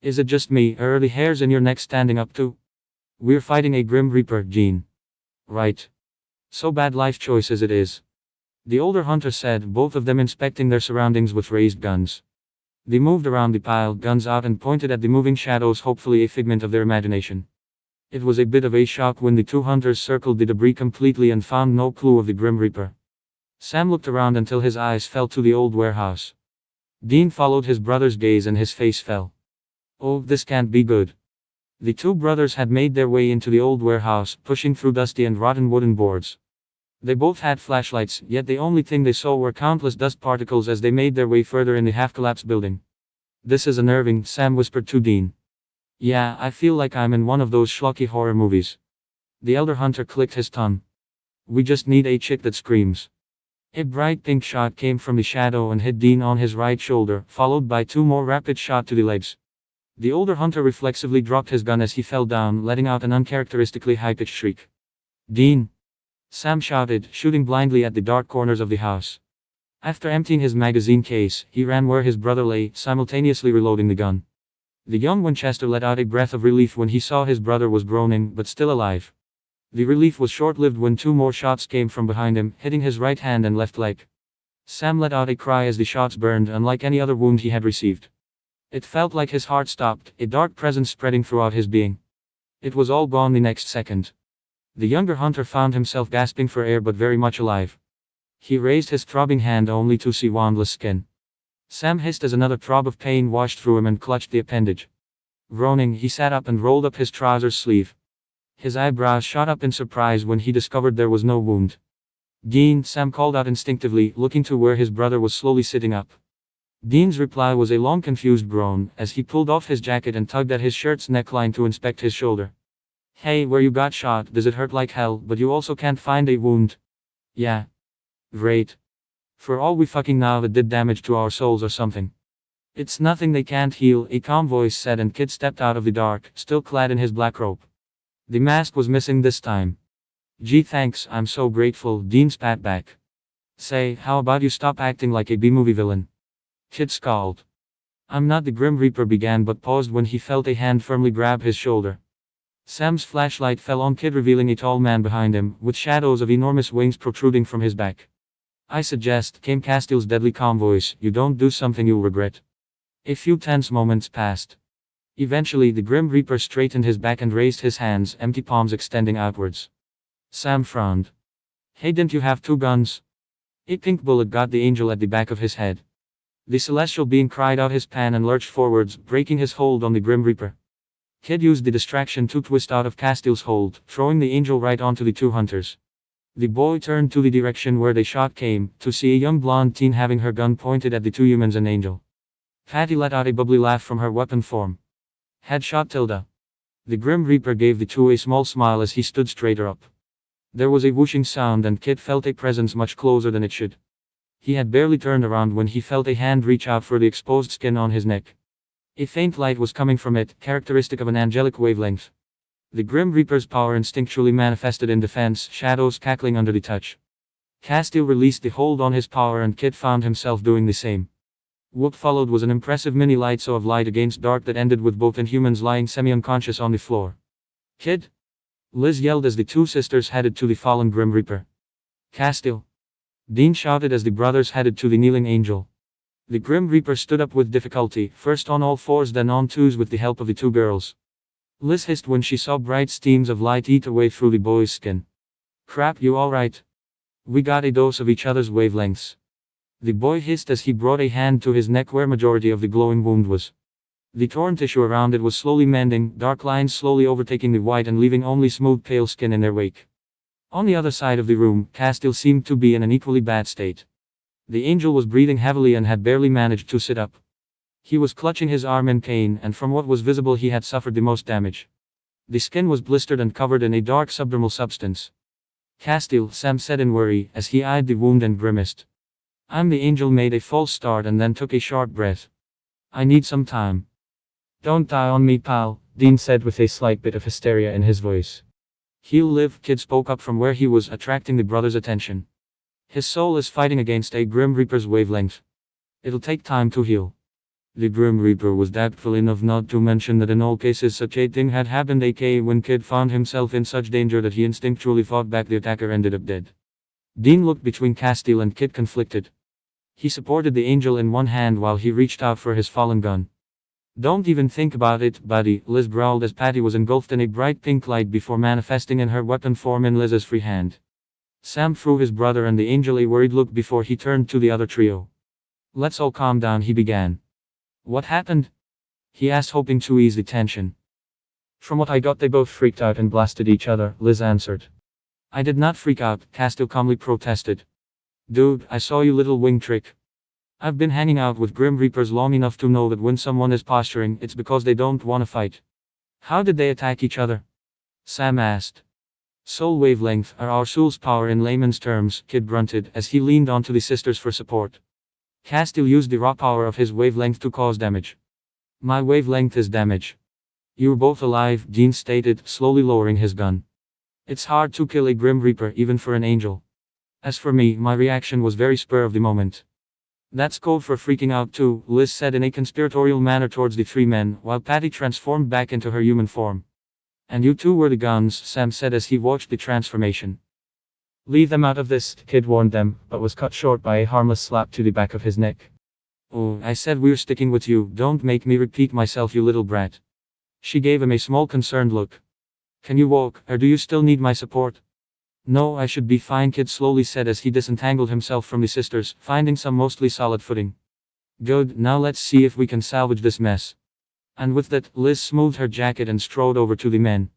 Is it just me, or are the hairs in your neck standing up too? We're fighting a Grim Reaper, Gene. Right. So bad life choices it is. The older hunter said, both of them inspecting their surroundings with raised guns. They moved around the pile, guns out, and pointed at the moving shadows, hopefully a figment of their imagination. It was a bit of a shock when the 2 hunters circled the debris completely and found no clue of the Grim Reaper. Sam looked around until his eyes fell to the old warehouse. Dean followed his brother's gaze and his face fell. Oh, this can't be good. The 2 brothers had made their way into the old warehouse, pushing through dusty and rotten wooden boards. They both had flashlights, yet the only thing they saw were countless dust particles as they made their way further in the half-collapsed building. This is unnerving, Sam whispered to Dean. Yeah, I feel like I'm in one of those schlocky horror movies. The elder hunter clicked his tongue. We just need a chick that screams. A bright pink shot came from the shadow and hit Dean on his right shoulder, followed by 2 more rapid shots to the legs. The older hunter reflexively dropped his gun as he fell down, letting out an uncharacteristically high-pitched shriek. Dean! Sam shouted, shooting blindly at the dark corners of the house. After emptying his magazine case, he ran where his brother lay, simultaneously reloading the gun. The young Winchester let out a breath of relief when he saw his brother was groaning, but still alive. The relief was short-lived when 2 more shots came from behind him, hitting his right hand and left leg. Sam let out a cry as the shots burned, unlike any other wound he had received. It felt like his heart stopped, a dark presence spreading throughout his being. It was all gone the next second. The younger hunter found himself gasping for air but very much alive. He raised his throbbing hand only to see woundless skin. Sam hissed as another throb of pain washed through him and clutched the appendage. Groaning, he sat up and rolled up his trousers sleeve. His eyebrows shot up in surprise when he discovered there was no wound. Dean, Sam called out instinctively, looking to where his brother was slowly sitting up. Dean's reply was a long confused groan, as he pulled off his jacket and tugged at his shirt's neckline to inspect his shoulder. Hey, where you got shot, does it hurt like hell, but you also can't find a wound? Yeah. Great. For all we fucking know, it did damage to our souls or something. It's nothing they can't heal, a calm voice said, and Kid stepped out of the dark, still clad in his black robe. The mask was missing this time. Gee thanks, I'm so grateful, Dean spat back. Say, how about you stop acting like a B-movie villain? Kid scowled. I'm not the Grim Reaper began but paused when he felt a hand firmly grab his shoulder. Sam's flashlight fell on Kid revealing a tall man behind him, with shadows of enormous wings protruding from his back. I suggest, came Castiel's deadly calm voice, you don't do something you'll regret. A few tense moments passed. Eventually the Grim Reaper straightened his back and raised his hands, empty palms extending outwards. Sam frowned. Hey, didn't you have two guns? A pink bullet got the angel at the back of his head. The celestial being cried out his pan and lurched forwards, breaking his hold on the Grim Reaper. Kid used the distraction to twist out of Castiel's hold, throwing the angel right onto the two hunters. The boy turned to the direction where the shot came, to see a young blonde teen having her gun pointed at the two humans and angel. Patty let out a bubbly laugh from her weapon form. Headshot Tilda. The Grim Reaper gave the two a small smile as he stood straighter up. There was a whooshing sound and Kid felt a presence much closer than it should. He had barely turned around when he felt a hand reach out for the exposed skin on his neck. A faint light was coming from it, characteristic of an angelic wavelength. The Grim Reaper's power instinctually manifested in defense, shadows cackling under the touch. Castiel released the hold on his power and Kid found himself doing the same. What followed was an impressive mini light show of light against dark that ended with both Inhumans lying semi-unconscious on the floor. Kid? Liz yelled as the two sisters headed to the fallen Grim Reaper. Castiel? Dean shouted as the brothers headed to the kneeling angel. The Grim Reaper stood up with difficulty, first on all fours then on twos with the help of the two girls. Liz hissed when she saw bright streams of light eat away through the boy's skin. Crap, you alright? We got a dose of each other's wavelengths. The boy hissed as he brought a hand to his neck where majority of the glowing wound was. The torn tissue around it was slowly mending, dark lines slowly overtaking the white and leaving only smooth pale skin in their wake. On the other side of the room, Castiel seemed to be in an equally bad state. The angel was breathing heavily and had barely managed to sit up. He was clutching his arm in pain and from what was visible he had suffered the most damage. The skin was blistered and covered in a dark subdermal substance. Castiel, Sam said in worry, as he eyed the wound and grimaced. The angel made a false start and then took a short breath. I need some time. Don't die on me, pal, Dean said with a slight bit of hysteria in his voice. He'll live, Kid spoke up from where he was, attracting the brothers' attention. His soul is fighting against a Grim Reaper's wavelength. It'll take time to heal. The Grim Reaper was tactful enough not to mention that in all cases such a thing had happened, aka when Kid found himself in such danger that he instinctually fought back, the attacker ended up dead. Dean looked between Castiel and Kid, conflicted. He supported the angel in one hand while he reached out for his fallen gun. Don't even think about it, buddy, Liz growled as Patty was engulfed in a bright pink light before manifesting in her weapon form in Liz's free hand. Sam threw his brother and the angel a worried look before he turned to the other trio. Let's all calm down, he began. What happened? He asked, hoping to ease the tension. From what I got, they both freaked out and blasted each other, Liz answered. I did not freak out, Castiel calmly protested. Dude, I saw you little wing trick. I've been hanging out with Grim Reapers long enough to know that when someone is posturing, it's because they don't want to fight. How did they attack each other? Sam asked. Soul wavelength, or our soul's power in layman's terms, Kid grunted as he leaned onto the sisters for support. Castiel used the raw power of his wavelength to cause damage. My wavelength is damage. You're both alive, Dean stated, slowly lowering his gun. It's hard to kill a Grim Reaper even for an angel. As for me, my reaction was very spur of the moment. That's code for freaking out too, Liz said in a conspiratorial manner towards the three men, while Patty transformed back into her human form. And you two were the guns, Sam said as he watched the transformation. Leave them out of this, Kid warned them, but was cut short by a harmless slap to the back of his neck. Oh, I said we're sticking with you, don't make me repeat myself, you little brat. She gave him a small concerned look. Can you walk, or do you still need my support? No, I should be fine, Kid slowly said as he disentangled himself from the sisters, finding some mostly solid footing. Good, now let's see if we can salvage this mess. And with that, Liz smoothed her jacket and strode over to the men.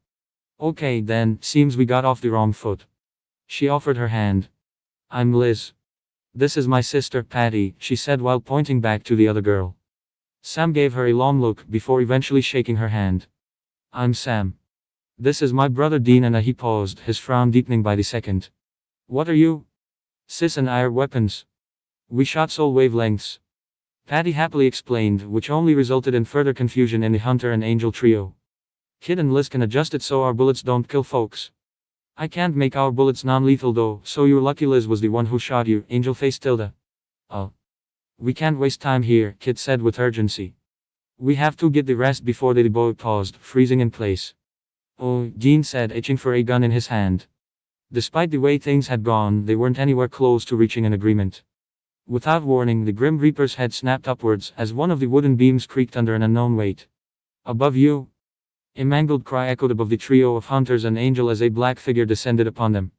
Okay then, seems we got off the wrong foot. She offered her hand. I'm Liz. This is my sister, Patty, she said while pointing back to the other girl. Sam gave her a long look before eventually shaking her hand. I'm Sam. This is my brother Dean, and he paused, his frown deepening by the second. What are you? Sis and I are weapons. We shot soul wavelengths. Patty happily explained, which only resulted in further confusion in the Hunter and Angel trio. Kid and Liz can adjust it so our bullets don't kill folks. I can't make our bullets non-lethal though, so you're lucky Liz was the one who shot you, Angel faced Tilda. Oh. We can't waste time here, Kid said with urgency. We have to get the rest before the boy paused, freezing in place. Oh, Dean said, itching for a gun in his hand. Despite the way things had gone, they weren't anywhere close to reaching an agreement. Without warning, the Grim Reaper's head snapped upwards as one of the wooden beams creaked under an unknown weight. Above you! A mangled cry echoed above the trio of hunters and Angel as a black figure descended upon them.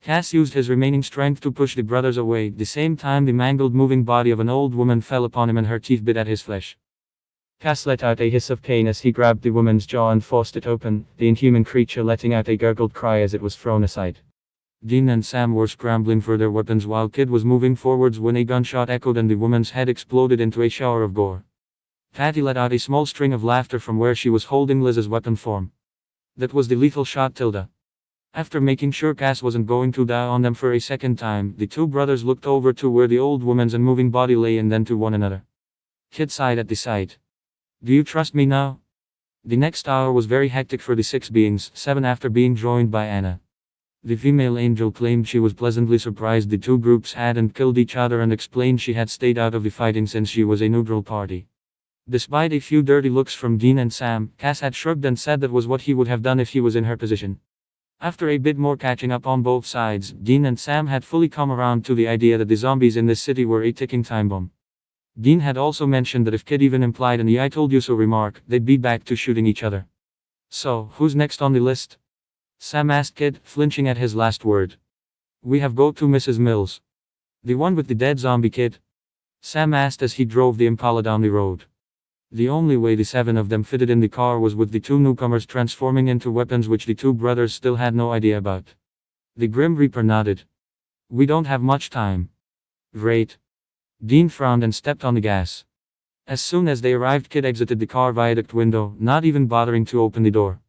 Cass used his remaining strength to push the brothers away. At the same time, the mangled moving body of an old woman fell upon him and her teeth bit at his flesh. Cass let out a hiss of pain as he grabbed the woman's jaw and forced it open, the inhuman creature letting out a gurgled cry as it was thrown aside. Dean and Sam were scrambling for their weapons while Kid was moving forwards when a gunshot echoed and the woman's head exploded into a shower of gore. Patty let out a small string of laughter from where she was holding Liz's weapon form. That was the lethal shot, Tilda. After making sure Cass wasn't going to die on them for a second time, the two brothers looked over to where the old woman's unmoving body lay and then to one another. Kid sighed at the sight. Do you trust me now? The next hour was very hectic for the 6 beings, 7 after being joined by Anna. The female angel claimed she was pleasantly surprised the two groups hadn't killed each other and explained she had stayed out of the fighting since she was a neutral party. Despite a few dirty looks from Dean and Sam, Cass had shrugged and said that was what he would have done if he was in her position. After a bit more catching up on both sides, Dean and Sam had fully come around to the idea that the zombies in this city were a ticking time bomb. Dean had also mentioned that if Kid even implied an "I told you so" remark, they'd be back to shooting each other. So, who's next on the list? Sam asked Kid, flinching at his last word. We have got to Mrs. Mills. The one with the dead zombie kid? Sam asked as he drove the Impala down the road. The only way the 7 of them fitted in the car was with the 2 newcomers transforming into weapons which the 2 brothers still had no idea about. The Grim Reaper nodded. We don't have much time. Great. Dean frowned and stepped on the gas. As soon as they arrived, Kid exited the car viaduct window, not even bothering to open the door.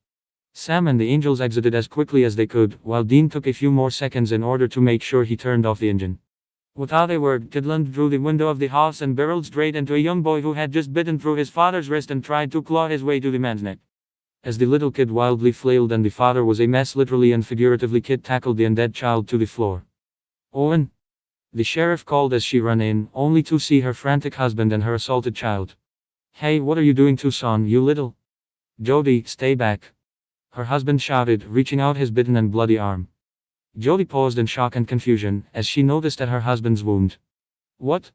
Sam and the angels exited as quickly as they could, while Dean took a few more seconds in order to make sure he turned off the engine. Without a word, Kid leaned through the window of the house and barreled straight into a young boy who had just bitten through his father's wrist and tried to claw his way to the man's neck. As the little kid wildly flailed and the father was a mess literally and figuratively, Kid tackled the undead child to the floor. Owen! The sheriff called as she ran in, only to see her frantic husband and her assaulted child. Hey, what are you doing to son, you little? Jody, stay back. Her husband shouted, reaching out his bitten and bloody arm. Jody paused in shock and confusion, as she noticed at her husband's wound. What?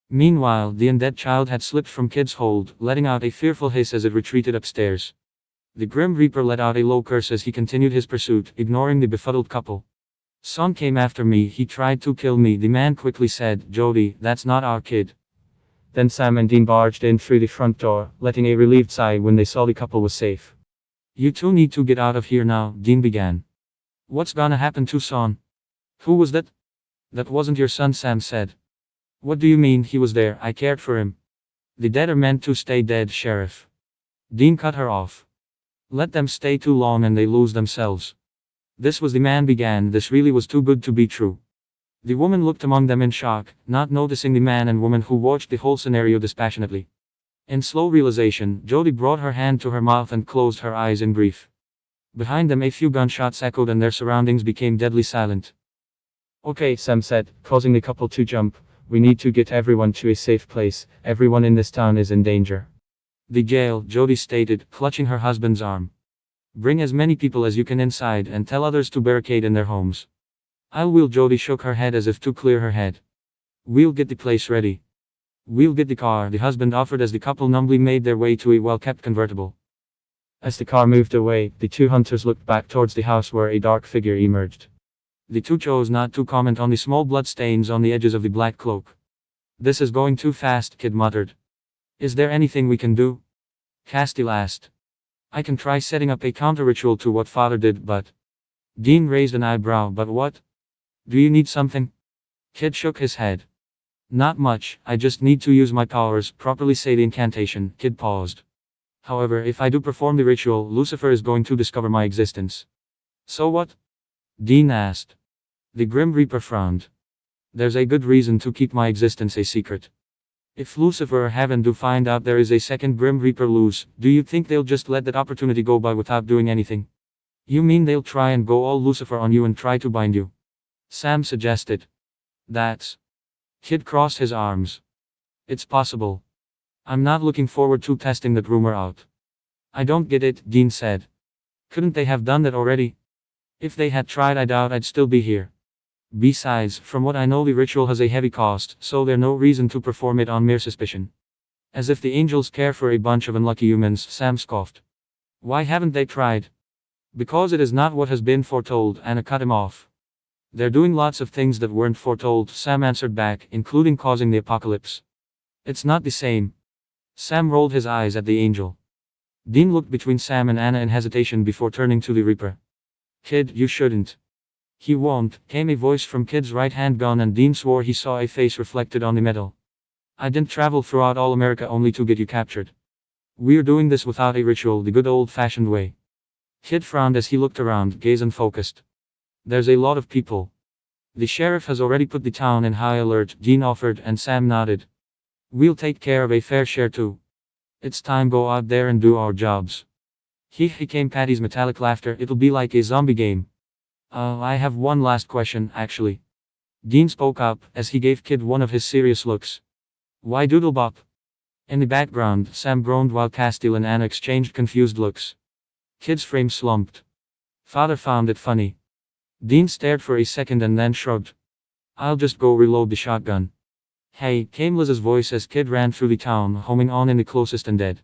Meanwhile, the undead child had slipped from Kid's hold, letting out a fearful hiss as it retreated upstairs. The Grim Reaper let out a low curse as he continued his pursuit, ignoring the befuddled couple. Son came after me, he tried to kill me, the man quickly said. Jody, that's not our kid. Then Sam and Dean barged in through the front door, letting a relieved sigh when they saw the couple was safe. You two need to get out of here now, Dean began. What's gonna happen to son? Who was that? That wasn't your son, Sam said. What do you mean he was there? I cared for him. The dead are meant to stay dead, Sheriff. Dean cut her off. Let them stay too long and they lose themselves. This was the man began, this really was too good to be true. The woman looked among them in shock, not noticing the man and woman who watched the whole scenario dispassionately. In slow realization, Jody brought her hand to her mouth and closed her eyes in grief. Behind them a few gunshots echoed and their surroundings became deadly silent. Okay, Sam said, causing the couple to jump. We need to get everyone to a safe place. Everyone in this town is in danger. The jail, Jody stated, clutching her husband's arm. Bring as many people as you can inside and tell others to barricade in their homes. Will. Jody shook her head as if to clear her head. We'll get the place ready. We'll get the car, the husband offered as the couple numbly made their way to a well-kept convertible. As the car moved away, the 2 hunters looked back towards the house where a dark figure emerged. The 2 chose not to comment on the small blood stains on the edges of the black cloak. This is going too fast, Kid muttered. Is there anything we can do? Castiel asked. I can try setting up a counter-ritual to what father did, but... Dean raised an eyebrow. But what? Do you need something? Kid shook his head. Not much, I just need to use my powers, properly say the incantation. Kid paused. However, if I do perform the ritual, Lucifer is going to discover my existence. So what? Dean asked. The Grim Reaper frowned. There's a good reason to keep my existence a secret. If Lucifer or Heaven do find out there is a second Grim Reaper loose, do you think they'll just let that opportunity go by without doing anything? You mean they'll try and go all Lucifer on you and try to bind you? Sam suggested. That's... Kid crossed his arms. It's possible. I'm not looking forward to testing that rumor out. I don't get it, Dean said. Couldn't they have done that already? If they had tried, I doubt I'd still be here. Besides, from what I know, the ritual has a heavy cost, so there's no reason to perform it on mere suspicion. As if the angels care for a bunch of unlucky humans, Sam scoffed. Why haven't they tried? Because it is not what has been foretold, Anna cut him off. They're doing lots of things that weren't foretold, Sam answered back, including causing the apocalypse. It's not the same. Sam rolled his eyes at the angel. Dean looked between Sam and Anna in hesitation before turning to the Reaper. Kid, you shouldn't. He won't, came a voice from Kid's right-hand gun, and Dean swore he saw a face reflected on the metal. I didn't travel throughout all America only to get you captured. We're doing this without a ritual, the good old-fashioned way. Kid frowned as he looked around, gaze unfocused. There's a lot of people. The sheriff has already put the town in high alert, Dean offered, and Sam nodded. We'll take care of a fair share too. It's time go out there and do our jobs. He came Patty's metallic laughter. It'll be like a zombie game. I have one last question, actually. Dean spoke up, as he gave Kid one of his serious looks. Why Doodlebop? In the background, Sam groaned while Castile and Anna exchanged confused looks. Kid's frame slumped. Father found it funny. Dean stared for a second and then shrugged. I'll just go reload the shotgun. Hey, came Liz's voice as Kid ran through the town, homing on in the closest and dead.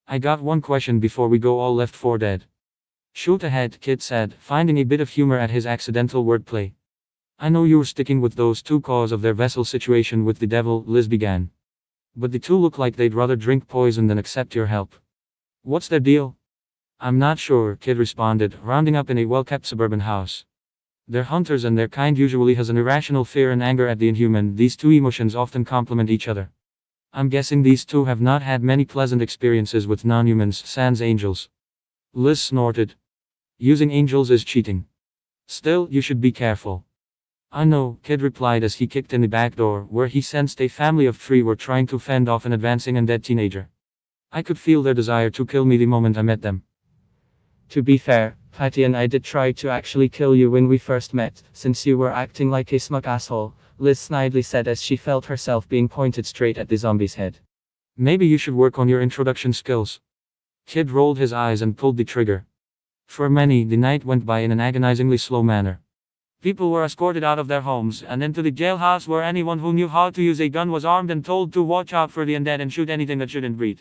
I got one question before we go all left for dead. Shoot ahead, Kid said, finding a bit of humor at his accidental wordplay. I know you were sticking with those two cause of their vessel situation with the devil, Liz began. But the two look like they'd rather drink poison than accept your help. What's their deal? I'm not sure, Kid responded, rounding up in a well-kept suburban house. They're hunters, and their kind usually has an irrational fear and anger at the inhuman. These two emotions often complement each other. I'm guessing these two have not had many pleasant experiences with non-humans, sans angels. Liz snorted. Using angels is cheating. Still, you should be careful. I know, Kid replied as he kicked in the back door, where he sensed a family of three were trying to fend off an advancing undead teenager. I could feel their desire to kill me the moment I met them. To be fair, Patty and I did try to actually kill you when we first met, since you were acting like a smug asshole, Liz snidely said as she felt herself being pointed straight at the zombie's head. Maybe you should work on your introduction skills. Kid rolled his eyes and pulled the trigger. For many, the night went by in an agonizingly slow manner. People were escorted out of their homes and into the jailhouse, where anyone who knew how to use a gun was armed and told to watch out for the undead and shoot anything that shouldn't breathe.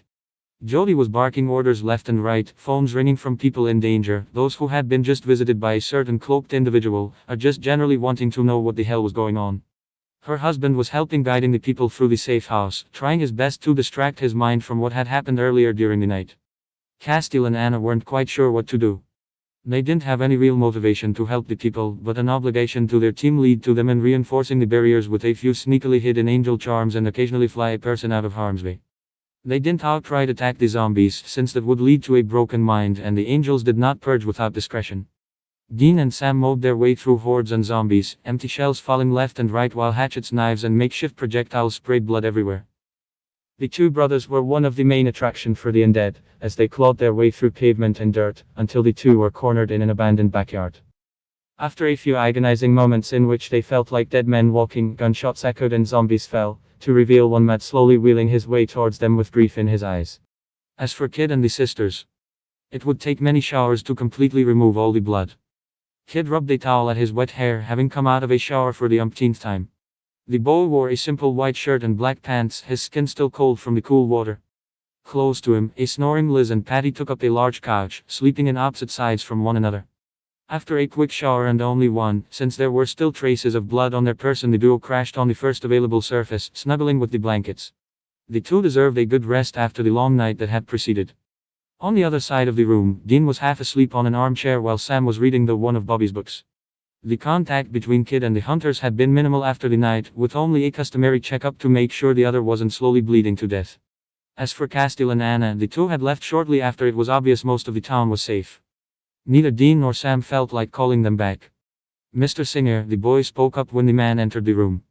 Jody was barking orders left and right, phones ringing from people in danger, those who had been just visited by a certain cloaked individual, or just generally wanting to know what the hell was going on. Her husband was helping guiding the people through the safe house, trying his best to distract his mind from what had happened earlier during the night. Castile and Anna weren't quite sure what to do. They didn't have any real motivation to help the people, but an obligation to their team lead to them in reinforcing the barriers with a few sneakily hidden angel charms and occasionally fly a person out of harm's way. They didn't outright attack the zombies, since that would lead to a broken mind, and the angels did not purge without discretion. Dean and Sam mowed their way through hordes and zombies, empty shells falling left and right while hatchets, knives and makeshift projectiles sprayed blood everywhere. The two brothers were one of the main attraction for the undead, as they clawed their way through pavement and dirt, until the two were cornered in an abandoned backyard. After a few agonizing moments in which they felt like dead men walking, gunshots echoed and zombies fell, to reveal one man slowly wheeling his way towards them with grief in his eyes. As for Kid and the sisters, it would take many showers to completely remove all the blood. Kid rubbed a towel at his wet hair, having come out of a shower for the umpteenth time. The boy wore a simple white shirt and black pants, his skin still cold from the cool water. Close to him, a snoring Liz and Patty took up a large couch, sleeping in opposite sides from one another. After a quick shower, and only one, since there were still traces of blood on their person, the duo crashed on the first available surface, snuggling with the blankets. The two deserved a good rest after the long night that had preceded. On the other side of the room, Dean was half asleep on an armchair while Sam was reading one of Bobby's books. The contact between Kid and the hunters had been minimal after the night, with only a customary checkup to make sure the other wasn't slowly bleeding to death. As for Castile and Anna, the two had left shortly after it was obvious most of the town was safe. Neither Dean nor Sam felt like calling them back. Mr. Singer, the boy spoke up when the man entered the room.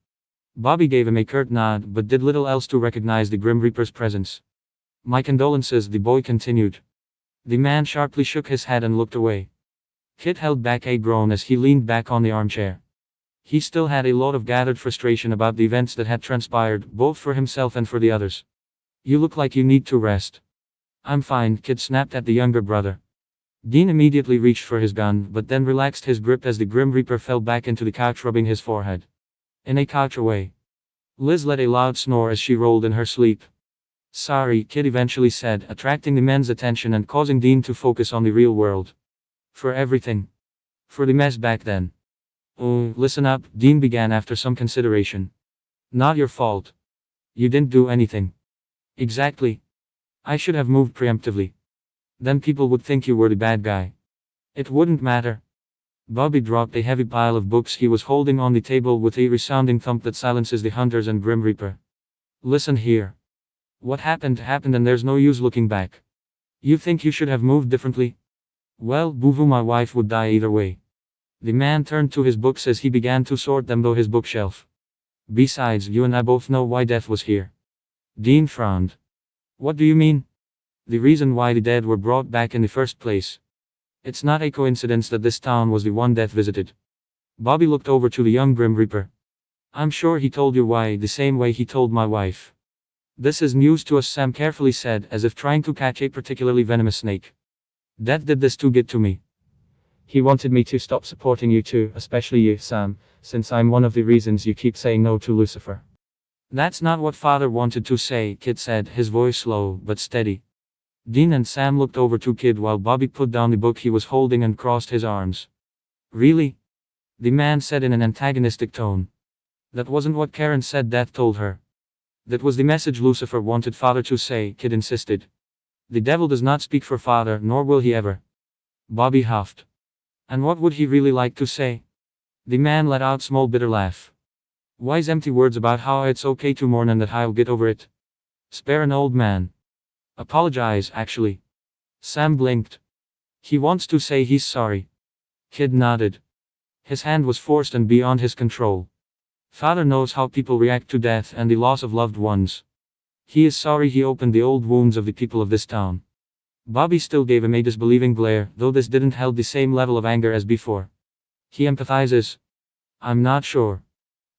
Bobby gave him a curt nod, but did little else to recognize the Grim Reaper's presence. My condolences, the boy continued. The man sharply shook his head and looked away. Kid held back a groan as he leaned back on the armchair. He still had a lot of gathered frustration about the events that had transpired, both for himself and for the others. You look like you need to rest. I'm fine, Kid snapped at the younger brother. Dean immediately reached for his gun, but then relaxed his grip as the Grim Reaper fell back into the couch, rubbing his forehead. In a couch away. Liz let a loud snore as she rolled in her sleep. Sorry, Kid eventually said, attracting the men's attention and causing Dean to focus on the real world. For everything. For the mess back then. Oh, listen up, Dean began after some consideration. Not your fault. You didn't do anything. Exactly. I should have moved preemptively. Then people would think you were the bad guy. It wouldn't matter. Bobby dropped a heavy pile of books he was holding on the table with a resounding thump that silences the hunters and Grim Reaper. Listen here. What happened happened and there's no use looking back. You think you should have moved differently? Well, boo-hoo, my wife would die either way. The man turned to his books as he began to sort them through his bookshelf. Besides, you and I both know why death was here. Dean frowned. What do you mean? The reason why the dead were brought back in the first place. It's not a coincidence that this town was the one death visited. Bobby looked over to the young Grim Reaper. I'm sure he told you why, the same way he told my wife. This is news to us, Sam carefully said, as if trying to catch a particularly venomous snake. Death did this to get to me. He wanted me to stop supporting you too, especially you, Sam, since I'm one of the reasons you keep saying no to Lucifer. That's not what Father wanted to say, Kid said, his voice low but steady. Dean and Sam looked over to Kid while Bobby put down the book he was holding and crossed his arms. Really? The man said in an antagonistic tone. That wasn't what Karen said Death told her. That was the message Lucifer wanted Father to say, Kid insisted. The devil does not speak for Father, nor will he ever. Bobby huffed. And what would he really like to say? The man let out a small bitter laugh. Wise empty words about how it's okay to mourn and that I'll get over it. Spare an old man. Apologize, actually. Sam blinked. He wants to say he's sorry. Kid nodded. His hand was forced and beyond his control. Father knows how people react to death and the loss of loved ones. He is sorry he opened the old wounds of the people of this town. Bobby still gave him a disbelieving glare, though this didn't hold the same level of anger as before. He empathizes. I'm not sure.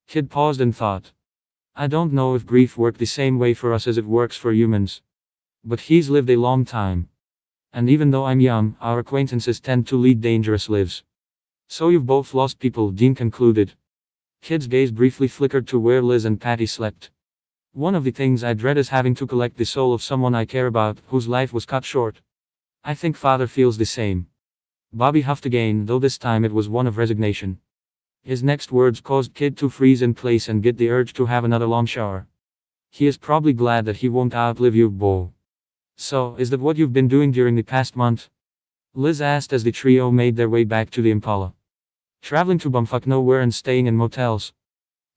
Kid paused and thought. I don't know if grief worked the same way for us as it works for humans. But he's lived a long time. And even though I'm young, our acquaintances tend to lead dangerous lives. So you've both lost people, Dean concluded. Kid's gaze briefly flickered to where Liz and Patty slept. One of the things I dread is having to collect the soul of someone I care about, whose life was cut short. I think Father feels the same. Bobby huffed again, though this time it was one of resignation. His next words caused Kid to freeze in place and get the urge to have another long shower. He is probably glad that he won't outlive you, Bo. So, is that what you've been doing during the past month? Liz asked as the trio made their way back to the Impala. Traveling to bumfuck nowhere and staying in motels.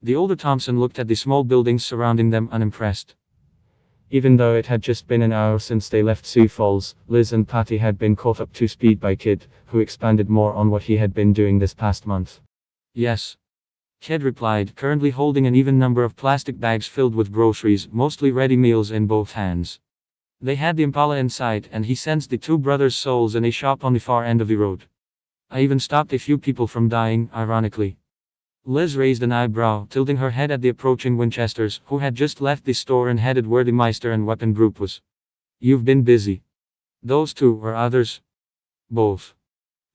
The older Thompson looked at the small buildings surrounding them unimpressed. Even though it had just been an hour since they left Sioux Falls, Liz and Patty had been caught up to speed by Kid, who expanded more on what he had been doing this past month. Yes. Kid replied, currently holding an even number of plastic bags filled with groceries, mostly ready meals, in both hands. They had the Impala in sight, and he sensed the two brothers' souls in a shop on the far end of the road. I even stopped a few people from dying, ironically. Liz raised an eyebrow, tilting her head at the approaching Winchesters, who had just left the store and headed where the Meister and weapon group was. You've been busy. Those two, or others? Both.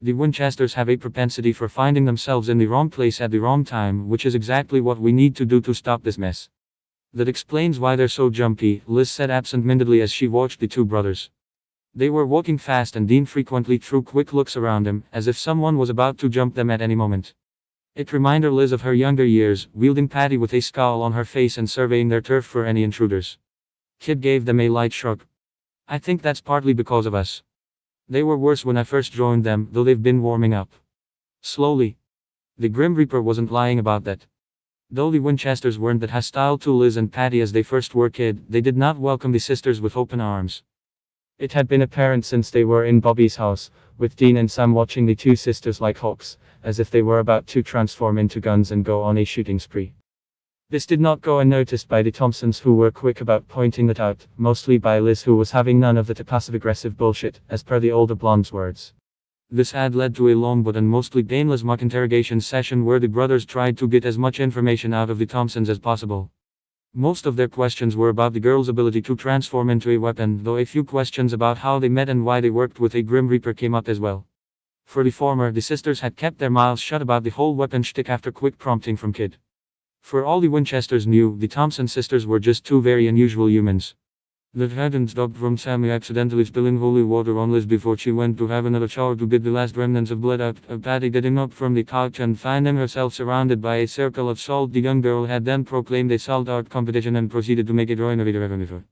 The Winchesters have a propensity for finding themselves in the wrong place at the wrong time, which is exactly what we need to do to stop this mess. That explains why they're so jumpy, Liz said absent-mindedly as she watched the two brothers. They were walking fast and Dean frequently threw quick looks around him, as if someone was about to jump them at any moment. It reminded Liz of her younger years, wielding Patty with a scowl on her face and surveying their turf for any intruders. Kid gave them a light shrug. I think that's partly because of us. They were worse when I first joined them, though they've been warming up. Slowly. The Grim Reaper wasn't lying about that. Though the Winchesters weren't that hostile to Liz and Patty as they first were, Kid, they did not welcome the sisters with open arms. It had been apparent since they were in Bobby's house, with Dean and Sam watching the two sisters like hawks, as if they were about to transform into guns and go on a shooting spree. This did not go unnoticed by the Thompsons, who were quick about pointing that out, mostly by Liz, who was having none of the passive-aggressive bullshit, as per the older blonde's words. This had led to a long but mostly painless mock interrogation session where the brothers tried to get as much information out of the Thompsons as possible. Most of their questions were about the girl's ability to transform into a weapon, though a few questions about how they met and why they worked with a Grim Reaper came up as well. For the former, the sisters had kept their mouths shut about the whole weapon shtick after quick prompting from Kid. For all the Winchesters knew, the Thompson sisters were just two very unusual humans. That hadn't stopped from Sammy accidentally spilling holy water on Liz before she went to have another shower to get the last remnants of blood out of Patty getting up from the couch and finding herself surrounded by a circle of salt. The young girl had then proclaimed a salt art competition and proceeded to make a drawing of it.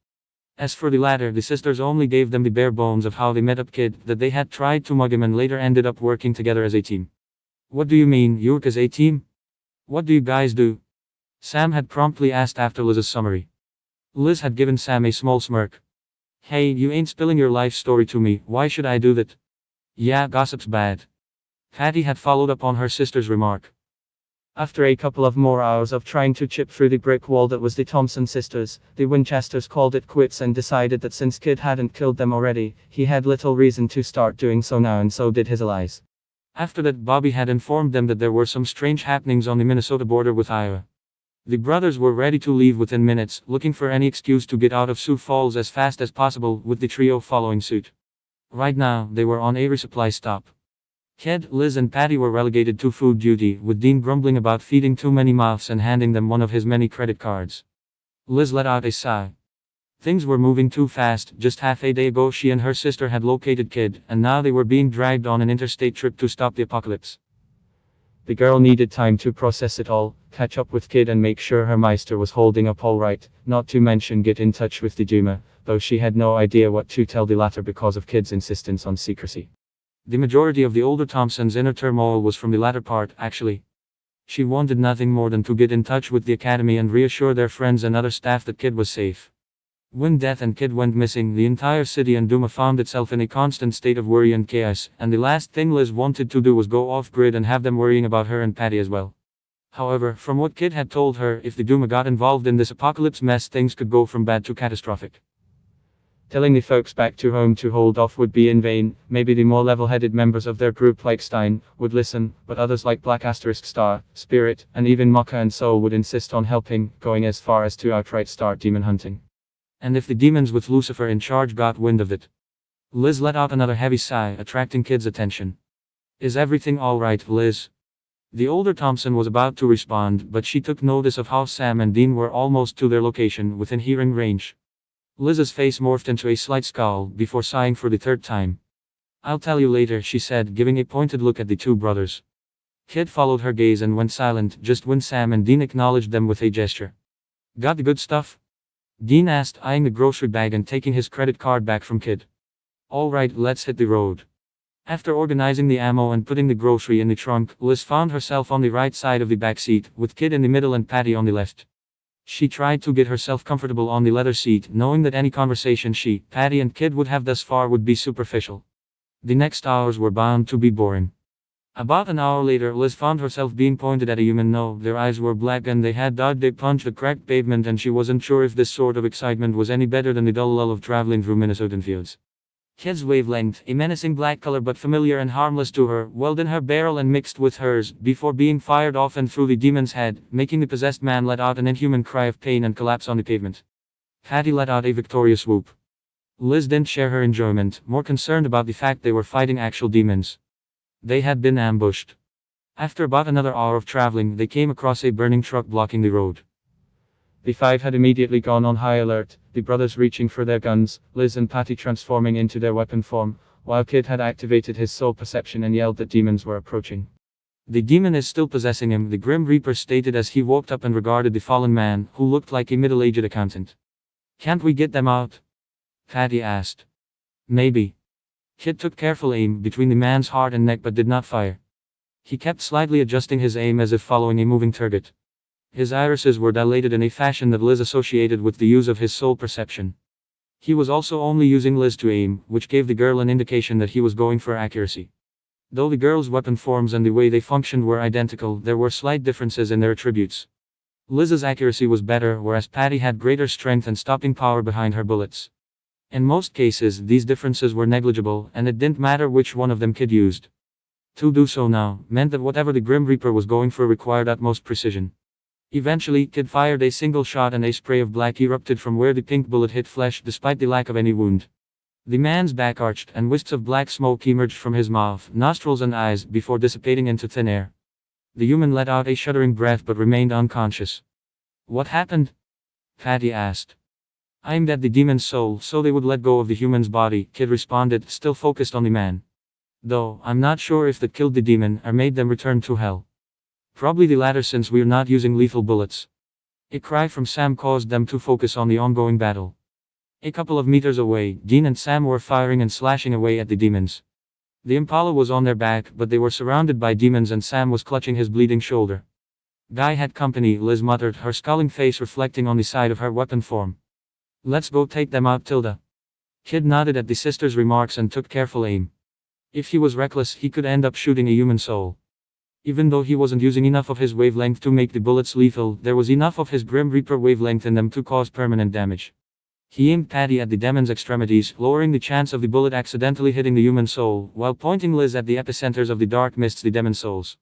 As for the latter, the sisters only gave them the bare bones of how they met up Kid, that they had tried to mug him and later ended up working together as a team. What do you mean, you work as a team? What do you guys do? Sam had promptly asked after Liz's summary. Liz had given Sam a small smirk. Hey, you ain't spilling your life story to me, why should I do that? Yeah, gossip's bad. Patty had followed up on her sister's remark. After a couple of more hours of trying to chip through the brick wall that was the Thompson sisters, the Winchesters called it quits and decided that since Kid hadn't killed them already, he had little reason to start doing so now, and so did his allies. After that, Bobby had informed them that there were some strange happenings on the Minnesota border with Iowa. The brothers were ready to leave within minutes, looking for any excuse to get out of Sioux Falls as fast as possible, with the trio following suit. Right now, they were on a resupply stop. Kid, Liz and Patty were relegated to food duty, with Dean grumbling about feeding too many mouths and handing them one of his many credit cards. Liz let out a sigh. Things were moving too fast. Just half a day ago she and her sister had located Kid, and now they were being dragged on an interstate trip to stop the apocalypse. The girl needed time to process it all, catch up with Kid and make sure her Meister was holding up alright, not to mention get in touch with the Duma, though she had no idea what to tell the latter because of Kid's insistence on secrecy. The majority of the older Thompsons' inner turmoil was from the latter part, actually. She wanted nothing more than to get in touch with the academy and reassure their friends and other staff that Kid was safe. When Death and Kid went missing, the entire city and Duma found itself in a constant state of worry and chaos, and the last thing Liz wanted to do was go off-grid and have them worrying about her and Patty as well. However, from what Kid had told her, if the Duma got involved in this apocalypse mess, things could go from bad to catastrophic. Telling the folks back to home to hold off would be in vain. Maybe the more level-headed members of their group like Stein would listen, but others like Black Asterisk Star, Spirit, and even Maka and Soul would insist on helping, going as far as to outright start demon hunting. And if the demons with Lucifer in charge got wind of it? Liz let out another heavy sigh, attracting Kid's attention. Is everything alright, Liz? The older Thompson was about to respond, but she took notice of how Sam and Dean were almost to their location, within hearing range. Liz's face morphed into a slight scowl, before sighing for the third time. I'll tell you later, she said, giving a pointed look at the two brothers. Kid followed her gaze and went silent, just when Sam and Dean acknowledged them with a gesture. Got the good stuff? Dean asked, eyeing the grocery bag and taking his credit card back from Kid. Alright, let's hit the road. After organizing the ammo and putting the grocery in the trunk, Liz found herself on the right side of the back seat, with Kid in the middle and Patty on the left. She tried to get herself comfortable on the leather seat, knowing that any conversation she, Patty and Kid would have thus far would be superficial. The next hours were bound to be boring. About an hour later, Liz found herself being pointed at a human. No, their eyes were black and they had dodged a punch the cracked pavement, and she wasn't sure if this sort of excitement was any better than the dull lull of traveling through Minnesotan fields. Kid's wavelength, a menacing black color but familiar and harmless to her, welled in her barrel and mixed with hers, before being fired off and through the demon's head, making the possessed man let out an inhuman cry of pain and collapse on the pavement. Patty let out a victorious whoop. Liz didn't share her enjoyment, more concerned about the fact they were fighting actual demons. They had been ambushed. After about another hour of traveling, they came across a burning truck blocking the road. The five had immediately gone on high alert, the brothers reaching for their guns, Liz and Patty transforming into their weapon form, while Kid had activated his soul perception and yelled that demons were approaching. The demon is still possessing him, the Grim Reaper stated as he walked up and regarded the fallen man, who looked like a middle-aged accountant. Can't we get them out? Patty asked. Maybe. Kid took careful aim between the man's heart and neck but did not fire. He kept slightly adjusting his aim as if following a moving target. His irises were dilated in a fashion that Liz associated with the use of his soul perception. He was also only using Liz to aim, which gave the girl an indication that he was going for accuracy. Though the girl's weapon forms and the way they functioned were identical, there were slight differences in their attributes. Liz's accuracy was better, whereas Patty had greater strength and stopping power behind her bullets. In most cases, these differences were negligible, and it didn't matter which one of them Kid used. To do so now meant that whatever the Grim Reaper was going for required utmost precision. Eventually, Kid fired a single shot and a spray of black erupted from where the pink bullet hit flesh despite the lack of any wound. The man's back arched, and wisps of black smoke emerged from his mouth, nostrils and eyes, before dissipating into thin air. The human let out a shuddering breath but remained unconscious. What happened? Patty asked. Aimed at the demon's soul so they would let go of the human's body, Kid responded, still focused on the man. Though, I'm not sure if that killed the demon or made them return to hell. Probably the latter since we're not using lethal bullets. A cry from Sam caused them to focus on the ongoing battle. A couple of meters away, Dean and Sam were firing and slashing away at the demons. The Impala was on their back, but they were surrounded by demons and Sam was clutching his bleeding shoulder. Guy had company, Liz muttered, her scowling face reflecting on the side of her weapon form. Let's go take them out, Tilda. Kid nodded at the sister's remarks and took careful aim. If he was reckless, he could end up shooting a human soul. Even though he wasn't using enough of his wavelength to make the bullets lethal, there was enough of his Grim Reaper wavelength in them to cause permanent damage. He aimed Patty at the demon's extremities, lowering the chance of the bullet accidentally hitting the human soul, while pointing Liz at the epicenters of the dark mists, the demon souls.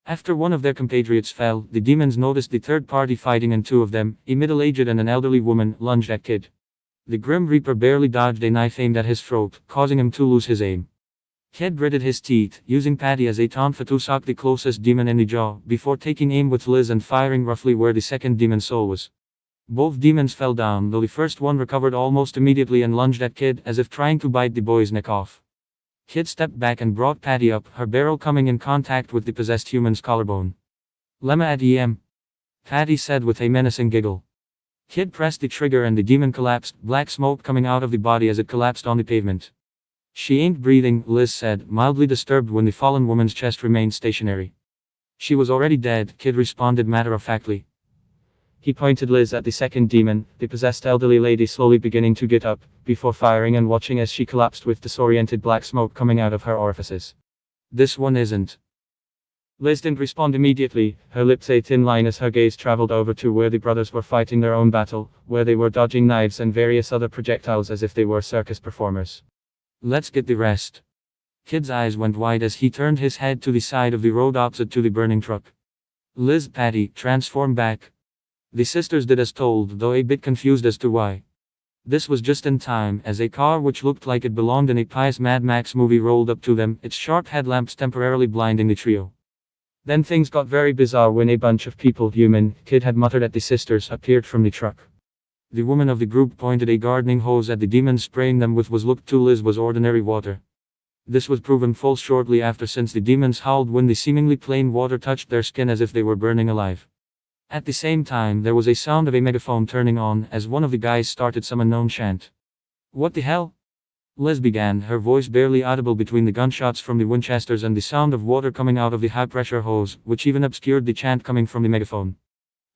After one of their compatriots fell, the demons noticed the third party fighting and two of them, a middle-aged and an elderly woman, lunged at Kid. The Grim Reaper barely dodged a knife aimed at his throat, causing him to lose his aim. Kid gritted his teeth, using Patty as a taunt to sock the closest demon in the jaw, before taking aim with Liz and firing roughly where the second demon soul was. Both demons fell down, though the first one recovered almost immediately and lunged at Kid, as if trying to bite the boy's neck off. Kid stepped back and brought Patty up, her barrel coming in contact with the possessed human's collarbone. Lemma at EM. Patty said with a menacing giggle. Kid pressed the trigger and the demon collapsed, black smoke coming out of the body as it collapsed on the pavement. She ain't breathing, Liz said, mildly disturbed when the fallen woman's chest remained stationary. She was already dead, Kid responded matter-of-factly. He pointed Liz at the second demon, the possessed elderly lady slowly beginning to get up, before firing and watching as she collapsed with disoriented black smoke coming out of her orifices. This one isn't. Liz didn't respond immediately, her lips a thin line as her gaze traveled over to where the brothers were fighting their own battle, where they were dodging knives and various other projectiles as if they were circus performers. Let's get the rest. Kid's eyes went wide as he turned his head to the side of the road opposite to the burning truck. Liz, Patty, transform back. The sisters did as told, though a bit confused as to why. This was just in time, as a car which looked like it belonged in a pious Mad Max movie rolled up to them, its sharp headlamps temporarily blinding the trio. Then things got very bizarre when a bunch of people, human, Kid had muttered at the sisters, appeared from the truck. The woman of the group pointed a gardening hose at the demons, spraying them with what looked to Liz was ordinary water. This was proven false shortly after, since the demons howled when the seemingly plain water touched their skin as if they were burning alive. At the same time, there was a sound of a megaphone turning on, as one of the guys started some unknown chant. What the hell? Liz began, her voice barely audible between the gunshots from the Winchesters and the sound of water coming out of the high-pressure hose, which even obscured the chant coming from the megaphone.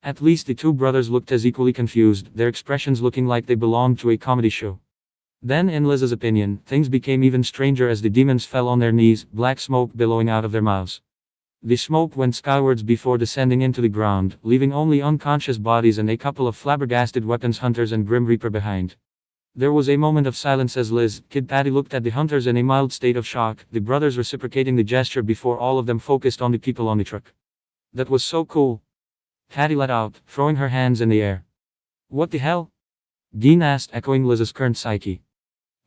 At least the two brothers looked as equally confused, their expressions looking like they belonged to a comedy show. Then, in Liz's opinion, things became even stranger as the demons fell on their knees, black smoke billowing out of their mouths. The smoke went skywards before descending into the ground, leaving only unconscious bodies and a couple of flabbergasted weapons hunters and Grim Reaper behind. There was a moment of silence as Liz, Kid, Patty looked at the hunters in a mild state of shock, the brothers reciprocating the gesture before all of them focused on the people on the truck. That was so cool. Patty let out, throwing her hands in the air. What the hell? Dean asked, echoing Liz's current psyche.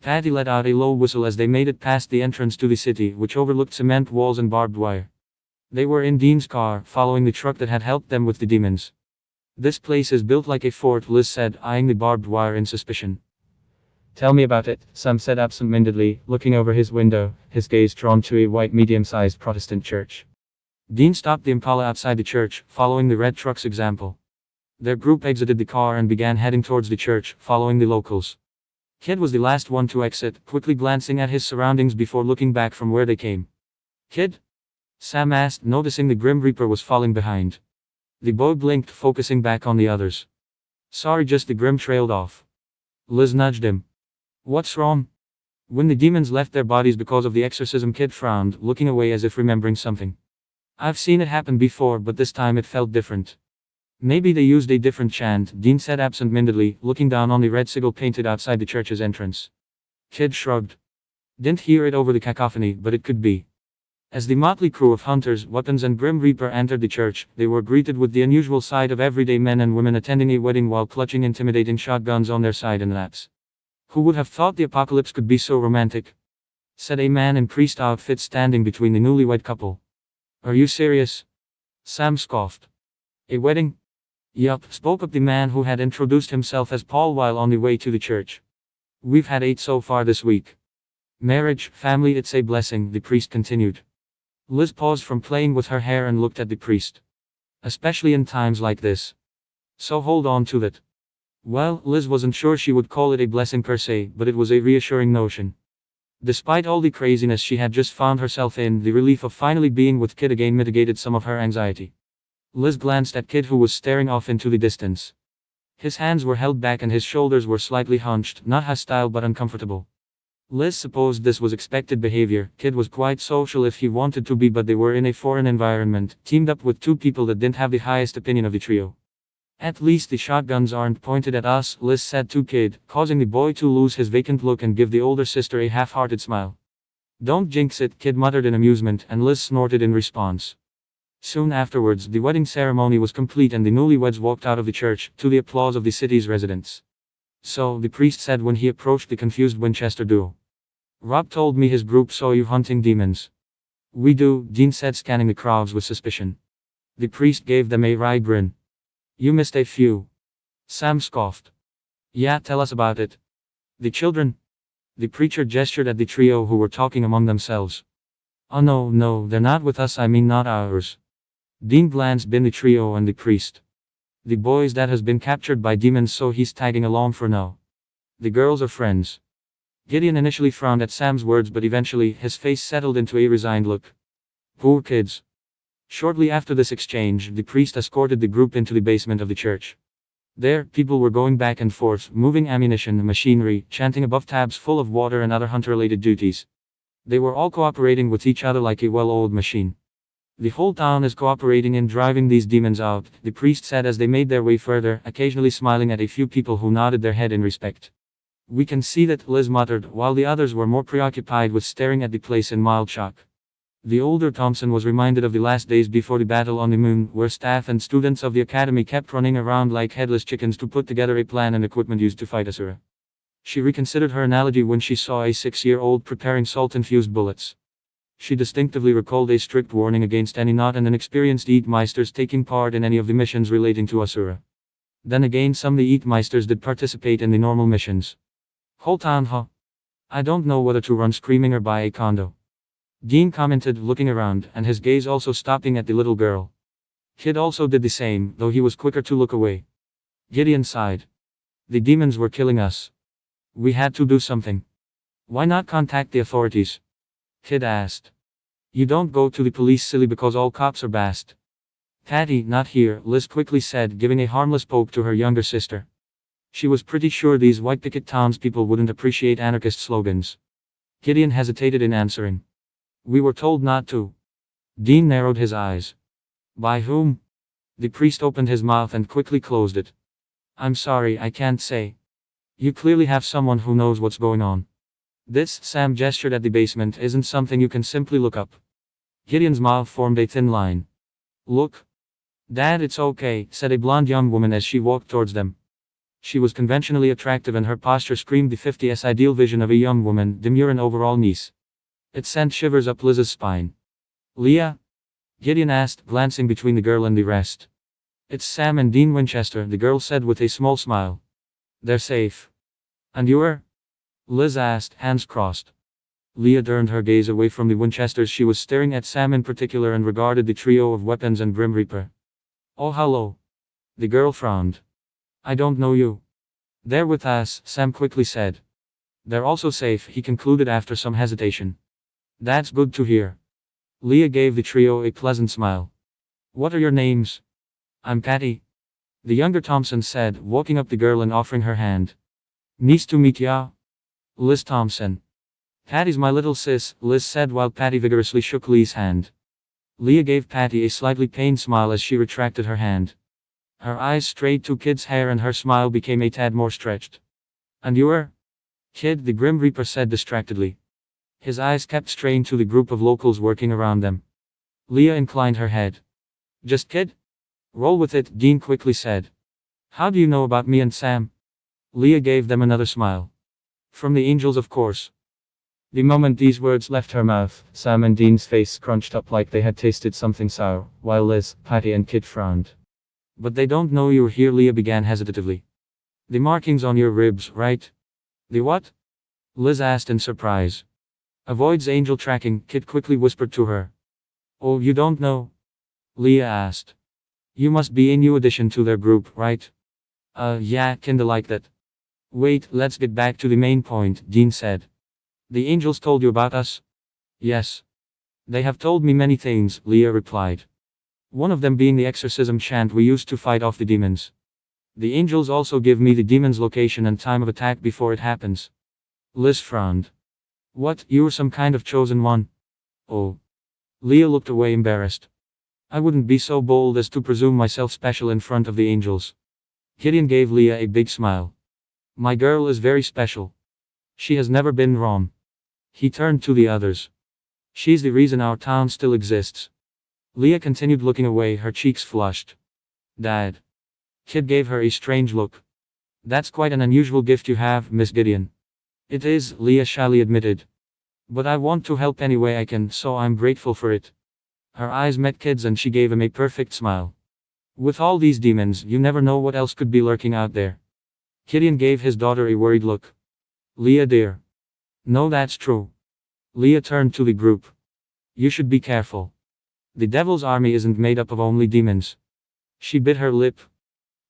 Patty let out a low whistle as they made it past the entrance to the city, which overlooked cement walls and barbed wire. They were in Dean's car, following the truck that had helped them with the demons. This place is built like a fort, Liz said, eyeing the barbed wire in suspicion. Tell me about it, Sam said absent-mindedly, looking over his window, his gaze drawn to a white medium-sized Protestant church. Dean stopped the Impala outside the church, following the red truck's example. Their group exited the car and began heading towards the church, following the locals. Kid was the last one to exit, quickly glancing at his surroundings before looking back from where they came. Kid? Sam asked, noticing the Grim Reaper was falling behind. The boy blinked, focusing back on the others. Sorry, just the Grim trailed off. Liz nudged him. What's wrong? When the demons left their bodies because of the exorcism, Kid frowned, looking away as if remembering something. I've seen it happen before, but this time it felt different. Maybe they used a different chant, Dean said absent-mindedly, looking down on the red sigil painted outside the church's entrance. Kid shrugged. Didn't hear it over the cacophony, but it could be. As the motley crew of hunters, weapons and Grim Reaper entered the church, they were greeted with the unusual sight of everyday men and women attending a wedding while clutching intimidating shotguns on their side and laps. "Who would have thought the apocalypse could be so romantic?" said a man in priest outfit standing between the newlywed couple. "Are you serious?" Sam scoffed. "A wedding?" "Yup," spoke up the man who had introduced himself as Paul while on the way to the church. "We've had 8 so far this week." "Marriage, family, it's a blessing," the priest continued. Liz paused from playing with her hair and looked at the priest. "Especially in times like this. So hold on to that." Well, Liz wasn't sure she would call it a blessing per se, but it was a reassuring notion. Despite all the craziness she had just found herself in, the relief of finally being with Kid again mitigated some of her anxiety. Liz glanced at Kid, who was staring off into the distance. His hands were held back and his shoulders were slightly hunched, not hostile but uncomfortable. Liz supposed this was expected behavior. Kid was quite social if he wanted to be, but they were in a foreign environment, teamed up with 2 people that didn't have the highest opinion of the trio. "At least the shotguns aren't pointed at us," Liz said to Kid, causing the boy to lose his vacant look and give the older sister a half-hearted smile. "Don't jinx it," Kid muttered in amusement, and Liz snorted in response. Soon afterwards, the wedding ceremony was complete and the newlyweds walked out of the church, to the applause of the city's residents. "So," the priest said when he approached the confused Winchester duo. "Rob told me his group saw you hunting demons." "We do," Dean said, scanning the crowds with suspicion. The priest gave them a wry grin. "You missed a few." Sam scoffed. "Yeah, tell us about it." "The children?" The preacher gestured at the trio who were talking among themselves. "Oh no, they're not with us, I mean not ours." Dean glanced between the trio and the priest. "The boy's dad has been captured by demons, so he's tagging along for now. The girls are friends." Gideon initially frowned at Sam's words, but eventually, his face settled into a resigned look. "Poor kids." Shortly after this exchange, the priest escorted the group into the basement of the church. There, people were going back and forth, moving ammunition, machinery, chanting above tabs full of water and other hunter-related duties. They were all cooperating with each other like a well-oiled machine. "The whole town is cooperating in driving these demons out," the priest said as they made their way further, occasionally smiling at a few people who nodded their head in respect. "We can see that," Liz muttered, while the others were more preoccupied with staring at the place in mild shock. The older Thompson was reminded of the last days before the battle on the moon, where staff and students of the academy kept running around like headless chickens to put together a plan and equipment used to fight Asura. She reconsidered her analogy when she saw a 6-year-old preparing salt-infused bullets. She distinctively recalled a strict warning against any not and inexperienced Eatmeisters taking part in any of the missions relating to Asura. Then again, some of the Eatmeisters did participate in the normal missions. "Whole town, huh? I don't know whether to run screaming or buy a condo," Dean commented, looking around, and his gaze also stopping at the little girl. Kid also did the same, though he was quicker to look away. Gideon sighed. "The demons were killing us. We had to do something." "Why not contact the authorities?" Kid asked. "You don't go to the police, silly, because all cops are bast." "Patty, not here," Liz quickly said, giving a harmless poke to her younger sister. She was pretty sure these white picket townspeople wouldn't appreciate anarchist slogans. Gideon hesitated in answering. "We were told not to." Dean narrowed his eyes. "By whom?" The priest opened his mouth and quickly closed it. "I'm sorry, I can't say. You clearly have someone who knows what's going on. This," Sam gestured at the basement, "isn't something you can simply look up." Gideon's mouth formed a thin line. "Look." "Dad, it's okay," said a blonde young woman as she walked towards them. She was conventionally attractive and her posture screamed the 50s ideal vision of a young woman, demure and overall niece. It sent shivers up Liz's spine. "Leah?" Gideon asked, glancing between the girl and the rest. "It's Sam and Dean Winchester," the girl said with a small smile. "They're safe." "And you're?" Liz asked, hands crossed. Leah turned her gaze away from the Winchesters. She was staring at Sam in particular and regarded the trio of weapons and Grim Reaper. "Oh, hello." The girl frowned. "I don't know you." "They're with us," Sam quickly said. "They're also safe," he concluded after some hesitation. "That's good to hear." Leah gave the trio a pleasant smile. "What are your names?" "I'm Patty," the younger Thompson said, walking up the girl and offering her hand. "Nice to meet ya." "Liz Thompson." "Patty's my little sis," Liz said while Patty vigorously shook Leah's hand. Leah gave Patty a slightly pained smile as she retracted her hand. Her eyes strayed to Kid's hair and her smile became a tad more stretched. "And you're?" "Kid," the Grim Reaper said distractedly. His eyes kept straying to the group of locals working around them. Leah inclined her head. Just kid? Roll with it, Dean quickly said. How do you know about me and Sam? Leah gave them another smile. From the angels, of course. The moment these words left her mouth, Sam and Dean's face scrunched up like they had tasted something sour, while Liz, Patty and Kid frowned. But they don't know you're here, Leah began hesitatively. The markings on your ribs, right? The what? Liz asked in surprise. Avoids angel tracking, Kid quickly whispered to her. Oh, you don't know? Leah asked. You must be a new addition to their group, right? Yeah, kinda like that. Wait, let's get back to the main point, Dean said. The angels told you about us? Yes. They have told me many things, Leah replied. One of them being the exorcism chant we used to fight off the demons. The angels also give me the demon's location and time of attack before it happens. Liz frowned. What, you were some kind of chosen one? Oh. Leah looked away embarrassed. I wouldn't be so bold as to presume myself special in front of the angels. Gideon gave Leah a big smile. My girl is very special. She has never been wrong. He turned to the others. She's the reason our town still exists. Leah continued looking away, her cheeks flushed. Dad. Kid gave her a strange look. That's quite an unusual gift you have, Miss Gideon. It is, Leah shyly admitted. But I want to help any way I can, so I'm grateful for it. Her eyes met Kid's and she gave him a perfect smile. With all these demons, you never know what else could be lurking out there. Gideon gave his daughter a worried look. Leah dear. No, that's true. Leah turned to the group. You should be careful. The devil's army isn't made up of only demons. She bit her lip.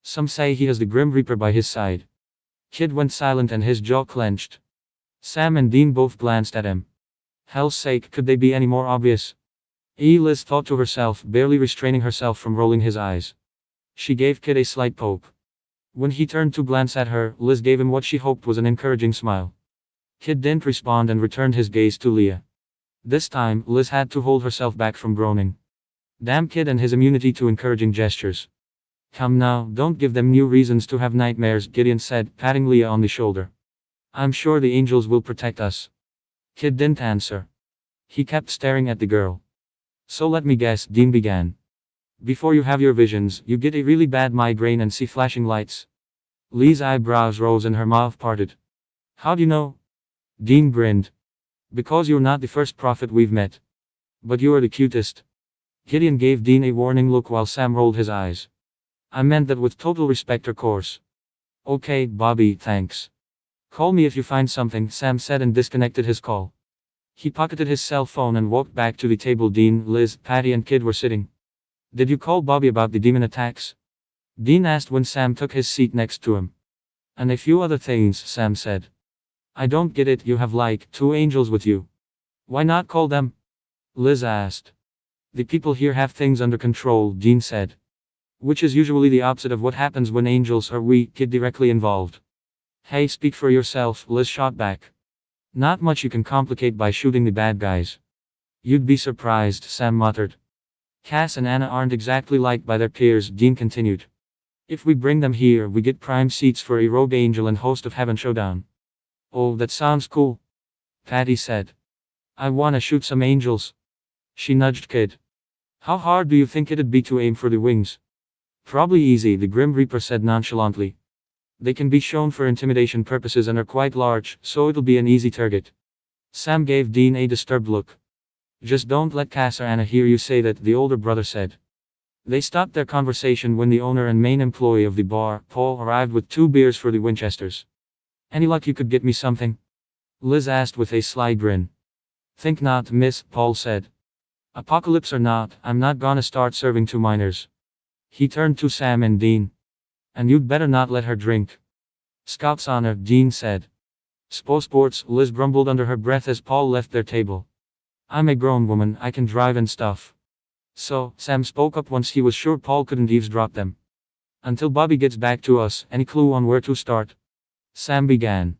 Some say he has the Grim Reaper by his side. Kid went silent and his jaw clenched. Sam and Dean both glanced at him. Hell's sake, could they be any more obvious? Liz thought to herself, barely restraining herself from rolling his eyes. She gave Kid a slight poke. When he turned to glance at her, Liz gave him what she hoped was an encouraging smile. Kid didn't respond and returned his gaze to Leah. This time, Liz had to hold herself back from groaning. Damn Kid and his immunity to encouraging gestures. Come now, don't give them new reasons to have nightmares, Gideon said, patting Leah on the shoulder. I'm sure the angels will protect us. Kid didn't answer. He kept staring at the girl. So let me guess, Dean began. Before you have your visions, you get a really bad migraine and see flashing lights. Lee's eyebrows rose and her mouth parted. How do you know? Dean grinned. Because you're not the first prophet we've met. But you are the cutest. Gideon gave Dean a warning look while Sam rolled his eyes. I meant that with total respect, of course. Okay, Bobby, thanks. Call me if you find something, Sam said and disconnected his call. He pocketed his cell phone and walked back to the table Dean, Liz, Patty and Kid were sitting. Did you call Bobby about the demon attacks? Dean asked when Sam took his seat next to him. And a few other things, Sam said. I don't get it, you have like 2 angels with you. Why not call them? Liz asked. The people here have things under control, Dean said. Which is usually the opposite of what happens when angels or we get directly involved. Hey, speak for yourself, Liz shot back. Not much you can complicate by shooting the bad guys. You'd be surprised, Sam muttered. Cass and Anna aren't exactly liked by their peers, Dean continued. If we bring them here, we get prime seats for a rogue angel and host of heaven showdown. Oh, that sounds cool. Patty said. I wanna shoot some angels. She nudged Kid. How hard do you think it'd be to aim for the wings? Probably easy, the Grim Reaper said nonchalantly. They can be shown for intimidation purposes and are quite large, so it'll be an easy target. Sam gave Dean a disturbed look. Just don't let Cass or Anna hear you say that, the older brother said. They stopped their conversation when the owner and main employee of the bar, Paul, arrived with 2 beers for the Winchesters. Any luck you could get me something? Liz asked with a sly grin. Think not, miss, Paul said. Apocalypse or not, I'm not gonna start serving 2 minors. He turned to Sam and Dean. And you'd better not let her drink. Scout's honor, Dean said. Sports, Liz grumbled under her breath as Paul left their table. I'm a grown woman, I can drive and stuff. So, Sam spoke up once he was sure Paul couldn't eavesdrop them. Until Bobby gets back to us, any clue on where to start? Sam began.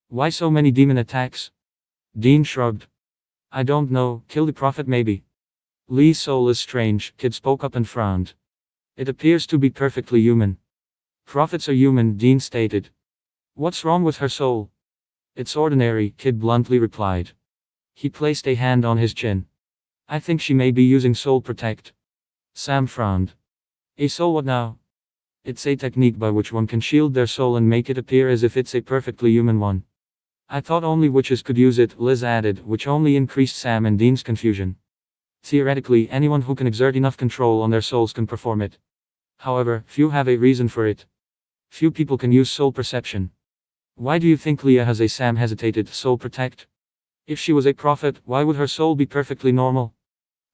Why so many demon attacks? Dean shrugged. I don't know, kill the prophet maybe. Lee's soul is strange, Kid spoke up and frowned. It appears to be perfectly human. Prophets are human, Dean stated. What's wrong with her soul? It's ordinary, Kid bluntly replied. He placed a hand on his chin. I think she may be using Soul Protect. Sam frowned. A soul what now? It's a technique by which one can shield their soul and make it appear as if it's a perfectly human one. I thought only witches could use it, Liz added, which only increased Sam and Dean's confusion. Theoretically, anyone who can exert enough control on their souls can perform it. However, few have a reason for it. Few people can use soul perception. Why do you think Leah has a Sam hesitated, Soul Protect? If she was a prophet, why would her soul be perfectly normal?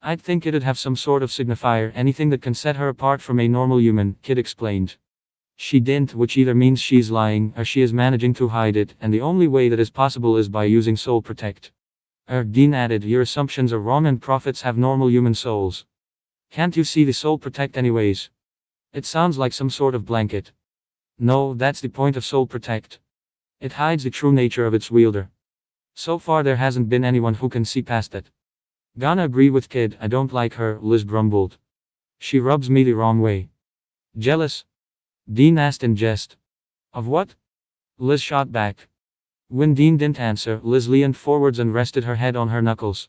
I'd think it'd have some sort of signifier, anything that can set her apart from a normal human, Kid explained. She didn't, which either means she's lying, or she is managing to hide it, and the only way that is possible is by using Soul Protect. Dean added, your assumptions are wrong and prophets have normal human souls. Can't you see the Soul Protect anyways? It sounds like some sort of blanket. No, that's the point of Soul Protect. It hides the true nature of its wielder. So far there hasn't been anyone who can see past that. Gonna agree with Kid, I don't like her, Liz grumbled. She rubs me the wrong way. Jealous? Dean asked in jest. Of what? Liz shot back. When Dean didn't answer, Liz leaned forwards and rested her head on her knuckles.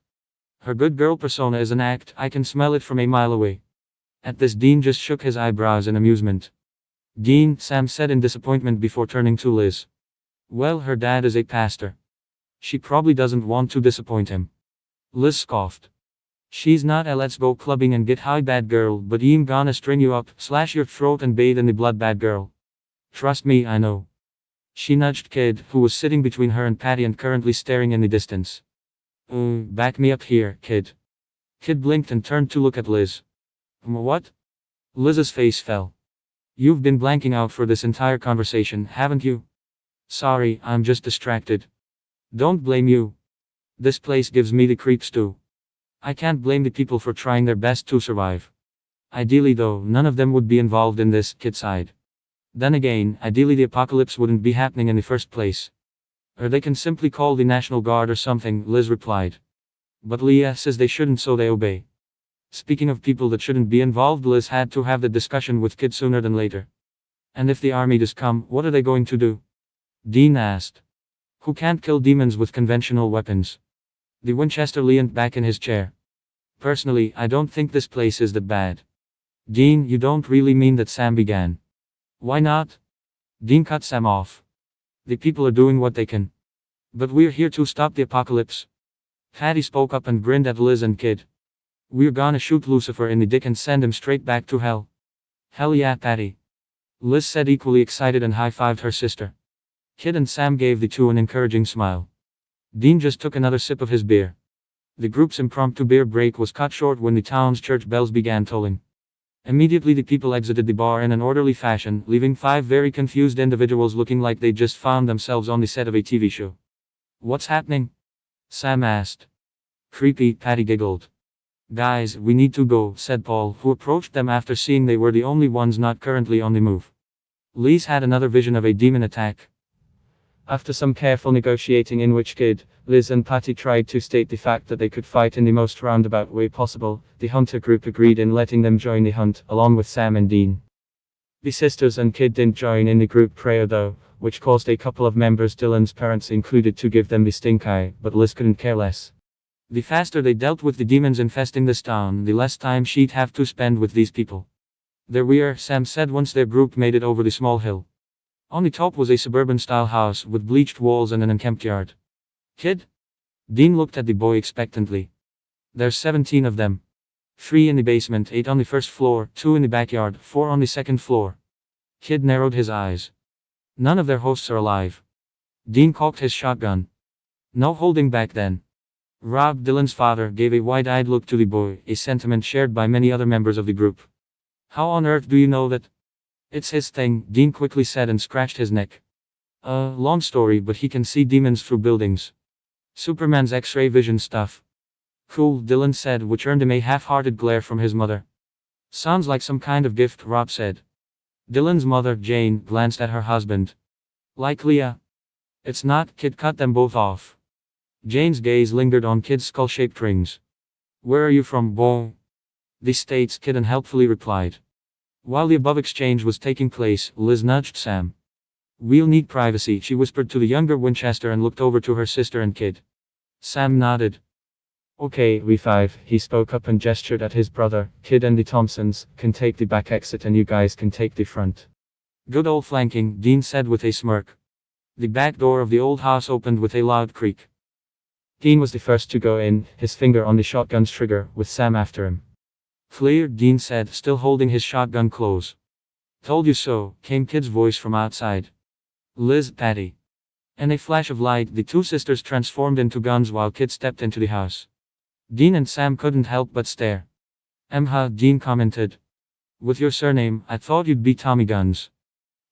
Her good girl persona is an act, I can smell it from a mile away. At this Dean just shook his eyebrows in amusement. Dean, Sam said in disappointment before turning to Liz. Well, her dad is a pastor. She probably doesn't want to disappoint him. Liz scoffed. She's not a let's go clubbing and get high bad girl, but I'm gonna string you up, slash your throat and bathe in the blood bad girl. Trust me, I know. She nudged Kid, who was sitting between her and Patty and currently staring in the distance. Back me up here, Kid. Kid blinked and turned to look at Liz. What? Liz's face fell. You've been blanking out for this entire conversation, haven't you? Sorry, I'm just distracted. Don't blame you. This place gives me the creeps too. I can't blame the people for trying their best to survive. Ideally though, none of them would be involved in this, Kid sighed. Then again, ideally the apocalypse wouldn't be happening in the first place. Or they can simply call the National Guard or something, Liz replied. But Leah says they shouldn't, so they obey. Speaking of people that shouldn't be involved, Liz had to have the discussion with Kid sooner than later. And if the army does come, what are they going to do? Dean asked. Who can't kill demons with conventional weapons? The Winchester leaned back in his chair. Personally, I don't think this place is that bad. Dean, you don't really mean that, Sam began. Why not? Dean cut Sam off. The people are doing what they can. But we're here to stop the apocalypse. Patty spoke up and grinned at Liz and Kid. We're gonna shoot Lucifer in the dick and send him straight back to hell. Hell yeah, Patty. Liz said, equally excited, and high-fived her sister. Kid and Sam gave the two an encouraging smile. Dean just took another sip of his beer. The group's impromptu beer break was cut short when the town's church bells began tolling. Immediately the people exited the bar in an orderly fashion, leaving 5 very confused individuals looking like they just found themselves on the set of a TV show. What's happening? Sam asked. Creepy, Patty giggled. Guys, we need to go, said Paul, who approached them after seeing they were the only ones not currently on the move. Liz had another vision of a demon attack. After some careful negotiating in which Kid, Liz and Patty tried to state the fact that they could fight in the most roundabout way possible, the hunter group agreed in letting them join the hunt, along with Sam and Dean. The sisters and Kid didn't join in the group prayer though, which caused a couple of members, Dylan's parents included, to give them the stink eye, but Liz couldn't care less. The faster they dealt with the demons infesting this town, the less time she'd have to spend with these people. There we are, Sam said once their group made it over the small hill. On the top was a suburban-style house with bleached walls and an unkempt yard. Kid? Dean looked at the boy expectantly. There's 17 of them. 3 in the basement, 8 on the first floor, 2 in the backyard, 4 on the second floor. Kid narrowed his eyes. None of their hosts are alive. Dean cocked his shotgun. No holding back then. Rob, Dylan's father, gave a wide-eyed look to the boy, a sentiment shared by many other members of the group. How on earth do you know that? It's his thing, Dean quickly said and scratched his neck. Long story, but he can see demons through buildings. Superman's X-ray vision stuff. Cool, Dylan said, which earned him a half-hearted glare from his mother. Sounds like some kind of gift, Rob said. Dylan's mother, Jane, glanced at her husband. Like Leah? It's not, Kid cut them both off. Jane's gaze lingered on Kid's skull-shaped rings. Where are you from, boy? The States, Kid unhelpfully replied. While the above exchange was taking place, Liz nudged Sam. We'll need privacy, she whispered to the younger Winchester and looked over to her sister and Kid. Sam nodded. Okay, we five, he spoke up and gestured at his brother. Kid and the Thompsons can take the back exit and you guys can take the front. Good old flanking, Dean said with a smirk. The back door of the old house opened with a loud creak. Dean was the first to go in, his finger on the shotgun's trigger, with Sam after him. Clear, Dean said, still holding his shotgun close. Told you so, came Kid's voice from outside. Liz, Patty. In a flash of light, the two sisters transformed into guns while Kid stepped into the house. Dean and Sam couldn't help but stare. Dean commented. With your surname, I thought you'd be Tommy Guns.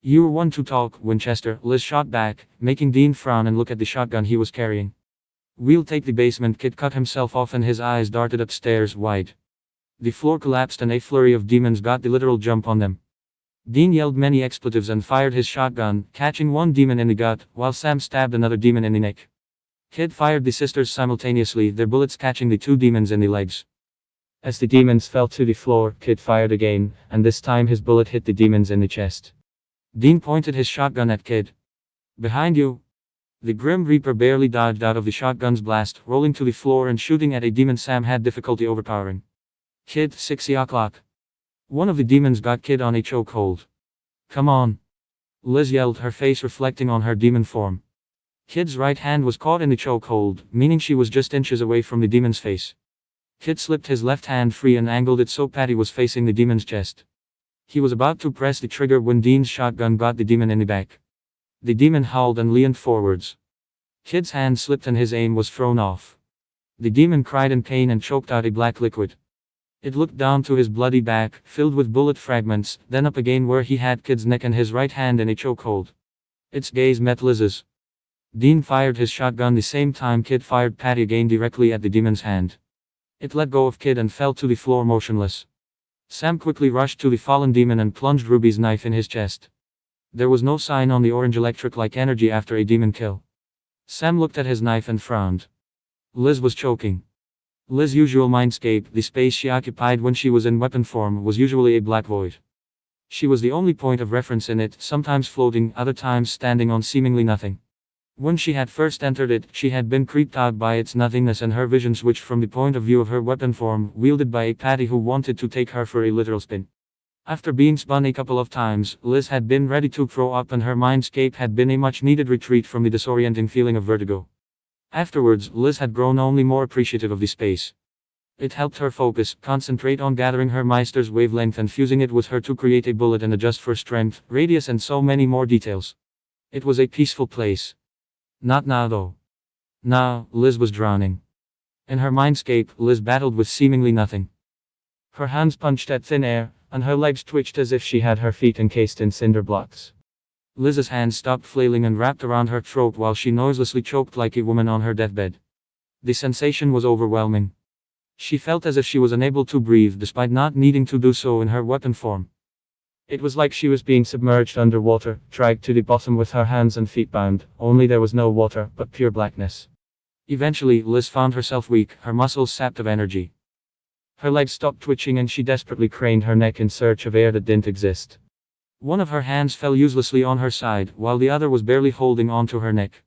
You were one to talk, Winchester, Liz shot back, making Dean frown and look at the shotgun he was carrying. We'll take the basement, Kid cut himself off and his eyes darted upstairs wide. The floor collapsed and a flurry of demons got the literal jump on them. Dean yelled many expletives and fired his shotgun, catching one demon in the gut, while Sam stabbed another demon in the neck. Kid fired the sisters simultaneously, their bullets catching the two demons in the legs. As the demons fell to the floor, Kid fired again, and this time his bullet hit the demons in the chest. Dean pointed his shotgun at Kid. Behind you. The Grim Reaper barely dodged out of the shotgun's blast, rolling to the floor and shooting at a demon Sam had difficulty overpowering. Kid, 6 o'clock. One of the demons got Kid on a chokehold. Come on. Liz yelled, her face reflecting on her demon form. Kid's right hand was caught in the chokehold, meaning she was just inches away from the demon's face. Kid slipped his left hand free and angled it so Patty was facing the demon's chest. He was about to press the trigger when Dean's shotgun got the demon in the back. The demon howled and leaned forwards. Kid's hand slipped and his aim was thrown off. The demon cried in pain and choked out a black liquid. It looked down to his bloody back, filled with bullet fragments, then up again where he had Kid's neck and his right hand in a chokehold. Its gaze met Liz's. Dean fired his shotgun the same time Kid fired Patty again directly at the demon's hand. It let go of Kid and fell to the floor motionless. Sam quickly rushed to the fallen demon and plunged Ruby's knife in his chest. There was no sign on the orange electric-like energy after a demon kill. Sam looked at his knife and frowned. Liz was choking. Liz's usual mindscape, the space she occupied when she was in weapon form, was usually a black void. She was the only point of reference in it, sometimes floating, other times standing on seemingly nothing. When she had first entered it, she had been creeped out by its nothingness and her vision switched from the point of view of her weapon form, wielded by a Patty who wanted to take her for a literal spin. After being spun a couple of times, Liz had been ready to throw up and her mindscape had been a much-needed retreat from the disorienting feeling of vertigo. Afterwards, Liz had grown only more appreciative of the space. It helped her focus, concentrate on gathering her Meister's wavelength and fusing it with her to create a bullet and adjust for strength, radius and so many more details. It was a peaceful place. Not now though. Now, Liz was drowning. In her mindscape, Liz battled with seemingly nothing. Her hands punched at thin air, and her legs twitched as if she had her feet encased in cinder blocks. Liz's hands stopped flailing and wrapped around her throat while she noiselessly choked like a woman on her deathbed. The sensation was overwhelming. She felt as if she was unable to breathe despite not needing to do so in her weapon form. It was like she was being submerged underwater, dragged to the bottom with her hands and feet bound, only there was no water, but pure blackness. Eventually, Liz found herself weak, her muscles sapped of energy. Her legs stopped twitching and she desperately craned her neck in search of air that didn't exist. One of her hands fell uselessly on her side, while the other was barely holding onto her neck.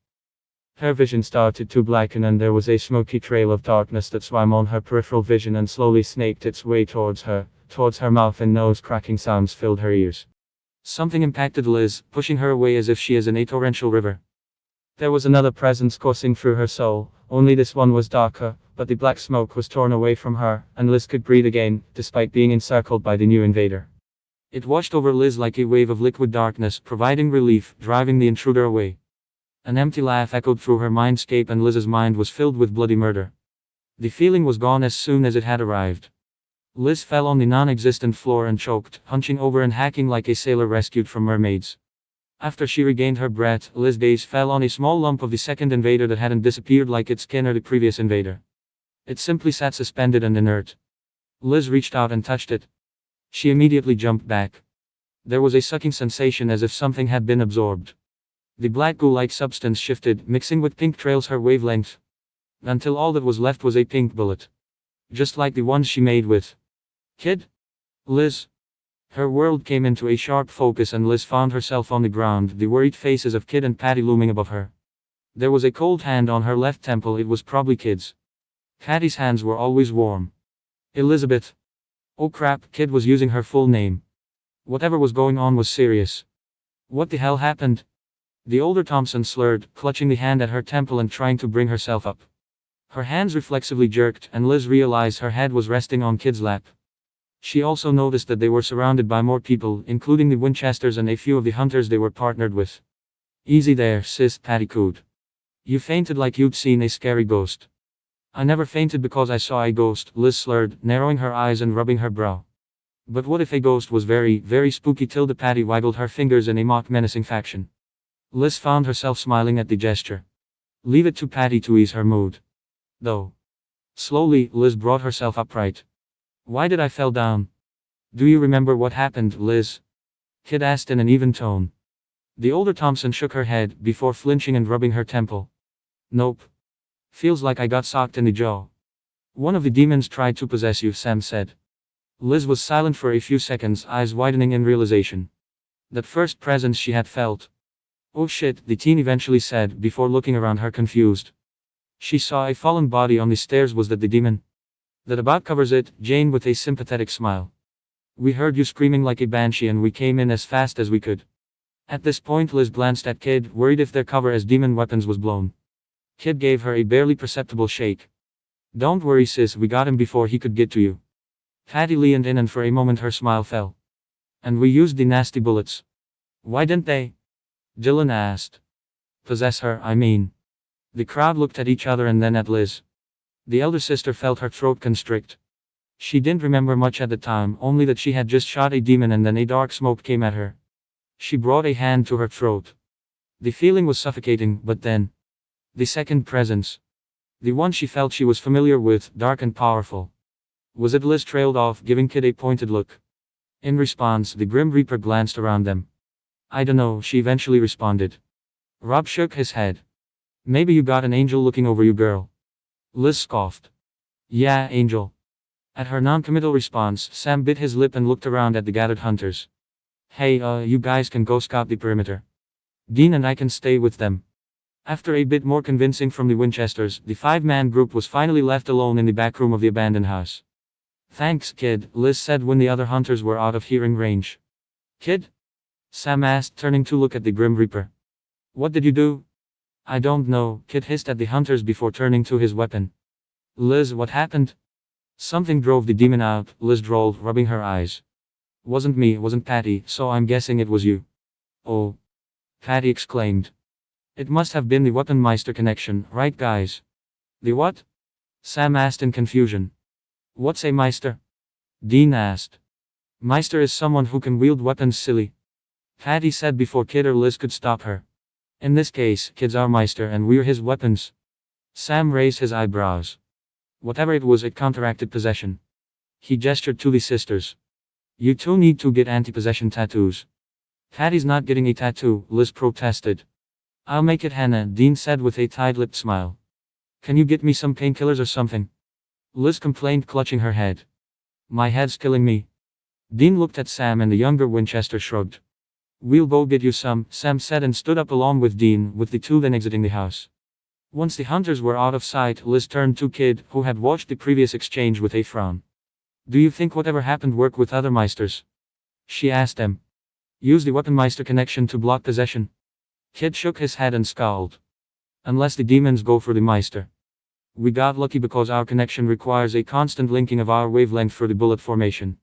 Her vision started to blacken and there was a smoky trail of darkness that swam on her peripheral vision and slowly snaked its way towards her mouth and nose. Cracking sounds filled her ears. Something impacted Liz, pushing her away as if she is in a torrential river. There was another presence coursing through her soul, only this one was darker, but the black smoke was torn away from her, and Liz could breathe again, despite being encircled by the new invader. It washed over Liz like a wave of liquid darkness, providing relief, driving the intruder away. An empty laugh echoed through her mindscape and Liz's mind was filled with bloody murder. The feeling was gone as soon as it had arrived. Liz fell on the non-existent floor and choked, hunching over and hacking like a sailor rescued from mermaids. After she regained her breath, Liz's gaze fell on a small lump of the second invader that hadn't disappeared like its kin or the previous invader. It simply sat suspended and inert. Liz reached out and touched it. She immediately jumped back. There was a sucking sensation as if something had been absorbed. The black goo-like substance shifted, mixing with pink trails her wavelength, until all that was left was a pink bullet. Just like the ones she made with Kid? Liz? Her world came into a sharp focus and Liz found herself on the ground, the worried faces of Kid and Patty looming above her. There was a cold hand on her left temple, it was probably Kid's. Patty's hands were always warm. Elizabeth. Oh crap, kid was using her full name. Whatever was going on was serious. What the hell happened? The older Thompson slurred, clutching the hand at her temple and trying to bring herself up. Her hands reflexively jerked, and Liz realized her head was resting on Kid's lap. She also noticed that they were surrounded by more people, including the Winchesters and a few of the hunters they were partnered with. Easy there, sis, Patty cooed. You fainted like you'd seen a scary ghost. I never fainted because I saw a ghost, Liz slurred, narrowing her eyes and rubbing her brow. But what if a ghost was very, very spooky? Patty waggled her fingers in a mock menacing fashion. Liz found herself smiling at the gesture. Leave it to Patty to ease her mood. Though. Slowly, Liz brought herself upright. Why did I fell down? Do you remember what happened, Liz? Kid asked in an even tone. The older Thompson shook her head, before flinching and rubbing her temple. Nope. Feels like I got socked in the jaw. One of the demons tried to possess you, Sam said. Liz was silent for a few seconds, eyes widening in realization. That first presence she had felt. Oh shit, the teen eventually said, before looking around her confused. She saw a fallen body on the stairs. Was that the demon? That about covers it, Jane with a sympathetic smile. We heard you screaming like a banshee and we came in as fast as we could. At this point Liz glanced at Kid, worried if their cover as demon weapons was blown. Kid gave her a barely perceptible shake. Don't worry sis, we got him before he could get to you. Patty leaned in and for a moment her smile fell. And we used the nasty bullets. Why didn't they? Dylan asked. Possess her, I mean. The crowd looked at each other and then at Liz. The elder sister felt her throat constrict. She didn't remember much at the time, only that she had just shot a demon and then a dark smoke came at her. She brought a hand to her throat. The feeling was suffocating, but then. The second presence. The one she felt she was familiar with, dark and powerful. Was it? Liz trailed off, giving Kid a pointed look. In response, the Grim Reaper glanced around them. I don't know, she eventually responded. Rob shook his head. Maybe you got an angel looking over you, girl. Liz scoffed. Yeah, angel. At her non-committal response, Sam bit his lip and looked around at the gathered hunters. Hey, you guys can go scout the perimeter. Dean and I can stay with them. After a bit more convincing from the Winchesters, the five-man group was finally left alone in the back room of the abandoned house. Thanks, Kid, Liz said when the other hunters were out of hearing range. Kid? Sam asked, turning to look at the Grim Reaper. What did you do? I don't know, Kid hissed at the hunters before turning to his weapon. Liz, what happened? Something drove the demon out, Liz drawled, rubbing her eyes. Wasn't me, wasn't Patty, so I'm guessing it was you. Oh. Patty exclaimed. It must have been the Weaponmeister connection, right guys? The what? Sam asked in confusion. What's a Meister? Dean asked. Meister is someone who can wield weapons, silly. Patty said before Kid or Liz could stop her. In this case, Kid's our Meister and we're his weapons. Sam raised his eyebrows. Whatever it was, it counteracted possession. He gestured to the sisters. You two need to get anti-possession tattoos. Patty's not getting a tattoo, Liz protested. I'll make it, Hannah, Dean said with a tight-lipped smile. Can you get me some painkillers or something? Liz complained, clutching her head. My head's killing me. Dean looked at Sam and the younger Winchester shrugged. We'll go get you some, Sam said and stood up along with Dean, with the two then exiting the house. Once the hunters were out of sight, Liz turned to Kid, who had watched the previous exchange with a frown. Do you think whatever happened worked with other Meisters? She asked them. Use the Weaponmeister connection to block possession. Kid shook his head and scowled. Unless the demons go for the Meister. We got lucky because our connection requires a constant linking of our wavelength for the bullet formation.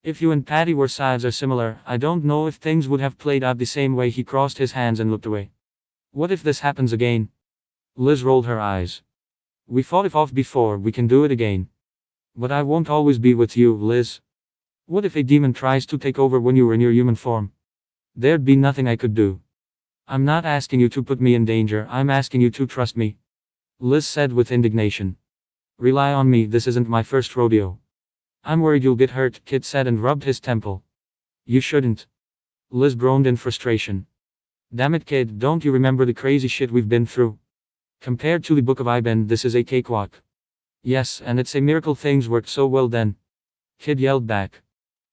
If you and Patty were sides or similar, I don't know if things would have played out the same way. He crossed his hands and looked away. What if this happens again? Liz rolled her eyes. We fought it off before, we can do it again. But I won't always be with you, Liz. What if a demon tries to take over when you were in your human form? There'd be nothing I could do. I'm not asking you to put me in danger, I'm asking you to trust me. Liz said with indignation. Rely on me, this isn't my first rodeo. I'm worried you'll get hurt, Kid said and rubbed his temple. You shouldn't. Liz groaned in frustration. Damn it, Kid, don't you remember the crazy shit we've been through? Compared to the Book of Iben, this is a cakewalk. Yes, and it's a miracle things worked so well then. Kid yelled back.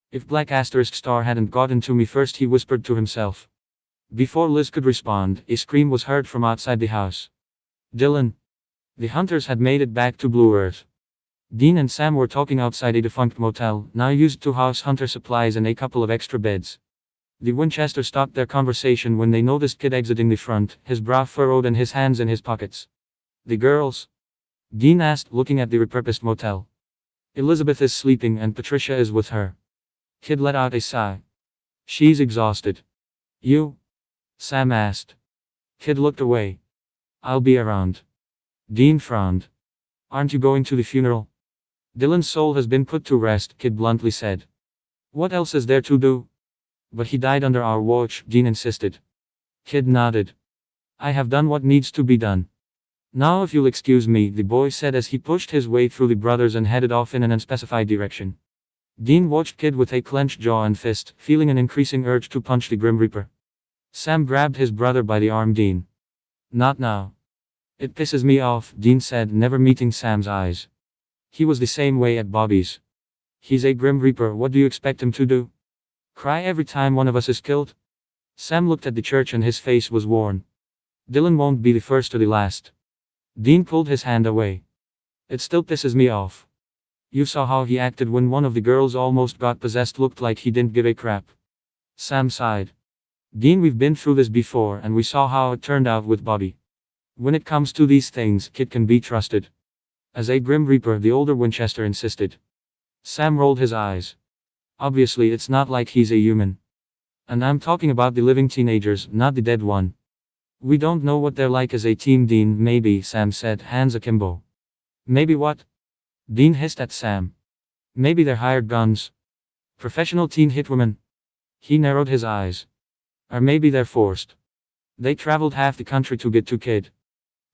If Black Asterisk Star hadn't gotten to me first, he whispered to himself. Before Liz could respond, a scream was heard from outside the house. Dylan. The hunters had made it back to Blue Earth. Dean and Sam were talking outside a defunct motel, now used to house hunter supplies and a couple of extra beds. The Winchester stopped their conversation when they noticed Kid exiting the front, his brow furrowed and his hands in his pockets. The girls? Dean asked, looking at the repurposed motel. Elizabeth is sleeping and Patricia is with her. Kid let out a sigh. She's exhausted. You? Sam asked. Kid looked away. I'll be around. Dean frowned. Aren't you going to the funeral? Dylan's soul has been put to rest, Kid bluntly said. What else is there to do? But he died under our watch, Dean insisted. Kid nodded. I have done what needs to be done. Now if you'll excuse me, the boy said as he pushed his way through the brothers and headed off in an unspecified direction. Dean watched Kid with a clenched jaw and fist, feeling an increasing urge to punch the Grim Reaper. Sam grabbed his brother by the arm. Dean. Not now. It pisses me off, Dean said, never meeting Sam's eyes. He was the same way at Bobby's. He's a Grim Reaper, what do you expect him to do? Cry every time one of us is killed? Sam looked at the church and his face was worn. Dylan won't be the first or the last. Dean pulled his hand away. It still pisses me off. You saw how he acted when one of the girls almost got possessed, looked like he didn't give a crap. Sam sighed. Dean, we've been through this before and we saw how it turned out with Bobby. When it comes to these things, Kid can be trusted. As a Grim Reaper, the older Winchester insisted. Sam rolled his eyes. Obviously it's not like he's a human. And I'm talking about the living teenagers, not the dead one. We don't know what they're like as a team, Dean. Maybe, Sam said, hands akimbo. Maybe what? Dean hissed at Sam. Maybe they're hired guns. Professional teen hitwomen. He narrowed his eyes. Or maybe they're forced. They traveled half the country to get to Kid.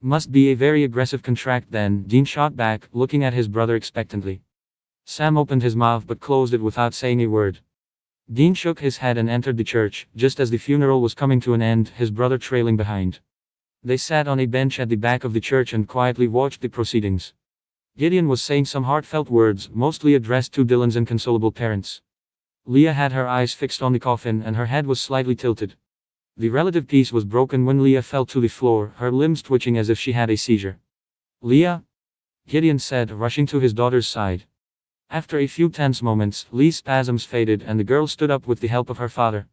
Must be a very aggressive contract then, Dean shot back, looking at his brother expectantly. Sam opened his mouth but closed it without saying a word. Dean shook his head and entered the church, just as the funeral was coming to an end, his brother trailing behind. They sat on a bench at the back of the church and quietly watched the proceedings. Gideon was saying some heartfelt words, mostly addressed to Dylan's inconsolable parents. Leah had her eyes fixed on the coffin and her head was slightly tilted. The relative peace was broken when Leah fell to the floor, her limbs twitching as if she had a seizure. Leah? Gideon said, rushing to his daughter's side. After a few tense moments, Lee's spasms faded and the girl stood up with the help of her father.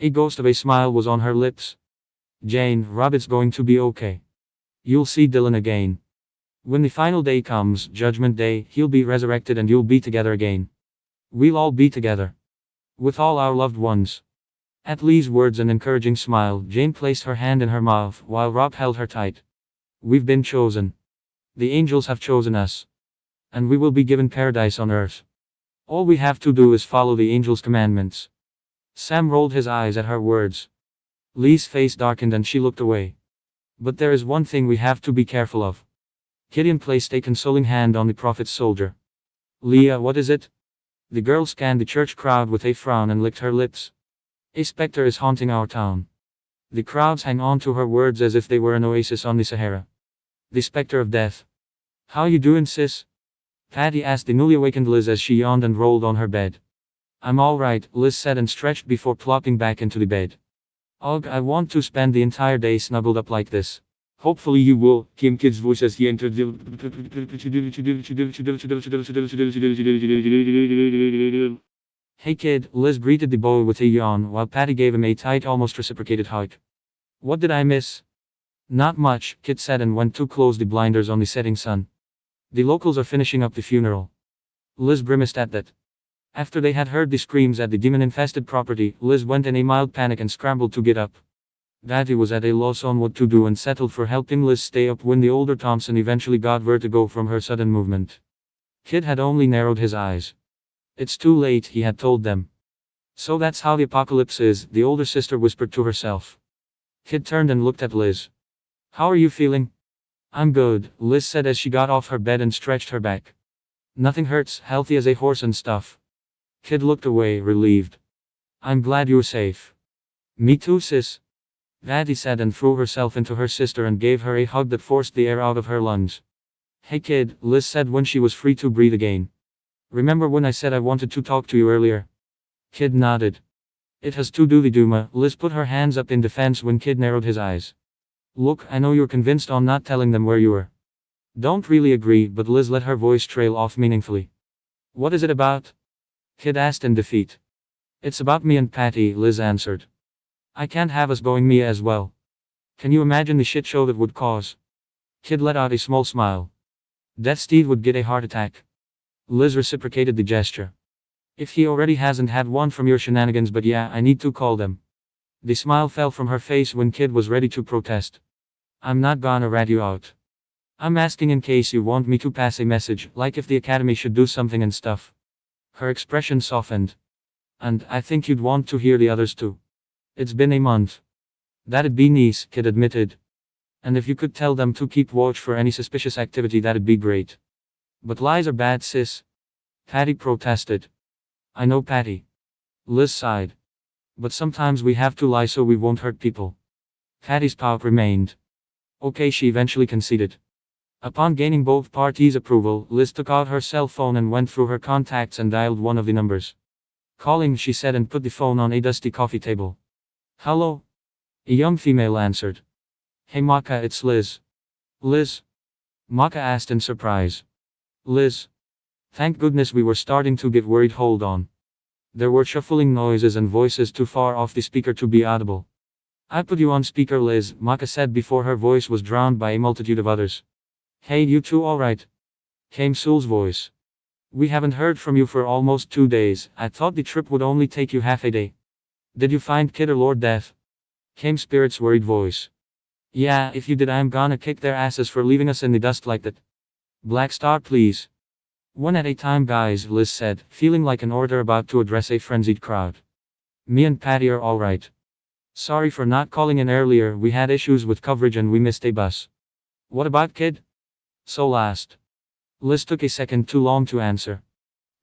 A ghost of a smile was on her lips. Jane, Rob, it's going to be okay. You'll see Dylan again. When the final day comes, Judgment Day, he'll be resurrected and you'll be together again. We'll all be together. With all our loved ones. At Lee's words and encouraging smile, Jane placed her hand in her mouth, while Rob held her tight. We've been chosen. The angels have chosen us. And we will be given paradise on earth. All we have to do is follow the angels' commandments. Sam rolled his eyes at her words. Lee's face darkened and she looked away. But there is one thing we have to be careful of. Gideon placed a consoling hand on the prophet's shoulder. Leah, what is it? The girl scanned the church crowd with a frown and licked her lips. A specter is haunting our town. The crowds hang on to her words as if they were an oasis on the Sahara. The specter of death. How you doing, sis? Patty asked the newly awakened Liz as she yawned and rolled on her bed. I'm alright, Liz said and stretched before plopping back into the bed. Ugh, I want to spend the entire day snuggled up like this. Hopefully you will, came Kid's voice as he entered the... Hey kid, Liz greeted the boy with a yawn while Patty gave him a tight, almost reciprocated hug. What did I miss? Not much, Kid said and went to close the blinders on the setting sun. The locals are finishing up the funeral. Liz grimaced at that. After they had heard the screams at the demon-infested property, Liz went in a mild panic and scrambled to get up. Daddy was at a loss on what to do and settled for helping Liz stay up when the older Thompson eventually got vertigo from her sudden movement. Kid had only narrowed his eyes. It's too late, he had told them. So that's how the apocalypse is, the older sister whispered to herself. Kid turned and looked at Liz. How are you feeling? I'm good, Liz said as she got off her bed and stretched her back. Nothing hurts, healthy as a horse and stuff. Kid looked away, relieved. I'm glad you're safe. Me too, sis. Daddy said and threw herself into her sister and gave her a hug that forced the air out of her lungs. Hey kid, Liz said when she was free to breathe again. Remember when I said I wanted to talk to you earlier? Kid nodded. It has to do with Duma. Liz put her hands up in defense when Kid narrowed his eyes. Look, I know you're convinced on not telling them where you were. Don't really agree, but Liz let her voice trail off meaningfully. What is it about? Kid asked in defeat. It's about me and Patty, Liz answered. I can't have us going Mia as well. Can you imagine the shit show that would cause? Kid let out a small smile. That Steve would get a heart attack. Liz reciprocated the gesture. If he already hasn't had one from your shenanigans, but yeah, I need to call them. The smile fell from her face when Kid was ready to protest. I'm not gonna rat you out. I'm asking in case you want me to pass a message, like if the academy should do something and stuff. Her expression softened. And I think you'd want to hear the others too. It's been a month. That'd be nice, Kid admitted. And if you could tell them to keep watch for any suspicious activity, that'd be great. But lies are bad, sis. Patty protested. I know, Patty. Liz sighed. But sometimes we have to lie so we won't hurt people. Patty's pout remained. Okay, she eventually conceded. Upon gaining both parties' approval, Liz took out her cell phone and went through her contacts and dialed one of the numbers. Calling, she said, and put the phone on a dusty coffee table. Hello? A young female answered. Hey Maka, it's Liz. Liz? Maka asked in surprise. Liz? Thank goodness, we were starting to get worried. Hold on. There were shuffling noises and voices too far off the speaker to be audible. I put you on speaker, Liz, Maka said before her voice was drowned by a multitude of others. Hey, you two alright? Came Soul's voice. We haven't heard from you for almost 2 days. I thought the trip would only take you half a day. Did you find Kid or Lord Death? Came Spirit's worried voice. Yeah, if you did, I'm gonna kick their asses for leaving us in the dust like that. Black Star, please. One at a time, guys, Liz said, feeling like an orator about to address a frenzied crowd. Me and Patty are alright. Sorry for not calling in earlier, we had issues with coverage and we missed a bus. What about Kid? Soul asked. Liz took a second too long to answer.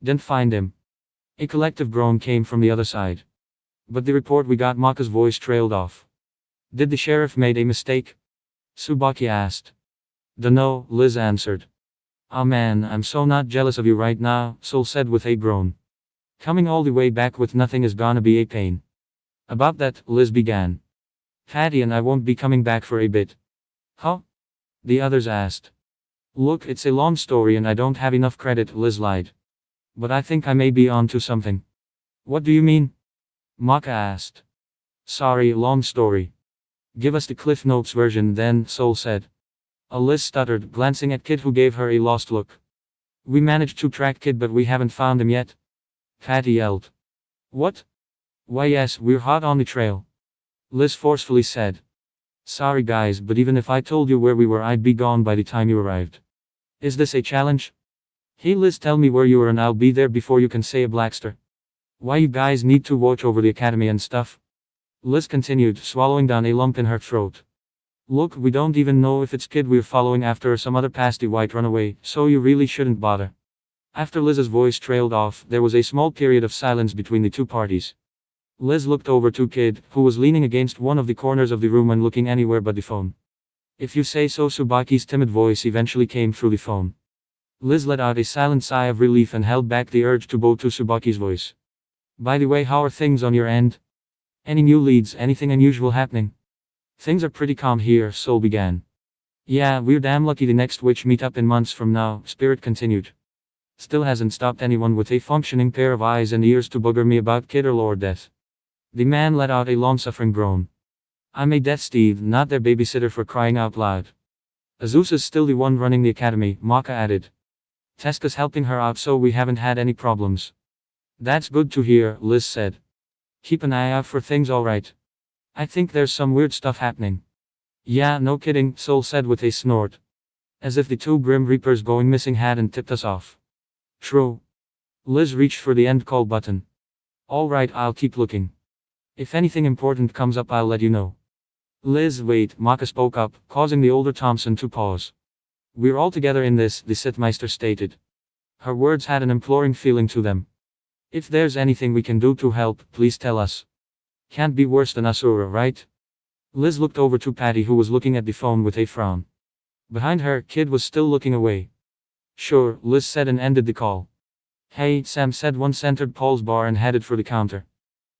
Didn't find him. A collective groan came from the other side. But the report we got, Maka's voice trailed off. Did the sheriff made a mistake? Tsubaki asked. Dunno, Liz answered. Oh man, I'm so not jealous of you right now, Soul said with a groan. Coming all the way back with nothing is gonna be a pain. About that, Liz began. Patty and I won't be coming back for a bit. Huh? The others asked. Look, it's a long story and I don't have enough credit, Liz lied. But I think I may be onto something. What do you mean? Maka asked. Sorry, long story. Give us the Cliff Notes version then, Soul said. Liz stuttered, glancing at Kid, who gave her a lost look. We managed to track Kid, but we haven't found him yet. Patty yelled. What? Why yes, we're hot on the trail. Liz forcefully said. Sorry guys, but even if I told you where we were, I'd be gone by the time you arrived. Is this a challenge? Hey Liz, tell me where you are and I'll be there before you can say a Blackster. Why you guys need to watch over the academy and stuff? Liz continued, swallowing down a lump in her throat. Look, we don't even know if it's Kid we're following after or some other pasty white runaway, so you really shouldn't bother. After Liz's voice trailed off, there was a small period of silence between the two parties. Liz looked over to Kid, who was leaning against one of the corners of the room and looking anywhere but the phone. If you say so, Tsubaki's timid voice eventually came through the phone. Liz let out a silent sigh of relief and held back the urge to bow to Tsubaki's voice. By the way, how are things on your end? Any new leads, anything unusual happening? Things are pretty calm here, Soul began. Yeah, we're damn lucky the next witch meetup in months from now, Spirit continued. Still hasn't stopped anyone with a functioning pair of eyes and ears to bugger me about Kid or Lord Death. The man let out a long-suffering groan. I'm a Death Steve, not their babysitter, for crying out loud. Azus is still the one running the academy, Maka added. Teska's helping her out, so we haven't had any problems. That's good to hear, Liz said. Keep an eye out for things, alright. I think there's some weird stuff happening. Yeah, no kidding, Soul said with a snort. As if the two Grim Reapers going missing hadn't tipped us off. True. Liz reached for the end call button. Alright, I'll keep looking. If anything important comes up, I'll let you know. Liz, wait, Maka spoke up, causing the older Thompson to pause. We're all together in this, the Sithmeister stated. Her words had an imploring feeling to them. If there's anything we can do to help, please tell us. Can't be worse than Asura, right? Liz looked over to Patty, who was looking at the phone with a frown. Behind her, Kid was still looking away. Sure, Liz said and ended the call. Hey, Sam said. Once entered Paul's bar and headed for the counter.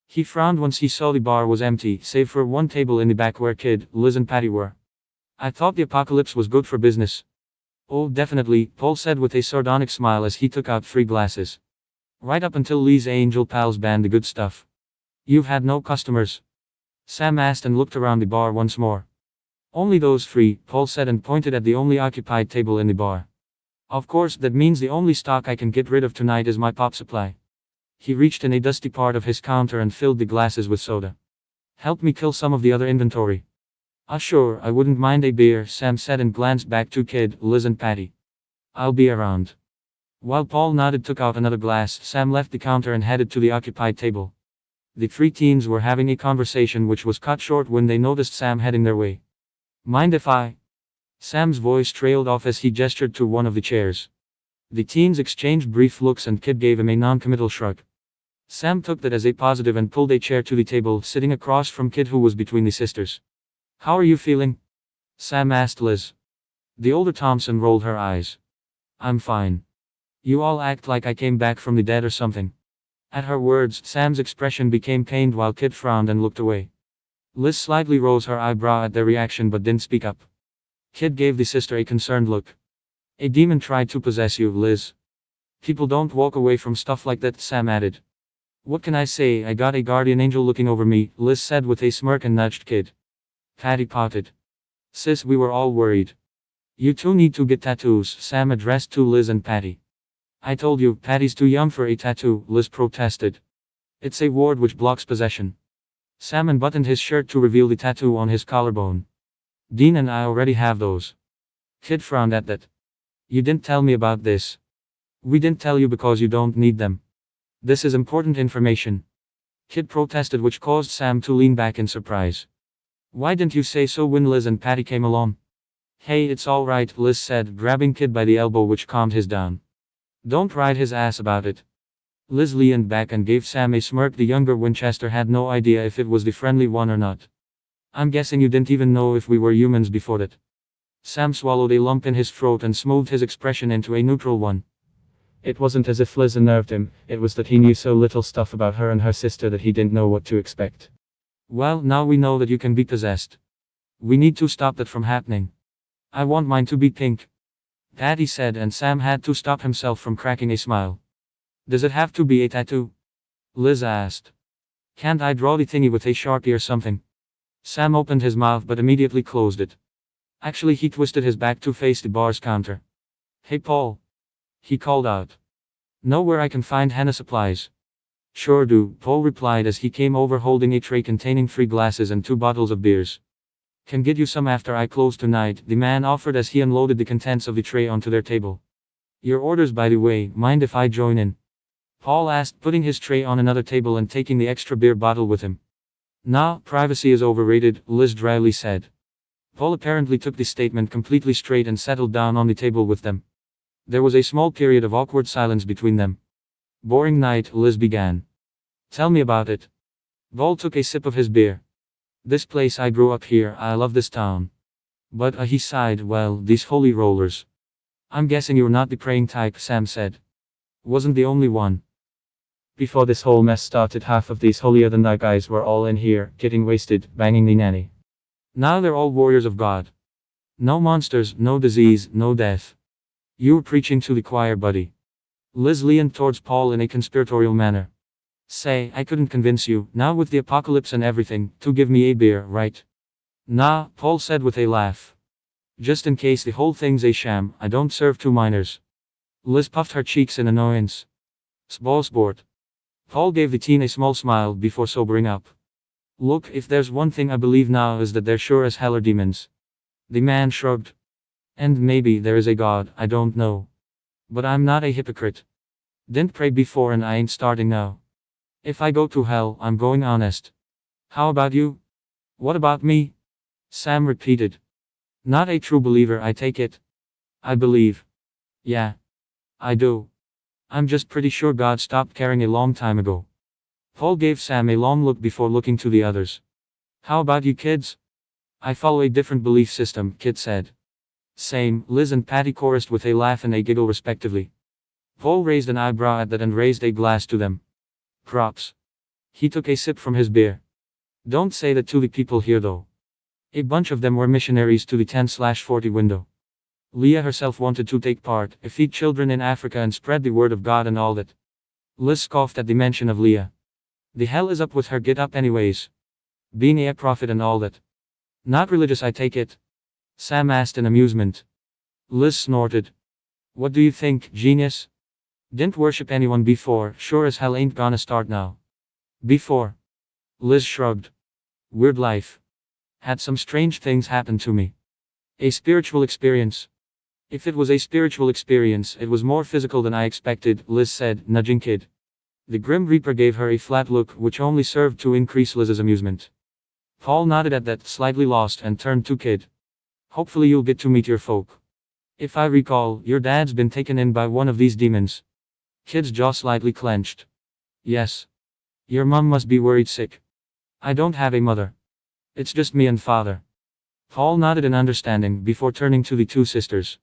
He frowned once he saw the bar was empty, save for one table in the back where Kid, Liz and Patty were. I thought the apocalypse was good for business. Oh, definitely, Paul said with a sardonic smile as he took out 3 glasses. Right up until Lee's angel pals banned the good stuff. You've had no customers? Sam asked and looked around the bar once more. Only those 3, Paul said and pointed at the only occupied table in the bar. Of course, that means the only stock I can get rid of tonight is my pop supply. He reached in a dusty part of his counter and filled the glasses with soda. Help me kill some of the other inventory. Sure, I wouldn't mind a beer, Sam said and glanced back to Kid, Liz and Patty. I'll be around. While Paul nodded took out another glass, Sam left the counter and headed to the occupied table. The 3 teens were having a conversation which was cut short when they noticed Sam heading their way. Mind if I? Sam's voice trailed off as he gestured to one of the chairs. The teens exchanged brief looks and Kid gave him a non-committal shrug. Sam took that as a positive and pulled a chair to the table, sitting across from Kid who was between the sisters. How are you feeling? Sam asked Liz. The older Thompson rolled her eyes. I'm fine. You all act like I came back from the dead or something. At her words, Sam's expression became pained while Kid frowned and looked away. Liz slightly rose her eyebrow at their reaction but didn't speak up. Kid gave the sister a concerned look. A demon tried to possess you, Liz. People don't walk away from stuff like that, Sam added. What can I say, I got a guardian angel looking over me, Liz said with a smirk and nudged Kid. Patty pouted. Sis, we were all worried. You two need to get tattoos, Sam addressed to Liz and Patty. I told you, Patty's too young for a tattoo, Liz protested. It's a ward which blocks possession. Sam unbuttoned his shirt to reveal the tattoo on his collarbone. Dean and I already have those. Kid frowned at that. You didn't tell me about this. We didn't tell you because you don't need them. This is important information. Kid protested, which caused Sam to lean back in surprise. Why didn't you say so when Liz and Patty came along? Hey, it's all right, Liz said, grabbing Kid by the elbow, which calmed his down. Don't ride his ass about it. Liz leaned back and gave Sam a smirk. The younger Winchester had no idea if it was the friendly one or not. I'm guessing you didn't even know if we were humans before that. Sam swallowed a lump in his throat and smoothed his expression into a neutral one. It wasn't as if Liz unnerved him, it was that he knew so little stuff about her and her sister that he didn't know what to expect. Well, now we know that you can be possessed. We need to stop that from happening. I want mine to be pink. Patty said, and Sam had to stop himself from cracking a smile. Does it have to be a tattoo? Liz asked. Can't I draw the thingy with a Sharpie or something? Sam opened his mouth but immediately closed it. Actually, he twisted his back to face the bar's counter. Hey Paul. He called out. Know where I can find henna supplies? Sure do, Paul replied as he came over holding a tray containing 3 glasses and 2 bottles of beers. Can get you some after I close tonight, the man offered as he unloaded the contents of the tray onto their table. Your orders, by the way, mind if I join in? Paul asked, putting his tray on another table and taking the extra beer bottle with him. Nah, privacy is overrated, Liz dryly said. Paul apparently took the statement completely straight and settled down on the table with them. There was a small period of awkward silence between them. Boring night, Liz began. Tell me about it. Paul took a sip of his beer. This place, I grew up here, I love this town. But he sighed, well, these holy rollers. I'm guessing you're not the praying type, Sam said. Wasn't the only one. Before this whole mess started, half of these holier-than-thou guys were all in here, getting wasted, banging the nanny. Now they're all warriors of God. No monsters, no disease, no death. You were preaching to the choir, buddy. Liz leaned towards Paul in a conspiratorial manner. Say, I couldn't convince you, now with the apocalypse and everything, to give me a beer, right? Nah, Paul said with a laugh. Just in case the whole thing's a sham, I don't serve 2 minors. Liz puffed her cheeks in annoyance. Sport. Paul gave the teen a small smile before sobering up. Look, if there's one thing I believe now is that there sure as hell are demons. The man shrugged. And maybe there is a God, I don't know. But I'm not a hypocrite. Didn't pray before and I ain't starting now. If I go to hell, I'm going honest. How about you? What about me? Sam repeated. Not a true believer, I take it. I believe. Yeah. I do. I'm just pretty sure God stopped caring a long time ago. Paul gave Sam a long look before looking to the others. How about you kids? I follow a different belief system, Kid said. Same, Liz and Patty chorused with a laugh and a giggle respectively. Paul raised an eyebrow at that and raised a glass to them. Props. He took a sip from his beer. Don't say that to the people here though. A bunch of them were missionaries to the 10/40 window. Leah herself wanted to take part, feed children in Africa and spread the word of God and all that. Liz scoffed at the mention of Leah. The hell is up with her, get up anyways. Being a prophet and all that. Not religious, I take it? Sam asked in amusement. Liz snorted. What do you think, genius? Didn't worship anyone before, sure as hell ain't gonna start now. Before? Liz shrugged. Weird life. Had some strange things happen to me. A spiritual experience. If it was a spiritual experience, it was more physical than I expected, Liz said, nudging Kid. The Grim Reaper gave her a flat look, which only served to increase Liz's amusement. Paul nodded at that, slightly lost, and turned to Kid. Hopefully you'll get to meet your folk. If I recall, your dad's been taken in by one of these demons. Kid's jaw slightly clenched. Yes. Your mom must be worried sick. I don't have a mother. It's just me and father. Paul nodded in understanding before turning to the two sisters.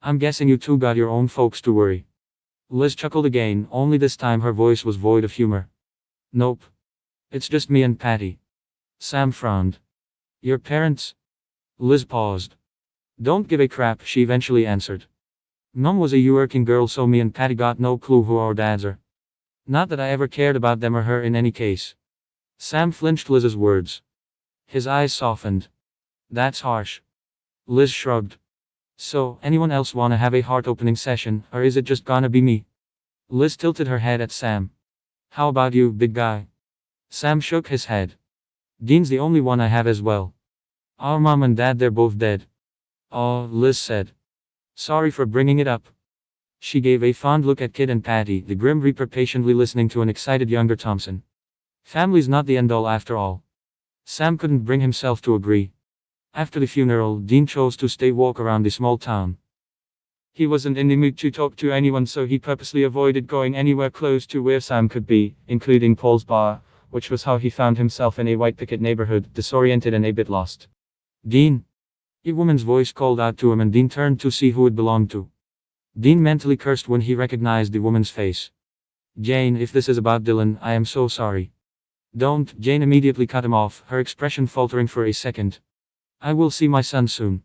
I'm guessing you two got your own folks to worry. Liz chuckled again, only this time her voice was void of humor. Nope. It's just me and Patty. Sam frowned. Your parents? Liz paused. Don't give a crap, she eventually answered. Mom was a working girl, so me and Patty got no clue who our dads are. Not that I ever cared about them or her in any case. Sam flinched Liz's words. His eyes softened. That's harsh. Liz shrugged. So, anyone else wanna have a heart-opening session, or is it just gonna be me? Liz tilted her head at Sam. How about you, big guy? Sam shook his head. Dean's the only one I have as well. Our mom and dad, they're both dead. Oh, Liz said. Sorry for bringing it up. She gave a fond look at Kid and Patty, the Grim Reaper patiently listening to an excited younger Thompson. Family's not the end-all after all. Sam couldn't bring himself to agree. After the funeral, Dean chose to stay walk around the small town. He wasn't in the mood to talk to anyone, so he purposely avoided going anywhere close to where Sam could be, including Paul's bar, which was how he found himself in a white picket neighborhood, disoriented and a bit lost. Dean! A woman's voice called out to him, and Dean turned to see who it belonged to. Dean mentally cursed when he recognized the woman's face. Jane, if this is about Dylan, I am so sorry. Don't, Jane immediately cut him off, her expression faltering for a second. I will see my son soon.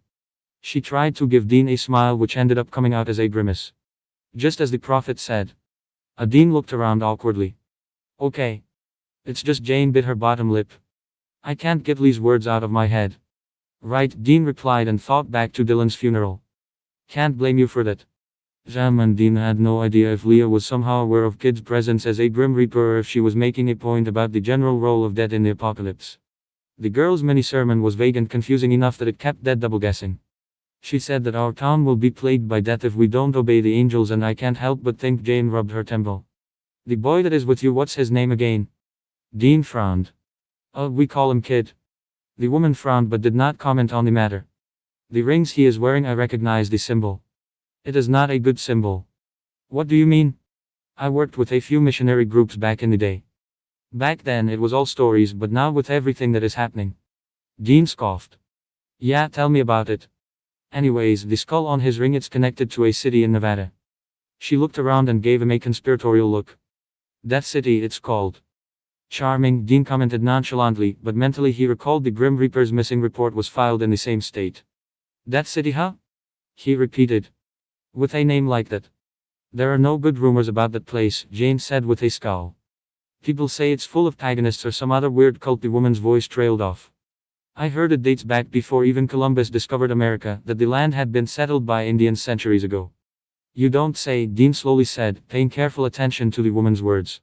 She tried to give Dean a smile which ended up coming out as a grimace. Just as the prophet said. Dean looked around awkwardly. Okay. It's just Jane bit her bottom lip. I can't get these words out of my head. Right, Dean replied and thought back to Dylan's funeral. Can't blame you for that. Sam and Dean had no idea if Leah was somehow aware of Kid's presence as a Grim Reaper or if she was making a point about the general role of death in the apocalypse. The girl's mini-sermon was vague and confusing enough that it kept Dad double-guessing. She said that our town will be plagued by death if we don't obey the angels, and I can't help but think Jane rubbed her temple. The boy that is with you, what's his name again? Dean frowned. We call him Kid. The woman frowned but did not comment on the matter. The rings he is wearing, I recognize the symbol. It is not a good symbol. What do you mean? I worked with a few missionary groups back in the day. Back then it was all stories, but now with everything that is happening. Dean scoffed. Yeah, tell me about it. Anyways, the skull on his ring, it's connected to a city in Nevada. She looked around and gave him a conspiratorial look. That city, it's called. Charming, Dean commented nonchalantly, but mentally he recalled the Grim Reaper's missing report was filed in the same state. That city, huh? He repeated. With a name like that. There are no good rumors about that place, Jane said with a scowl. People say it's full of paganists or some other weird cult. The woman's voice trailed off. I heard it dates back before even Columbus discovered America, that the land had been settled by Indians centuries ago. You don't say, Dean slowly said, paying careful attention to the woman's words.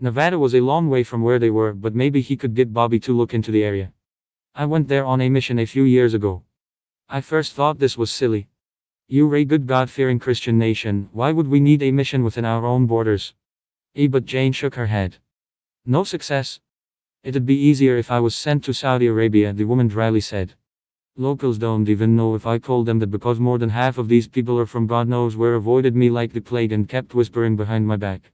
Nevada was a long way from where they were, but maybe he could get Bobby to look into the area. I went there on a mission a few years ago. I first thought this was silly. You're a good God-fearing Christian nation, why would we need a mission within our own borders? But Jane shook her head. No success. It'd be easier if I was sent to Saudi Arabia, the woman dryly said. Locals don't even know if I told them that, because more than half of these people are from God knows where, avoided me like the plague and kept whispering behind my back.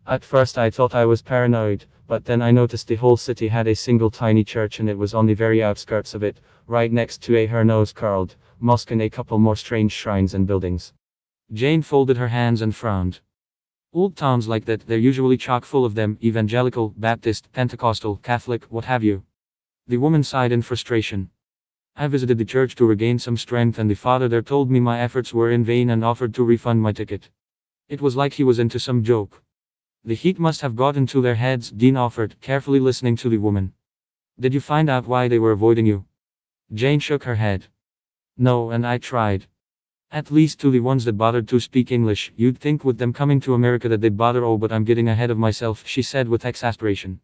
At first I thought I was paranoid, but then I noticed the whole city had a single tiny church, and it was on the very outskirts of it, right next to a her nose curled mosque and a couple more strange shrines and buildings. Jane folded her hands and frowned. Old towns like that, they're usually chock full of them, evangelical, Baptist, Pentecostal, Catholic, what have you. The woman sighed in frustration. I visited the church to regain some strength, and the father there told me my efforts were in vain and offered to refund my ticket. It was like he was into some joke. The heat must have gotten to their heads, Dean offered, carefully listening to the woman. Did you find out why they were avoiding you? Jane shook her head. No, and I tried. At least to the ones that bothered to speak English. You'd think with them coming to America that they'd bother. Oh, but I'm getting ahead of myself, she said with exasperation.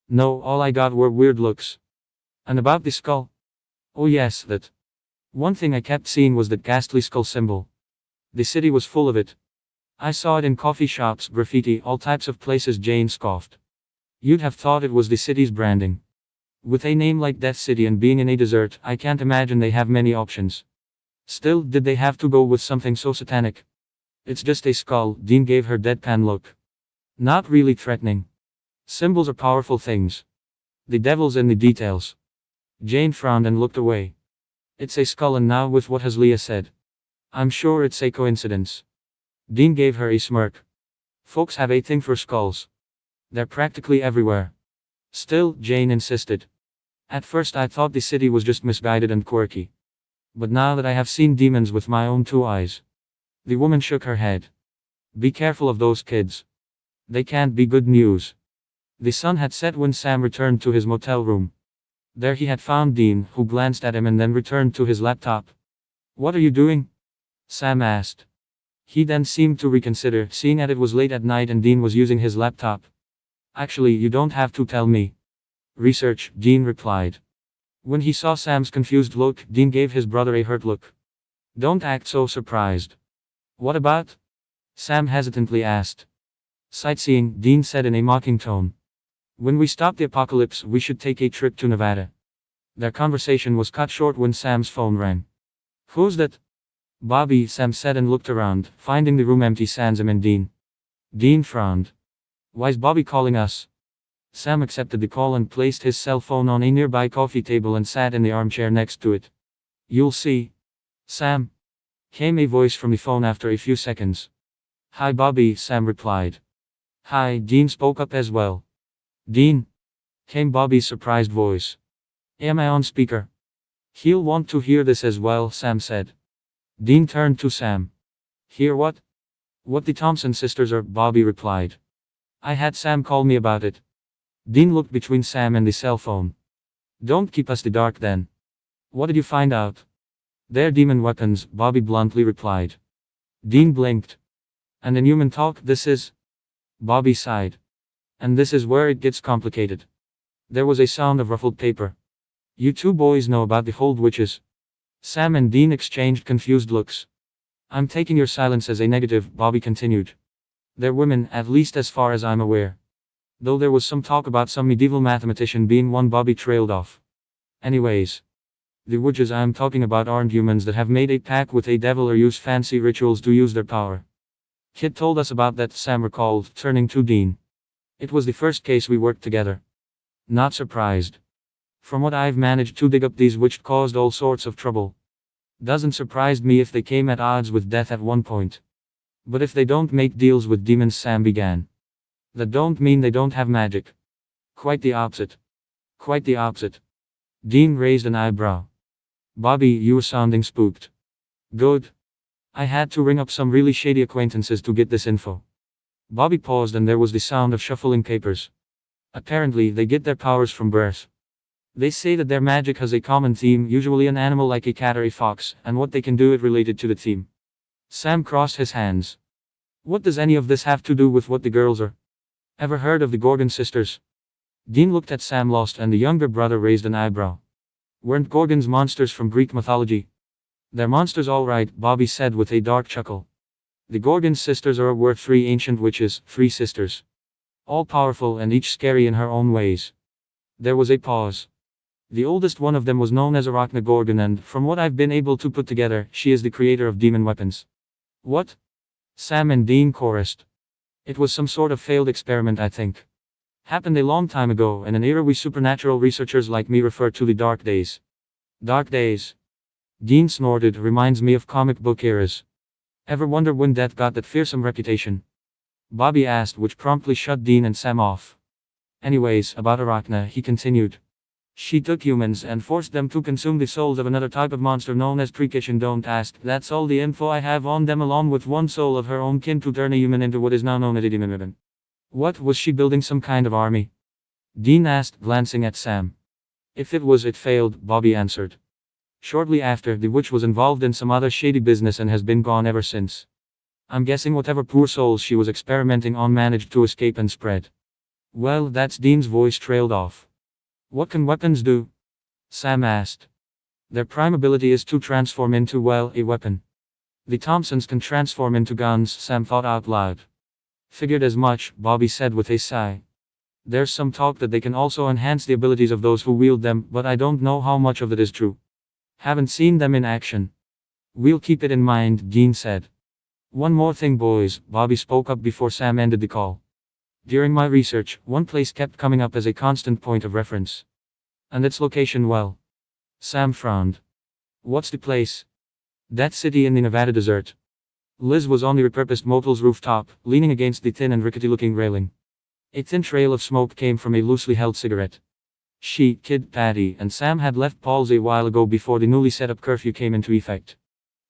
No, all I got were weird looks. And about the skull? Oh yes, that. One thing I kept seeing was that ghastly skull symbol. The city was full of it. I saw it in coffee shops, graffiti, all types of places, Jane scoffed. You'd have thought it was the city's branding. With a name like Death City and being in a desert, I can't imagine they have many options. Still, did they have to go with something so satanic? It's just a skull, Dean gave her deadpan look. Not really threatening. Symbols are powerful things. The devil's in the details. Jane frowned and looked away. It's a skull, and now with what has Leah said, I'm sure it's a coincidence. Dean gave her a smirk. Folks have a thing for skulls. They're practically everywhere. Still, Jane insisted. At first I thought the city was just misguided and quirky. But now that I have seen demons with my own 2 eyes. The woman shook her head. Be careful of those kids. They can't be good news. The sun had set when Sam returned to his motel room. There he had found Dean, who glanced at him and then returned to his laptop. What are you doing? Sam asked. He then seemed to reconsider, seeing that it was late at night and Dean was using his laptop. Actually, you don't have to tell me. Research, Dean replied. When he saw Sam's confused look, Dean gave his brother a hurt look. Don't act so surprised. What about? Sam hesitantly asked. Sightseeing, Dean said in a mocking tone. When we stop the apocalypse, we should take a trip to Nevada. Their conversation was cut short when Sam's phone rang. Who's that? Bobby, Sam said and looked around, finding the room empty sans him and Dean. Dean frowned. Why's Bobby calling us? Sam accepted the call and placed his cell phone on a nearby coffee table and sat in the armchair next to it. You'll see. Sam. Came a voice from the phone after a few seconds. Hi Bobby, Sam replied. Hi, Dean spoke up as well. Dean. Came Bobby's surprised voice. Am I on speaker? He'll want to hear this as well, Sam said. Dean turned to Sam. Hear what? What the Thompson sisters are, Bobby replied. I had Sam call me about it. Dean looked between Sam and the cell phone. Don't keep us the dark then. What did you find out? They're demon weapons, Bobby bluntly replied. Dean blinked. And in human talk, this is? Bobby sighed. And this is where it gets complicated. There was a sound of ruffled paper. You two boys know about the hold witches. Sam and Dean exchanged confused looks. I'm taking your silence as a negative, Bobby continued. They're women, at least as far as I'm aware. Though there was some talk about some medieval mathematician being one, Bobby trailed off. Anyways. The witches I'm talking about aren't humans that have made a pact with a devil or use fancy rituals to use their power. Kid told us about that, Sam recalled, turning to Dean. It was the first case we worked together. Not surprised. From what I've managed to dig up, these witches caused all sorts of trouble. Doesn't surprise me if they came at odds with death at one point. But if they don't make deals with demons, Sam began. That don't mean they don't have magic. Quite the opposite. Quite the opposite. Dean raised an eyebrow. Bobby, you were sounding spooked. Good. I had to ring up some really shady acquaintances to get this info. Bobby paused and there was the sound of shuffling papers. Apparently, they get their powers from birth. They say that their magic has a common theme, usually an animal like a cat or a fox, and what they can do it related to the theme. Sam crossed his hands. What does any of this have to do with what the girls are? Ever heard of the Gorgon sisters? Dean looked at Sam lost and the younger brother raised an eyebrow. Weren't Gorgons monsters from Greek mythology? They're monsters all right, Bobby said with a dark chuckle. The Gorgon sisters were 3 ancient witches, 3 sisters. All powerful and each scary in her own ways. There was a pause. The oldest one of them was known as Arachne Gorgon, and, from what I've been able to put together, she is the creator of demon weapons. What? Sam and Dean chorused. It was some sort of failed experiment, I think. Happened a long time ago, in an era we supernatural researchers like me refer to the dark days. Dark days. Dean snorted, reminds me of comic book eras. Ever wonder when death got that fearsome reputation? Bobby asked, which promptly shut Dean and Sam off. Anyways, about Arachne, he continued. She took humans and forced them to consume the souls of another type of monster known as Precaution. Don't ask, that's all the info I have on them, along with one soul of her own kin to turn a human into what is now known as a demon. What, was she building some kind of army? Dean asked, glancing at Sam. If it was, it failed, Bobby answered. Shortly after, the witch was involved in some other shady business and has been gone ever since. I'm guessing whatever poor souls she was experimenting on managed to escape and spread. Well, that's Dean's voice trailed off. What can weapons do? Sam asked. Their prime ability is to transform into, well, a weapon. The Thompsons can transform into guns, Sam thought out loud. Figured as much, Bobby said with a sigh. There's some talk that they can also enhance the abilities of those who wield them, but I don't know how much of that is true. Haven't seen them in action. We'll keep it in mind, Dean said. One more thing, boys, Bobby spoke up before Sam ended the call. During my research, one place kept coming up as a constant point of reference. And its location, well. Sam frowned. What's the place? That city in the Nevada desert. Liz was on the repurposed motel's rooftop, leaning against the thin and rickety-looking railing. A thin trail of smoke came from a loosely held cigarette. She, Kid, Patty, and Sam had left Paul's a while ago before the newly set-up curfew came into effect.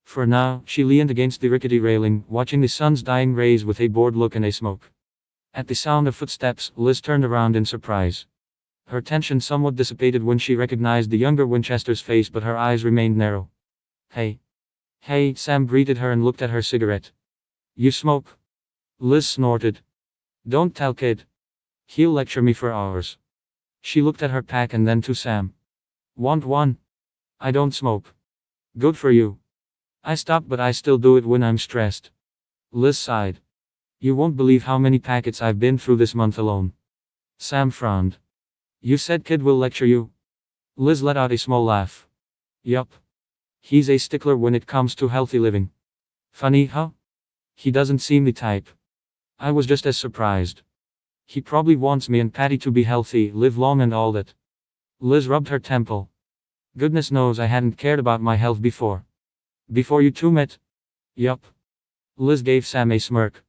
For now, she leaned against the rickety railing, watching the sun's dying rays with a bored look and a smoke. At the sound of footsteps, Liz turned around in surprise. Her tension somewhat dissipated when she recognized the younger Winchester's face, but her eyes remained narrow. Hey. Hey, Sam greeted her and looked at her cigarette. You smoke? Liz snorted. Don't tell Kid. He'll lecture me for hours. She looked at her pack and then to Sam. Want one? I don't smoke. Good for you. I stopped, but I still do it when I'm stressed. Liz sighed. You won't believe how many packets I've been through this month alone. Sam frowned. You said Kid will lecture you? Liz let out a small laugh. Yup. He's a stickler when it comes to healthy living. Funny, huh? He doesn't seem the type. I was just as surprised. He probably wants me and Patty to be healthy, live long and all that. Liz rubbed her temple. Goodness knows I hadn't cared about my health before. Before you two met? Yup. Liz gave Sam a smirk.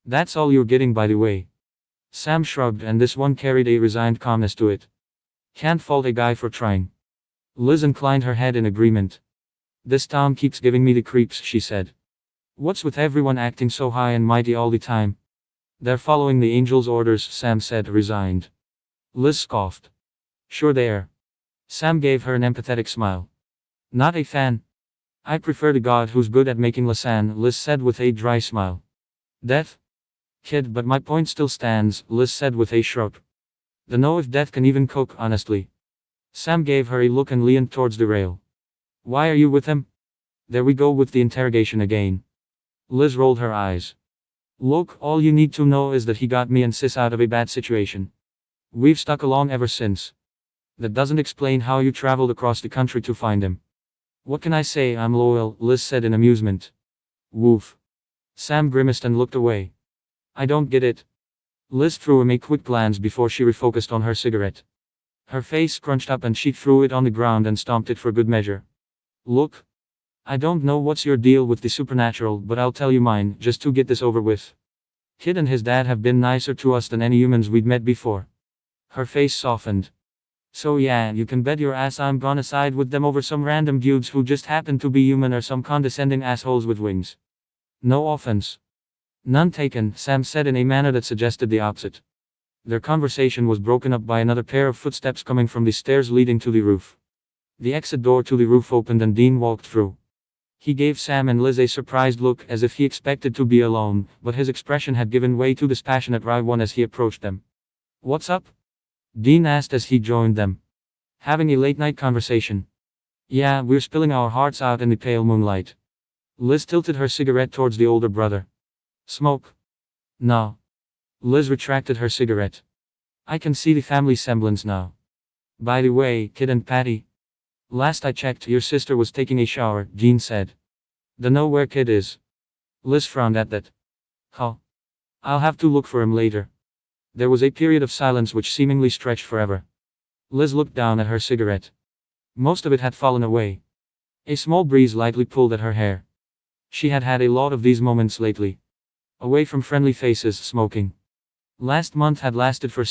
That's all you're getting, by the way. Sam shrugged, and this one carried a resigned calmness to it. Can't fault a guy for trying. Liz inclined her head in agreement. This town keeps giving me the creeps, she said. What's with everyone acting so high and mighty all the time? They're following the angel's orders, Sam said, resigned. Liz scoffed. Sure they are. Sam gave her an empathetic smile. Not a fan. I prefer the god who's good at making lasagne, Liz said with a dry smile. Death? Kid, but my point still stands, Liz said with a shrug. Dunno if Death can even cook, honestly. Sam gave her a look and leaned towards the rail. Why are you with him? There we go with the interrogation again. Liz rolled her eyes. Look, all you need to know is that he got me and Sis out of a bad situation. We've stuck along ever since. That doesn't explain how you traveled across the country to find him. What can I say, I'm loyal, Liz said in amusement. Woof. Sam grimaced and looked away. I don't get it. Liz threw him a quick glance before she refocused on her cigarette. Her face scrunched up and she threw it on the ground and stomped it for good measure. Look. I don't know what's your deal with the supernatural, but I'll tell you mine, just to get this over with. Kid and his dad have been nicer to us than any humans we'd met before. Her face softened. So yeah, you can bet your ass I'm gonna side with them over some random dudes who just happen to be human or some condescending assholes with wings. No offense. None taken, Sam said in a manner that suggested the opposite. Their conversation was broken up by another pair of footsteps coming from the stairs leading to the roof. The exit door to the roof opened and Dean walked through. He gave Sam and Liz a surprised look as if he expected to be alone, but his expression had given way to dispassionate wry one as he approached them. What's up? Dean asked as he joined them. Having a late-night conversation. Yeah, we're spilling our hearts out in the pale moonlight. Liz tilted her cigarette towards the older brother. Smoke? No. Liz retracted her cigarette. I can see the family semblance now. By the way, Kid and Patty. Last I checked, your sister was taking a shower, Dean said. Dunno where Kid is. Liz frowned at that. Huh. I'll have to look for him later. There was a period of silence which seemingly stretched forever. Liz looked down at her cigarette. Most of it had fallen away. A small breeze lightly pulled at her hair. She had had a lot of these moments lately. Away from friendly faces, smoking. Last month had lasted for